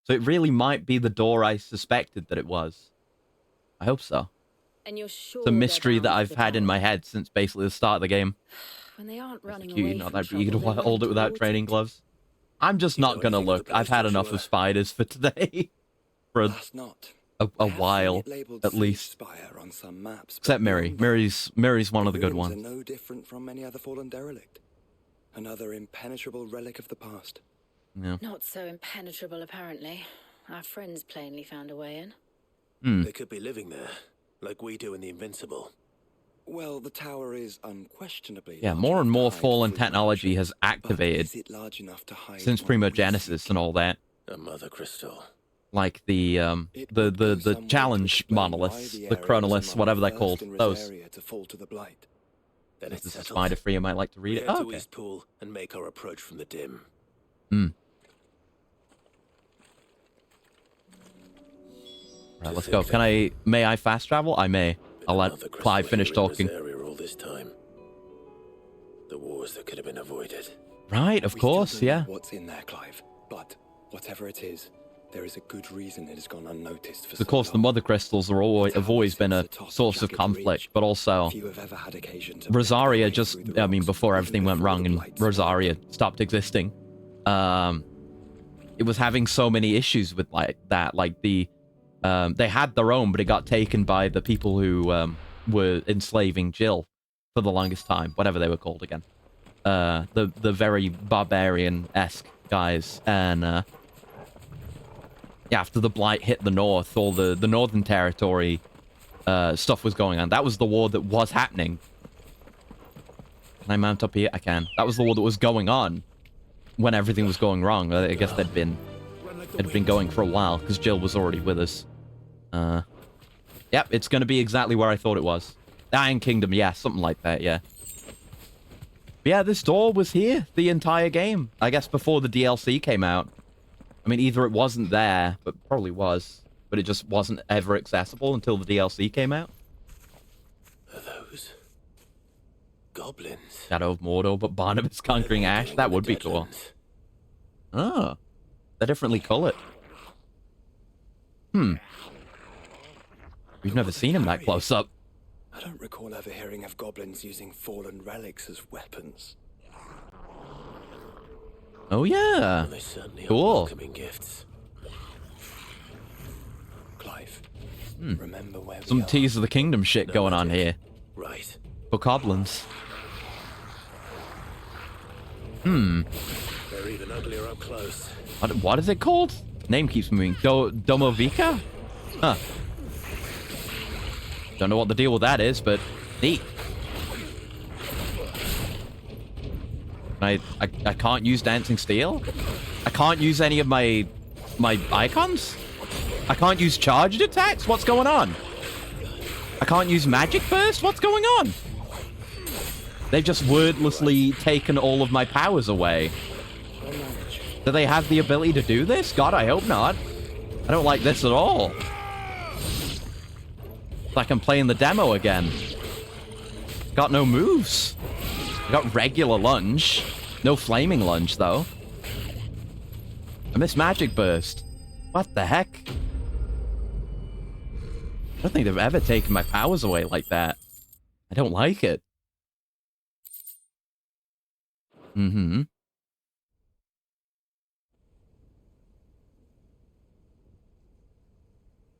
So it really might be the door I suspected that it was. I hope so. And you're sure it's a mystery that I've had in my head since basically the start of the game. When they aren't running Cute, away not from that you could trouble, hold it without training gloves. I'm just not gonna look. I've had enough of spiders for today. For a while, at least. On some maps, except Miri. Miri's one of the good ones. Are no different from any other fallen derelict. Another impenetrable relic of the past. Yeah. Not so impenetrable, apparently. Our friends plainly found a way in. They could be living there, like we do in the Invincible. Well, the tower is unquestionably... Yeah, more and more fallen technology has activated since Primogenesis and all that. A mother crystal. Like the challenge monoliths, the chronoliths, whatever they're called. Those. Then this it's is a spider free, I might like to read it. Head Oh, to okay. Eastpool and make our approach from the dim. Right, let's go. May I fast travel? I may. I'll let Clive finish talking. All this time. The wars that could have been avoided. Right, of course, yeah. What's in there, Clive? But whatever it is, there is a good reason it has gone unnoticed for Of course, the mother crystals have always been a source of conflict, but also Rosaria just, I mean, before everything went wrong and Rosaria stopped existing, it was having so many issues with like that. Like they had their own, but it got taken by the people who were enslaving Jill for the longest time, whatever they were called again. The very barbarian-esque guys, and yeah, after the Blight hit the north, all the Northern Territory stuff was going on. That was the war that was happening. Can I mount up here? I can. That was the war that was going on when everything was going wrong. I guess it had been going for a while, because Jill was already with us. Yep, it's going to be exactly where I thought it was. Iron Kingdom, yeah, something like that, yeah. But yeah, this door was here the entire game. I guess before the DLC came out. I mean, either it wasn't there, but probably was, but it just wasn't ever accessible until the DLC came out. Are those goblins? Shadow of Mordor, but Barnabas conquering Ash? That would be cool. Oh, they're differently colored. We've never seen him that close up. I don't recall ever hearing of goblins using fallen relics as weapons. Oh yeah, They certainly are cool. welcoming gifts. Clive, remember where we Some are? Tears of the Kingdom shit going on here. Right. For goblins. They're even uglier up close. What is it called? Name keeps moving. Domovica? Huh. Don't know what the deal with that is, but neat. I can't use Dancing Steel? I can't use any of my icons? I can't use charged attacks? What's going on? I can't use Magic Burst? What's going on? They've just wordlessly taken all of my powers away. Do they have the ability to do this? God, I hope not. I don't like this at all. It's like I'm playing the demo again. Got no moves. Got regular lunge. No flaming lunge, though. I miss Magic Burst. What the heck? I don't think they've ever taken my powers away like that. I don't like it. Mm-hmm.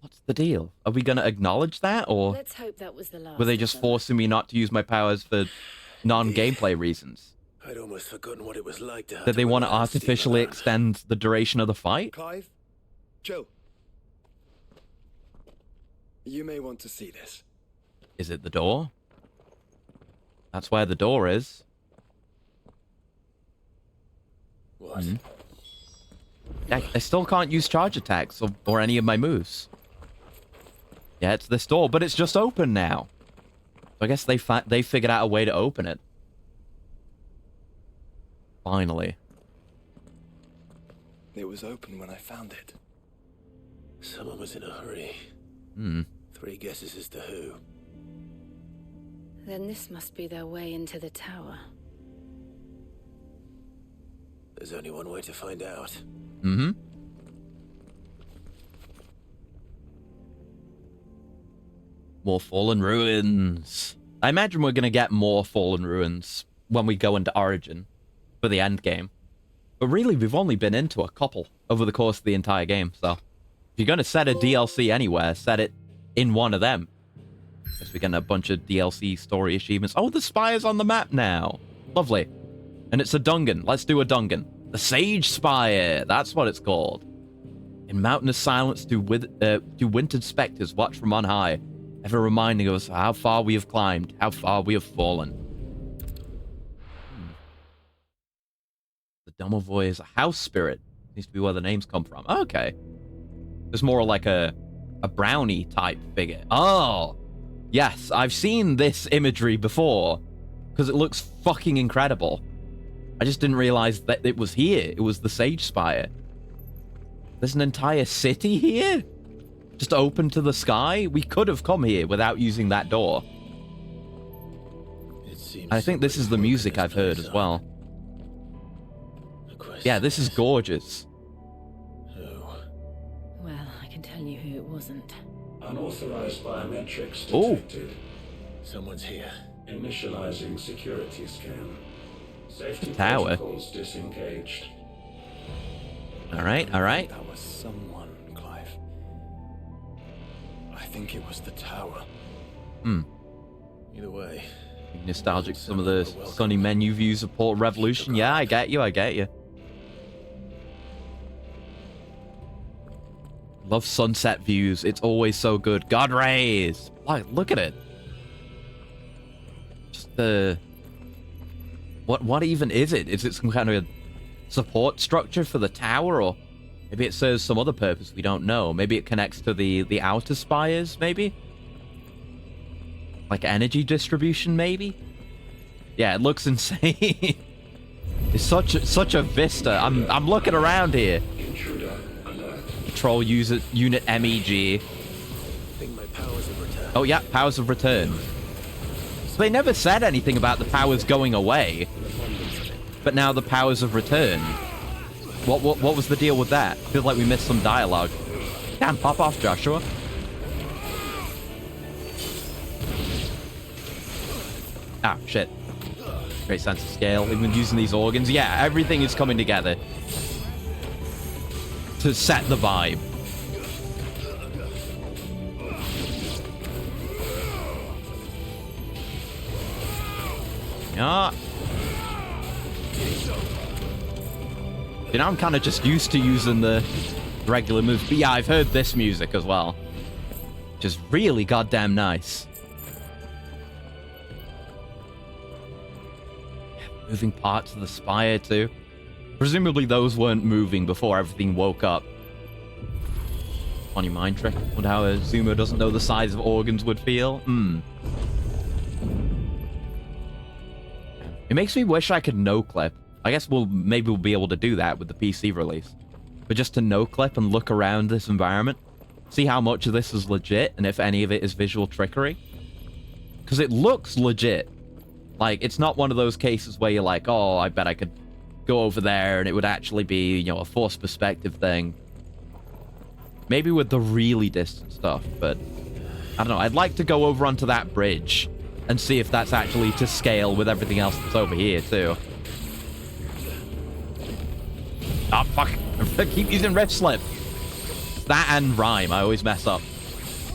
What's the deal? Are we going to acknowledge that, or Let's hope that was the last. were they just forcing me not to use my powers for non-gameplay reasons? I'd almost forgotten what it was like to have Did they want to rely on steam artificially alone. extend the duration of the fight? Clive? Joe? You may want to see this. Is it the door? That's where the door is. What? I still can't use charge attacks or any of my moves. Yeah, it's this door, but it's just open now. So I guess they figured out a way to open it. Finally. It was open when I found it. Someone was in a hurry. 3 guesses as to who. Then this must be their way into the tower. There's only one way to find out. Mm-hmm. More fallen ruins. I imagine we're going to get more fallen ruins when we go into Origin for the end game. But really, we've only been into a couple over the course of the entire game, so if you're going to set a DLC anywhere, set it in one of them. Guess we're getting a bunch of DLC story achievements. Oh, the spire's on the map now. Lovely. And it's a dungeon. Let's do a dungeon. The Sage Spire. That's what it's called. In mountainous silence, do wintered specters watch from on high, ever reminding us how far we have climbed, how far we have fallen. The Domovoy is a house spirit. Needs to be where the names come from. Okay. It's more like a brownie type figure. Oh, yes, I've seen this imagery before because it looks fucking incredible. I just didn't realize that it was here. It was the Sage Spire. There's an entire city here? Just open to the sky? We could have come here without using that door. I think this is the music I've heard as well. Yeah, this is gorgeous. Well, I can tell you who it wasn't. Unauthorized biometrics Oh. detected. Someone's here. Initializing security scan. Safety The tower. protocols disengaged. All right, all right. That was someone, Clive. I think it was the tower. Either way. Nostalgic for some of the sunny menu views of Port Revolution. Yeah, I get you, I get you. Love sunset views. It's always so good. God rays. Like, look at it. Just the... What even is it? Is it some kind of support structure for the tower, or maybe it serves some other purpose we don't know? Maybe it connects to the outer spires, maybe? Like energy distribution, maybe? Yeah, it looks insane. It's such a vista. I'm looking around here. Control user unit MEG. Think my powers have returned. Oh yeah, powers have returned. So they never said anything about the powers going away, but now the powers have returned. What was the deal with that? Feels like we missed some dialogue. Damn, pop off, Joshua. Ah, shit. Great sense of scale. Even using these organs. Yeah, everything is coming together to set the vibe. Yeah. You know, I'm kind of just used to using the regular moves. But yeah, I've heard this music as well. Which is really goddamn nice. Moving parts of the spire too. Presumably those weren't moving before everything woke up. Funny mind trick. Wonder how a Zoomer doesn't know the size of organs would feel. It makes me wish I could no-clip. I guess maybe we'll be able to do that with the PC release. But just to no-clip and look around this environment, see how much of this is legit and if any of it is visual trickery. Because it looks legit. Like, it's not one of those cases where you're like, oh, I bet I could go over there and it would actually be, you know, a forced perspective thing. Maybe with the really distant stuff, but I don't know. I'd like to go over onto that bridge and see if that's actually to scale with everything else that's over here, too. Oh, fuck. I keep using Red Slip. That and Rhyme, I always mess up.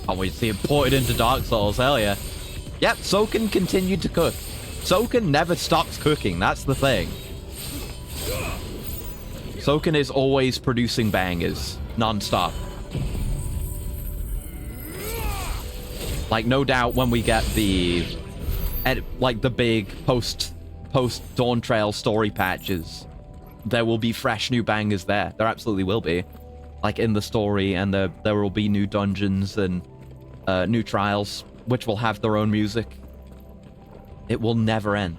Can't wait to see it ported into Dark Souls, hell yeah. Yep, Soken continued to cook. Soken never stops cooking, that's the thing. Soken is always producing bangers, non-stop. Like, no doubt when we get the big post-Dawn Trail story patches, there will be fresh new bangers there. There absolutely will be. Like, in the story, and there will be new dungeons and new trials, which will have their own music. It will never end.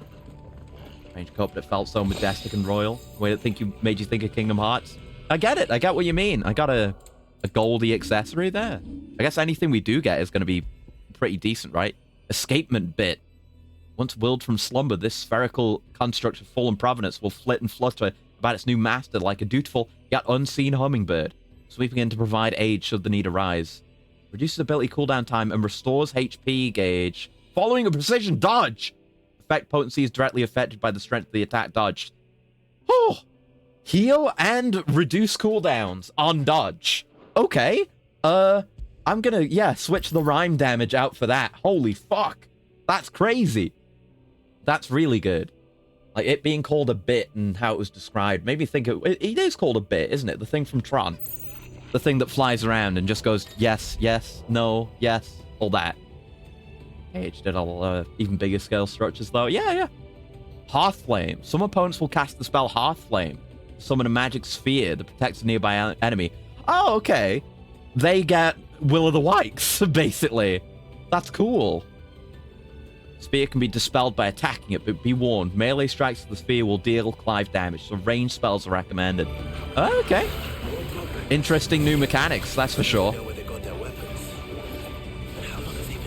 Strange cup that felt so majestic and royal. Way that made you think of Kingdom Hearts. I get it. I get what you mean. I got a goldy accessory there. I guess anything we do get is going to be pretty decent, right? Escapement bit. Once willed from slumber, this spherical construct of fallen provenance will flit and flutter about its new master like a dutiful yet unseen hummingbird, sweeping in to provide aid should the need arise. Reduces ability cooldown time and restores HP gauge following a precision dodge. Effect potency is directly affected by the strength of the attack dodged. Oh! Heal and reduce cooldowns on dodge. Okay. I'm gonna, switch the Rhyme damage out for that. Holy fuck. That's crazy. That's really good. Like, it being called a bit and how it was described made me think it is called a bit, isn't it? The thing from Tron. The thing that flies around and just goes, yes, yes, no, yes, all that. Age did all even bigger scale structures, though. Yeah. Hearthflame. Some opponents will cast the spell Hearthflame. Summon a magic sphere that protects a nearby enemy. Oh, okay. They get Will of the Wisps, basically. That's cool. Spear can be dispelled by attacking it, but be warned, melee strikes with the spear will deal Clive damage, so ranged spells are recommended. Oh, okay. Interesting new mechanics, that's for sure.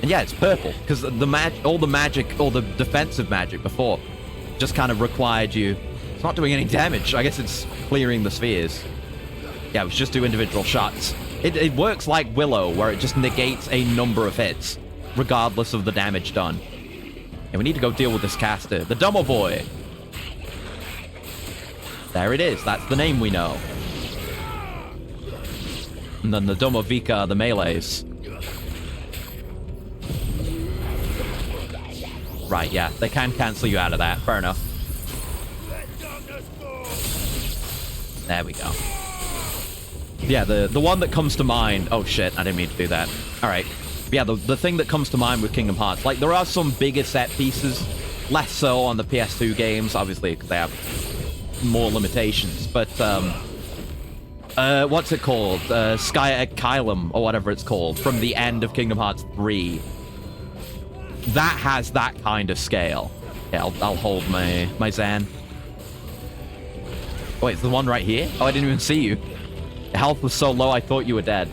And yeah, it's purple, because all the defensive magic before just kind of required you... It's not doing any damage. I guess it's clearing the spheres. Yeah, it was just do individual shots. It works like Willow, where it just negates a number of hits, regardless of the damage done. And we need to go deal with this caster. The Dumbo Boy. There it is. That's the name we know. And then the Domovika, the melees. Right, yeah. They can cancel you out of that. Fair enough. There we go. Yeah, the one that comes to mind... Oh, shit. I didn't mean to do that. All right. Yeah, the thing that comes to mind with Kingdom Hearts, like, there are some bigger set pieces, less so on the PS2 games, obviously, because they have more limitations, but, what's it called? Sky Kylum, or whatever it's called, from the end of Kingdom Hearts 3. That has that kind of scale. Yeah, I'll hold my Zan. Oh, wait, it's the one right here? Oh, I didn't even see you. Your health was so low, I thought you were dead.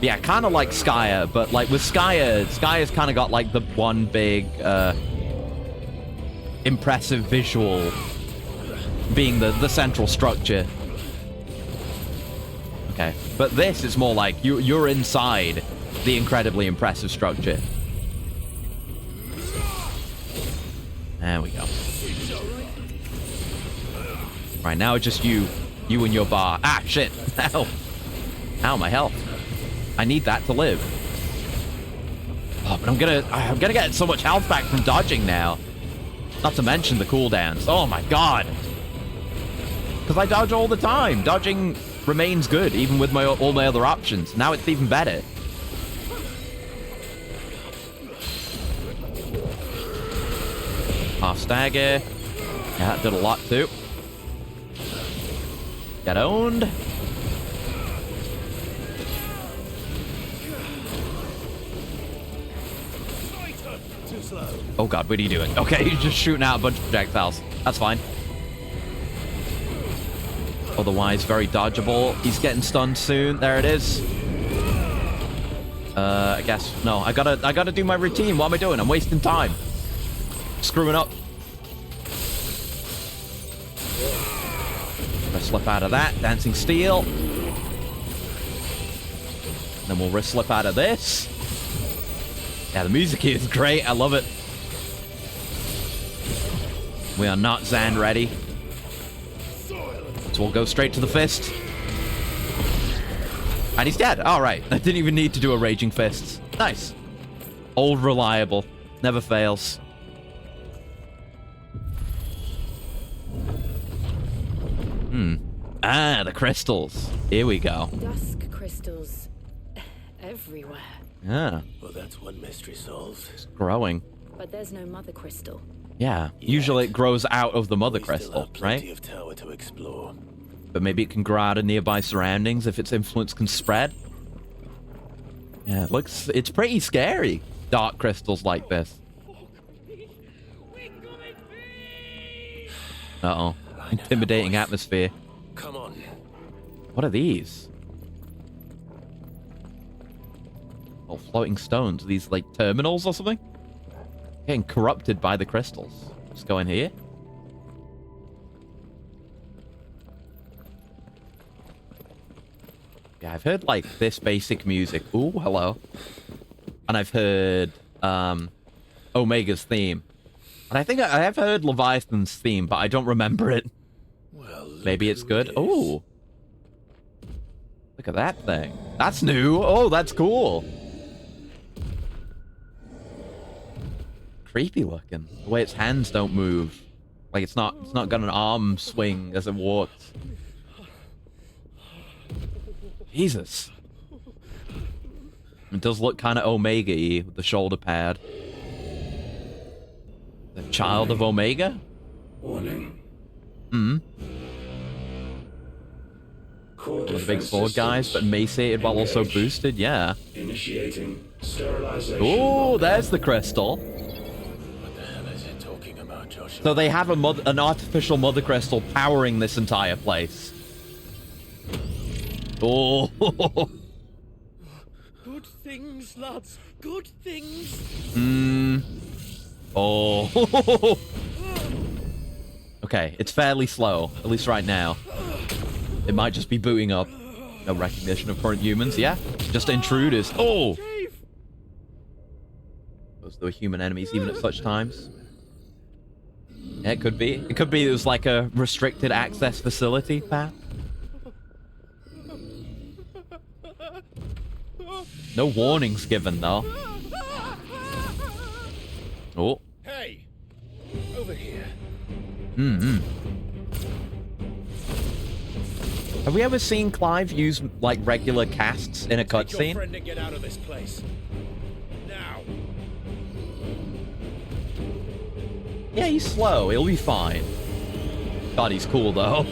Yeah, kind of like Skya, but like with Skya's kind of got like the one big impressive visual being the central structure. Okay, but this is more like you're inside the incredibly impressive structure. There we go. Right, now it's just you and your bar. Ah, shit. Ow. Ow, my health. I need that to live. Oh, but I'm gonna get so much health back from dodging now. Not to mention the cooldowns. Oh my god. Because I dodge all the time. Dodging remains good, even with all my other options. Now it's even better. Half stagger. Yeah, that did a lot too. Get owned. Oh god, what are you doing? Okay, you're just shooting out a bunch of projectiles. That's fine. Otherwise, very dodgeable. He's getting stunned soon. There it is. I guess no. I gotta do my routine. What am I doing? I'm wasting time. Screwing up. Let's slip out of that. Dancing Steel. Then we'll slip out of this. Yeah, the music here is great. I love it. We are not Zan ready. So we'll go straight to the fist. And he's dead. All right. I didn't even need to do a Raging Fist. Nice. Old reliable. Never fails. Ah, the crystals. Here we go. Dusk crystals everywhere. Yeah. Well, that's one mystery solved. It's growing. But there's no mother crystal. Yeah. Usually it grows out of the mother crystal, right? Plenty of tower to explore. But maybe it can grow out of nearby surroundings if its influence can spread. Yeah, it's pretty scary. Dark crystals like this. Uh-oh. Intimidating atmosphere. Come on. What are these? Oh, floating stones. Are these like terminals or something? Getting corrupted by the crystals. Let's go in here. Yeah, I've heard like this basic music. Ooh, hello. And I've heard Omega's theme. And I think I have heard Leviathan's theme, but I don't remember it. Well, maybe it's good. Oh. Look at that thing. That's new. Oh, that's cool. Creepy looking. The way its hands don't move. Like it's not got an arm swing as it walks. Jesus. It does look kind of Omega-y with the shoulder pad. The child of Omega? Warning. One of the big sword guys, but emaciated while also boosted, yeah. Initiating sterilization. Oh, there's the crystal. What the hell is it talking about, Joshua? So they have an artificial mother crystal powering this entire place. Oh. Good things, lads. Good things. Oh. Okay, it's fairly slow, at least right now. It might just be booting up. No recognition of current humans, yeah? Just intruders. Oh! Those were human enemies even at such times. Yeah, it could be. It could be it was like a restricted access facility, perhaps. No warnings given, though. Oh. Hey! Over here. Have we ever seen Clive use, like, regular casts in a Take your cutscene? friend and get out of this place. Now. Yeah, he's slow. He'll be fine. God, he's cool, though.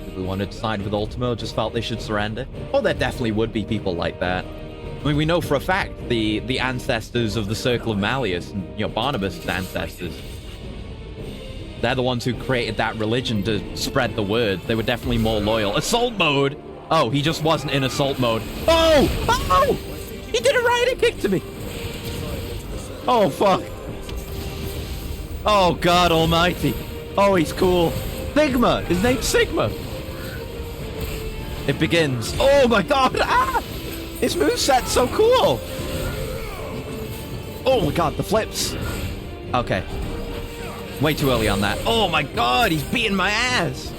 Did we want to side with Ultimo or just felt they should surrender? Oh, there definitely would be people like that. I mean, we know for a fact the ancestors of the Circle of Malleus, and, you know, Barnabas' ancestors, they're the ones who created that religion to spread the word. They were definitely more loyal. Assault mode! Oh, he just wasn't in assault mode. Oh! Oh! He did a rider kick to me! Oh, fuck. Oh, God almighty. Oh, he's cool. Sigma! His name's Sigma! It begins. Oh, my God! Ah! His moveset's so cool! Oh, my God, the flips. Okay. Way too early on that. Oh, my God, he's beating my ass!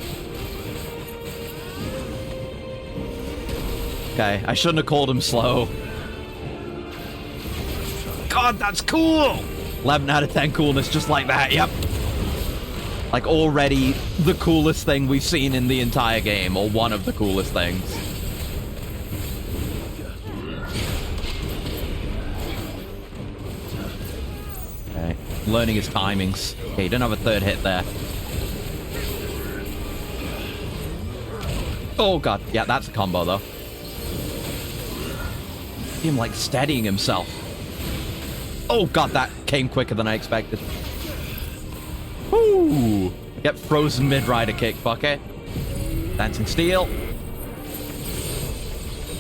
Okay, I shouldn't have called him slow. God, that's cool! 11 out of 10 coolness just like that, yep. Like, already the coolest thing we've seen in the entire game, or one of the coolest things. Okay, learning his timings. Okay, you don't have a third hit there. Oh, God. Yeah, that's a combo, though. See him, like, steadying himself. Oh, God, that came quicker than I expected. Woo! Yep, frozen mid-rider kick, fuck it. Dancing steel.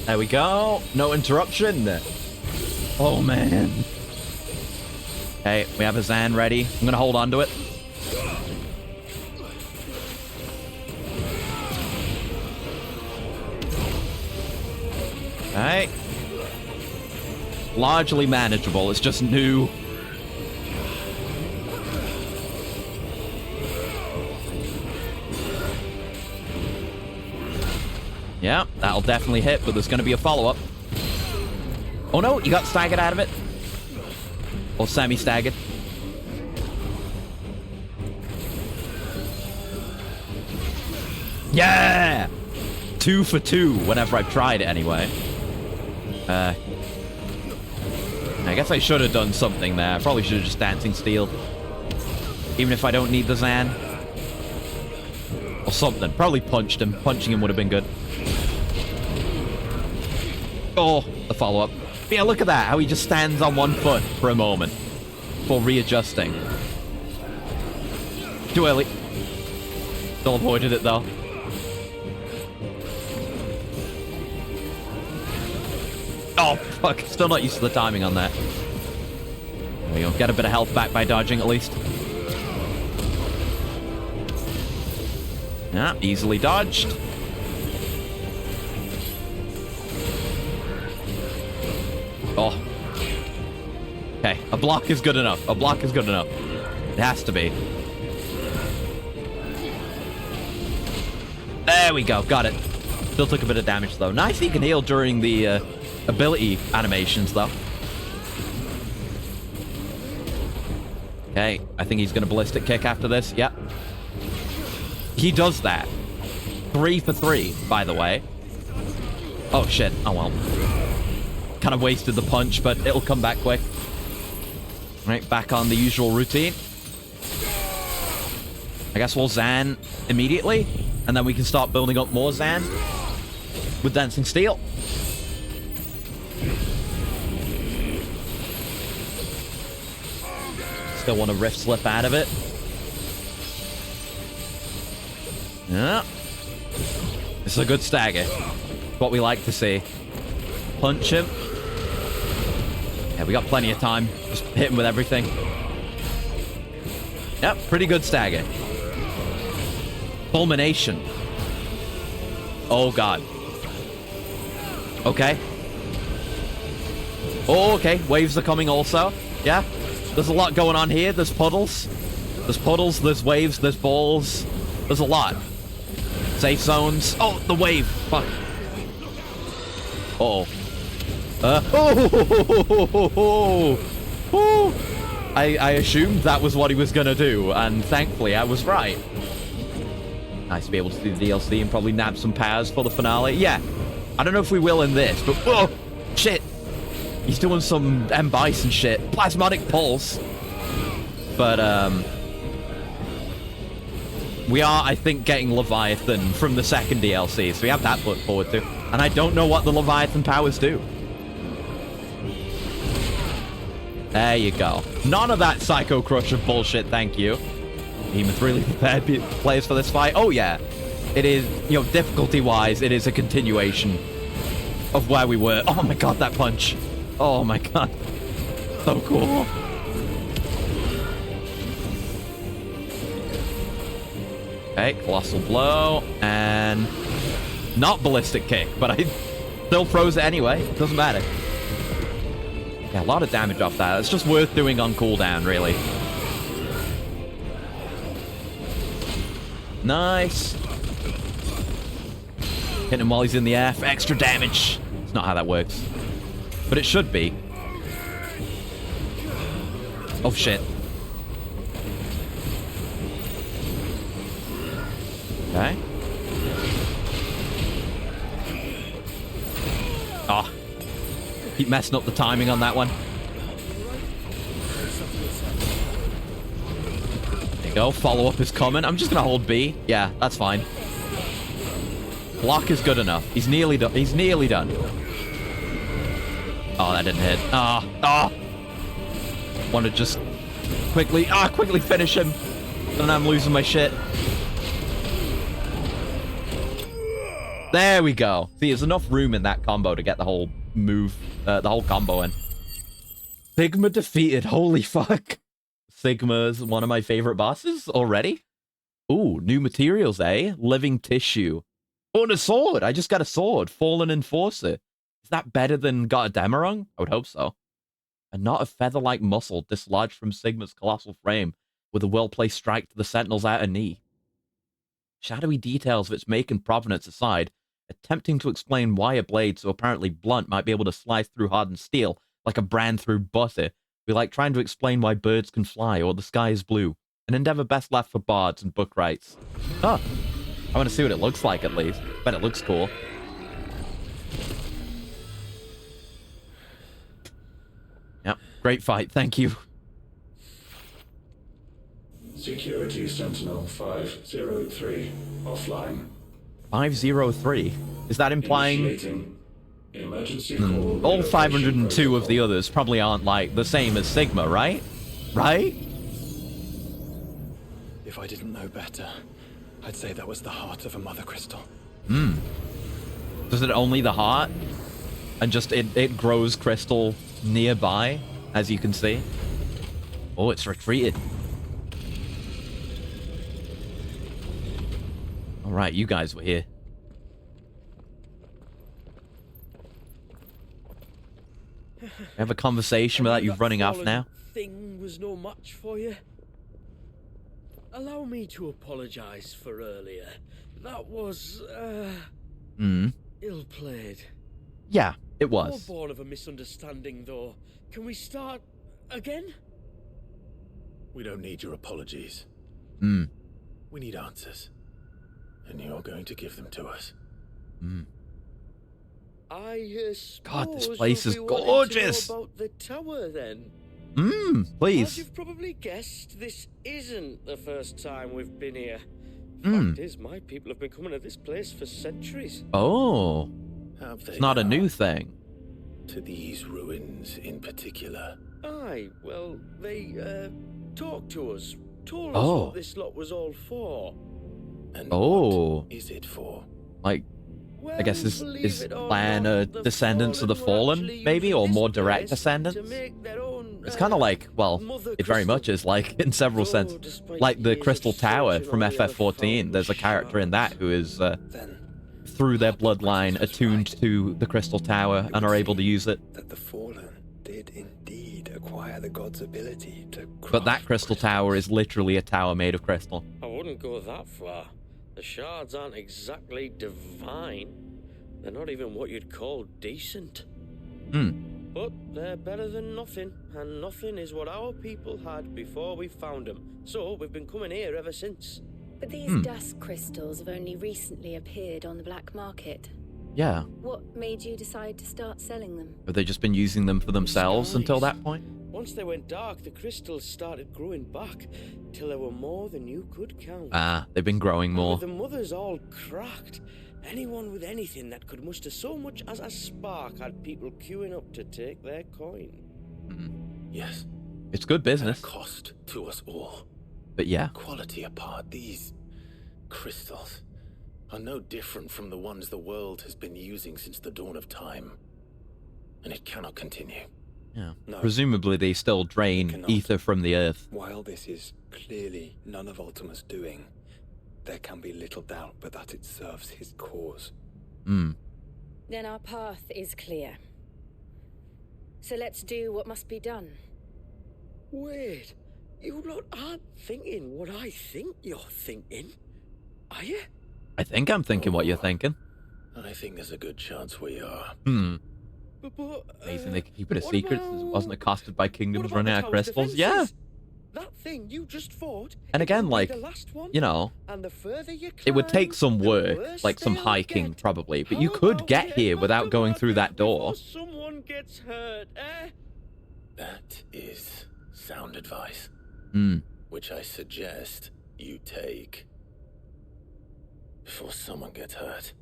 There we go. No interruption. Oh, man. Okay, we have a Zan ready. I'm gonna hold on to it. Okay. largely manageable. It's just new. Yeah, that'll definitely hit, but there's going to be a follow-up. Oh no, you got staggered out of it. Or semi-staggered. Yeah! 2 for 2 whenever I've tried it anyway. I guess I should have done something there. I probably should have just Dancing Steel. Even if I don't need the Zan. Or something. Probably punched him. Punching him would have been good. Oh, the follow-up. Yeah, look at that. How he just stands on one foot for a moment. Before readjusting. Too early. Still avoided it, though. Oh, fuck. Still not used to the timing on that. There we go. Get a bit of health back by dodging, at least. Yeah, easily dodged. Oh. Okay, a block is good enough. A block is good enough. It has to be. There we go. Got it. Still took a bit of damage, though. Nice he can heal during the ability animations, though. Okay, I think he's going to ballistic kick after this. Yep. He does that. 3 for 3, by the way. Oh, shit. Oh, well. Kind of wasted the punch, but it'll come back quick. Right, back on the usual routine. I guess we'll Zan immediately, and then we can start building up more Zan with Dancing Steel. Still want to Rift Slip out of it. Yeah. This is a good stagger. What we like to see. Punch him. Yeah, we got plenty of time. Just hit him with everything. Yep, pretty good stagger. Fulmination. Oh, God. Okay. Oh, okay. Waves are coming also. Yeah. There's a lot going on here. There's puddles. There's puddles. There's waves. There's balls. There's a lot. Safe zones. Oh, the wave. Fuck. Uh-oh. I assumed that was what he was gonna do, and thankfully I was right. Nice to be able to do the DLC and probably nab some powers for the finale. Yeah, I don't know if we will in this, but whoa, shit. He's doing some M-Bison shit. Plasmatic Pulse. But, we are, I think, getting Leviathan from the second DLC, so we have that to look forward to. And I don't know what the Leviathan powers do. There you go. None of that Psycho Crusher bullshit, thank you. Behemoth really prepared players for this fight. Oh, yeah. It is, you know, difficulty-wise, it is a continuation of where we were. Oh, my God, that punch. Oh, my God. So cool. Okay, Colossal Blow, and not Ballistic Kick, but I still froze it anyway. It doesn't matter. Yeah, a lot of damage off that. It's just worth doing on cooldown, really. Nice. Hit him while he's in the air for extra damage. It's not how that works. But it should be. Oh, shit. Okay. Ah. Keep messing up the timing on that one. There you go. Follow-up is coming. I'm just going to hold B. Yeah, that's fine. Block is good enough. He's nearly done. He's nearly done. Oh, that didn't hit. Want to just quickly finish him. And I'm losing my shit. There we go. See, there's enough room in that combo to get the whole move, the whole combo in. Sigma defeated. Holy fuck. Sigma's one of my favorite bosses already. Ooh, new materials, eh? Living tissue. Oh, and a sword. I just got a sword. Fallen Enforcer. Is that better than got a Demerung? I would hope so. A knot of feather-like muscle dislodged from Sigma's colossal frame with a well-placed strike to the Sentinel's outer knee. Shadowy details of its make and provenance aside, attempting to explain why a blade so apparently blunt might be able to slice through hardened steel like a brand through butter, be like trying to explain why birds can fly or the sky is blue. An endeavor best left for bards and book rights. Huh. I want to see what it looks like, at least. Bet it looks cool. Yep. Great fight. Thank you. Security Sentinel 503 offline. 503? Is that implying... Initiating emergency call. All 502 of the others probably aren't, like, the same as Sigma, right? Right? If I didn't know better, I'd say that was the heart of a mother crystal. Hmm. Is it only the heart? And just it grows crystal nearby, as you can see? Oh, it's retreated. Alright, you guys were here. Have a conversation without you running off now? Thing was no match for you. Allow me to apologize for earlier. That was, ill-played. Yeah, it was. All born of a misunderstanding, though. Can we start again? We don't need your apologies. Hmm. We need answers. And you're going to give them to us. Hmm. I God, this suppose place is you'll be wanting to know gorgeous. about the tower, then. As Please. you've probably guessed, this isn't the first time we've been here. Hmm. Fact is, my people have been coming to this place for centuries. Oh. Have they It's not a now? new thing. To these ruins in particular. Aye, well, they, talked to us. Told us Oh. what this lot was all for. And Oh. what is it for? Like, I guess is believe it or Clan not, the descendants of the Fallen were Fallen, actually maybe, using or this more direct place descendants? to make their own, It's kind of like, well, Mother it very much is like, in several senses. despite Like the years of Crystal Tower searching, from all we ever FF14, found there's a was character in that who is, Then through their bloodline, attuned to the Crystal Tower and are able to use it. That the Fallen did indeed acquire the god's ability to But that Crystal Tower is literally a tower made of crystal. I wouldn't go that far. The shards aren't exactly divine. They're not even what you'd call decent. But they're better than nothing, and nothing is what our people had before we found them. So we've been coming here ever since. But these dust crystals have only recently appeared on the black market. Yeah. What made you decide to start selling them? Have they just been using them for themselves until that point? Once they went dark, the crystals started growing back, till there were more than you could count. Ah, they've been growing And more. with the mothers all cracked, anyone with anything that could muster so much as a spark had people queuing up to take their coin. Yes. It's good business. At a cost to us all. But yeah. Quality apart, these crystals are no different from the ones the world has been using since the dawn of time. And it cannot continue. Yeah. No. Presumably they still drain cannot. ether from the earth. While this is clearly none of Ultima's doing, there can be little doubt but that it serves his cause. Then our path is clear. So let's do what must be done. Wait, you lot aren't thinking what I think you're thinking, are you? I think I'm thinking what you're thinking. I think there's a good chance we are. But Amazing they could keep it a what secret about- since it wasn't accosted by kingdoms what about running the out of tower's crystals. Yeah. defenses? That thing you just fought. And it again, will be like, the last one, you know, and the further you it would climb, take some the work, worse like some they'll hiking get. probably, but you How could about get we here head without back to going through that before door. someone gets hurt, eh? That is sound advice. Hmm. Which I suggest you take before someone gets hurt.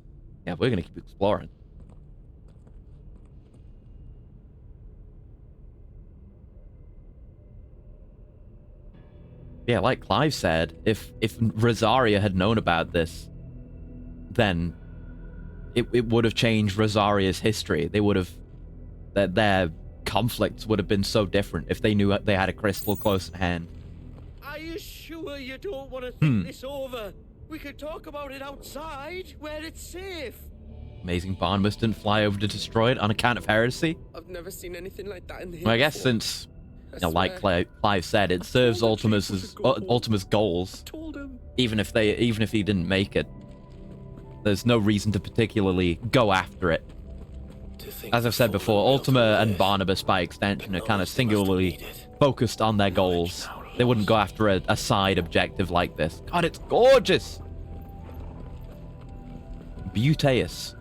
Yeah, we're gonna keep exploring. Yeah, like Clive said, if Rosaria had known about this, then it would have changed Rosaria's history. They would have their conflicts would have been so different if they knew they had a crystal close at hand. Are you sure you don't want to think this over? We could talk about it outside, where it's safe. Amazing Barnabas didn't fly over to destroy it on account of heresy. I've never seen anything like that in here. Well, I guess before. since, you know, like Clive said, it serves Ultima's goals. Even if he didn't make it, there's no reason to particularly go after it. As I've said before, Ultima and Barnabas, by extension, are kind of singularly focused on their goals. They wouldn't go after a side objective like this. God, it's gorgeous! Buteus.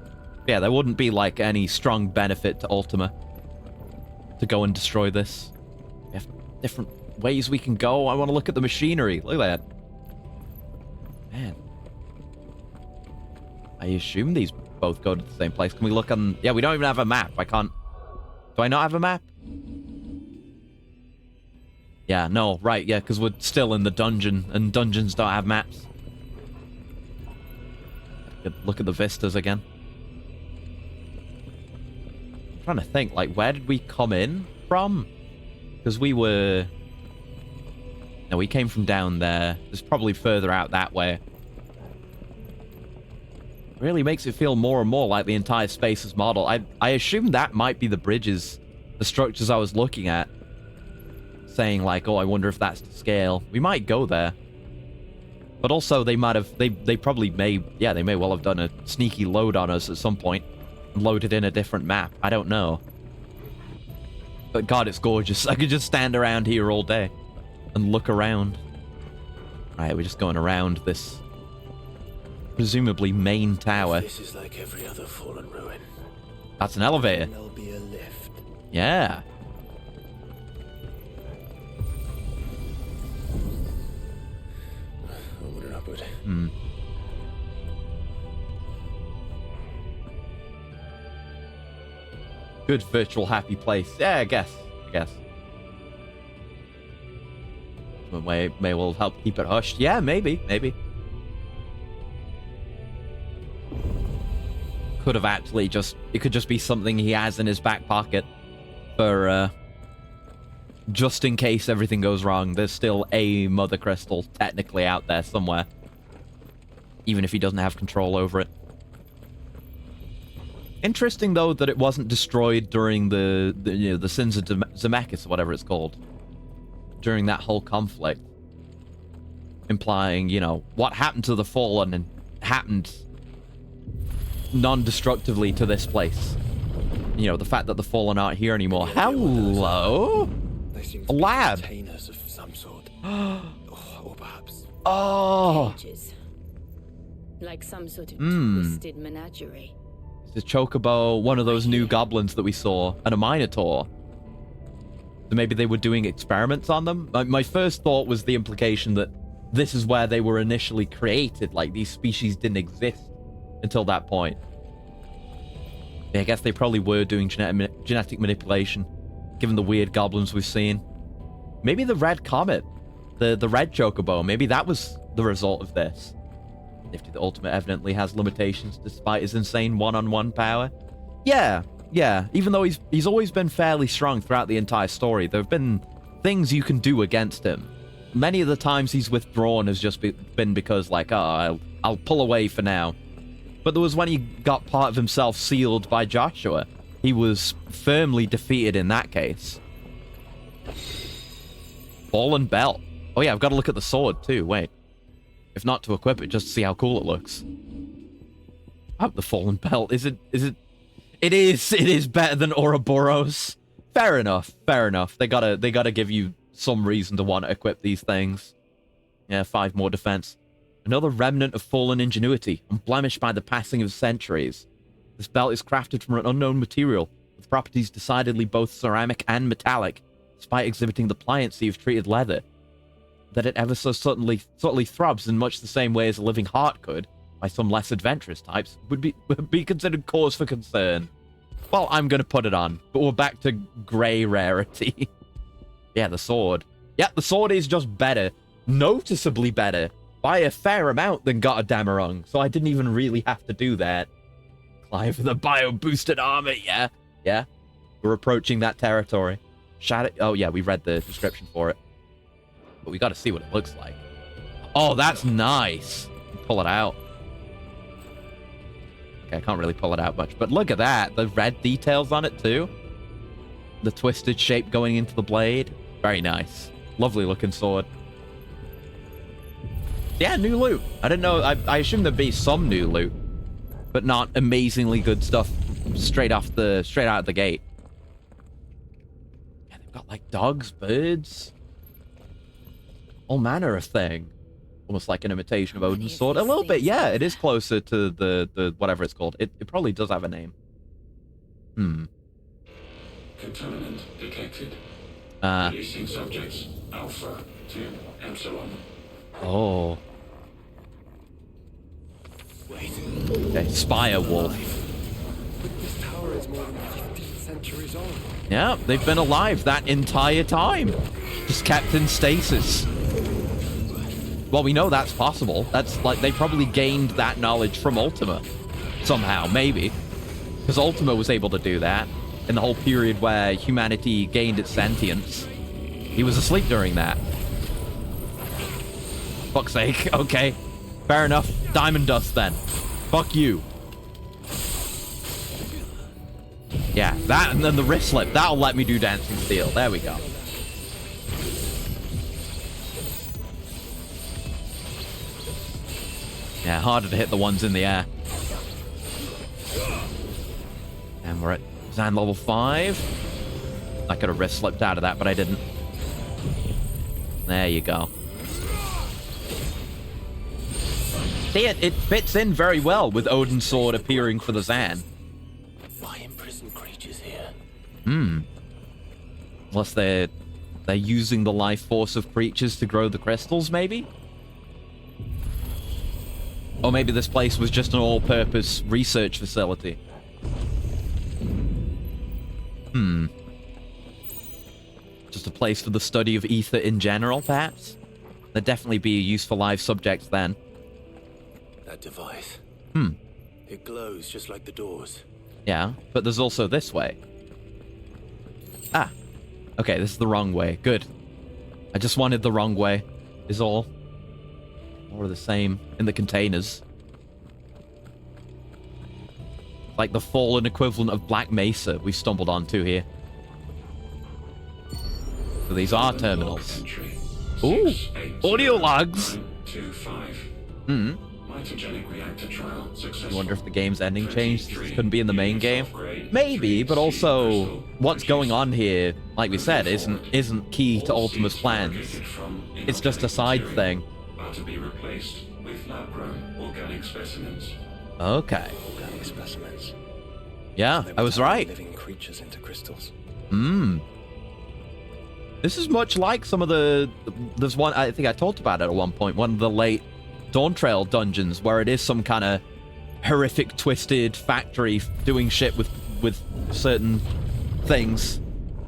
Yeah, there wouldn't be, like, any strong benefit to Ultima to go and destroy this. We have different ways we can go. I want to look at the machinery. Look at that. Man. I assume these both go to the same place. Can we look on... Yeah, we don't even have a map. I can't... Do I not have a map? Yeah, no, right, yeah, because we're still in the dungeon, and dungeons don't have maps. Look at the vistas again. I'm trying to think, like, where did we come in from? Because we were... No, we came from down there. It's probably further out that way. Really makes it feel more and more like the entire Spaces model. I assume that might be the bridges, the structures I was looking at. Saying, like, oh, I wonder if that's to scale. We might go there. But also, they might have... They probably may... Yeah, they may well have done a sneaky load on us at some point. And loaded in a different map. I don't know. But God, it's gorgeous. I could just stand around here all day. And look around. Alright, we're just going around this... presumably main tower. This is like every other fallen ruin. That's an elevator. There'll be a lift. Yeah. Open it upward. Hmm. Good virtual happy place. Yeah, I guess. May well help keep it hushed. Yeah, maybe. Could have actually just... It could just be something he has in his back pocket for, just in case everything goes wrong. There's still a Mother Crystal technically out there somewhere. Even if he doesn't have control over it. Interesting, though, that it wasn't destroyed during the Sins of Zemeckis, or whatever it's called. During that whole conflict. Implying, you know, what happened to the Fallen and happened non-destructively to this place. You know, the fact that the Fallen aren't here anymore. Hello? A lab. Containers of some sort. Or perhaps... Oh! Cages. Like some sort of twisted menagerie. It's a chocobo, one of those new goblins that we saw, and a minotaur. So maybe they were doing experiments on them? My first thought was the implication that this is where they were initially created, like these species didn't exist until that point. Yeah, I guess they probably were doing genetic manipulation, given the weird goblins we've seen. Maybe the red comet, the red chocobo, maybe that was the result of this. Nifty the Ultimate evidently has limitations despite his insane one-on-one power. Yeah. Even though he's always been fairly strong throughout the entire story, there have been things you can do against him. Many of the times he's withdrawn has just been because, like, oh, I'll pull away for now. But there was when he got part of himself sealed by Joshua. He was firmly defeated in that case. Fallen belt. Oh yeah, I've got to look at the sword too. Wait. If not to equip it, just to see how cool it looks. Oh, the Fallen belt. Is it? It is better than Ouroboros. Fair enough. They gotta give you some reason to want to equip these things. Yeah, 5 more defense. Another remnant of fallen ingenuity, unblemished by the passing of centuries. This belt is crafted from an unknown material, with properties decidedly both ceramic and metallic, despite exhibiting the pliancy of treated leather. That it ever so subtly throbs in much the same way as a living heart could, by some less adventurous types, would be considered cause for concern. Well, I'm gonna put it on, but we're back to grey rarity. Yeah, the sword. Yeah, the sword is just better. Noticeably better. By a fair amount than got a Damarung, so I didn't even really have to do that. Clive for the bio-boosted armor, yeah. We're approaching that territory. Shadow... Oh, yeah, we read the description for it. But we gotta see what it looks like. Oh, that's nice. Pull it out. Okay, I can't really pull it out much. But look at that. The red details on it, too. The twisted shape going into the blade. Very nice. Lovely looking sword. Yeah, new loot. I didn't know. I assumed there'd be some new loot, but not amazingly good stuff straight out of the gate. Yeah, they've got like dogs, birds, all manner of thing. Almost like an imitation of Odin's sword. A little bit, yeah. It is closer to the whatever it's called. It probably does have a name. Contaminant detected. Releasing subjects Alpha to Epsilon. Oh. Wait. Okay, Spire Wolf. This tower is more than 15 centuries old. Yeah, they've been alive that entire time. Just kept in stasis. Well, we know that's possible. That's like, they probably gained that knowledge from Ultima. Somehow, maybe. Because Ultima was able to do that. In the whole period where humanity gained its sentience. He was asleep during that. Fuck's sake. Okay. Fair enough. Diamond dust then. Fuck you. Yeah, that and then the wrist slip. That'll let me do dancing steel. There we go. Yeah, harder to hit the ones in the air. And we're at Zan level 5. I could have wrist slipped out of that, but I didn't. There you go. See, it fits in very well with Odin's sword appearing for the Zan. Why imprison creatures here? Unless they're using the life force of creatures to grow the crystals, maybe? Or maybe this place was just an all-purpose research facility. Just a place for the study of ether in general, perhaps? There'd definitely be useful live subjects then. That device. It glows just like the doors. Yeah, but there's also this way. Ah. Okay, this is the wrong way. Good. I just wanted the wrong way, is all. More of the same in the containers. Like the fallen equivalent of Black Mesa we stumbled onto here. So these are terminals. Ooh, audio logs. Mitogenic reactor trial successful. You wonder if the game's ending changed? This couldn't be in the main game. Maybe, but also what's going on here, like we said, isn't key to Ultima's plans. It's just a side thing. Are to be replaced with lab-grown organic specimens. Okay. Organic specimens. Yeah, I was right. Living creatures into crystals. This is much like some of there's one, I think I talked about it at one point, one of the late Dawn Trail dungeons where it is some kind of horrific, twisted factory doing shit with certain things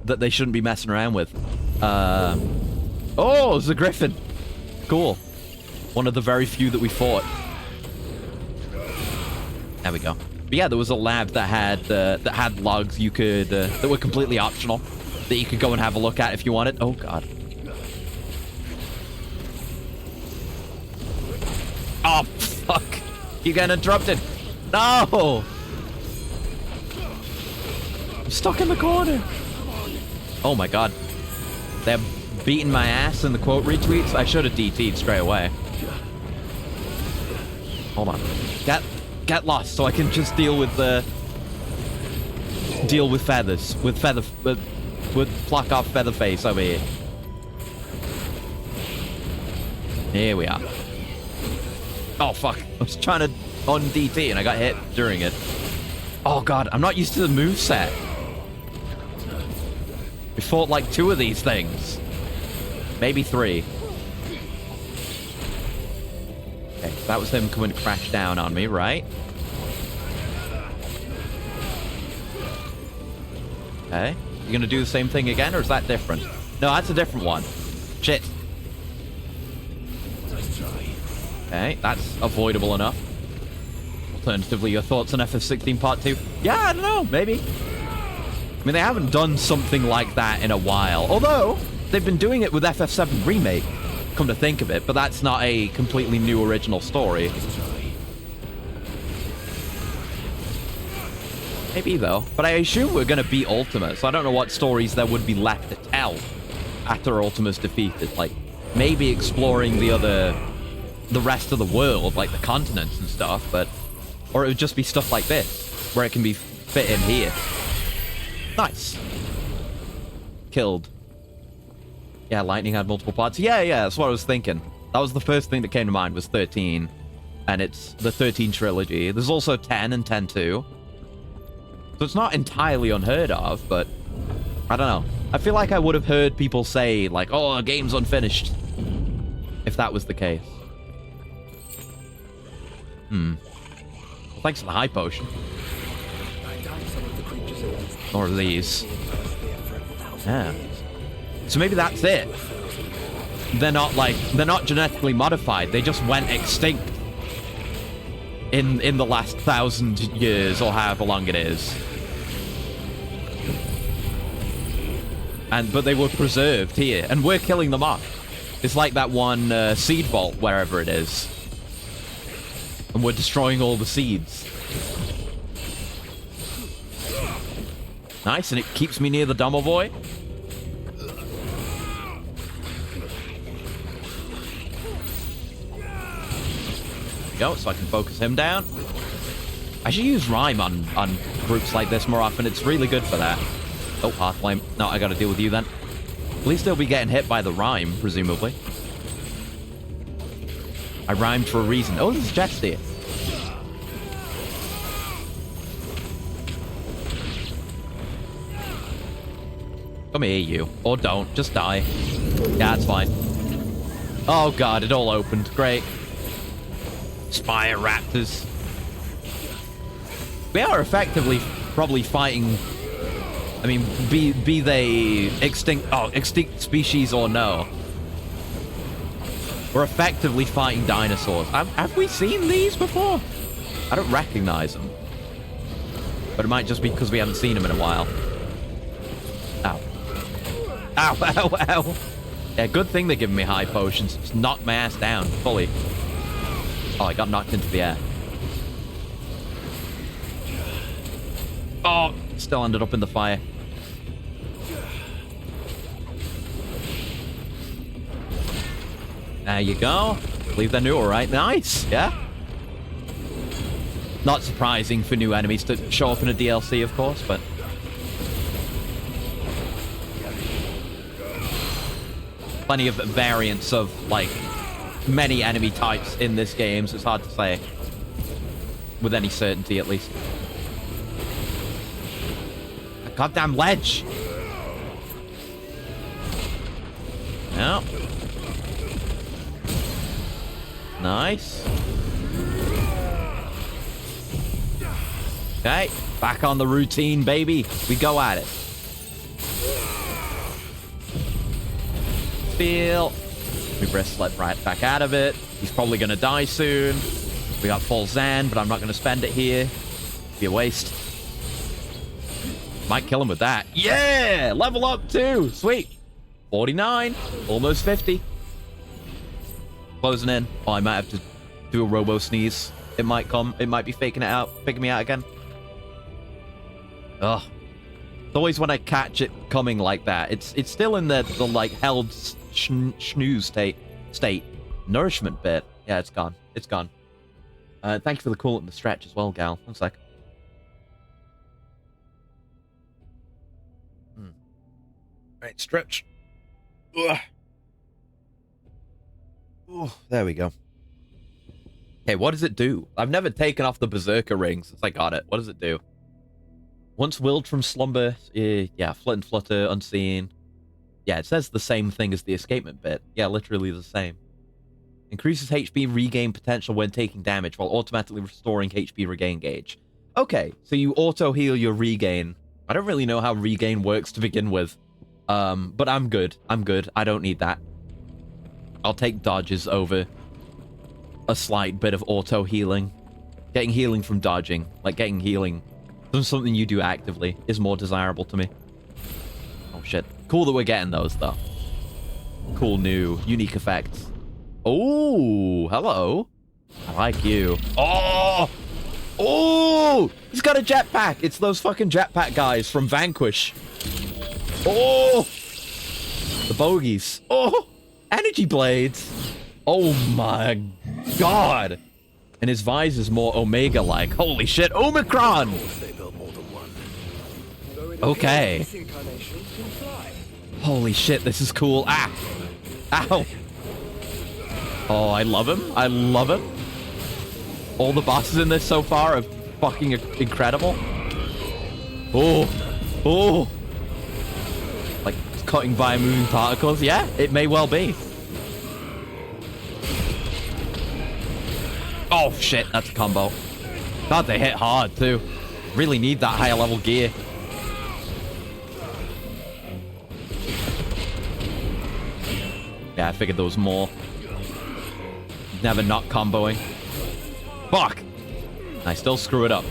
that they shouldn't be messing around with. Oh, it's a griffin. Cool. One of the very few that we fought. There we go. But yeah, there was a lab that had logs you could that were completely optional that you could go and have a look at if you wanted. Oh god. Oh fuck! You getting interrupted? No! I'm stuck in the corner. Oh my god. They're beating my ass in the quote retweets. I should have DT'd straight away. Hold on. Get lost so I can just deal with feathers. With pluck off Featherface over here. Here we are. Oh fuck. I was trying to on DT and I got hit during it. Oh god, I'm not used to the moveset. We fought like 2 of these things. Maybe 3. Okay, so that was him coming to crash down on me, right? Okay. You gonna do the same thing again, or is that different? No, that's a different one. Shit. Okay, that's avoidable enough. Alternatively, your thoughts on FF16 Part 2? Yeah, I don't know, maybe. I mean, they haven't done something like that in a while. Although, they've been doing it with FF7 Remake, come to think of it, but that's not a completely new original story. Maybe, though. But I assume we're going to beat Ultima, so I don't know what stories there would be left to tell after Ultima's defeated. Like, maybe exploring the rest of the world, like the continents and stuff, but... Or it would just be stuff like this, where it can be fit in here. Nice. Killed. Yeah, lightning had multiple parts. Yeah, that's what I was thinking. That was the first thing that came to mind, was 13. And it's the 13 trilogy. There's also 10 and 10-2. So it's not entirely unheard of, but I don't know. I feel like I would have heard people say, like, oh, a game's unfinished, if that was the case. Well, thanks for the high potion. More of these. Yeah. So maybe that's it. They're not genetically modified. They just went extinct in the last 1,000 years, or however long it is. But they were preserved here, and we're killing them off. It's like that one seed vault, wherever it is. And we're destroying all the seeds. Nice, and it keeps me near the Domovoy. Go, so I can focus him down. I should use Rhyme on groups like this more often. It's really good for that. Oh, Hearthflame. No, I gotta deal with you then. At least they'll be getting hit by the Rhyme, presumably. I rhymed for a reason. Oh, this is Jack's here. Come here, you. Or don't. Just die. Yeah, it's fine. Oh, God. It all opened. Great. Spire Raptors. We are effectively probably fighting... I mean, be they extinct species or no. We're effectively fighting dinosaurs. Have we seen these before? I don't recognize them. But it might just be because we haven't seen them in a while. Ow. Ow, ow, ow. Yeah, good thing they're giving me high potions. Just knocked my ass down fully. Oh, I got knocked into the air. Oh, still ended up in the fire. There you go. Believe they're new, alright. Nice, yeah. Not surprising for new enemies to show up in a DLC, of course, but... Plenty of variants of, like, many enemy types in this game, so it's hard to say. With any certainty, at least. A goddamn ledge! No. Nice. Okay, back on the routine, baby. We go at it. Feel. We press slip right back out of it. He's probably going to die soon. We got full Zan, but I'm not going to spend it here. Be a waste. Might kill him with that. Yeah! Level up too. Sweet. 49. Almost 50. Closing in. Oh, I might have to do a robo sneeze. It might come. It might be faking it out. Faking me out again. Ugh. It's always when I catch it coming like that. It's still in the like held snooze state. Nourishment bit. Yeah, it's gone. It's gone. Thank you for the call at the stretch as well, gal. One sec. Right, stretch. Ugh. Oh, there we go. Okay, what does it do? I've never taken off the Berserker ring since I got it. What does it do? Once willed from slumber, yeah, flit and flutter, unseen. Yeah, it says the same thing as the escapement bit. Yeah, literally the same. Increases HP regain potential when taking damage while automatically restoring HP regain gauge. Okay, so you auto-heal your regain. I don't really know how regain works to begin with. But I'm good. I'm good. I don't need that. I'll take dodges over a slight bit of auto-healing. Getting healing from dodging, like getting healing from something you do actively, is more desirable to me. Oh, shit. Cool that we're getting those, though. Cool new, unique effects. Oh, hello. I like you. Oh! Oh, he's got a jetpack. It's those fucking jetpack guys from Vanquish. Oh, the bogies. Oh, energy blades. Oh my god. And his visor's more Omega-like. Holy shit, Omicron! Okay. Holy shit, this is cool. Ah! Ow! Oh, I love him. I love him. All the bosses in this so far are fucking incredible. Oh! Oh! Like, cutting by moving particles? Yeah, it may well be. Oh, shit, that's a combo. God, they hit hard, too. Really need that higher level gear. Yeah, I figured there was more. Never not comboing. Fuck! I still screw it up.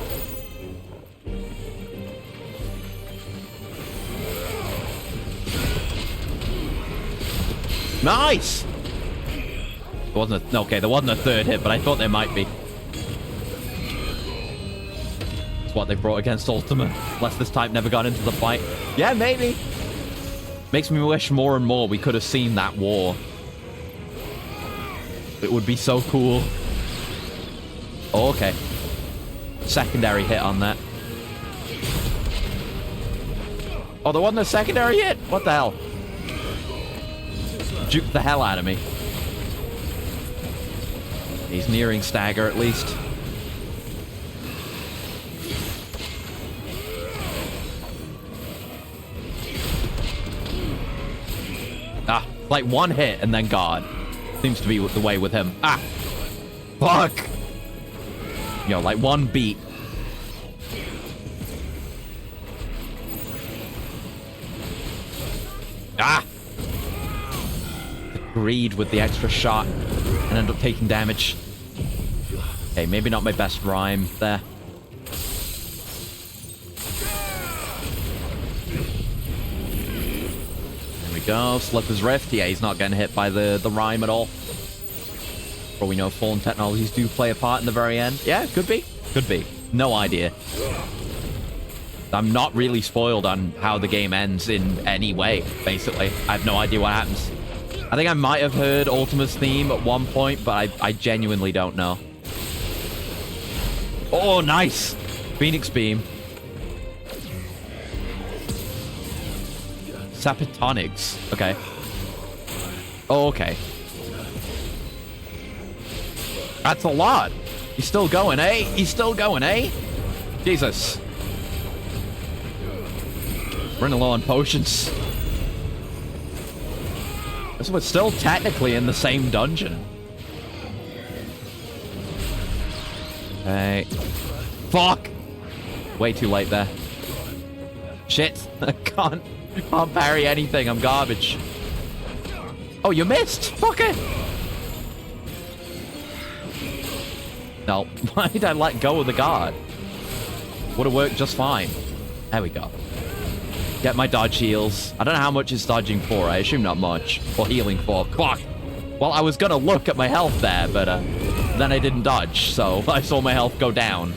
Nice! There wasn't a, okay, there wasn't a third hit, but I thought there might be. It's what they brought against Ultima. Unless this type never got into the fight. Yeah, maybe. Makes me wish more and more we could have seen that war. It would be so cool. Oh, okay. Secondary hit on that. Oh, there wasn't a secondary hit? What the hell? Juked the hell out of me. He's nearing stagger at least. Ah, like one hit and then God. Seems to be the way with him. Ah! Fuck! Yo, like one beat. Ah! Agreed with the extra shot and end up taking damage. Okay, maybe not my best rhyme there. There we go. Slipper's Rift. Yeah, he's not getting hit by the rhyme at all. For we know fallen technologies do play a part in the very end. Yeah, could be. Could be. No idea. I'm not really spoiled on how the game ends in any way, basically. I have no idea what happens. I think I might have heard Ultima's theme at one point, but I genuinely don't know. Oh, nice! Phoenix Beam. Sapitonics. Okay. Oh, okay. That's a lot. He's still going, eh? He's still going, eh? Jesus. Running low on potions. So we're still technically in the same dungeon. Hey. Fuck! Way too late there. Shit. I can't parry anything. I'm garbage. Oh, you missed! Fuck it! No. Why did I let go of the guard? Would have worked just fine. There we go. Get my dodge heals. I don't know how much it's dodging for. I assume not much. Or healing for. Fuck! Well, I was gonna look at my health there, but then I didn't dodge, so I saw my health go down.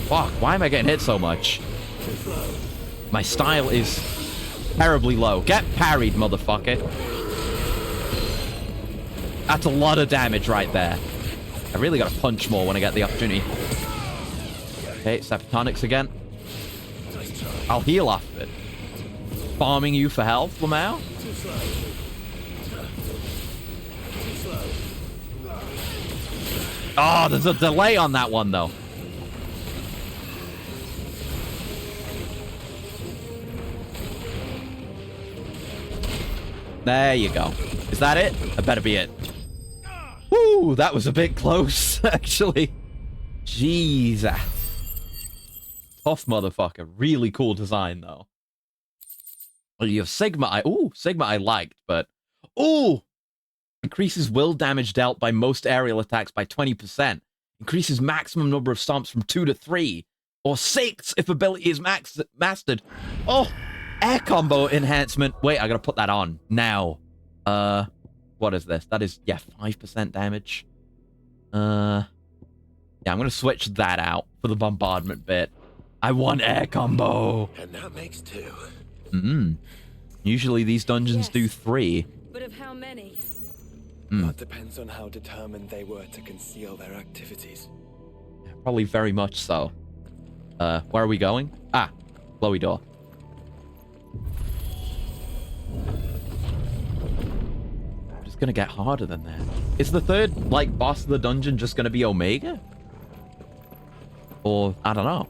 Fuck, why am I getting hit so much? My style is terribly low. Get parried, motherfucker. That's a lot of damage right there. I really gotta punch more when I get the opportunity. Okay, Sapitonics again. I'll heal off of it. Farming you for health, Lamau? Oh, there's a delay on that one, though. There you go. Is that it? That better be it. Woo, that was a bit close, actually. Jeez. Tough motherfucker. Really cool design, though. Well, you have Sigma. Sigma I liked, but... Ooh! Increases will damage dealt by most aerial attacks by 20%. Increases maximum number of stomps from 2 to 3. Or 6 if ability is mastered. Oh! Air combo enhancement. Wait, I gotta put that on. Now. What is this? That is, yeah, 5% damage. Yeah, I'm going to switch that out for the bombardment bit. I want air combo. And that makes 2. Usually these dungeons do 3. But of how many? That depends on how determined they were to conceal their activities. Probably very much so. Where are we going? Ah, glowy door. It's gonna get harder than that. Is the third, like, boss of the dungeon just gonna be Omega? Or, I don't know.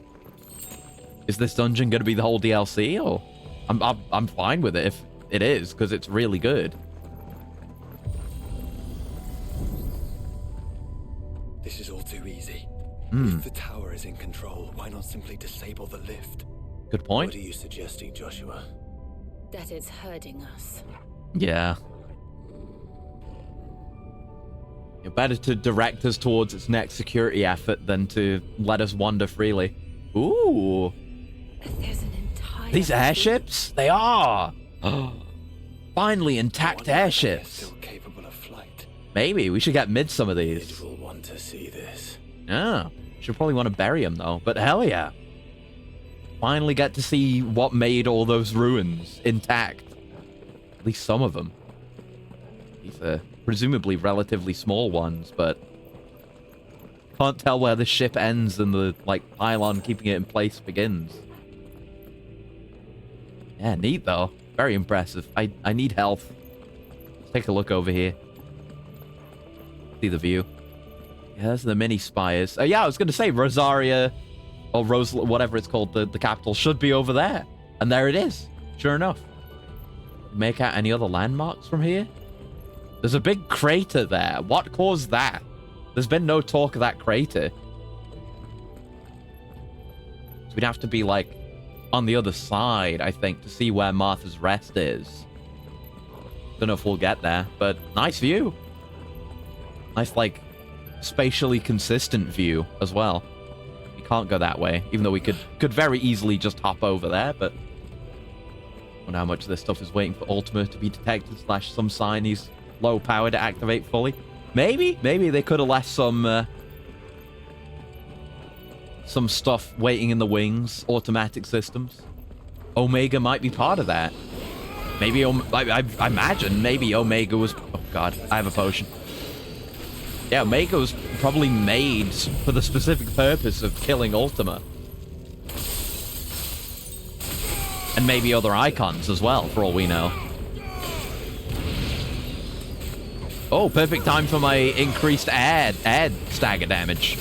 Is this dungeon gonna be the whole DLC, or... I'm fine with it if it is, because it's really good. This is all too easy. If the tower is in control, why not simply disable the lift? Good point. What are you suggesting, Joshua? That it's hurting us. Yeah. You're better to direct us towards its next security effort than to let us wander freely. Ooh. There's an entire... These airships? They are! Finally, intact airships. Still capable of flight. Maybe. We should get mid some of these. It will want to see this. Yeah. Should probably want to bury them, though. But hell yeah. Finally get to see what made all those ruins intact. At least some of them. These are presumably relatively small ones, but... can't tell where the ship ends and the, like, pylon keeping it in place begins. Yeah, neat, though. Very impressive. I need health. Let's take a look over here. See the view. Yeah, there's the mini spires. Yeah, I was going to say Rosaria, or Rose, whatever it's called, the capital, should be over there. And there it is. Sure enough. Make out any other landmarks from here? There's a big crater there. What caused that? There's been no talk of that crater. So we'd have to be, like, on the other side, I think, to see where Martha's Rest is. Don't know if we'll get there, but nice view. Nice, like, spatially consistent view as well. You can't go that way, even though we could very easily just hop over there, but... I wonder how much of this stuff is waiting for Ultima to be detected, / some sign he's low power to activate fully. Maybe they could have left some stuff waiting in the wings, automatic systems. Omega might be part of that. Maybe, I imagine, maybe Omega was... Oh god, I have a potion. Yeah, Omega was probably made for the specific purpose of killing Ultima. And maybe other icons as well, for all we know. Oh, perfect time for my increased add stagger damage.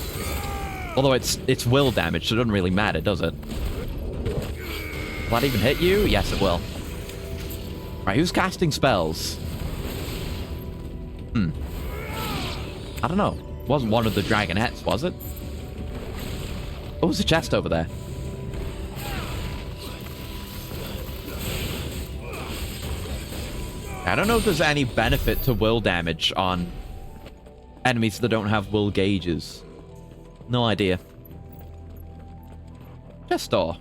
Although it's will damage, so it doesn't really matter, does it? Will that even hit you? Yes, it will. Right, who's casting spells? I don't know. It wasn't one of the dragonettes, was it? Oh, there's a chest over there. I don't know if there's any benefit to will damage on enemies that don't have will gauges. No idea. Chest door.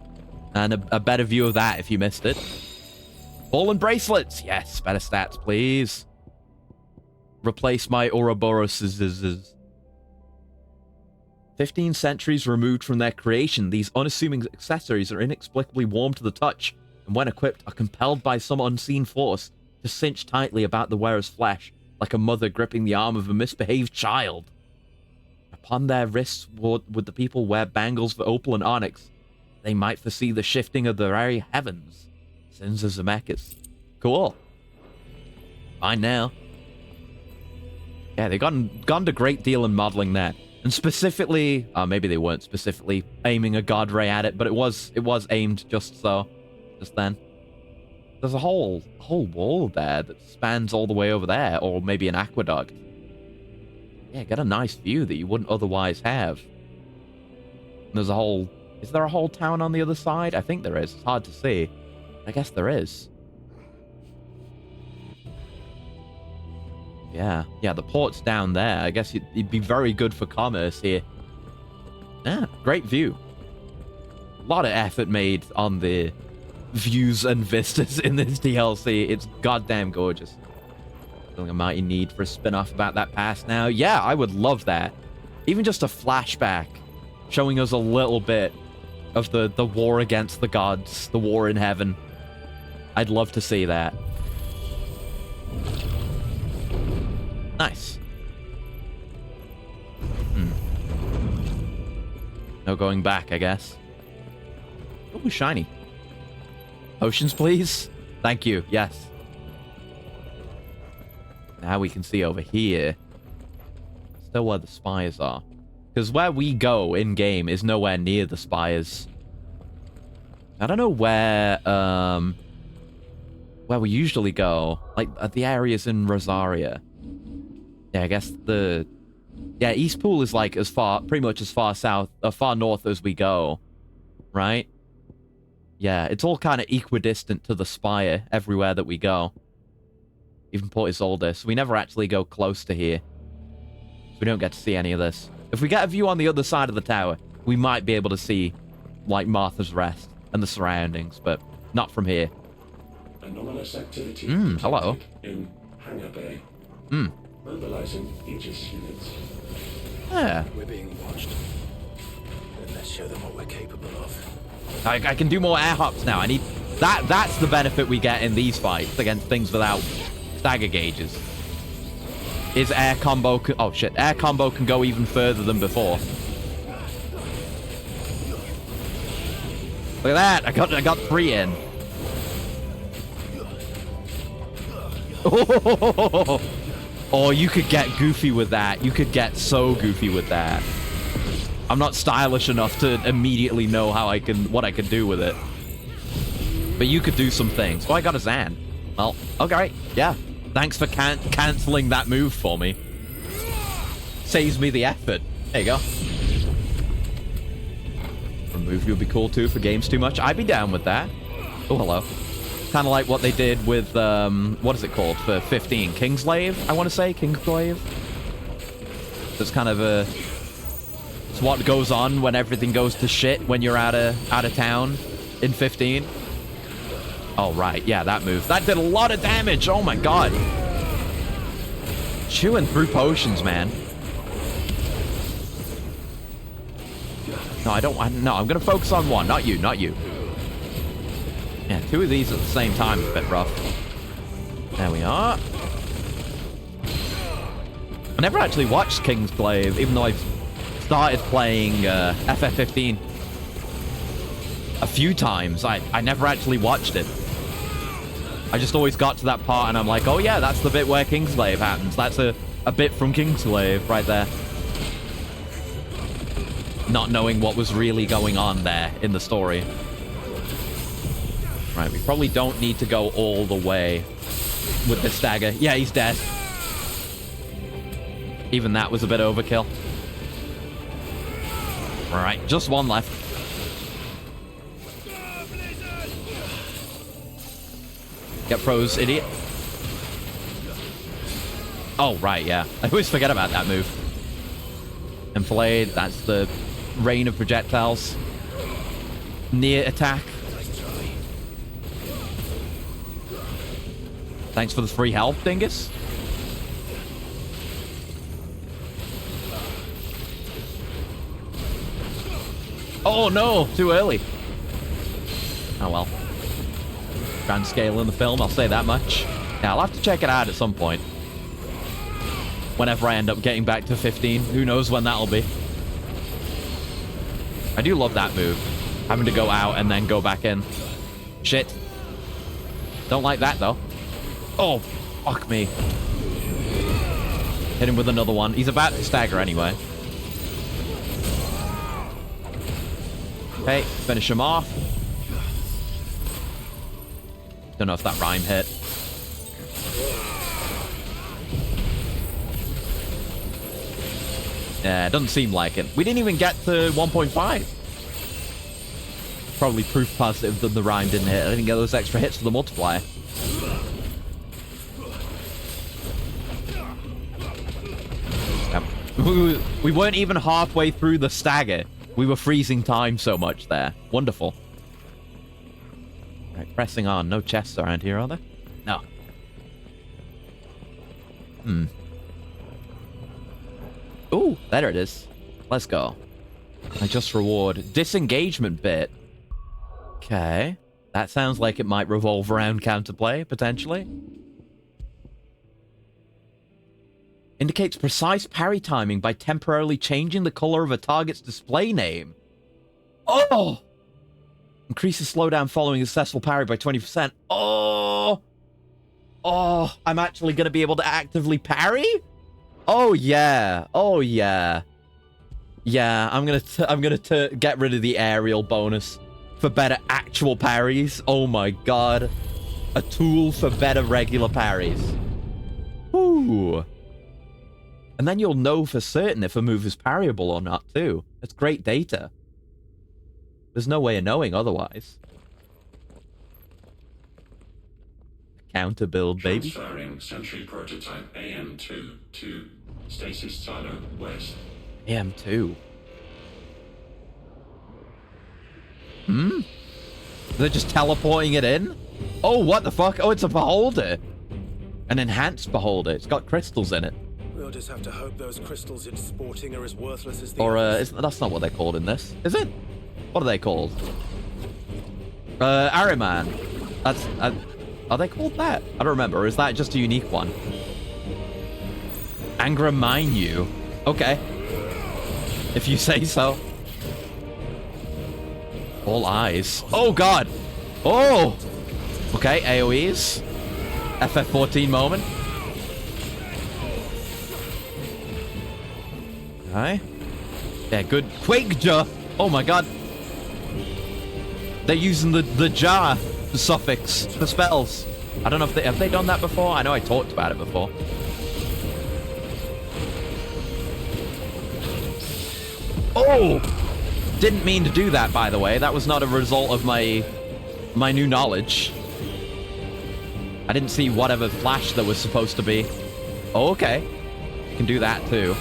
And a better view of that if you missed it. Fallen bracelets! Yes, better stats, please. Replace my Ouroboros'. 15 centuries removed from their creation, these unassuming accessories are inexplicably warm to the touch, and when equipped, are compelled by some unseen force to cinch tightly about the wearer's flesh, like a mother gripping the arm of a misbehaved child. Upon their wrists would the people wear bangles of opal and onyx. They might foresee the shifting of the very heavens. Sins of Zemeckis. Cool. Fine now. Yeah, they've gone to great deal in modeling that. And specifically, maybe they weren't specifically aiming a god ray at it, but it was aimed just then. There's a whole wall there that spans all the way over there, or maybe an aqueduct. Yeah, get a nice view that you wouldn't otherwise have. And there's a whole... Is there a whole town on the other side? I think there is. It's hard to see. I guess there is. Yeah, the port's down there. I guess it'd be very good for commerce here. Yeah, great view. A lot of effort made on the views and vistas in this DLC. It's goddamn gorgeous. Feeling a mighty need for a spin-off about that past now. Yeah, I would love that. Even just a flashback showing us a little bit of the war against the gods, the war in heaven. I'd love to see that. Nice. No going back, I guess. Oh, shiny. Potions, please. Thank you. Yes. Now we can see over here. Still where the spires are. Because where we go in-game is nowhere near the spires. I don't know where we usually go. Like, at the areas in Rosaria. Yeah, I guess the... Yeah, East Pool is like pretty much as far south, far north as we go. Right? Yeah, it's all kind of equidistant to the spire everywhere that we go. Even Port Isolde. So we never actually go close to here. So we don't get to see any of this. If we get a view on the other side of the tower, we might be able to see, like, Martha's Rest and the surroundings, but not from here. Anomalous activity hello. In Hangar Bay. Mobilizing Aegis units. Yeah. We're being watched. Then let's show them what we're capable of. I can do more air hops now. I need... That's the benefit we get in these fights against things without stagger gauges. Is air combo... Oh, shit. Air combo can go even further than before. Look at that. I got 3 in. Oh, you could get goofy with that. You could get so goofy with that. I'm not stylish enough to immediately know what I can do with it. But you could do some things. Oh, I got a Zan. Well, okay. Yeah. Thanks for canceling that move for me. Saves me the effort. There you go. Remove you would be cool too for games too much. I'd be down with that. Oh, hello. Kind of like what they did with, what is it called for 15? Kingslave, I want to say? Kingslave? That's kind of a... It's what goes on when everything goes to shit when you're out of town in 15. Oh, right. Yeah, that move. That did a lot of damage. Oh, my God. Chewing through potions, man. No, I don't... No, I'm going to focus on one. Not you, not you. Yeah, 2 of these at the same time is a bit rough. There we are. I never actually watched Kingsglaive, even though I've started playing FF15 a few times. I never actually watched it. I just always got to that part and I'm like, oh yeah, that's the bit where Kingsglaive happens. That's a bit from Kingsglaive right there. Not knowing what was really going on there in the story. Right, we probably don't need to go all the way with the stagger. Yeah, he's dead. Even that was a bit overkill. Alright, just one left. Get froze, idiot. Oh, right, yeah. I always forget about that move. Enfilade, that's the rain of projectiles. Near attack. Thanks for the free health, Dingus. Oh no, too early. Oh well. Grand scale in the film, I'll say that much. Yeah, I'll have to check it out at some point. Whenever I end up getting back to 15. Who knows when that'll be. I do love that move. Having to go out and then go back in. Shit. Don't like that though. Oh, fuck me. Hit him with another one. He's about to stagger anyway. Okay, finish him off. Don't know if that rhyme hit. Yeah, it doesn't seem like it. We didn't even get to 1.5. Probably proof positive that the rhyme didn't hit. I didn't get those extra hits for the multiplier. We weren't even halfway through the stagger. We were freezing time so much there. Wonderful. Right, pressing on. No chests around here, are there? No. Ooh, there it is. Let's go. I just reward. Disengagement bit. Okay. That sounds like it might revolve around counterplay, potentially. Indicates precise parry timing by temporarily changing the color of a target's display name. Oh! Increases slowdown following a successful parry by 20%. Oh! Oh, I'm actually going to be able to actively parry? Oh, yeah. Oh, yeah. Yeah, I'm gonna get rid of the aerial bonus for better actual parries. Oh my god. A tool for better regular parries. Ooh. And then you'll know for certain if a move is parryable or not, too. That's great data. There's no way of knowing otherwise. Counter build, baby. Transferring Sentry prototype AM2 to Stasis Silo West. AM2. Hmm? They're just teleporting it in? Oh, what the fuck? Oh, it's a beholder. An enhanced beholder. It's got crystals in it. We'll just have to hope those crystals it's sporting are as worthless as the Or, others. that's not what they're called in this. Is it? What are they called? Ariman. That's, are they called that? I don't remember. Or is that just a unique one? Angra Mainyu. Okay. If you say so. All eyes. Oh, God. Oh. Okay, AoEs. FF14 moment. Okay. Yeah, good. Quakeja. Oh, my God. They're using the jar, the suffix, for spells. I don't know if have they done that before? I know I talked about it before. Oh! Didn't mean to do that, by the way. That was not a result of my new knowledge. I didn't see whatever flash there was supposed to be. Oh, okay. You can do that, too.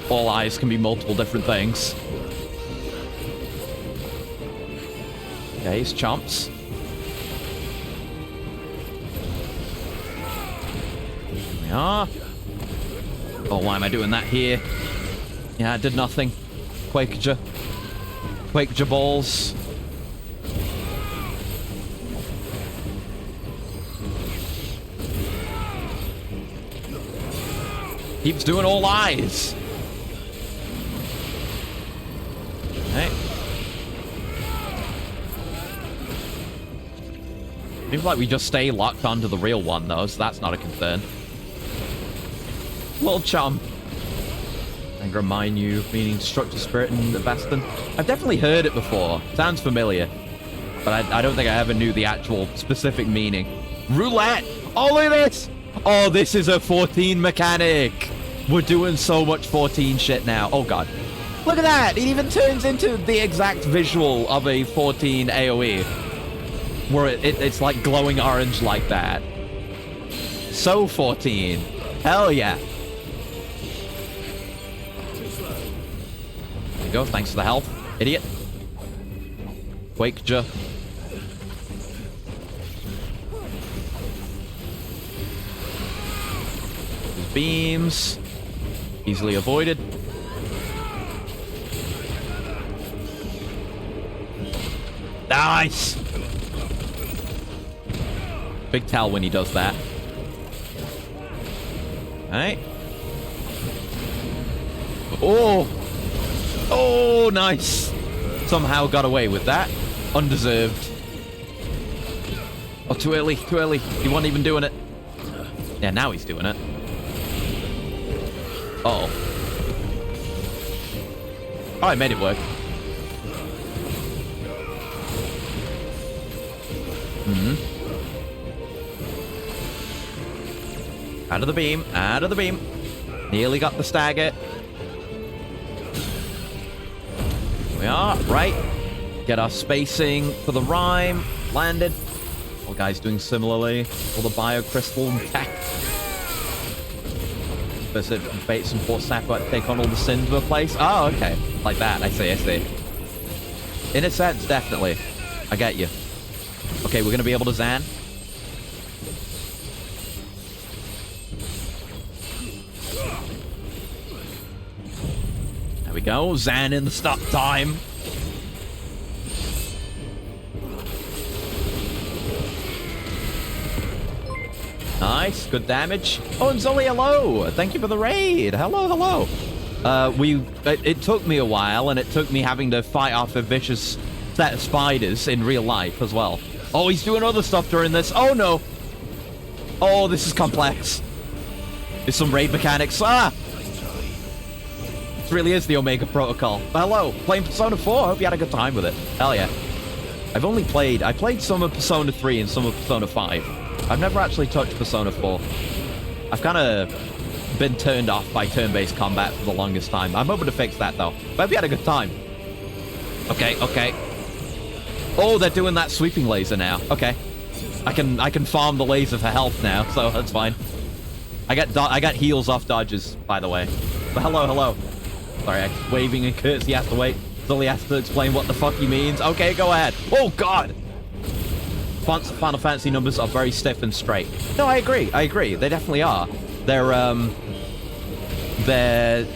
All eyes can be multiple different things. Okay, he's chomps. Here we are. Oh, why am I doing that here? Yeah, I did nothing. Quakeja. Quakeja balls. Keeps doing all eyes. Okay. Seems like we just stay locked onto the real one, though, so that's not a concern. Little chum. Angra Mainyu, meaning Destructive Spirit in the Bastion. I've definitely heard it before. Sounds familiar. But I don't think I ever knew the actual specific meaning. Roulette! Oh, look at this! Oh, this is a 14 mechanic! We're doing so much 14 shit now. Oh, God. Look at that! It even turns into the exact visual of a 14 AoE. Where it's like glowing orange like that. So 14. Hell yeah. There you go. Thanks for the health, idiot. Quakeja. His beams. Easily avoided. Nice! Big tell when he does that. Alright. Oh! Oh, nice! Somehow got away with that. Undeserved. Oh, too early, too early. He wasn't even doing it. Yeah, now he's doing it. Uh-oh. Oh, I made it work. Mm-hmm. Out of the beam, out of the beam. Nearly got the stagger. Here we are, right. Get our spacing for the rhyme. Landed. All guys doing similarly. All the biocrystal tech. Specific fates and force sacrifice take on all the sins of a place. Oh, okay. Like that, I see, I see. In a sense, definitely. I get you. Okay, we're gonna be able to Zan. There we go. Zan in the stop time. Nice, good damage. Oh, and Zully, hello. Thank you for the raid. Hello, hello. It took me a while, and it took me having to fight off a vicious set of spiders in real life as well. Oh, he's doing other stuff during this. Oh, no. Oh, this is complex. There's some raid mechanics. Ah! This really is the Omega Protocol. But hello, playing Persona 4. Hope you had a good time with it. Hell yeah. I played some of Persona 3 and some of Persona 5. I've never actually touched Persona 4. I've kind of been turned off by turn-based combat for the longest time. I'm hoping to fix that, though. But we had a good time. Okay, okay. Oh, they're doing that sweeping laser now. Okay. I can farm the laser for health now, so that's fine. I got heals off dodges, by the way. But hello, hello. Sorry, I'm waving and Curtsy has to wait. Zully has to explain what the fuck he means. Okay, go ahead. Oh, God! Final Fantasy numbers are very stiff and straight. No, I agree. They definitely are. They're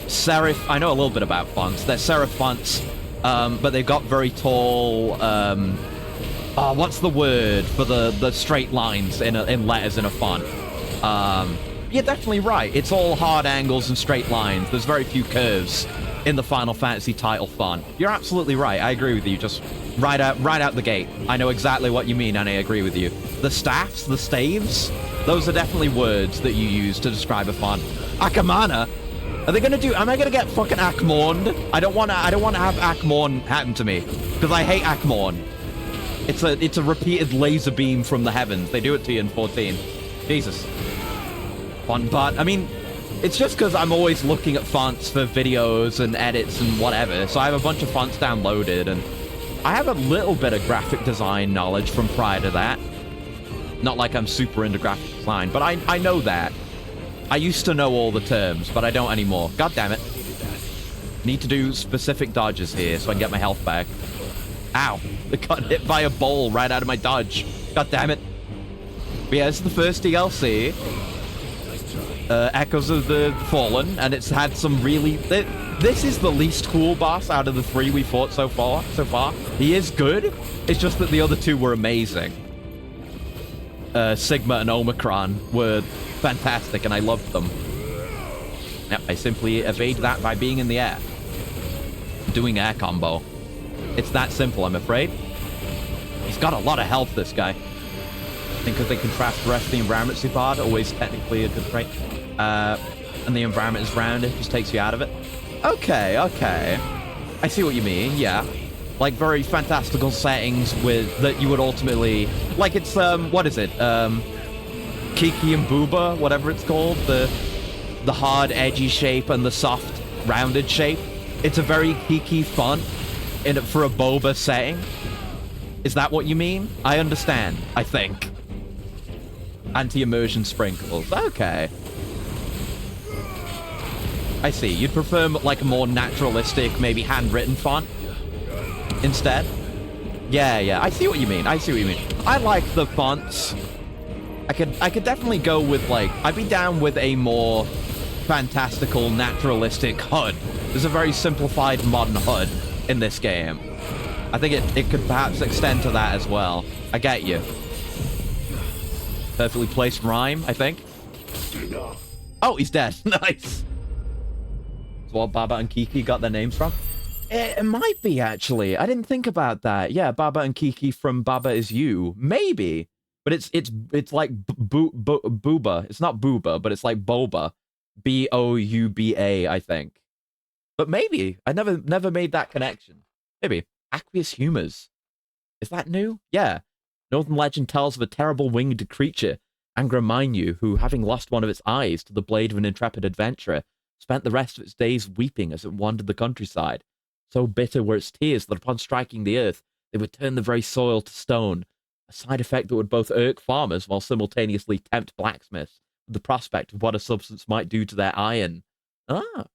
serif. I know a little bit about fonts. They're serif fonts, but they've got very tall. Oh, what's the word for the straight lines in letters in a font? You're definitely right. It's all hard angles and straight lines. There's very few curves in the Final Fantasy title font. You're absolutely right. I agree with you. Just right out the gate. I know exactly what you mean, and I agree with you. The staffs, the staves, those are definitely words that you use to describe a font. Akamana? Are they gonna do? Am I gonna get fucking Akmorned? I don't wanna have Akmorn happen to me because I hate Akmorn. It's a repeated laser beam from the heavens. They do it to you in 14. Jesus. Font but I mean, it's just because I'm always looking at fonts for videos and edits and whatever. So I have a bunch of fonts downloaded, and I have a little bit of graphic design knowledge from prior to that. Not like I'm super into graphic design, but I know that. I used to know all the terms, but I don't anymore. God damn it. Need to do specific dodges here so I can get my health back. Ow. I got hit by a bowl right out of my dodge. God damn it. But yeah, this is the first DLC. Echoes of the Fallen, and it's had some really... This is the least cool boss out of the 3 we fought so far. He is good. It's just that the other 2 were amazing. Sigma and Omicron were fantastic, and I loved them. Yep, I simply evade that by being in the air. Doing air combo. It's that simple, I'm afraid. He's got a lot of health, this guy. I think because they contrast the rest of the environment super hard, always technically a good trait. And the environment is rounded, just takes you out of it. Okay, okay. I see what you mean, yeah. Like very fantastical settings with that you would ultimately like it's what is it? Kiki and Booba, whatever it's called, the hard edgy shape and the soft rounded shape. It's a very Kiki font for a boba setting. Is that what you mean? I understand, I think. Anti-immersion sprinkles. Okay. I see. You'd prefer like a more naturalistic, maybe handwritten font instead? Yeah, yeah. I see what you mean. I like the fonts. I could definitely go with like I'd be down with a more fantastical, naturalistic HUD. There's a very simplified modern HUD in this game. I think it could perhaps extend to that as well. I get you. Perfectly placed rhyme, I think. Oh, he's dead. Nice. That's what Baba and Kiki got their names from. It might be, actually. I didn't think about that. Yeah, Baba and Kiki from Baba Is You. Maybe. But it's like Booba. It's not Booba, but it's like Boba. B-O-U-B-A, I think. But maybe. I never made that connection. Maybe. Aqueous Humors. Is that new? Yeah. Northern legend tells of a terrible winged creature, Angraminyu, who, having lost one of its eyes to the blade of an intrepid adventurer, spent the rest of its days weeping as it wandered the countryside. So bitter were its tears that upon striking the earth, they would turn the very soil to stone, a side effect that would both irk farmers while simultaneously tempt blacksmiths with the prospect of what a substance might do to their iron. Ah.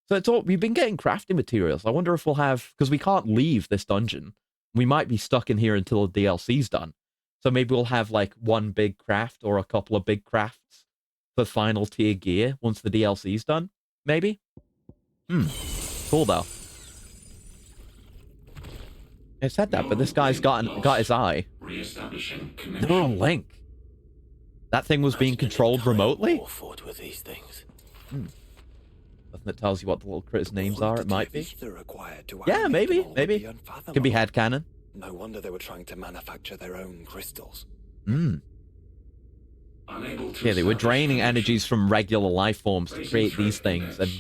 So it's all, we've been getting crafting materials. I wonder if we'll have, because we can't leave this dungeon. We might be stuck in here until the DLC's done. So maybe we'll have like one big craft or a couple of big crafts for final tier gear once the DLC's done. Maybe? Cool, though. I said that, but this guy's got his eye. Re-establishing Neural link. That thing was being controlled remotely? Fought with these things. Nothing that tells you what the little critters' names are, it might be. Yeah, maybe. Could be headcanon. No wonder they were trying to manufacture their own crystals. Yeah, they were draining energies from regular life forms to create these things, and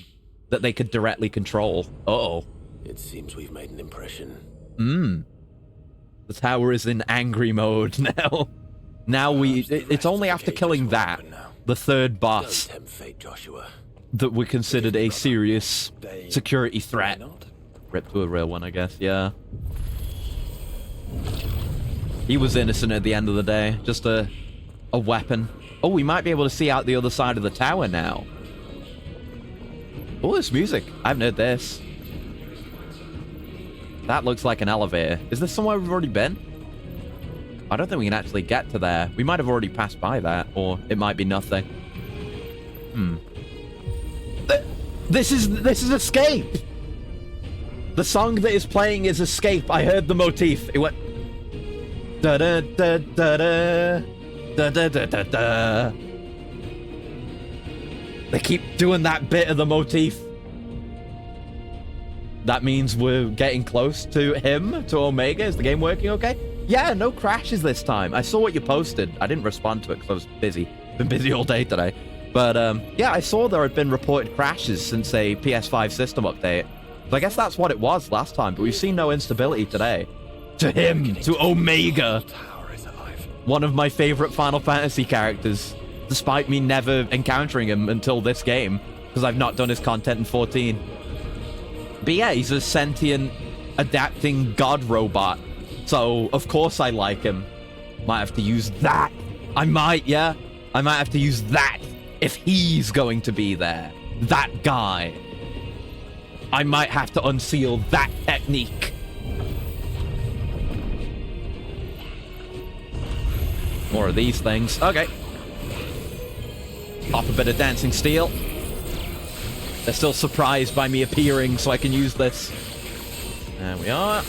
that they could directly control. Uh-oh. It seems we've made an impression. The tower is in angry mode now. Now it's only after killing that, the third boss, that we're considered a serious security threat. Rip to a real one, I guess, yeah. He was innocent at the end of the day, just a weapon. Oh, we might be able to see out the other side of the tower now. Oh, this music. I haven't heard this. That looks like an elevator. Is this somewhere we've already been? I don't think we can actually get to there. We might have already passed by that, or it might be nothing. This is Escape! The song that is playing is Escape. I heard the motif. It went... Da-da-da-da-da. Da-da-da-da-da. They keep doing that bit of the motif. That means we're getting close to him, to Omega. Is the game working okay? Yeah, no crashes this time. I saw what you posted. I didn't respond to it because I was busy. Been busy all day today. But, yeah, I saw there had been reported crashes since a PS5 system update. So I guess that's what it was last time, but we've seen no instability today. To him, to Omega. One of my favorite Final Fantasy characters, despite me never encountering him until this game, because I've not done his content in 14. But yeah, he's a sentient, adapting god robot. So, of course I like him. Might have to use that. I might, yeah. I might have to use that if he's going to be there. That guy. I might have to unseal that technique. More of these things. Okay. Pop a bit of dancing steel. They're still surprised by me appearing, so I can use this. There we are.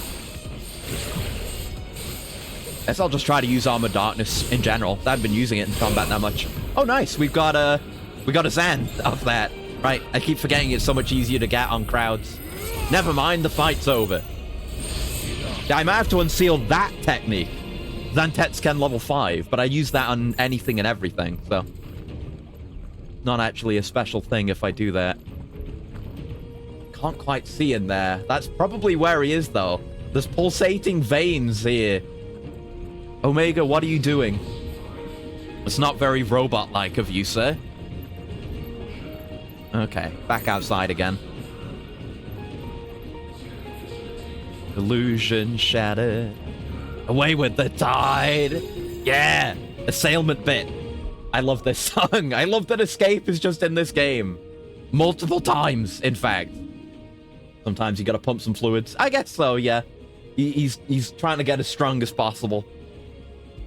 Guess I'll just try to use Armor Darkness in general. I haven't been using it in combat that much. Oh, nice. We got a Zan of that. Right, I keep forgetting it's so much easier to get on crowds. Never mind, the fight's over. Yeah, I might have to unseal that technique. Zantetsuken level 5, but I use that on anything and everything, so... Not actually a special thing if I do that. Can't quite see in there. That's probably where he is, though. There's pulsating veins here. Omega, what are you doing? It's not very robot-like of you, sir. Okay, back outside again. Illusion shattered. Away with the tide. Yeah, assailment bit. I love this song. I love that Escape is just in this game. Multiple times, in fact. Sometimes you gotta pump some fluids. I guess so, yeah. He's trying to get as strong as possible.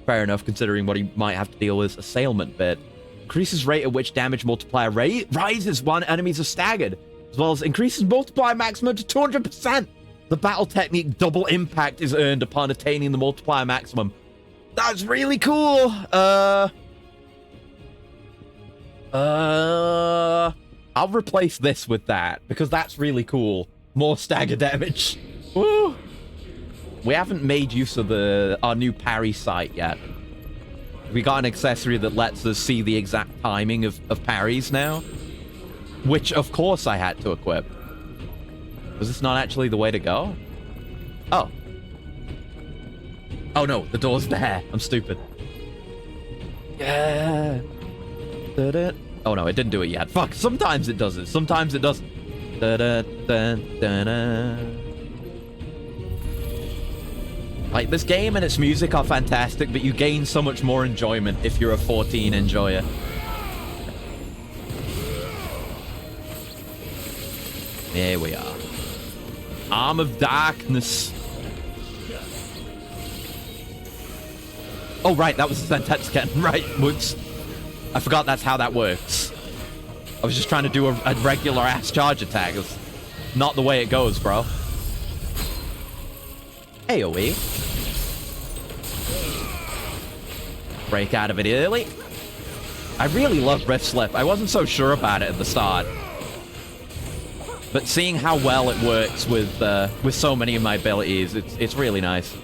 Fair enough, considering what he might have to deal with. Assailment bit. Increases rate at which damage multiplier rises when enemies are staggered, as well as increases multiplier maximum to 200%. The battle technique Double Impact is earned upon attaining the multiplier maximum. That's really cool. I'll replace this with that, because that's really cool. More stagger damage. Woo! We haven't made use of our new parry sight yet. We got an accessory that lets us see the exact timing of parries now. Which, of course, I had to equip. Was this not actually the way to go? Oh. Oh no, the door's there. I'm stupid. Yeah. Da-da. Oh no, it didn't do it yet. Fuck, sometimes it does it. Sometimes it doesn't. Da-da-da-da-da. Like, this game and its music are fantastic, but you gain so much more enjoyment if you're a 14 enjoyer. There we are. Arm of Darkness. Oh, right, that was the Zantetsuken. Right, whoops. I forgot that's how that works. I was just trying to do a regular ass charge attack. not the way it goes, bro. AoE. Break out of it early. I really love Rift Slip. I wasn't so sure about it at the start. But seeing how well it works with so many of my abilities, it's really nice.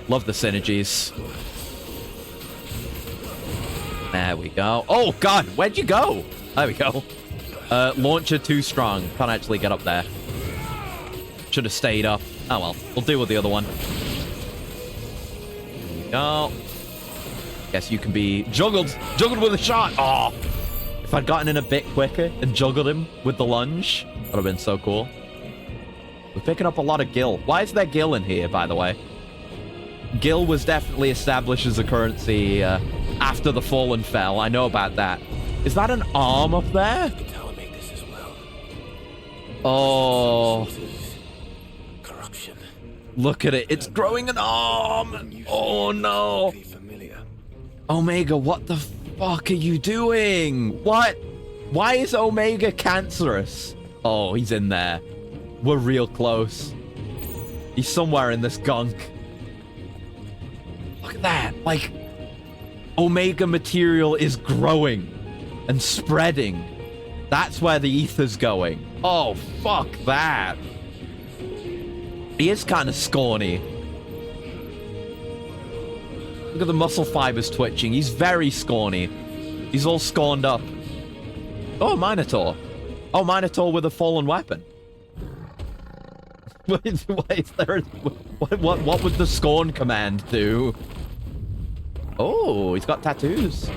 Love the synergies. There we go. Oh, God. Where'd you go? There we go. Launcher too strong. Can't actually get up there. Should have stayed up. Oh, well. We'll deal with the other one. There we go. Guess you can be juggled. Juggled with a shot. Oh. If I'd gotten in a bit quicker and juggled him with the lunge, that would have been so cool. We're picking up a lot of gil. Why is there gil in here, by the way? Gil was definitely established as a currency after the Fallen fell. I know about that. Is that an arm up there? Oh. Corruption. Look at it. It's growing an arm. Oh, no. Omega, what the fuck are you doing? What? Why is Omega cancerous? Oh, he's in there. We're real close. He's somewhere in this gunk. Look at that. Like, Omega material is growing and spreading. That's where the ether's going. Oh, fuck that. He is kind of scrawny. Look at the muscle fibers twitching. He's very scrawny. He's all scorned up. Oh, Minotaur. Oh, Minotaur with a fallen weapon. What would the scorn command do? Oh, he's got tattoos.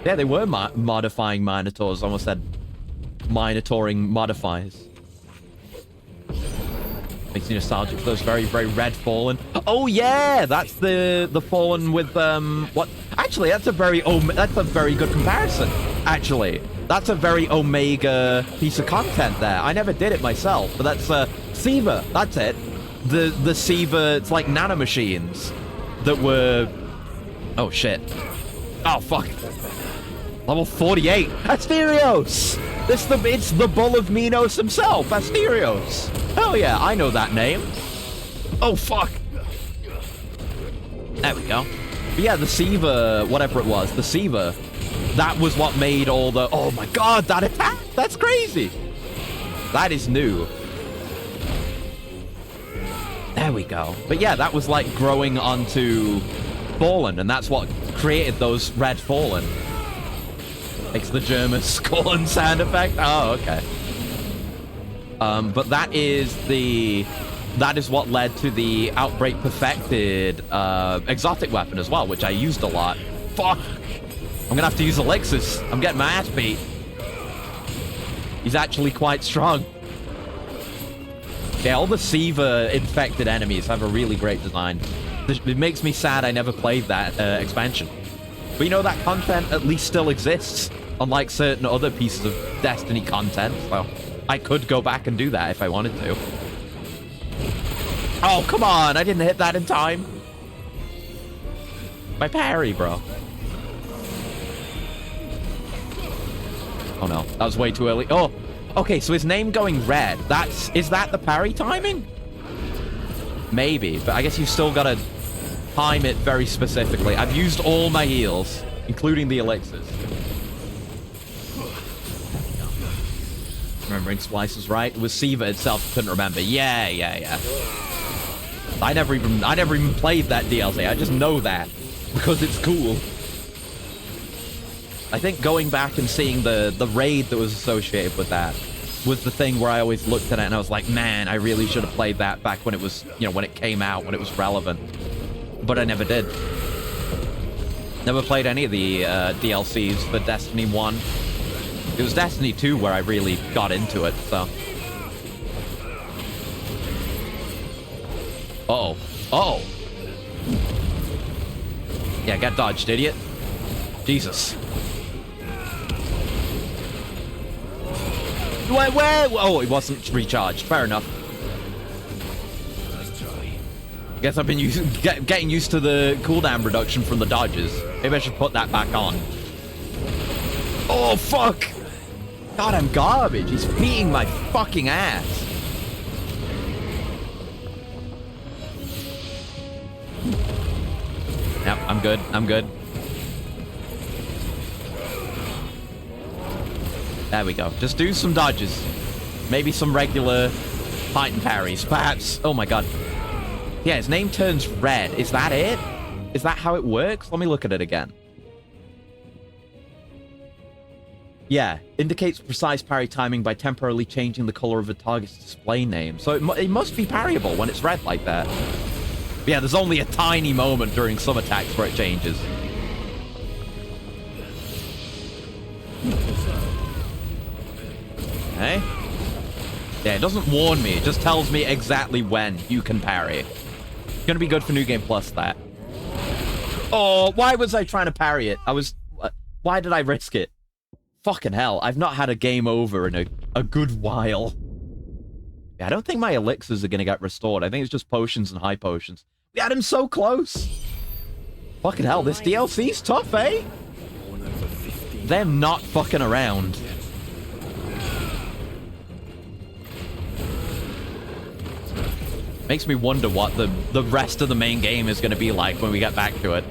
Yeah, they were modifying Minotaurs. Almost said Minotauring modifiers. Makes me nostalgic for those very, very red fallen. Oh yeah, that's the fallen with what? Actually, that's a very good comparison. Actually, that's a very Omega piece of content there. I never did it myself, but that's Siva. That's it. The Siva. It's like nanomachines that were. Oh shit. Oh fuck. Level 48. Asterios! It's the Bull of Minos himself, Asterios. Hell yeah, I know that name. Oh fuck. There we go. But yeah, the Siva, whatever it was, the Siva, that was what made all the... Oh my god, that attack! That's crazy! That is new. There we go. But yeah, that was like growing onto Fallen, and that's what created those red Fallen. Makes the German scorn sound effect. Oh, okay. But that is what led to the Outbreak perfected exotic weapon as well, which I used a lot. Fuck! I'm gonna have to use elixirs. I'm getting my ass beat. He's actually quite strong. Yeah, all the Siva infected enemies have a really great design. It makes me sad I never played that expansion. But you know, that content at least still exists, unlike certain other pieces of Destiny content, so I could go back and do that if I wanted to. Oh, come on! I didn't hit that in time. My parry, bro. Oh no, that was way too early. Oh, okay, so his name going red. Is that the parry timing? Maybe, but I guess you've still got to time it very specifically. I've used all my heals, including the elixirs. Remembering Splice was right. It was Siva itself. Couldn't remember. Yeah. I never even played that DLC. I just know that because it's cool. I think going back and seeing the raid that was associated with that was the thing where I always looked at it and I was like, man, I really should have played that back when it was, when it came out, when it was relevant. But I never did. Never played any of the DLCs for Destiny 1. It was Destiny 2 where I really got into it, so. Uh-oh. Uh-oh. Yeah, get dodged, idiot. Jesus. Where? Oh, it wasn't recharged. Fair enough. Guess I've been getting used to the cooldown reduction from the dodges. Maybe I should put that back on. Oh, fuck! God, I'm garbage. He's beating my fucking ass. Yep, I'm good. I'm good. There we go. Just do some dodges. Maybe some regular fight and parries. Perhaps. Oh my god. Yeah, his name turns red. Is that it? Is that how it works? Let me look at it again. Yeah, indicates precise parry timing by temporarily changing the color of a target's display name. So it must be parryable when it's red like that. But yeah, there's only a tiny moment during some attacks where it changes. Okay. Yeah, it doesn't warn me. It just tells me exactly when you can parry. It's gonna be good for New Game Plus, that. Oh, why was I trying to parry it? Why did I risk it? Fucking hell, I've not had a game over in a good while. Yeah, I don't think my elixirs are gonna get restored. I think it's just potions and high potions. We had him so close. Fucking hell, this DLC's tough, eh? They're not fucking around. Makes me wonder what the rest of the main game is gonna be like when we get back to it.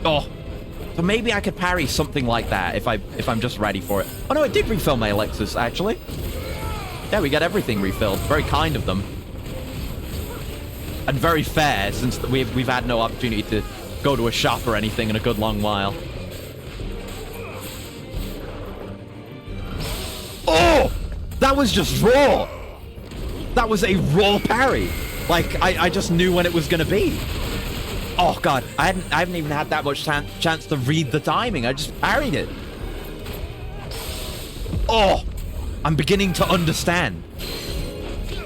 Oh, so maybe I could parry something like that if I'm just ready for it. Oh no, it did refill my elixirs, actually. Yeah, we got everything refilled. Very kind of them. And very fair, since we've had no opportunity to go to a shop or anything in a good long while. Oh! That was just raw! That was a raw parry! Like, I just knew when it was gonna be. Oh god, I haven't even had that much chance to read the timing. I just parried it. Oh! I'm beginning to understand.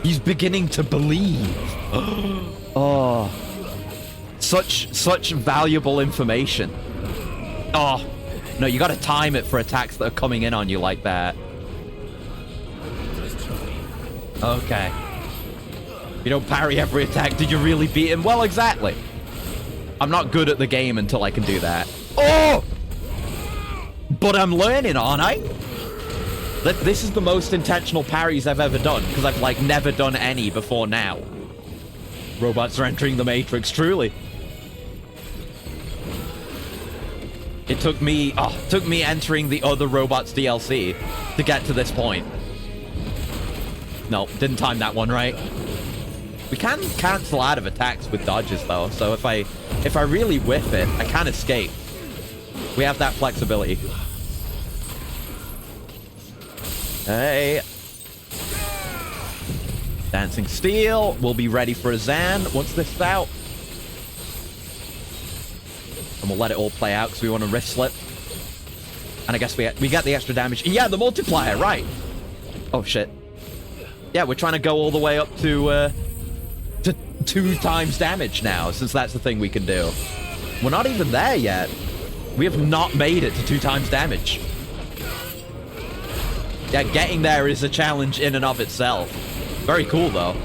He's beginning to believe. Oh. Such valuable information. Oh. No, you gotta time it for attacks that are coming in on you like that. Okay. You don't parry every attack. Did you really beat him? Well, exactly. I'm not good at the game until I can do that. Oh! But I'm learning, aren't I? This is the most intentional parries I've ever done, because I've, like, never done any before now. Robots are entering the Matrix, truly. It took me entering the other Robots DLC to get to this point. No, didn't time that one right. We can cancel out of attacks with dodges, though, so if I really whiff it, I can escape. We have that flexibility. Hey. Dancing Steel. We'll be ready for a Zan once this is out. And we'll let it all play out because we want to wrist slip. And I guess we get the extra damage. Yeah, the multiplier, right. Oh, shit. Yeah, we're trying to go all the way up to 2 times damage now, since that's the thing we can do. We're not even there yet. We have not made it to 2 times damage. Yeah, getting there is a challenge in and of itself. Very cool, though.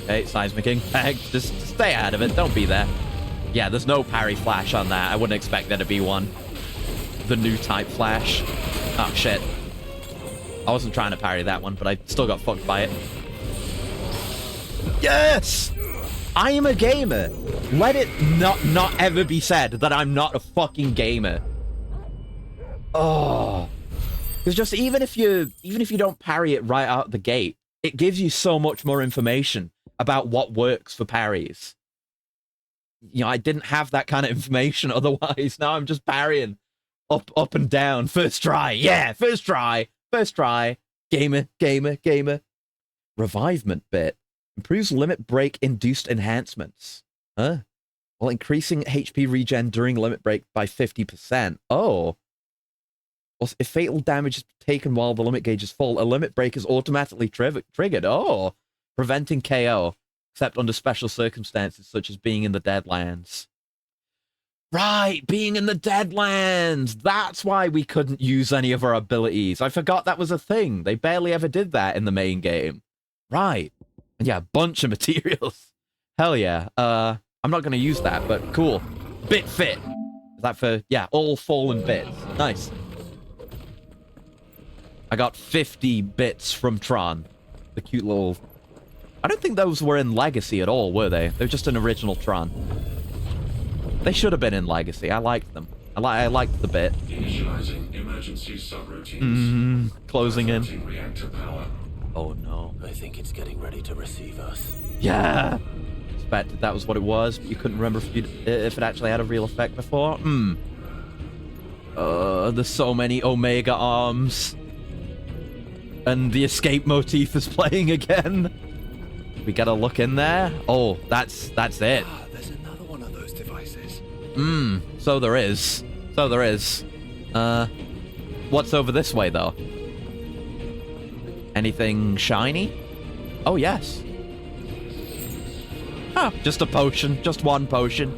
Okay, seismicking. Just stay out of it. Don't be there. Yeah, there's no parry flash on that. I wouldn't expect there to be one. The new type flash. Oh, shit. I wasn't trying to parry that one, but I still got fucked by it. Yes! I am a gamer. Let it not ever be said that I'm not a fucking gamer. Oh. Because just even if you don't parry it right out the gate, it gives you so much more information about what works for parries. You know, I didn't have that kind of information otherwise. Now I'm just parrying up and down. First try. Yeah, first try. First try. Gamer. Revivement bit. Improves limit break induced enhancements. Huh? While increasing HP regen during limit break by 50%. Oh. Well, if fatal damage is taken while the limit gauge is full, a limit break is automatically triggered. Oh. Preventing KO. Except under special circumstances such as being in the Deadlands. Right, being in the Deadlands. That's why we couldn't use any of our abilities. I forgot that was a thing. They barely ever did that in the main game. Right. And yeah, a bunch of materials. Hell yeah. I'm not going to use that, but cool. Bit fit. Is that for... Yeah, all fallen bits. Nice. I got 50 bits from Tron. The cute little... I don't think those were in Legacy at all, were they? They're just an original Tron. They should have been in Legacy. I liked them. I liked the bit. Initializing emergency subroutines. Closing in. Reactor power. Oh no. I think it's getting ready to receive us. Yeah. Expected that was what it was, but you couldn't remember if it actually had a real effect before. There's so many Omega arms. And the escape motif is playing again. We gotta look in there. Oh, that's it. There's another one of those devices. So there is. So there is. What's over this way, though? Anything shiny? Oh, yes. Ah, just a potion. Just one potion.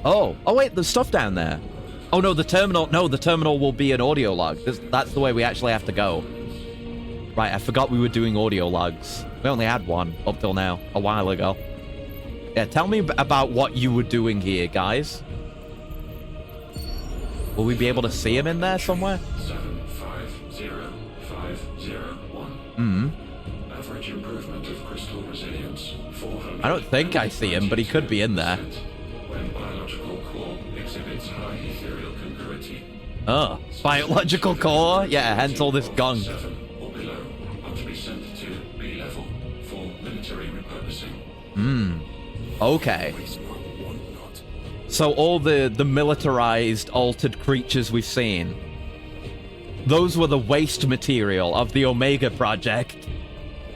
Oh. Oh, wait, there's stuff down there. Oh, no, the terminal... No, the terminal will be an audio log. That's the way we actually have to go. Right, I forgot we were doing audio logs. We only had one up till now, a while ago. Yeah, tell me about what you were doing here, guys. Will we be able to see him in there somewhere? 750501. Average improvement of crystal resilience. 400. I don't think I see him, but he could be in there. When biological core exhibits high ethereal congruity. Oh, biological core? Yeah, hence all this gunk. 7 or below are to be sent to B level for military repurposing. Okay. So all the militarized, altered creatures we've seen, those were the waste material of the Omega Project.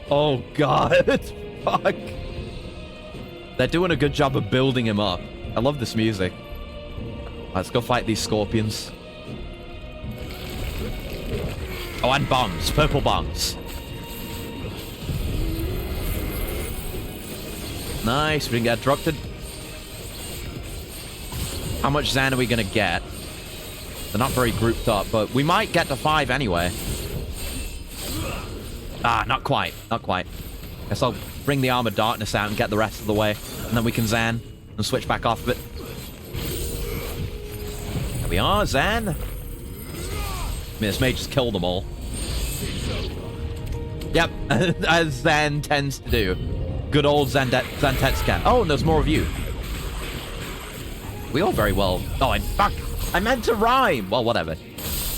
Oh, God. Fuck. They're doing a good job of building him up. I love this music. Let's go fight these scorpions. Oh, and bombs. Purple bombs. Nice. We didn't get disrupted. How much Zan are we going to get? They're not very grouped up, but we might get to 5 anyway. Ah, not quite. Not quite. Guess I'll bring the Armor Darkness out and get the rest of the way. And then we can Zan and switch back off of it. There we are, Zan. I mean, this may just kill them all. Yep, as Zan tends to do. Good old Zantetsukan. Oh, and there's more of you. We all very well... Oh, fuck. I meant to rhyme. Well, whatever.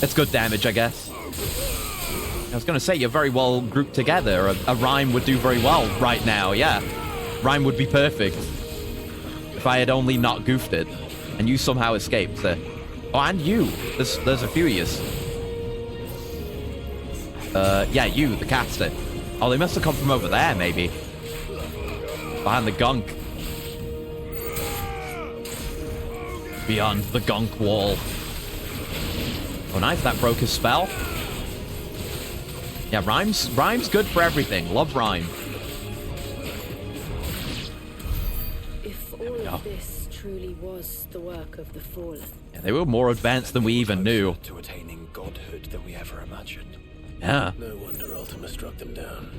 It's good damage, I guess. I was going to say, you're very well grouped together. A rhyme would do very well right now, yeah. Rhyme would be perfect. If I had only not goofed it. And you somehow escaped. So. Oh, and you. There's a few of yous. Yeah, you, the caster. Oh, they must have come from over there, maybe. Behind the gunk. Beyond the gunk wall. Oh, nice. That broke his spell. Yeah, rhyme's good for everything. Love rhyme. If all of this truly was the work of the Fallen. Yeah, they were more advanced than we even knew. To attaining godhood than we ever imagined. Yeah. No wonder Ultima struck them down.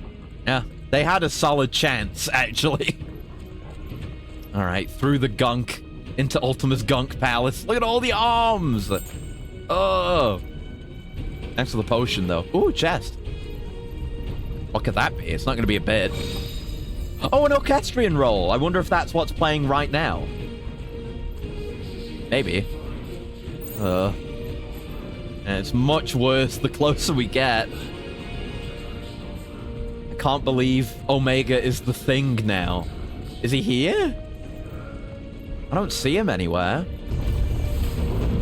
Yeah, they had a solid chance, actually. All right, through the gunk into Ultima's gunk palace. Look at all the arms. Oh. Thanks for the potion, though. Ooh, chest. What could that be? It's not going to be a bit. Oh, an orchestrion roll. I wonder if that's what's playing right now. Maybe. And it's much worse the closer we get. I can't believe Omega is the thing now. Is he here? I don't see him anywhere.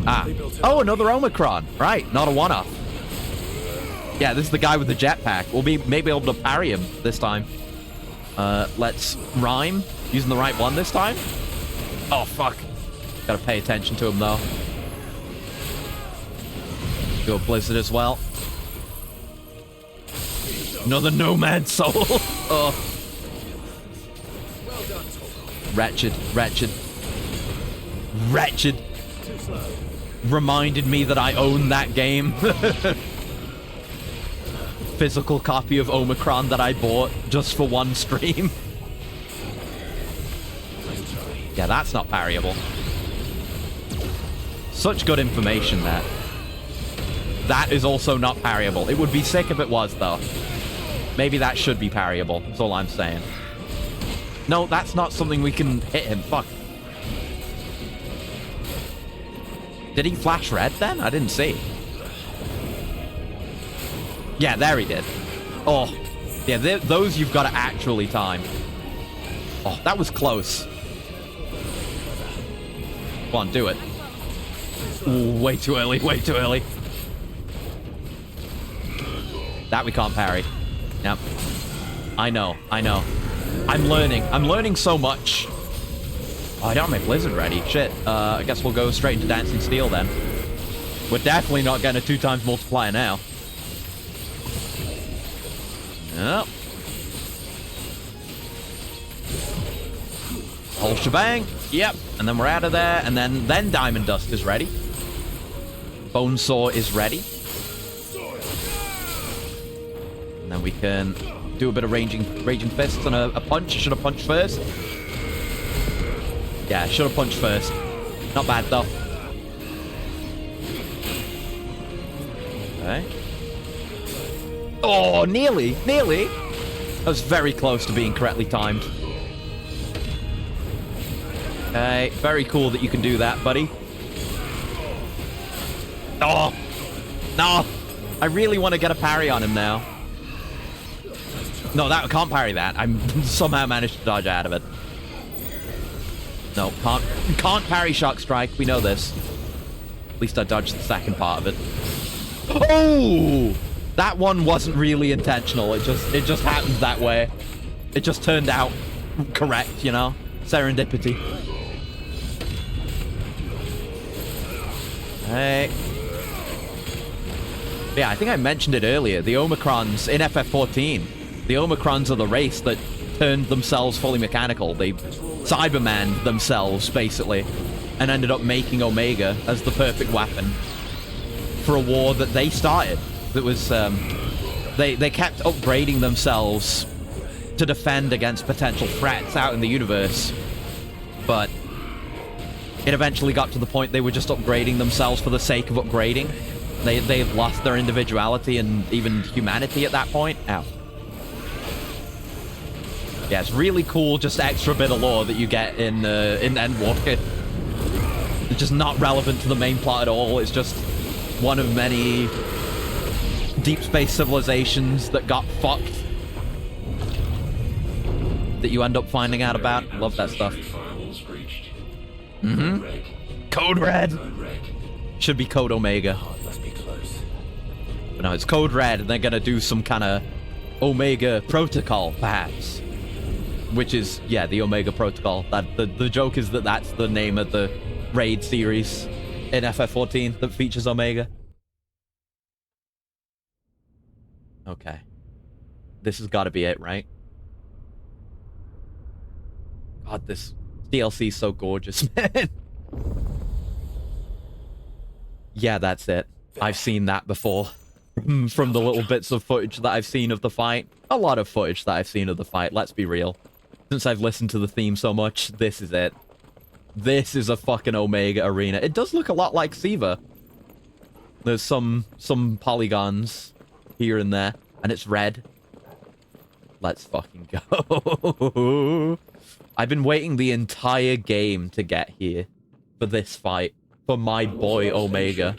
Ah. Oh, another Omicron. Right, not a one-off. Yeah, this is the guy with the jetpack. We'll be maybe able to parry him this time. Let's rhyme. Using the right one this time. Oh, fuck. Gotta pay attention to him, though. Go Blizzard as well. Another Nomad Soul. Oh. Wretched, wretched. Wretched. Reminded me that I own that game. Physical copy of Omicron that I bought just for one stream. that's not parryable. Such good information there. That is also not parryable. It would be sick if it was, though. Maybe that should be parryable. That's all I'm saying. No, that's not something we can hit him. Fuck. Did he flash red then? I didn't see. Yeah, there he did. Oh. Yeah, those you've got to actually time. Oh, that was close. Come on, do it. Ooh, way too early, way too early. That we can't parry. Yep. I know, I know. I'm learning so much. Oh, I don't have my Blizzard ready. Shit. I guess we'll go straight into Dancing Steel then. We're definitely not getting a 2x multiplier now. Yep. Whole shebang. Yep. And then we're out of there. And then Diamond Dust is ready. Bonesaw is ready. And then we can do a bit of Raging Fists and a punch. Should have punched first. Yeah, should have punched first. Not bad, though. Okay. Oh, nearly. Nearly. That was very close to being correctly timed. Okay, very cool that you can do that, buddy. Oh! No! I really want to get a parry on him now. No, I can't parry that. I'm somehow managed to dodge out of it. No, can't parry Shock Strike. We know this. At least I dodged the second part of it. Oh! That one wasn't really intentional. It just happened that way. It just turned out correct, you know? Serendipity. Hey. Yeah, I think I mentioned it earlier. The Omicrons in FF14. The Omicrons are the race that turned themselves fully mechanical. They Cyberman themselves, basically, and ended up making Omega as the perfect weapon for a war that they started. That was, they kept upgrading themselves to defend against potential threats out in the universe, but it eventually got to the point they were just upgrading themselves for the sake of upgrading. They lost their individuality and even humanity at that point. Ow. Yeah, it's really cool, just extra bit of lore that you get in Endwalker. It's just not relevant to the main plot at all. It's just one of many deep space civilizations that got fucked that you end up finding out about. Love that stuff. Mm-hmm. Code Red. Should be Code Omega. Must be close. But no, it's Code Red, and they're gonna do some kind of Omega protocol, perhaps. Which is, yeah, the Omega Protocol. That the joke is that that's the name of the raid series in FF14 that features Omega. Okay. This has got to be it, right? God, this DLC is so gorgeous, man. Yeah, that's it. I've seen that before. From the little bits of footage that I've seen of the fight. A lot of footage that I've seen of the fight, let's be real. Since I've listened to the theme so much, this is it. This is a fucking Omega arena. It does look a lot like Siva. There's some polygons here and there, and it's red. Let's fucking go. I've been waiting the entire game to get here for this fight. For my boy Omega.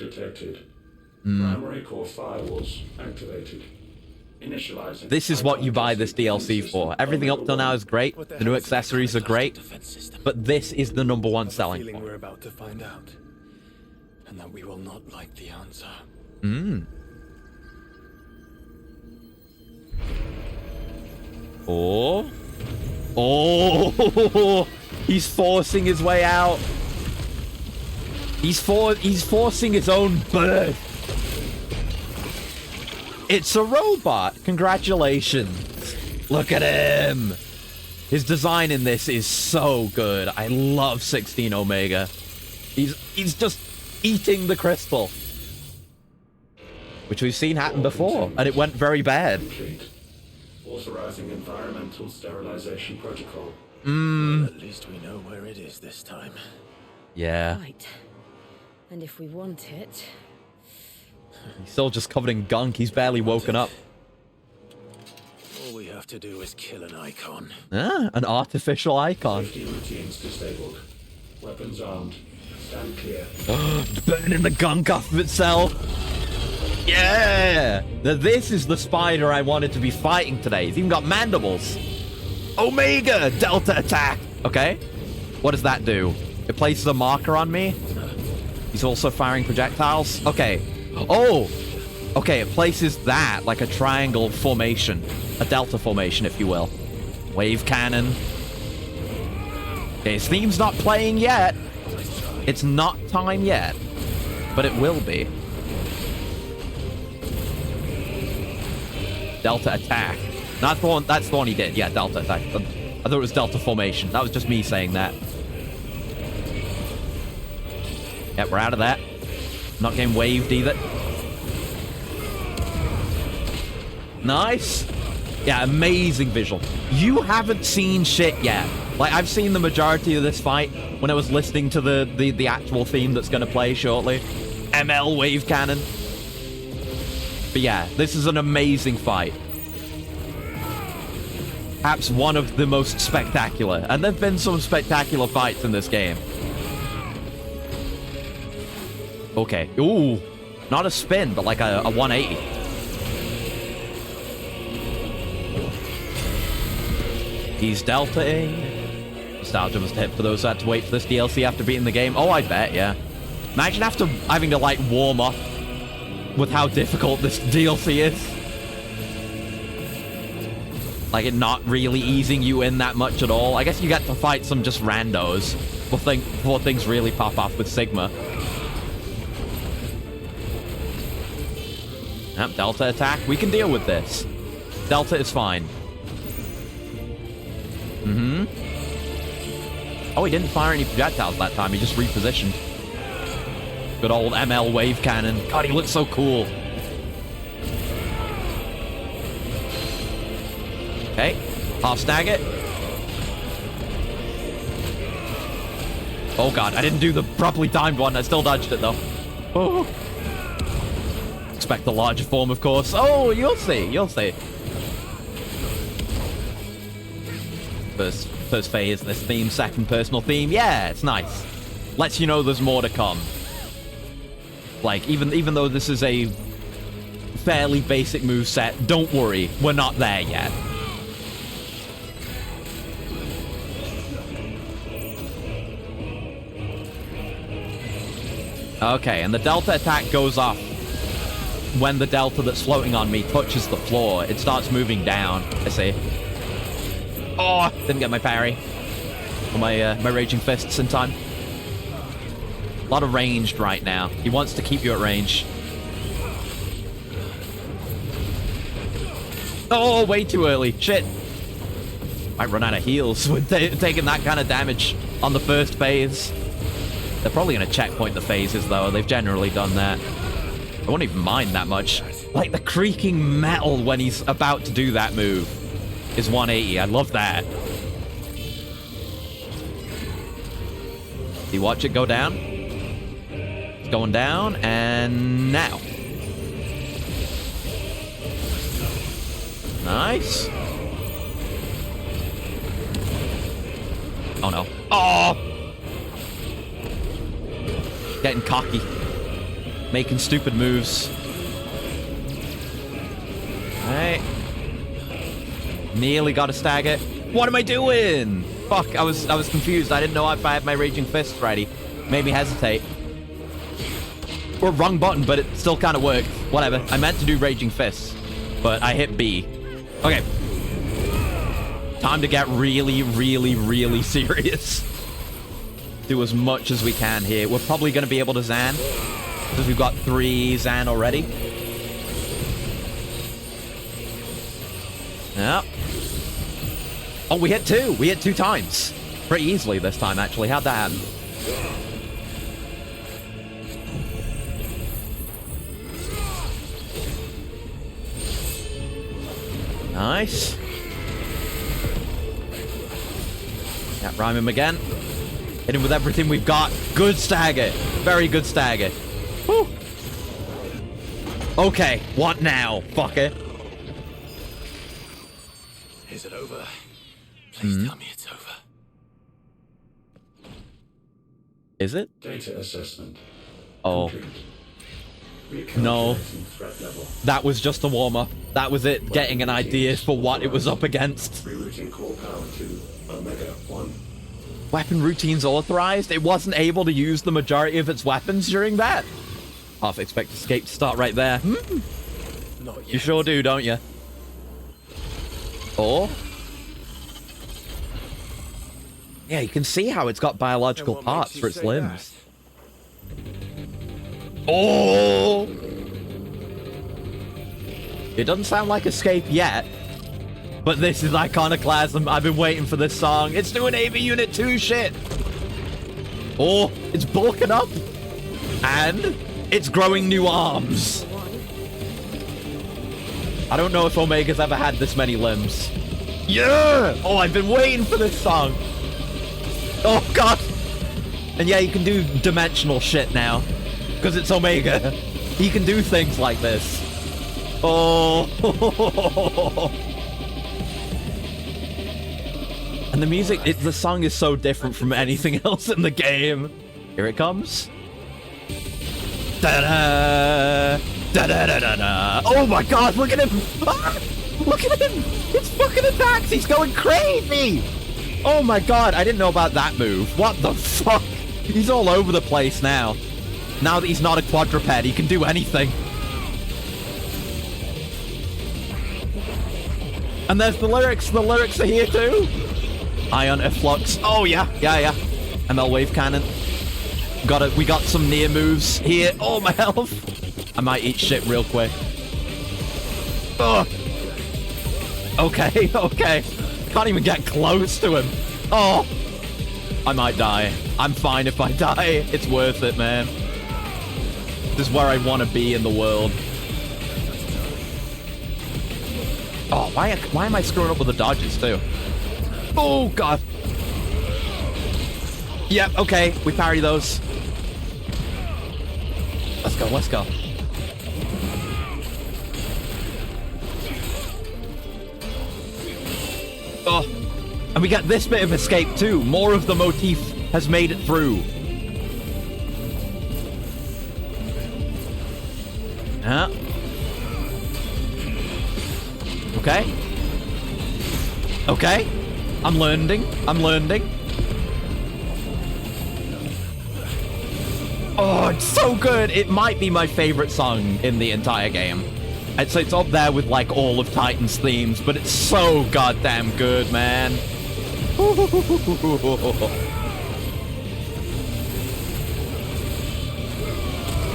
Primary core firewalls activated. Initializing. This is what you buy this DLC for. Everything up till now is great. The new accessories are great. But this is the #1 selling point. We're about to find out. And that we will not like the answer. Oh. Oh. He's forcing his way out. He's forcing his own birth. It's a robot. Congratulations. Look at him. His design in this is so good. I love 16 Omega. He's just eating the crystal. Which we've seen happen before, and it went very bad. Authorizing environmental sterilization protocol. Well, at least we know where it is this time. Yeah. Right. And if we want it... He's still just covered in gunk. He's barely woken up. All we have to do is kill an icon. Ah, an artificial icon. Safety routines disabled. Weapons armed. Stand clear. Burning the gunk off of itself. Yeah! Now this is the spider I wanted to be fighting today. He's even got mandibles. Omega! Delta attack! Okay. What does that do? It places a marker on me. He's also firing projectiles. Okay. Oh! Okay, it places that like a triangle formation. A delta formation, if you will. Wave cannon. Okay, his theme's not playing yet. It's not time yet. But it will be. Delta attack. That's the one he did. Yeah, delta attack. I thought it was delta formation. That was just me saying that. Yeah, we're out of that. Not getting waved either. Nice. Yeah, amazing visual. You haven't seen shit yet. Like, I've seen the majority of this fight when I was listening to the actual theme that's going to play shortly. ML wave cannon. But yeah, this is an amazing fight. Perhaps one of the most spectacular. And there have been some spectacular fights in this game. Okay. Ooh. Not a spin, but like a 180. He's delta-ing. Nostalgia must hit for those who had to wait for this DLC after beating the game. Oh, I bet, yeah. Imagine after having to, like, warm up with how difficult this DLC is. Like, it not really easing you in that much at all. I guess you get to fight some just randos before things really pop off with Sigma. Yep, Delta attack. We can deal with this. Delta is fine. Mm-hmm. Oh, he didn't fire any projectiles that time. He just repositioned. Good old ML wave cannon. God, he looks so cool. Okay. Half snag it. Oh, God. I didn't do the properly timed one. I still dodged it, though. Oh. Expect the larger form, of course. Oh, you'll see. You'll see. First phase, this theme. Second, personal theme. Yeah, it's nice. Lets you know there's more to come. Like, even though this is a fairly basic moveset, don't worry. We're not there yet. Okay, and the Delta attack goes off when the Delta that's floating on me touches the floor. It starts moving down. I see. Oh, didn't get my parry. Or my Raging Fists in time. A lot of ranged right now. He wants to keep you at range. Oh, way too early. Shit. Might run out of heals with taking that kind of damage on the first phase. They're probably going to checkpoint the phases, though. They've generally done that. I won't even mind that much. Like, the creaking metal when he's about to do that move is 180. I love that. You watch it go down. It's going down, and now. Nice. Oh, no. Oh! Getting cocky. Making stupid moves. Alright. Nearly got a stagger. What am I doing? Fuck, I was confused. I didn't know if I had my Raging Fists ready. Made me hesitate. Or wrong button, but it still kind of worked. Whatever. I meant to do Raging Fists, but I hit B. Okay. Time to get really, really, really serious. Do as much as we can here. We're probably going to be able to Zan, because we've got 3 Zan already. Yep. Oh, we hit 2. We hit 2 times. Pretty easily this time, actually. How'd that happen? Nice. Can't rhyme him again. Hit him with everything we've got. Good stagger. Very good stagger. Whew. Okay, what now, fucker? Is it over? Please tell me it's over. Is it? Data assessment. Oh. Complete. No. Threat level. That was just a warm-up. That was it, getting an idea for what it was up against. Rerouting core power to Omega 1. Weapon routines authorized? It wasn't able to use the majority of its weapons during that? Half expect escape to start right there. Not yet. You sure do, don't you? Oh? Yeah, you can see how it's got biological parts for its limbs. Oh! It doesn't sound like escape yet, but this is iconoclasm. I've been waiting for this song. It's doing AV Unit 2 shit. Oh, it's bulking up. And it's growing new arms. I don't know if Omega's ever had this many limbs. Yeah! Oh, I've been waiting for this song. Oh, God. And yeah, you can do dimensional shit now. Because it's Omega. He can do things like this. Oh. And the music, the song is so different from anything else in the game. Here it comes. Da-da! Da-da-da-da-da! Oh my God, look at him! Ah, look at him! It's fucking attacks! He's going crazy! Oh my God, I didn't know about that move. What the fuck? He's all over the place now. Now that he's not a quadruped, he can do anything. And there's the lyrics. The lyrics are here too. Ion Efflux. Oh yeah, yeah. ML Wave Cannon. We got some near moves here. Oh, my health. I might eat shit real quick. Oh. Okay. Can't even get close to him. Oh. I might die. I'm fine if I die. It's worth it, man. This is where I want to be in the world. Oh, why am I screwing up with the dodges, too? Oh, God. Yep, okay. We parry those. Let's go. Oh, and we got this bit of escape too. More of the motif has made it through. Yeah. Okay. I'm learning. Oh, it's so good. It might be my favorite song in the entire game. It's up there with like all of Titan's themes, but it's so goddamn good, man.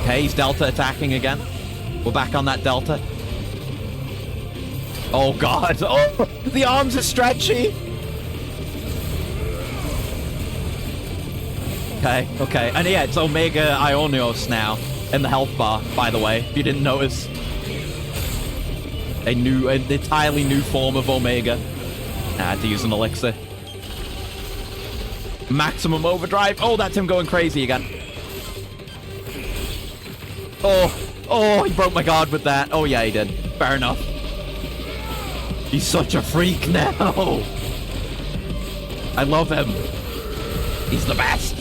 Okay, he's Delta attacking again. We're back on that Delta. Oh, God. Oh, the arms are stretchy. Okay. And yeah, it's Omega Ionios now in the health bar, by the way, if you didn't notice. An entirely new form of Omega. I had to use an elixir. Maximum overdrive. Oh, that's him going crazy again. Oh, he broke my guard with that. Oh, yeah, he did. Fair enough. He's such a freak now. I love him. He's the best.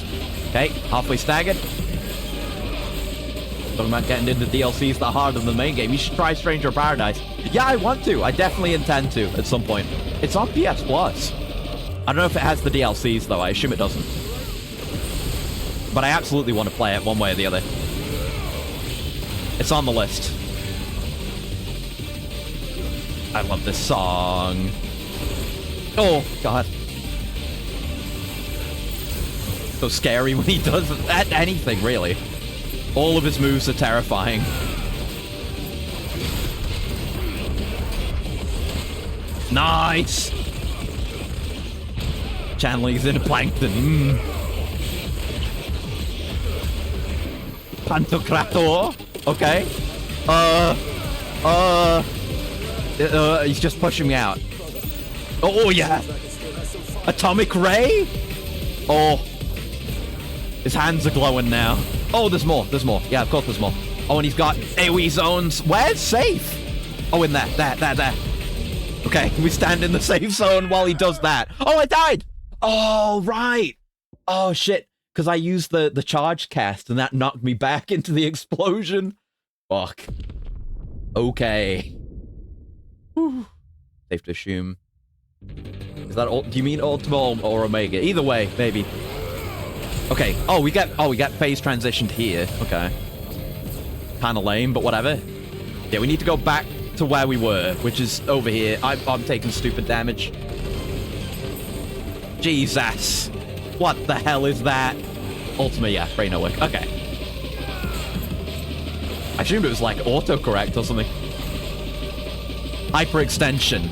Okay, halfway staggered. Talking about getting into DLCs that are harder than the main game. You should try Stranger Paradise. Yeah, I want to. I definitely intend to at some point. It's on PS Plus. I don't know if it has the DLCs, though. I assume it doesn't. But I absolutely want to play it one way or the other. It's on the list. I love this song. Oh, God. So scary when he does anything, really. All of his moves are terrifying. Nice! Chanley's in a plankton. Pantocrator. Okay. He's just pushing me out. Oh, yeah. Atomic Ray? Oh. His hands are glowing now. Oh, there's more. There's more. Yeah, of course there's more. Oh, and he's got AoE zones. Where's safe? Oh, in there. There. Okay, we stand in the safe zone while he does that. Oh, I died. Oh, right. Oh, shit. Because I used the charge cast and that knocked me back into the explosion. Fuck. Okay. Whew. Safe to assume. Is that all? Do you mean Ultima or Omega? Either way, maybe. Okay. Oh, we get phase transitioned here. Okay. Kind of lame, but whatever. Yeah, we need to go back to where we were, which is over here. I'm taking stupid damage. Jesus. What the hell is that? Ultima, yeah. Brain no work. Okay. I assumed it was like autocorrect or something. Hyperextension.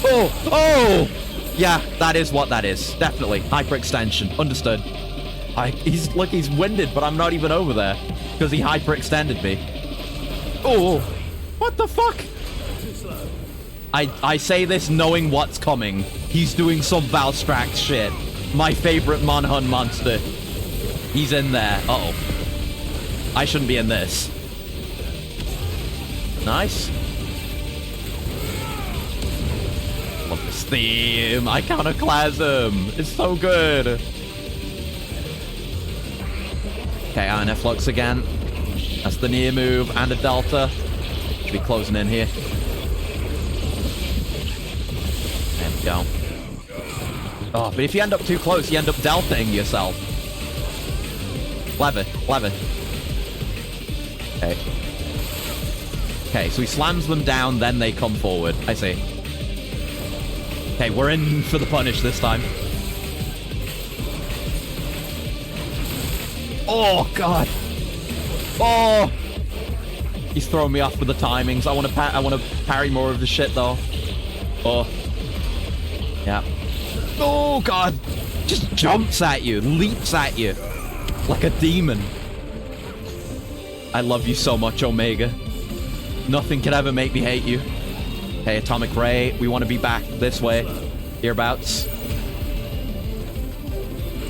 Oh! Yeah, that is what that is. Definitely. Hyperextension. Understood. He's winded, but I'm not even over there. Because he hyperextended me. Oh! What the fuck? I say this knowing what's coming. He's doing some Valstrax shit. My favorite Monhun monster. He's in there. Uh-oh. I shouldn't be in this. Nice. Love this theme. Iconoclasm. It's so good. Okay, Iron Efflux again. That's the near move and a delta. Should be closing in here. There we go. Oh, but if you end up too close, you end up deltaing yourself. Clever. Okay. Okay, so he slams them down, then they come forward. I see. Okay, we're in for the punish this time. Oh, God. Oh. He's throwing me off with the timings. I want to parry more of the shit, though. Oh. Yeah. Oh, God. Just jumps at you, leaps at you. Like a demon. I love you so much, Omega. Nothing can ever make me hate you. Hey, Atomic Ray, we want to be back this way. Hereabouts.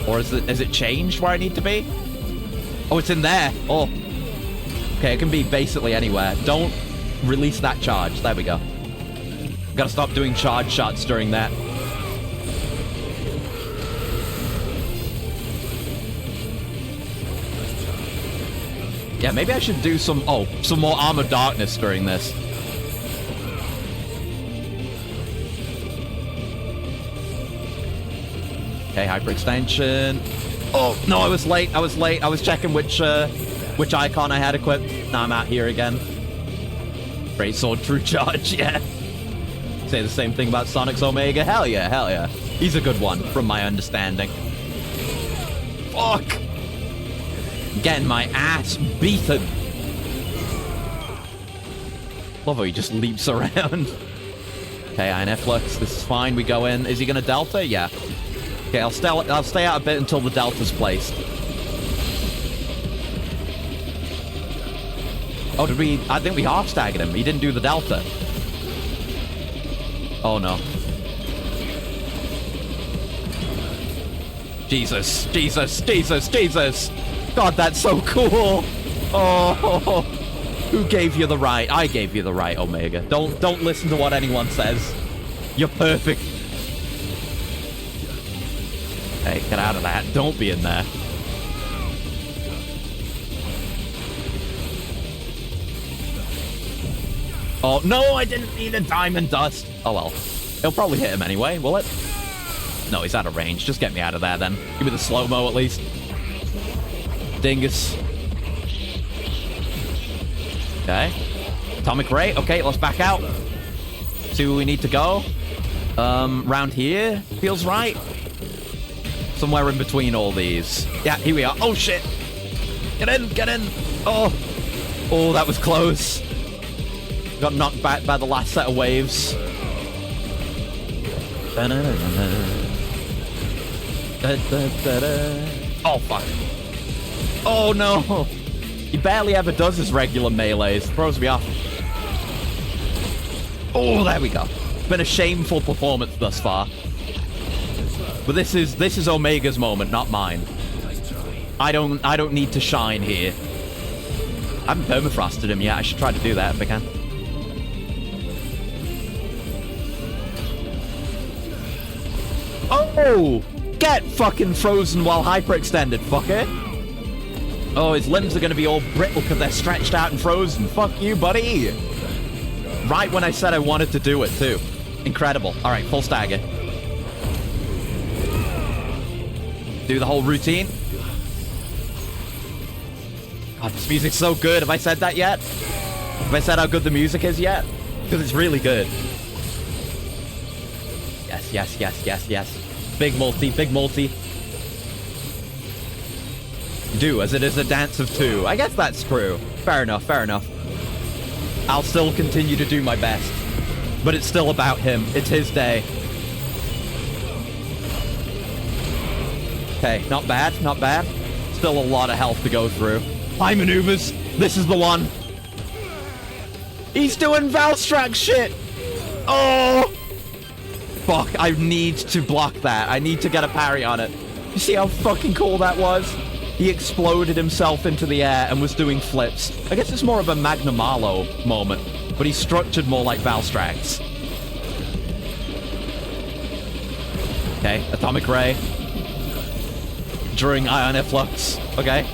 Or is it changed where I need to be? Oh, it's in there. Oh. Okay, it can be basically anywhere. Don't release that charge. There we go. Gotta stop doing charge shots during that. Yeah, maybe I should do some more Armored Darkness during this. Okay, hyperextension. Oh, no, I was late. I was checking which icon I had equipped. Now I'm out here again. Great Sword, True Charge, yeah. Say the same thing about Sonic's Omega. Hell yeah. He's a good one, from my understanding. Fuck! Getting my ass beaten. Love how he just leaps around. Okay, Iron Efflux, this is fine. We go in. Is he gonna delta? Yeah. Okay, I'll stay out a bit until the delta's placed. Oh, I think we half staggered him. He didn't do the delta. Oh no. Jesus. God, that's so cool. Oh, who gave you the right? I gave you the right, Omega. Don't listen to what anyone says. You're perfect. Hey, get out of that. Don't be in there. Oh, no, I didn't need a Diamond Dust. Oh, well. It'll probably hit him anyway, will it? No, he's out of range. Just get me out of there, then. Give me the slow-mo, at least. Dingus. Okay. Atomic Ray. Okay, let's back out. See where we need to go. Round here. Feels right. Somewhere in between all these. Yeah, here we are. Oh, shit. Get in. Oh, that was close. Got knocked back by the last set of waves. Oh, fuck. Oh, no. He barely ever does his regular melees. Throws me off. Oh, there we go. Been a shameful performance thus far. But this is Omega's moment, not mine. I don't need to shine here. I haven't permafrosted him yet. I should try to do that if I can. Oh! Get fucking frozen while hyperextended, fucker. Oh, his limbs are gonna be all brittle because they're stretched out and frozen. Fuck you, buddy. Right when I said I wanted to do it, too. Incredible. All right, full stagger. Do the whole routine. God, this music's so good. Have I said that yet? Have I said how good the music is yet? Because it's really good. Yes, yes, yes, yes, yes. Big multi, big multi. Do as it is a dance of two. I guess that's true. Fair enough, fair enough. I'll still continue to do my best. But it's still about him. It's his day. Okay, not bad, not bad. Still a lot of health to go through. High maneuvers. This is the one. He's doing Valstrax shit. Oh! Fuck, I need to block that. I need to get a parry on it. You see how fucking cool that was? He exploded himself into the air and was doing flips. I guess it's more of a Magnamalo moment, but he's structured more like Valstrax. Okay, Atomic Ray. During Ion Efflux. Okay.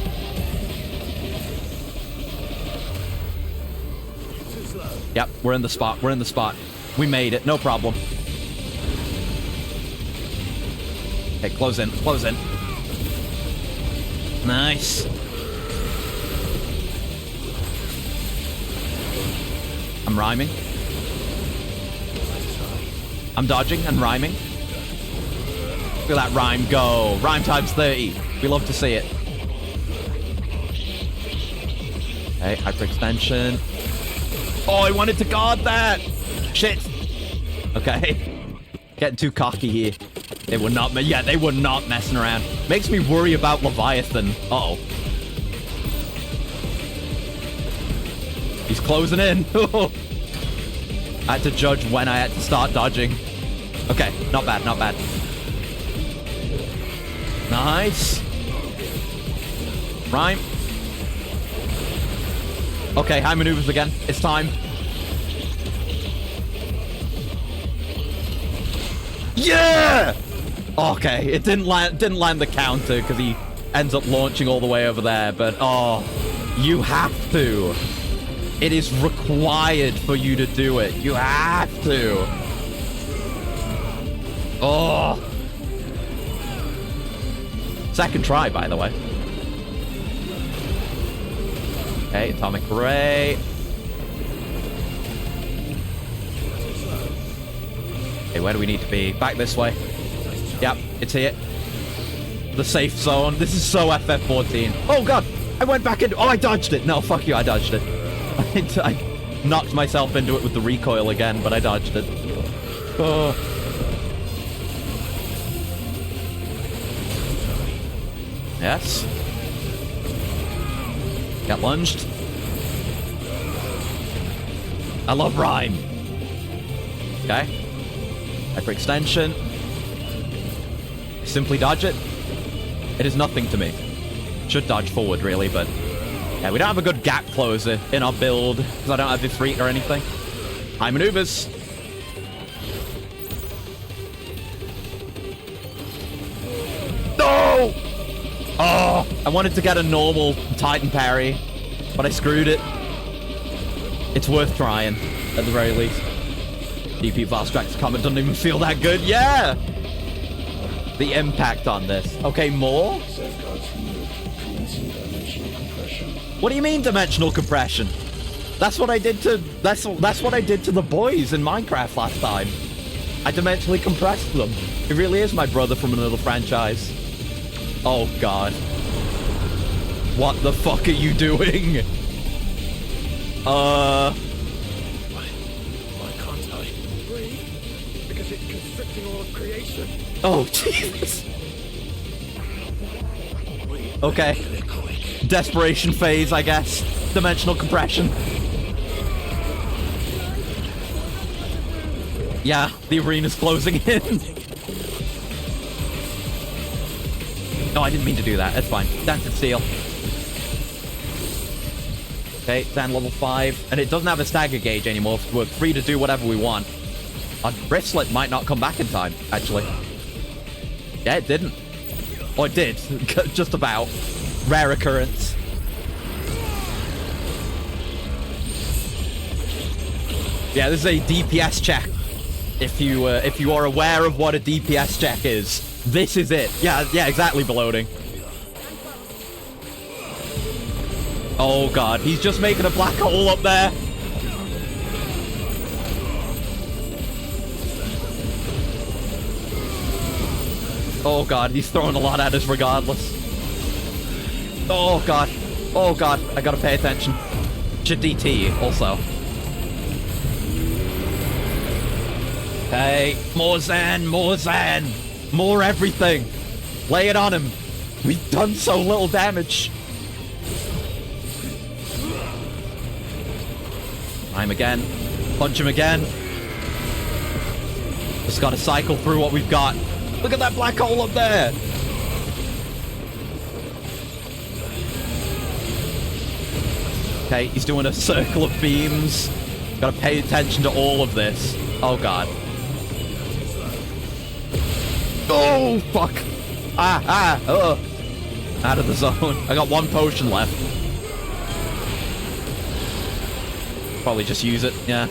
Yep, we're in the spot. We're in the spot. We made it. No problem. Okay, close in. Close in. Nice. I'm rhyming. I'm dodging and rhyming. Look at that rhyme go. Rhyme times 30. We love to see it. Okay, hyperextension. Oh, I wanted to guard that. Shit. Okay. Getting too cocky here. They were not, yeah, they were not messing around. Makes me worry about Leviathan. Uh-oh. He's closing in. I had to judge when I had to start dodging. Okay, not bad, not bad. Nice. Rhyme. Okay, high maneuvers again. It's time. Yeah! Okay, it didn't land the counter because he ends up launching all the way over there, but oh, you have to. It is required for you to do it. You have to. Oh. Second try, by the way. Okay, Atomic Ray. Okay, where do we need to be? Back this way. Yep, it's here. The safe zone. This is so FF14. Oh, God. I went back into... Oh, I dodged it. No, fuck you. I dodged it. I knocked myself into it with the recoil again, but I dodged it. Oh. Yes. Got lunged. I love rhyme. Okay. Hyperextension. Simply dodge it. It is nothing to me. Should dodge forward, really, but... Yeah, we don't have a good gap closer in our build, because I don't have Ifrit or anything. High maneuvers. No! Oh! I wanted to get a normal Titan parry, but I screwed it. It's worth trying, at the very least. DP Valstrax's comment doesn't even feel that good. Yeah! The impact on this. Okay, more? What do you mean dimensional compression? That's what I did to that's what I did to the boys in Minecraft last time. I dimensionally compressed them. It really is my brother from another franchise. Oh God. What the fuck are you doing? Why can't I breathe? Because it's constricting all of creation. Oh Jesus. Okay. Desperation phase, I guess. Dimensional compression. Yeah, the arena's closing in. No, I didn't mean to do that. It's fine. Dancing Seal. Okay, Zan level 5. And it doesn't have a stagger gauge anymore. So we're free to do whatever we want. Our bracelet might not come back in time, actually. Yeah, it didn't. Or it did. Just about. Rare occurrence. Yeah, this is a DPS check. If you are aware of what a DPS check is, this is it. Yeah, exactly, Bloating. Oh god, he's just making a black hole up there. Oh god, he's throwing a lot at us regardless. Oh god. Oh god, I gotta pay attention. Should DT also. Okay, more Zan, more Zan. More everything. Lay it on him. We've done so little damage. Time again. Punch him again. Just gotta cycle through what we've got. Look at that black hole up there. Okay, he's doing a circle of beams. Gotta pay attention to all of this. Oh, God. Oh, fuck. Out of the zone. I got one potion left. Probably just use it, yeah.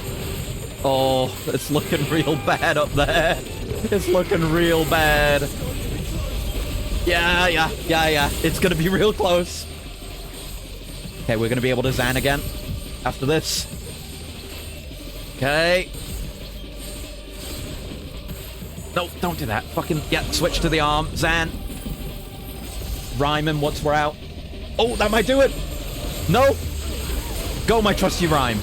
Oh, it's looking real bad up there. It's looking real bad. Yeah. It's gonna be real close. Okay, we're gonna be able to Zan again after this. Okay. No, don't do that. Fucking, yeah, switch to the arm. Zan. Rhyme him once we're out. Oh, that might do it. No. Go, my trusty Rhyme.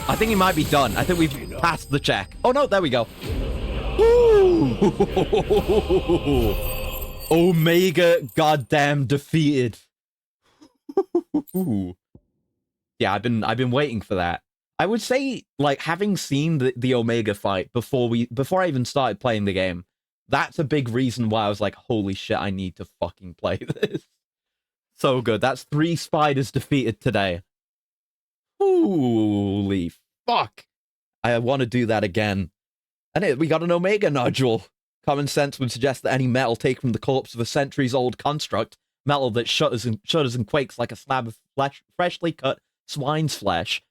I think he might be done. I think we've passed the check. Oh, no, there we go. Ooh. Omega goddamn defeated. Yeah, I've been waiting for that. I would say, like, having seen the Omega fight before I even started playing the game, that's a big reason why I was like, holy shit, I need to fucking play this. So good. That's 3 spiders defeated today. Holy fuck. I want to do that again. And we got an Omega nodule. Common sense would suggest that any metal taken from the corpse of a centuries-old construct, metal that shudders and quakes like a slab of flesh, freshly cut swine's flesh,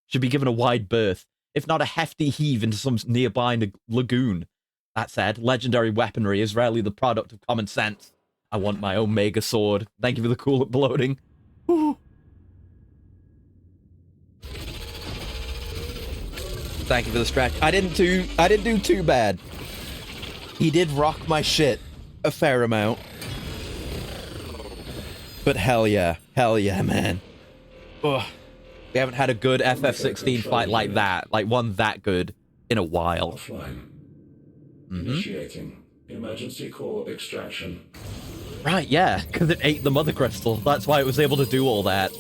should be given a wide berth, if not a hefty heave into some nearby lagoon. That said, legendary weaponry is rarely the product of common sense. I want my Omega sword. Thank you for the cool bloating. Woo. Thank you for the stretch. I didn't do too bad. He did rock my shit a fair amount. But hell yeah, man. Ugh. We haven't had a good FF16 fight like that, like one that good, in a while. Offline. Initiating emergency core extraction. Right, yeah, because it ate the mother crystal. That's why it was able to do all that.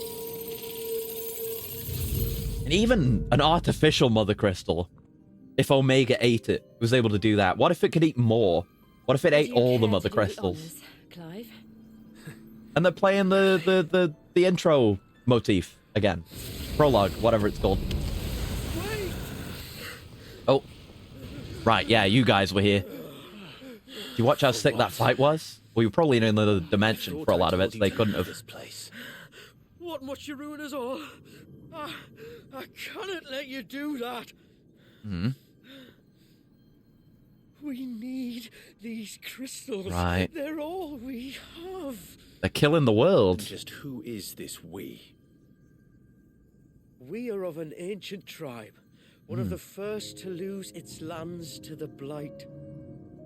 And even an artificial mother crystal, if Omega ate it, was able to do that. What if it could eat more? What if it ate all the mother crystals? Clive? And they're playing the intro motif again. Prologue, whatever it's called. Oh. Right, yeah, you guys were here. Do you watch how sick that fight was? Well, you're probably in another dimension for a lot of it, so they couldn't have. What must you ruin us all? I cannot let you do that. We need these crystals. Right. They're all we have. They're killing the world. And just who is this we? We are of an ancient tribe, one of the first to lose its lands to the Blight.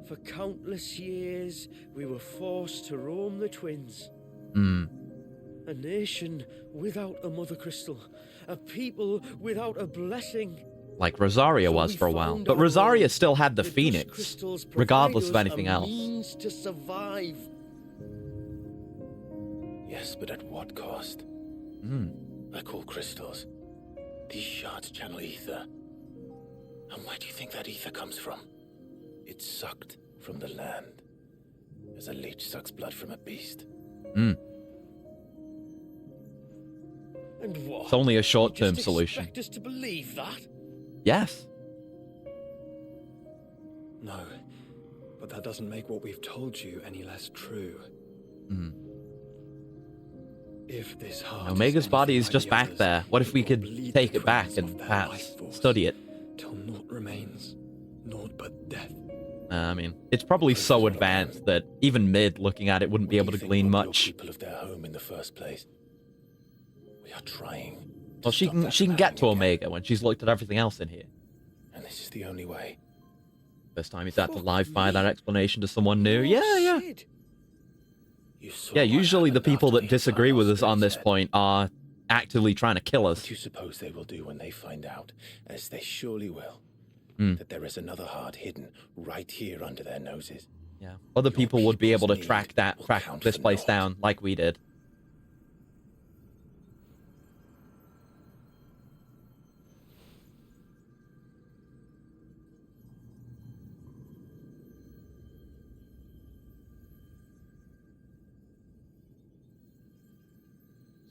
For countless years, we were forced to roam the Twins. A nation without a mother crystal, a people without a blessing. Like Rosaria was for a while. But Rosaria still had the Phoenix, regardless of anything else. Means to survive. Yes, but at what cost? Like all crystals, these shards channel ether. And where do you think that ether comes from? It's sucked from the land. as a leech sucks blood from a beast. Hmm. And what? It's only a short-term You just solution. expect us to believe that? Yes. No, but that doesn't make what we've told you any less true. Hmm. If this heart Omega's body is like just the back others, there. What if we could bleed take the it back trails and of their perhaps life force, study it? till naught remains, naught but death. I mean, it's probably so advanced that even Mid looking at it wouldn't be able to glean much. People of their home in the first place. We are trying. Well, she can get to Omega when she's looked at everything else in here. And this is the only way. First time he's had to live fire that explanation to someone new. Yeah. Yeah, usually the people that disagree with us on this point are actively trying to kill us. What do you suppose they will do when they find out, as they surely will, Hmm. that there is another heart hidden right here under their noses? Yeah. Other people would be able to track this place down like we did.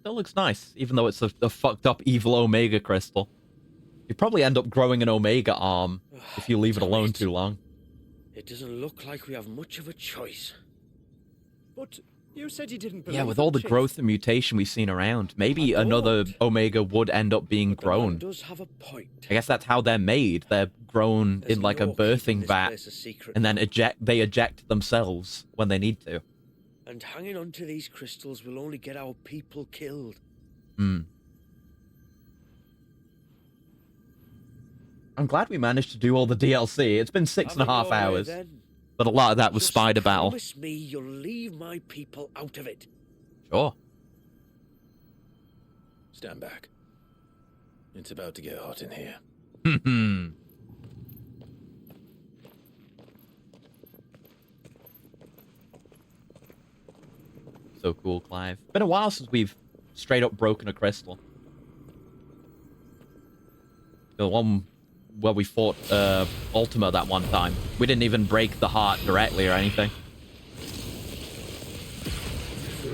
Still looks nice, even though it's a fucked up evil Omega crystal. You probably end up growing an Omega arm if you leave it alone too long. It doesn't look like we have much of a choice. But you said you didn't believe Yeah, with all the Chief. growth and mutation we've seen around, maybe another Omega would end up being grown. does have a point. I guess that's how they're made. They're grown in like a birthing vat, place a secret and then they eject themselves when they need to. And hanging on to these crystals will only get our people killed. Hmm. I'm glad we managed to do all the DLC. It's been 6.5 hours. But a lot of that was Spider Battle. Promise me you'll leave my people out of it. Sure. Stand back. It's about to get hot in here. Hmm. So cool, Clive. Been a while since we've straight up broken a crystal. The one where we fought Ultima that one time. We didn't even break the heart directly or anything.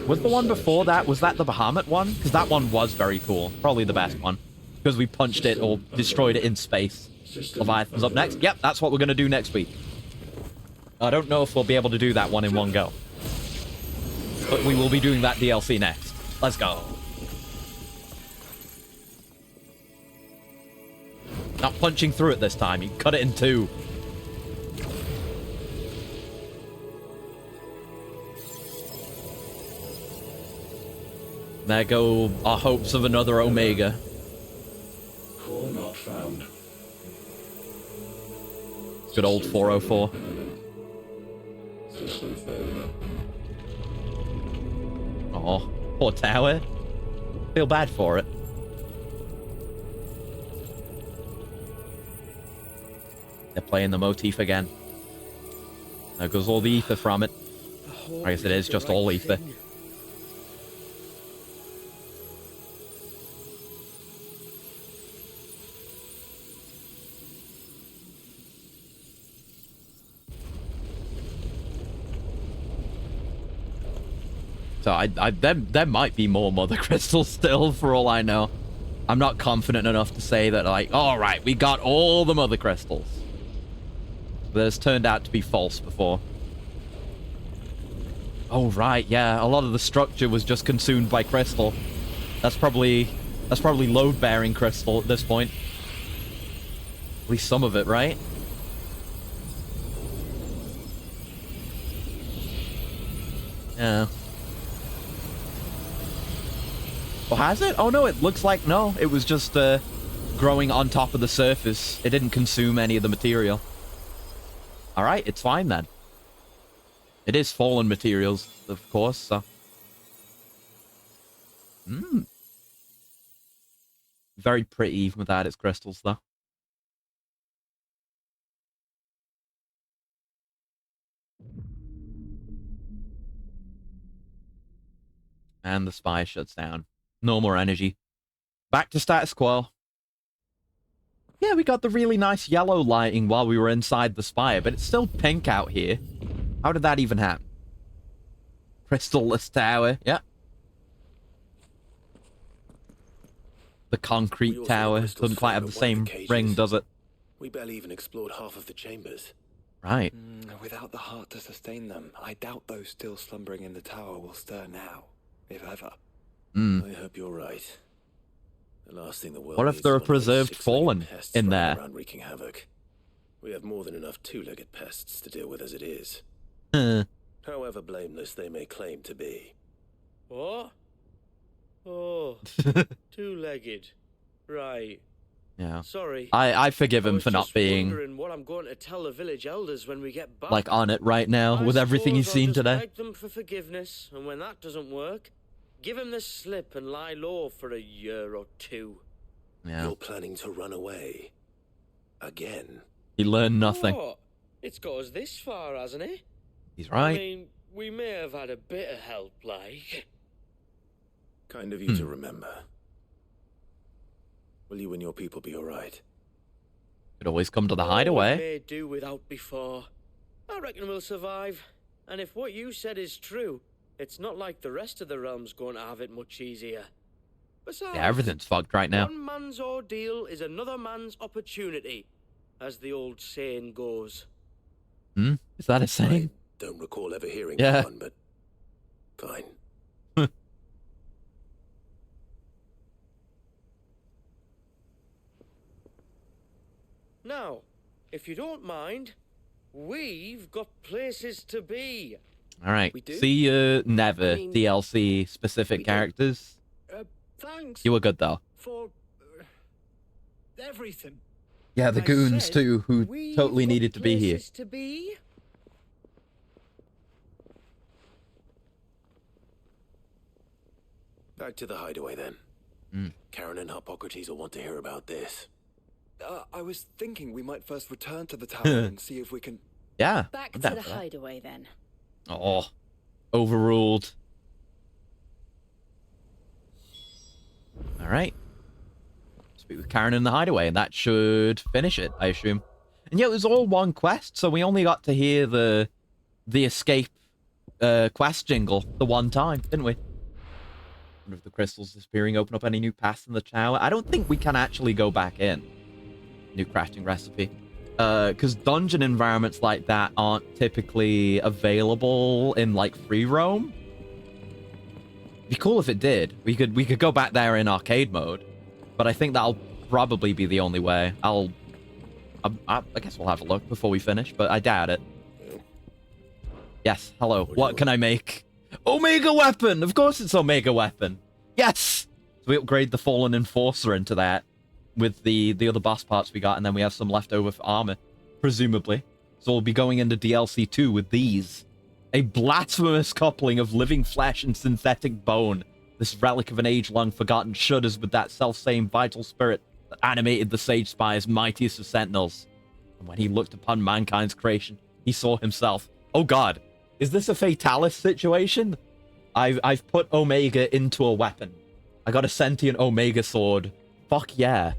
Was the one before that, was that the Bahamut one? Because that one was very cool. Probably the best one. Because we punched it or destroyed it in space. Leviathan's up next. Yep, that's what we're going to do next week. I don't know if we'll be able to do that one in one go. But we will be doing that DLC next. Let's go. Not punching through it this time. You cut it in two. There go our hopes of another Omega. Core not found. Good old 404. Oh, poor tower. Feel bad for it. They're playing the motif again. There goes all the ether from it. I guess it is just all ether. So there might be more mother crystals still, for all I know. I'm not confident enough to say that, like, all right, we got all the mother crystals. But it's turned out to be false before. Oh, right, yeah. A lot of the structure was just consumed by crystal. That's probably load-bearing crystal at this point. At least some of it, right? Yeah. Well, has it? Oh, no, it looks like no. It was just growing on top of the surface. It didn't consume any of the material. All right, it's fine then. It is fallen materials, of course, so. Very pretty even without its crystals, though. And the spy shuts down. No more energy. Back to status quo. Yeah, we got the really nice yellow lighting while we were inside the spire, but it's still pink out here. How did that even happen? Crystal-less tower. Yeah. The concrete tower doesn't quite have the same ring, does it? We barely even explored half of the chambers. Right. Without the heart to sustain them, I doubt those still slumbering in the tower will stir now, if ever. I hope you're right. The last thing the world What if there are preserved fallen in there? Around wreaking havoc. We have more than enough two-legged pests to deal with as it is. However blameless they may claim to be. What? Oh, two-legged. Right. Yeah. Sorry. I forgive him for not being wondering what I'm going to tell the village elders when we get back. like on it right now with everything he's seen today. Beg them for forgiveness, and when that doesn't work, give him the slip and lie low for a year or two. Yeah. You're planning to run away again. He learned nothing. What? It's got us this far, hasn't it? He's right. I mean, we may have had a bit of help, like. Kind of you to remember. Will you and your people be alright? Could always come to the We hideaway. may do without before. I reckon we'll survive. And if what you said is true, it's not like the rest of the realm's going to have it much easier. Besides, Yeah, everything's fucked right now. one man's ordeal is another man's opportunity, as the old saying goes. Is that a saying? Don't recall ever hearing Yeah. that one, but fine. Now, if you don't mind, we've got places to be. All right. We do? See you never DLC specific characters. Thanks. You were good though. For everything. Yeah, the I goons said too, who we've totally got needed to be here. Places to be? Back to the hideaway then. Karen and Hippocrates will want to hear about this. I was thinking we might first return to the tower and see if we can... Yeah. Back I'm to down the for that. hideaway then. Oh, overruled. All right. Speak with Karen in the hideaway, and that should finish it, I assume. And yeah, it was all one quest, so we only got to hear the escape quest jingle the one time, didn't we? Wonder if the crystals disappearing open up any new paths in the tower. I don't think we can actually go back in. New crafting recipe. Because dungeon environments like that aren't typically available in like free roam. It'd be cool if it did. We could go back there in arcade mode, but I think that'll probably be the only way. I guess we'll have a look before we finish, but I doubt it. Yes, hello. What can I make? Omega weapon! Of course it's Omega weapon. Yes! So we upgrade the Fallen Enforcer into that with the other boss parts we got, and then we have some left over for armor, presumably. So we'll be going into DLC 2 with these. A blasphemous coupling of living flesh and synthetic bone. This relic of an age-long forgotten shudders with that self-same vital spirit that animated the Sage Spire's mightiest of sentinels. And when he looked upon mankind's creation, he saw himself. Oh god, is this a Fatalis situation? I've put Omega into a weapon. I got a sentient Omega sword. Fuck yeah.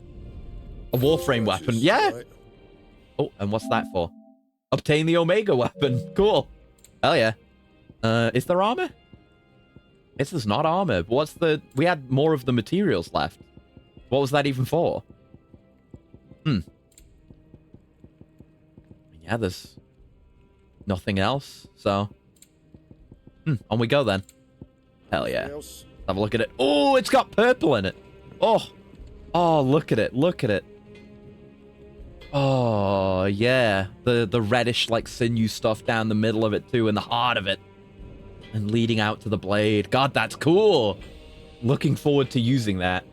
A Warframe weapon. Yeah. Right. Oh, and what's that for? Obtain the Omega weapon. Cool. Hell yeah. Is there armor? There's not armor. But what's the... We had more of the materials left. What was that even for? Yeah, there's nothing else. So... on we go then. Hell yeah. Have a look at it. Oh, it's got purple in it. Oh. Oh, look at it. Look at it. Oh, yeah. The reddish, like, sinew stuff down the middle of it, too, in the heart of it. And leading out to the blade. God, that's cool. Looking forward to using that.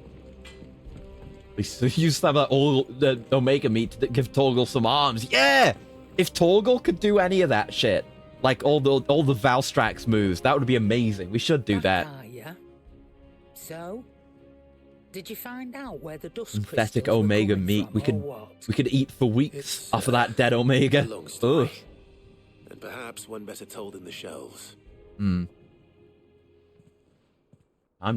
We used to have the Omega meat to give Torgal some arms. Yeah! If Torgal could do any of that shit, like all the Valstrax moves, that would be amazing. We should do that. Yeah. So, did you find out where the dust Synthetic Omega meat. We could eat for weeks off of that dead Omega. Long story. And perhaps one better told in the shelves. Time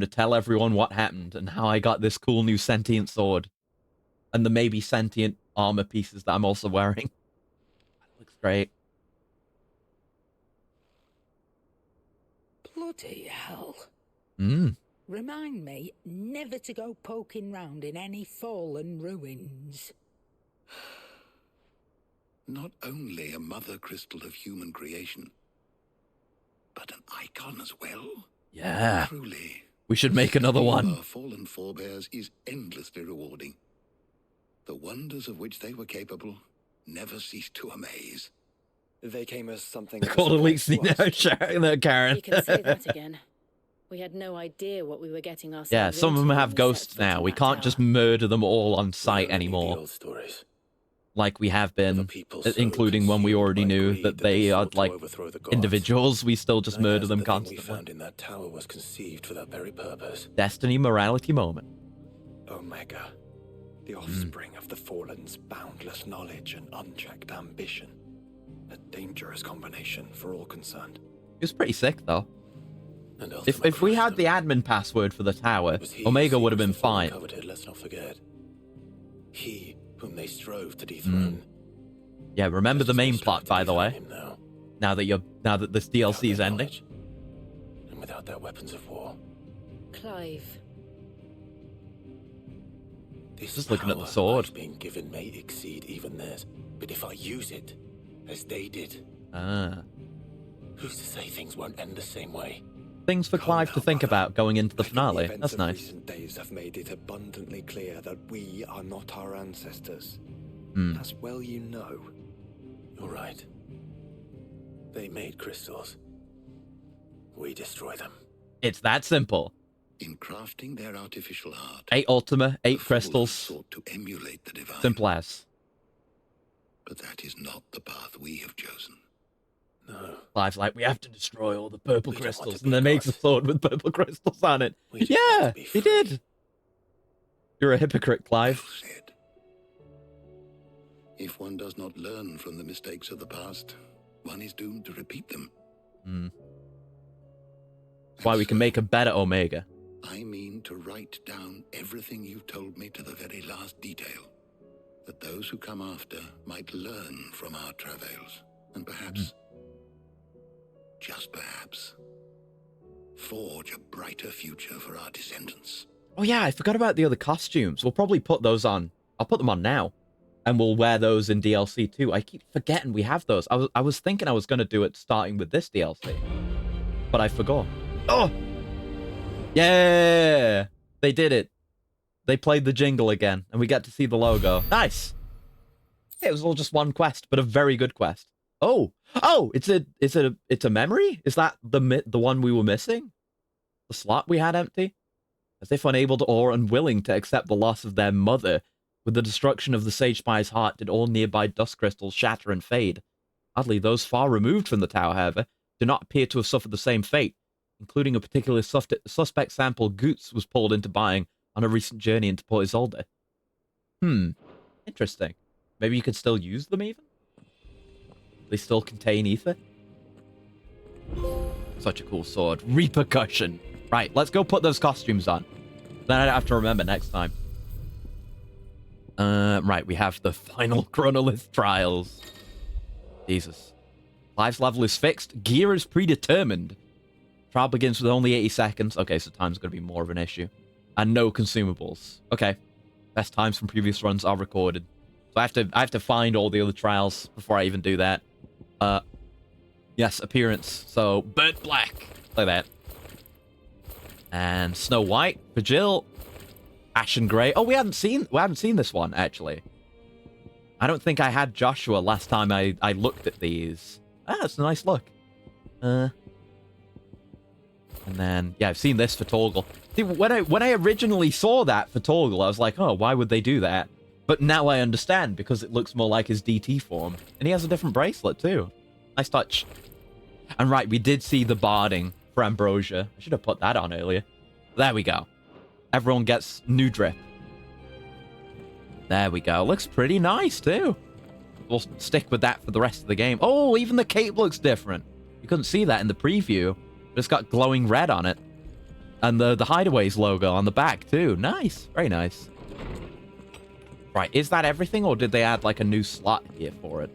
to tell everyone what happened and how I got this cool new sentient sword. And the maybe sentient armor pieces that I'm also wearing. That looks great. Bloody hell. Hmm. Remind me never to go poking round in any fallen ruins. Not only a mother crystal of human creation, but an icon as well. Yeah. Truly, We should make another one. Our fallen forebears is endlessly rewarding. The wonders of which they were capable never ceased to amaze. They came as something. Called Elite Karen. You can say that again. We had no idea what we were getting ourselves Yeah, some of into them when have we ghosts set foot now. in We that can't tower. just murder them all on sight The anymore. old stories. Like we have been, so including when we already knew that they are like individuals. We still just murder them The thing we constantly. found in that tower was conceived for that very purpose. Destiny morality moment. Omega, the offspring of the Fallen's boundless knowledge and unchecked ambition. A dangerous combination for all concerned. It was pretty sick though. If we had the admin password for the tower, Omega would have been fine. Coveted, let's not forget. He whom they strove to dethrone. Yeah, remember the main plot, by the way. Now that this DLC is ending. And without their weapons of war. Clive. This Just looking at the power sword. I've been given may exceed even theirs, but if I use it, as they did, who's to say things won't end the same way? Things for Clive to think about going into the finale. The That's events of nice. recent days have made it abundantly clear that we are not our ancestors. As well you know. You're right. They made crystals. We destroy them. It's that simple. In crafting their artificial art, 8 Ultima, 8 crystals. sought to emulate the divine. Simple as. But that is not the path we have chosen. No. Clive's like, we have to destroy all the purple crystals, and then makes a sword with purple crystals on it. Yeah, he did. You're a hypocrite, Clive. If one does not learn from the mistakes of the past, one is doomed to repeat them. That's why we can make a better Omega. I mean to write down everything you told me to the very last detail, that those who come after might learn from our travails, and perhaps, just perhaps, forge a brighter future for our descendants. Oh yeah, I forgot about the other costumes. We'll probably put those on. I'll put them on now. And we'll wear those in DLC too. I keep forgetting we have those. I was thinking I was going to do it starting with this DLC. But I forgot. Oh! Yeah! They did it. They played the jingle again. And we get to see the logo. Nice! It was all just one quest, but a very good quest. Oh! Oh! It's a memory? Is that the one we were missing? The slot we had empty? As if unable to or unwilling to accept the loss of their mother, with the destruction of the Sage Spy's heart did all nearby dust crystals shatter and fade. Oddly, those far removed from the tower, however, do not appear to have suffered the same fate, including a particular suspect sample Goots was pulled into buying on a recent journey into Port Isolde. Interesting. Maybe you could still use them even? They still contain ether? Such a cool sword. Repercussion. Right, let's go put those costumes on. Then I don't have to remember next time. Right, we have the final Chronolith trials. Jesus. Clive's level is fixed. Gear is predetermined. Trial begins with only 80 seconds. Okay, so time's going to be more of an issue. And no consumables. Okay. Best times from previous runs are recorded. So I have to find all the other trials before I even do that. Yes, appearance. So, Burnt Black. Like that. And Snow White for Jill. Ashen Grey. Oh, we haven't seen this one, actually. I don't think I had Joshua last time I looked at these. Ah, that's a nice look. And then, yeah, I've seen this for Torgal. See, when I originally saw that for Torgal, I was like, oh, why would they do that? But now I understand, because it looks more like his DT form. And he has a different bracelet, too. Nice touch. And right, we did see the barding for Ambrosia. I should have put that on earlier. There we go. Everyone gets new drip. There we go. Looks pretty nice, too. We'll stick with that for the rest of the game. Oh, even the cape looks different. You couldn't see that in the preview. But it's got glowing red on it. And the Hideaways logo on the back, too. Nice. Very nice. Right, is that everything, or did they add, like, a new slot here for it?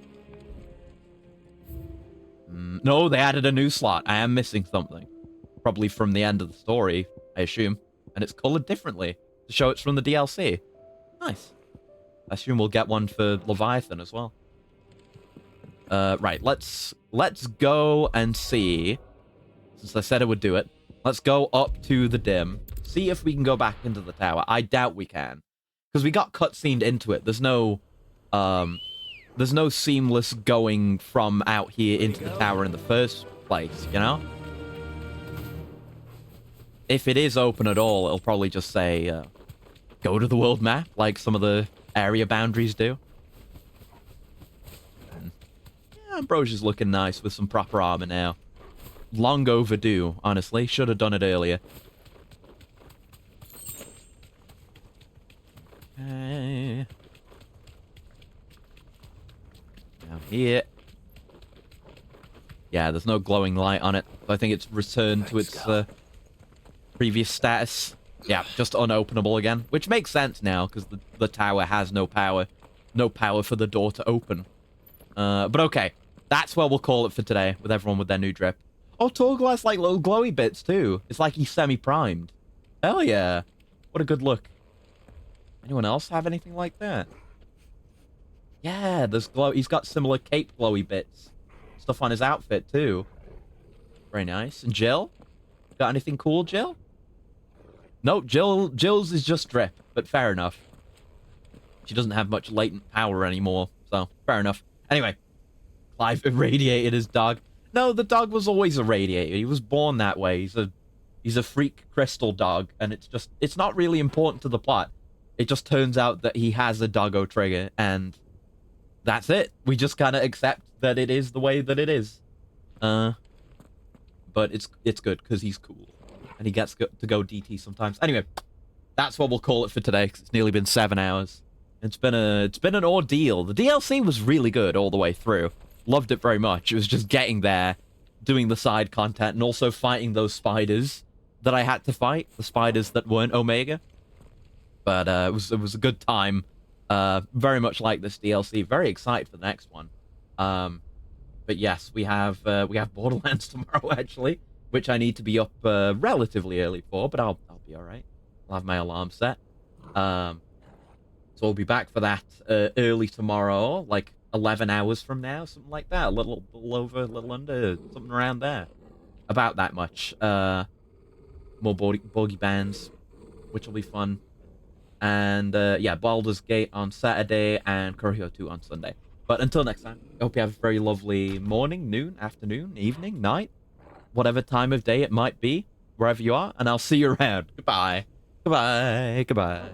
No, they added a new slot. I am missing something. probably from the end of the story, I assume. And it's colored differently to show it's from the DLC. Nice. I assume we'll get one for Leviathan as well. Right, let's go and see. Since I said I would do it, let's go up to the dim. See if we can go back into the tower. I doubt we can, because we got cutscened into it. There's no seamless going from out here into the tower in the first place, you know? If it is open at all, it'll probably just say, go to the world map, like some of the area boundaries do. Yeah, Ambrosia's looking nice with some proper armor now. Long overdue, honestly. Should have done it earlier. Okay. Down here. Yeah, there's no glowing light on it. So I think it's returned to its previous status. Yeah, just unopenable again. Which makes sense now, because the tower has no power. No power for the door to open. But okay. That's where we'll call it for today, with everyone with their new drip. Oh, Torgal has, like, little glowy bits, too. It's like he's semi-primed. Hell yeah. What a good look. Anyone else have anything like that? Yeah, there's glow. He's got similar cape glowy bits. Stuff on his outfit, too. Very nice. And Jill? Got anything cool, Jill? No, Jill's is just drip, but fair enough. She doesn't have much latent power anymore, so fair enough. Anyway, Clive irradiated his dog. No, the dog was always irradiated. He was born that way. He's a freak crystal dog, and it's not really important to the plot. It just turns out that he has a doggo trigger, and that's it. We just kind of accept that it is the way that it is. But it's good because he's cool, and he gets to go DT sometimes. Anyway, that's what we'll call it for today, because it's nearly been 7 hours. It's been an ordeal. The DLC was really good all the way through. Loved it very much. It was just getting there, doing the side content, and also fighting those spiders that I had to fight. The spiders that weren't Omega. But it was a good time. Very much like this DLC. Very excited for the next one. But yes, we have Borderlands tomorrow actually, which I need to be up relatively early for, but I'll be all right. I'll have my alarm set. So we'll be back for that early tomorrow, like 11 hours from now, something like that. A little over, a little under, something around there. About that much. More bogey bands, which will be fun. And yeah, Baldur's Gate on Saturday and Kurohyou 2 on Sunday. But until next time, I hope you have a very lovely morning, noon, afternoon, evening, night, whatever time of day it might be, wherever you are, and I'll see you around. Goodbye. Goodbye. Goodbye.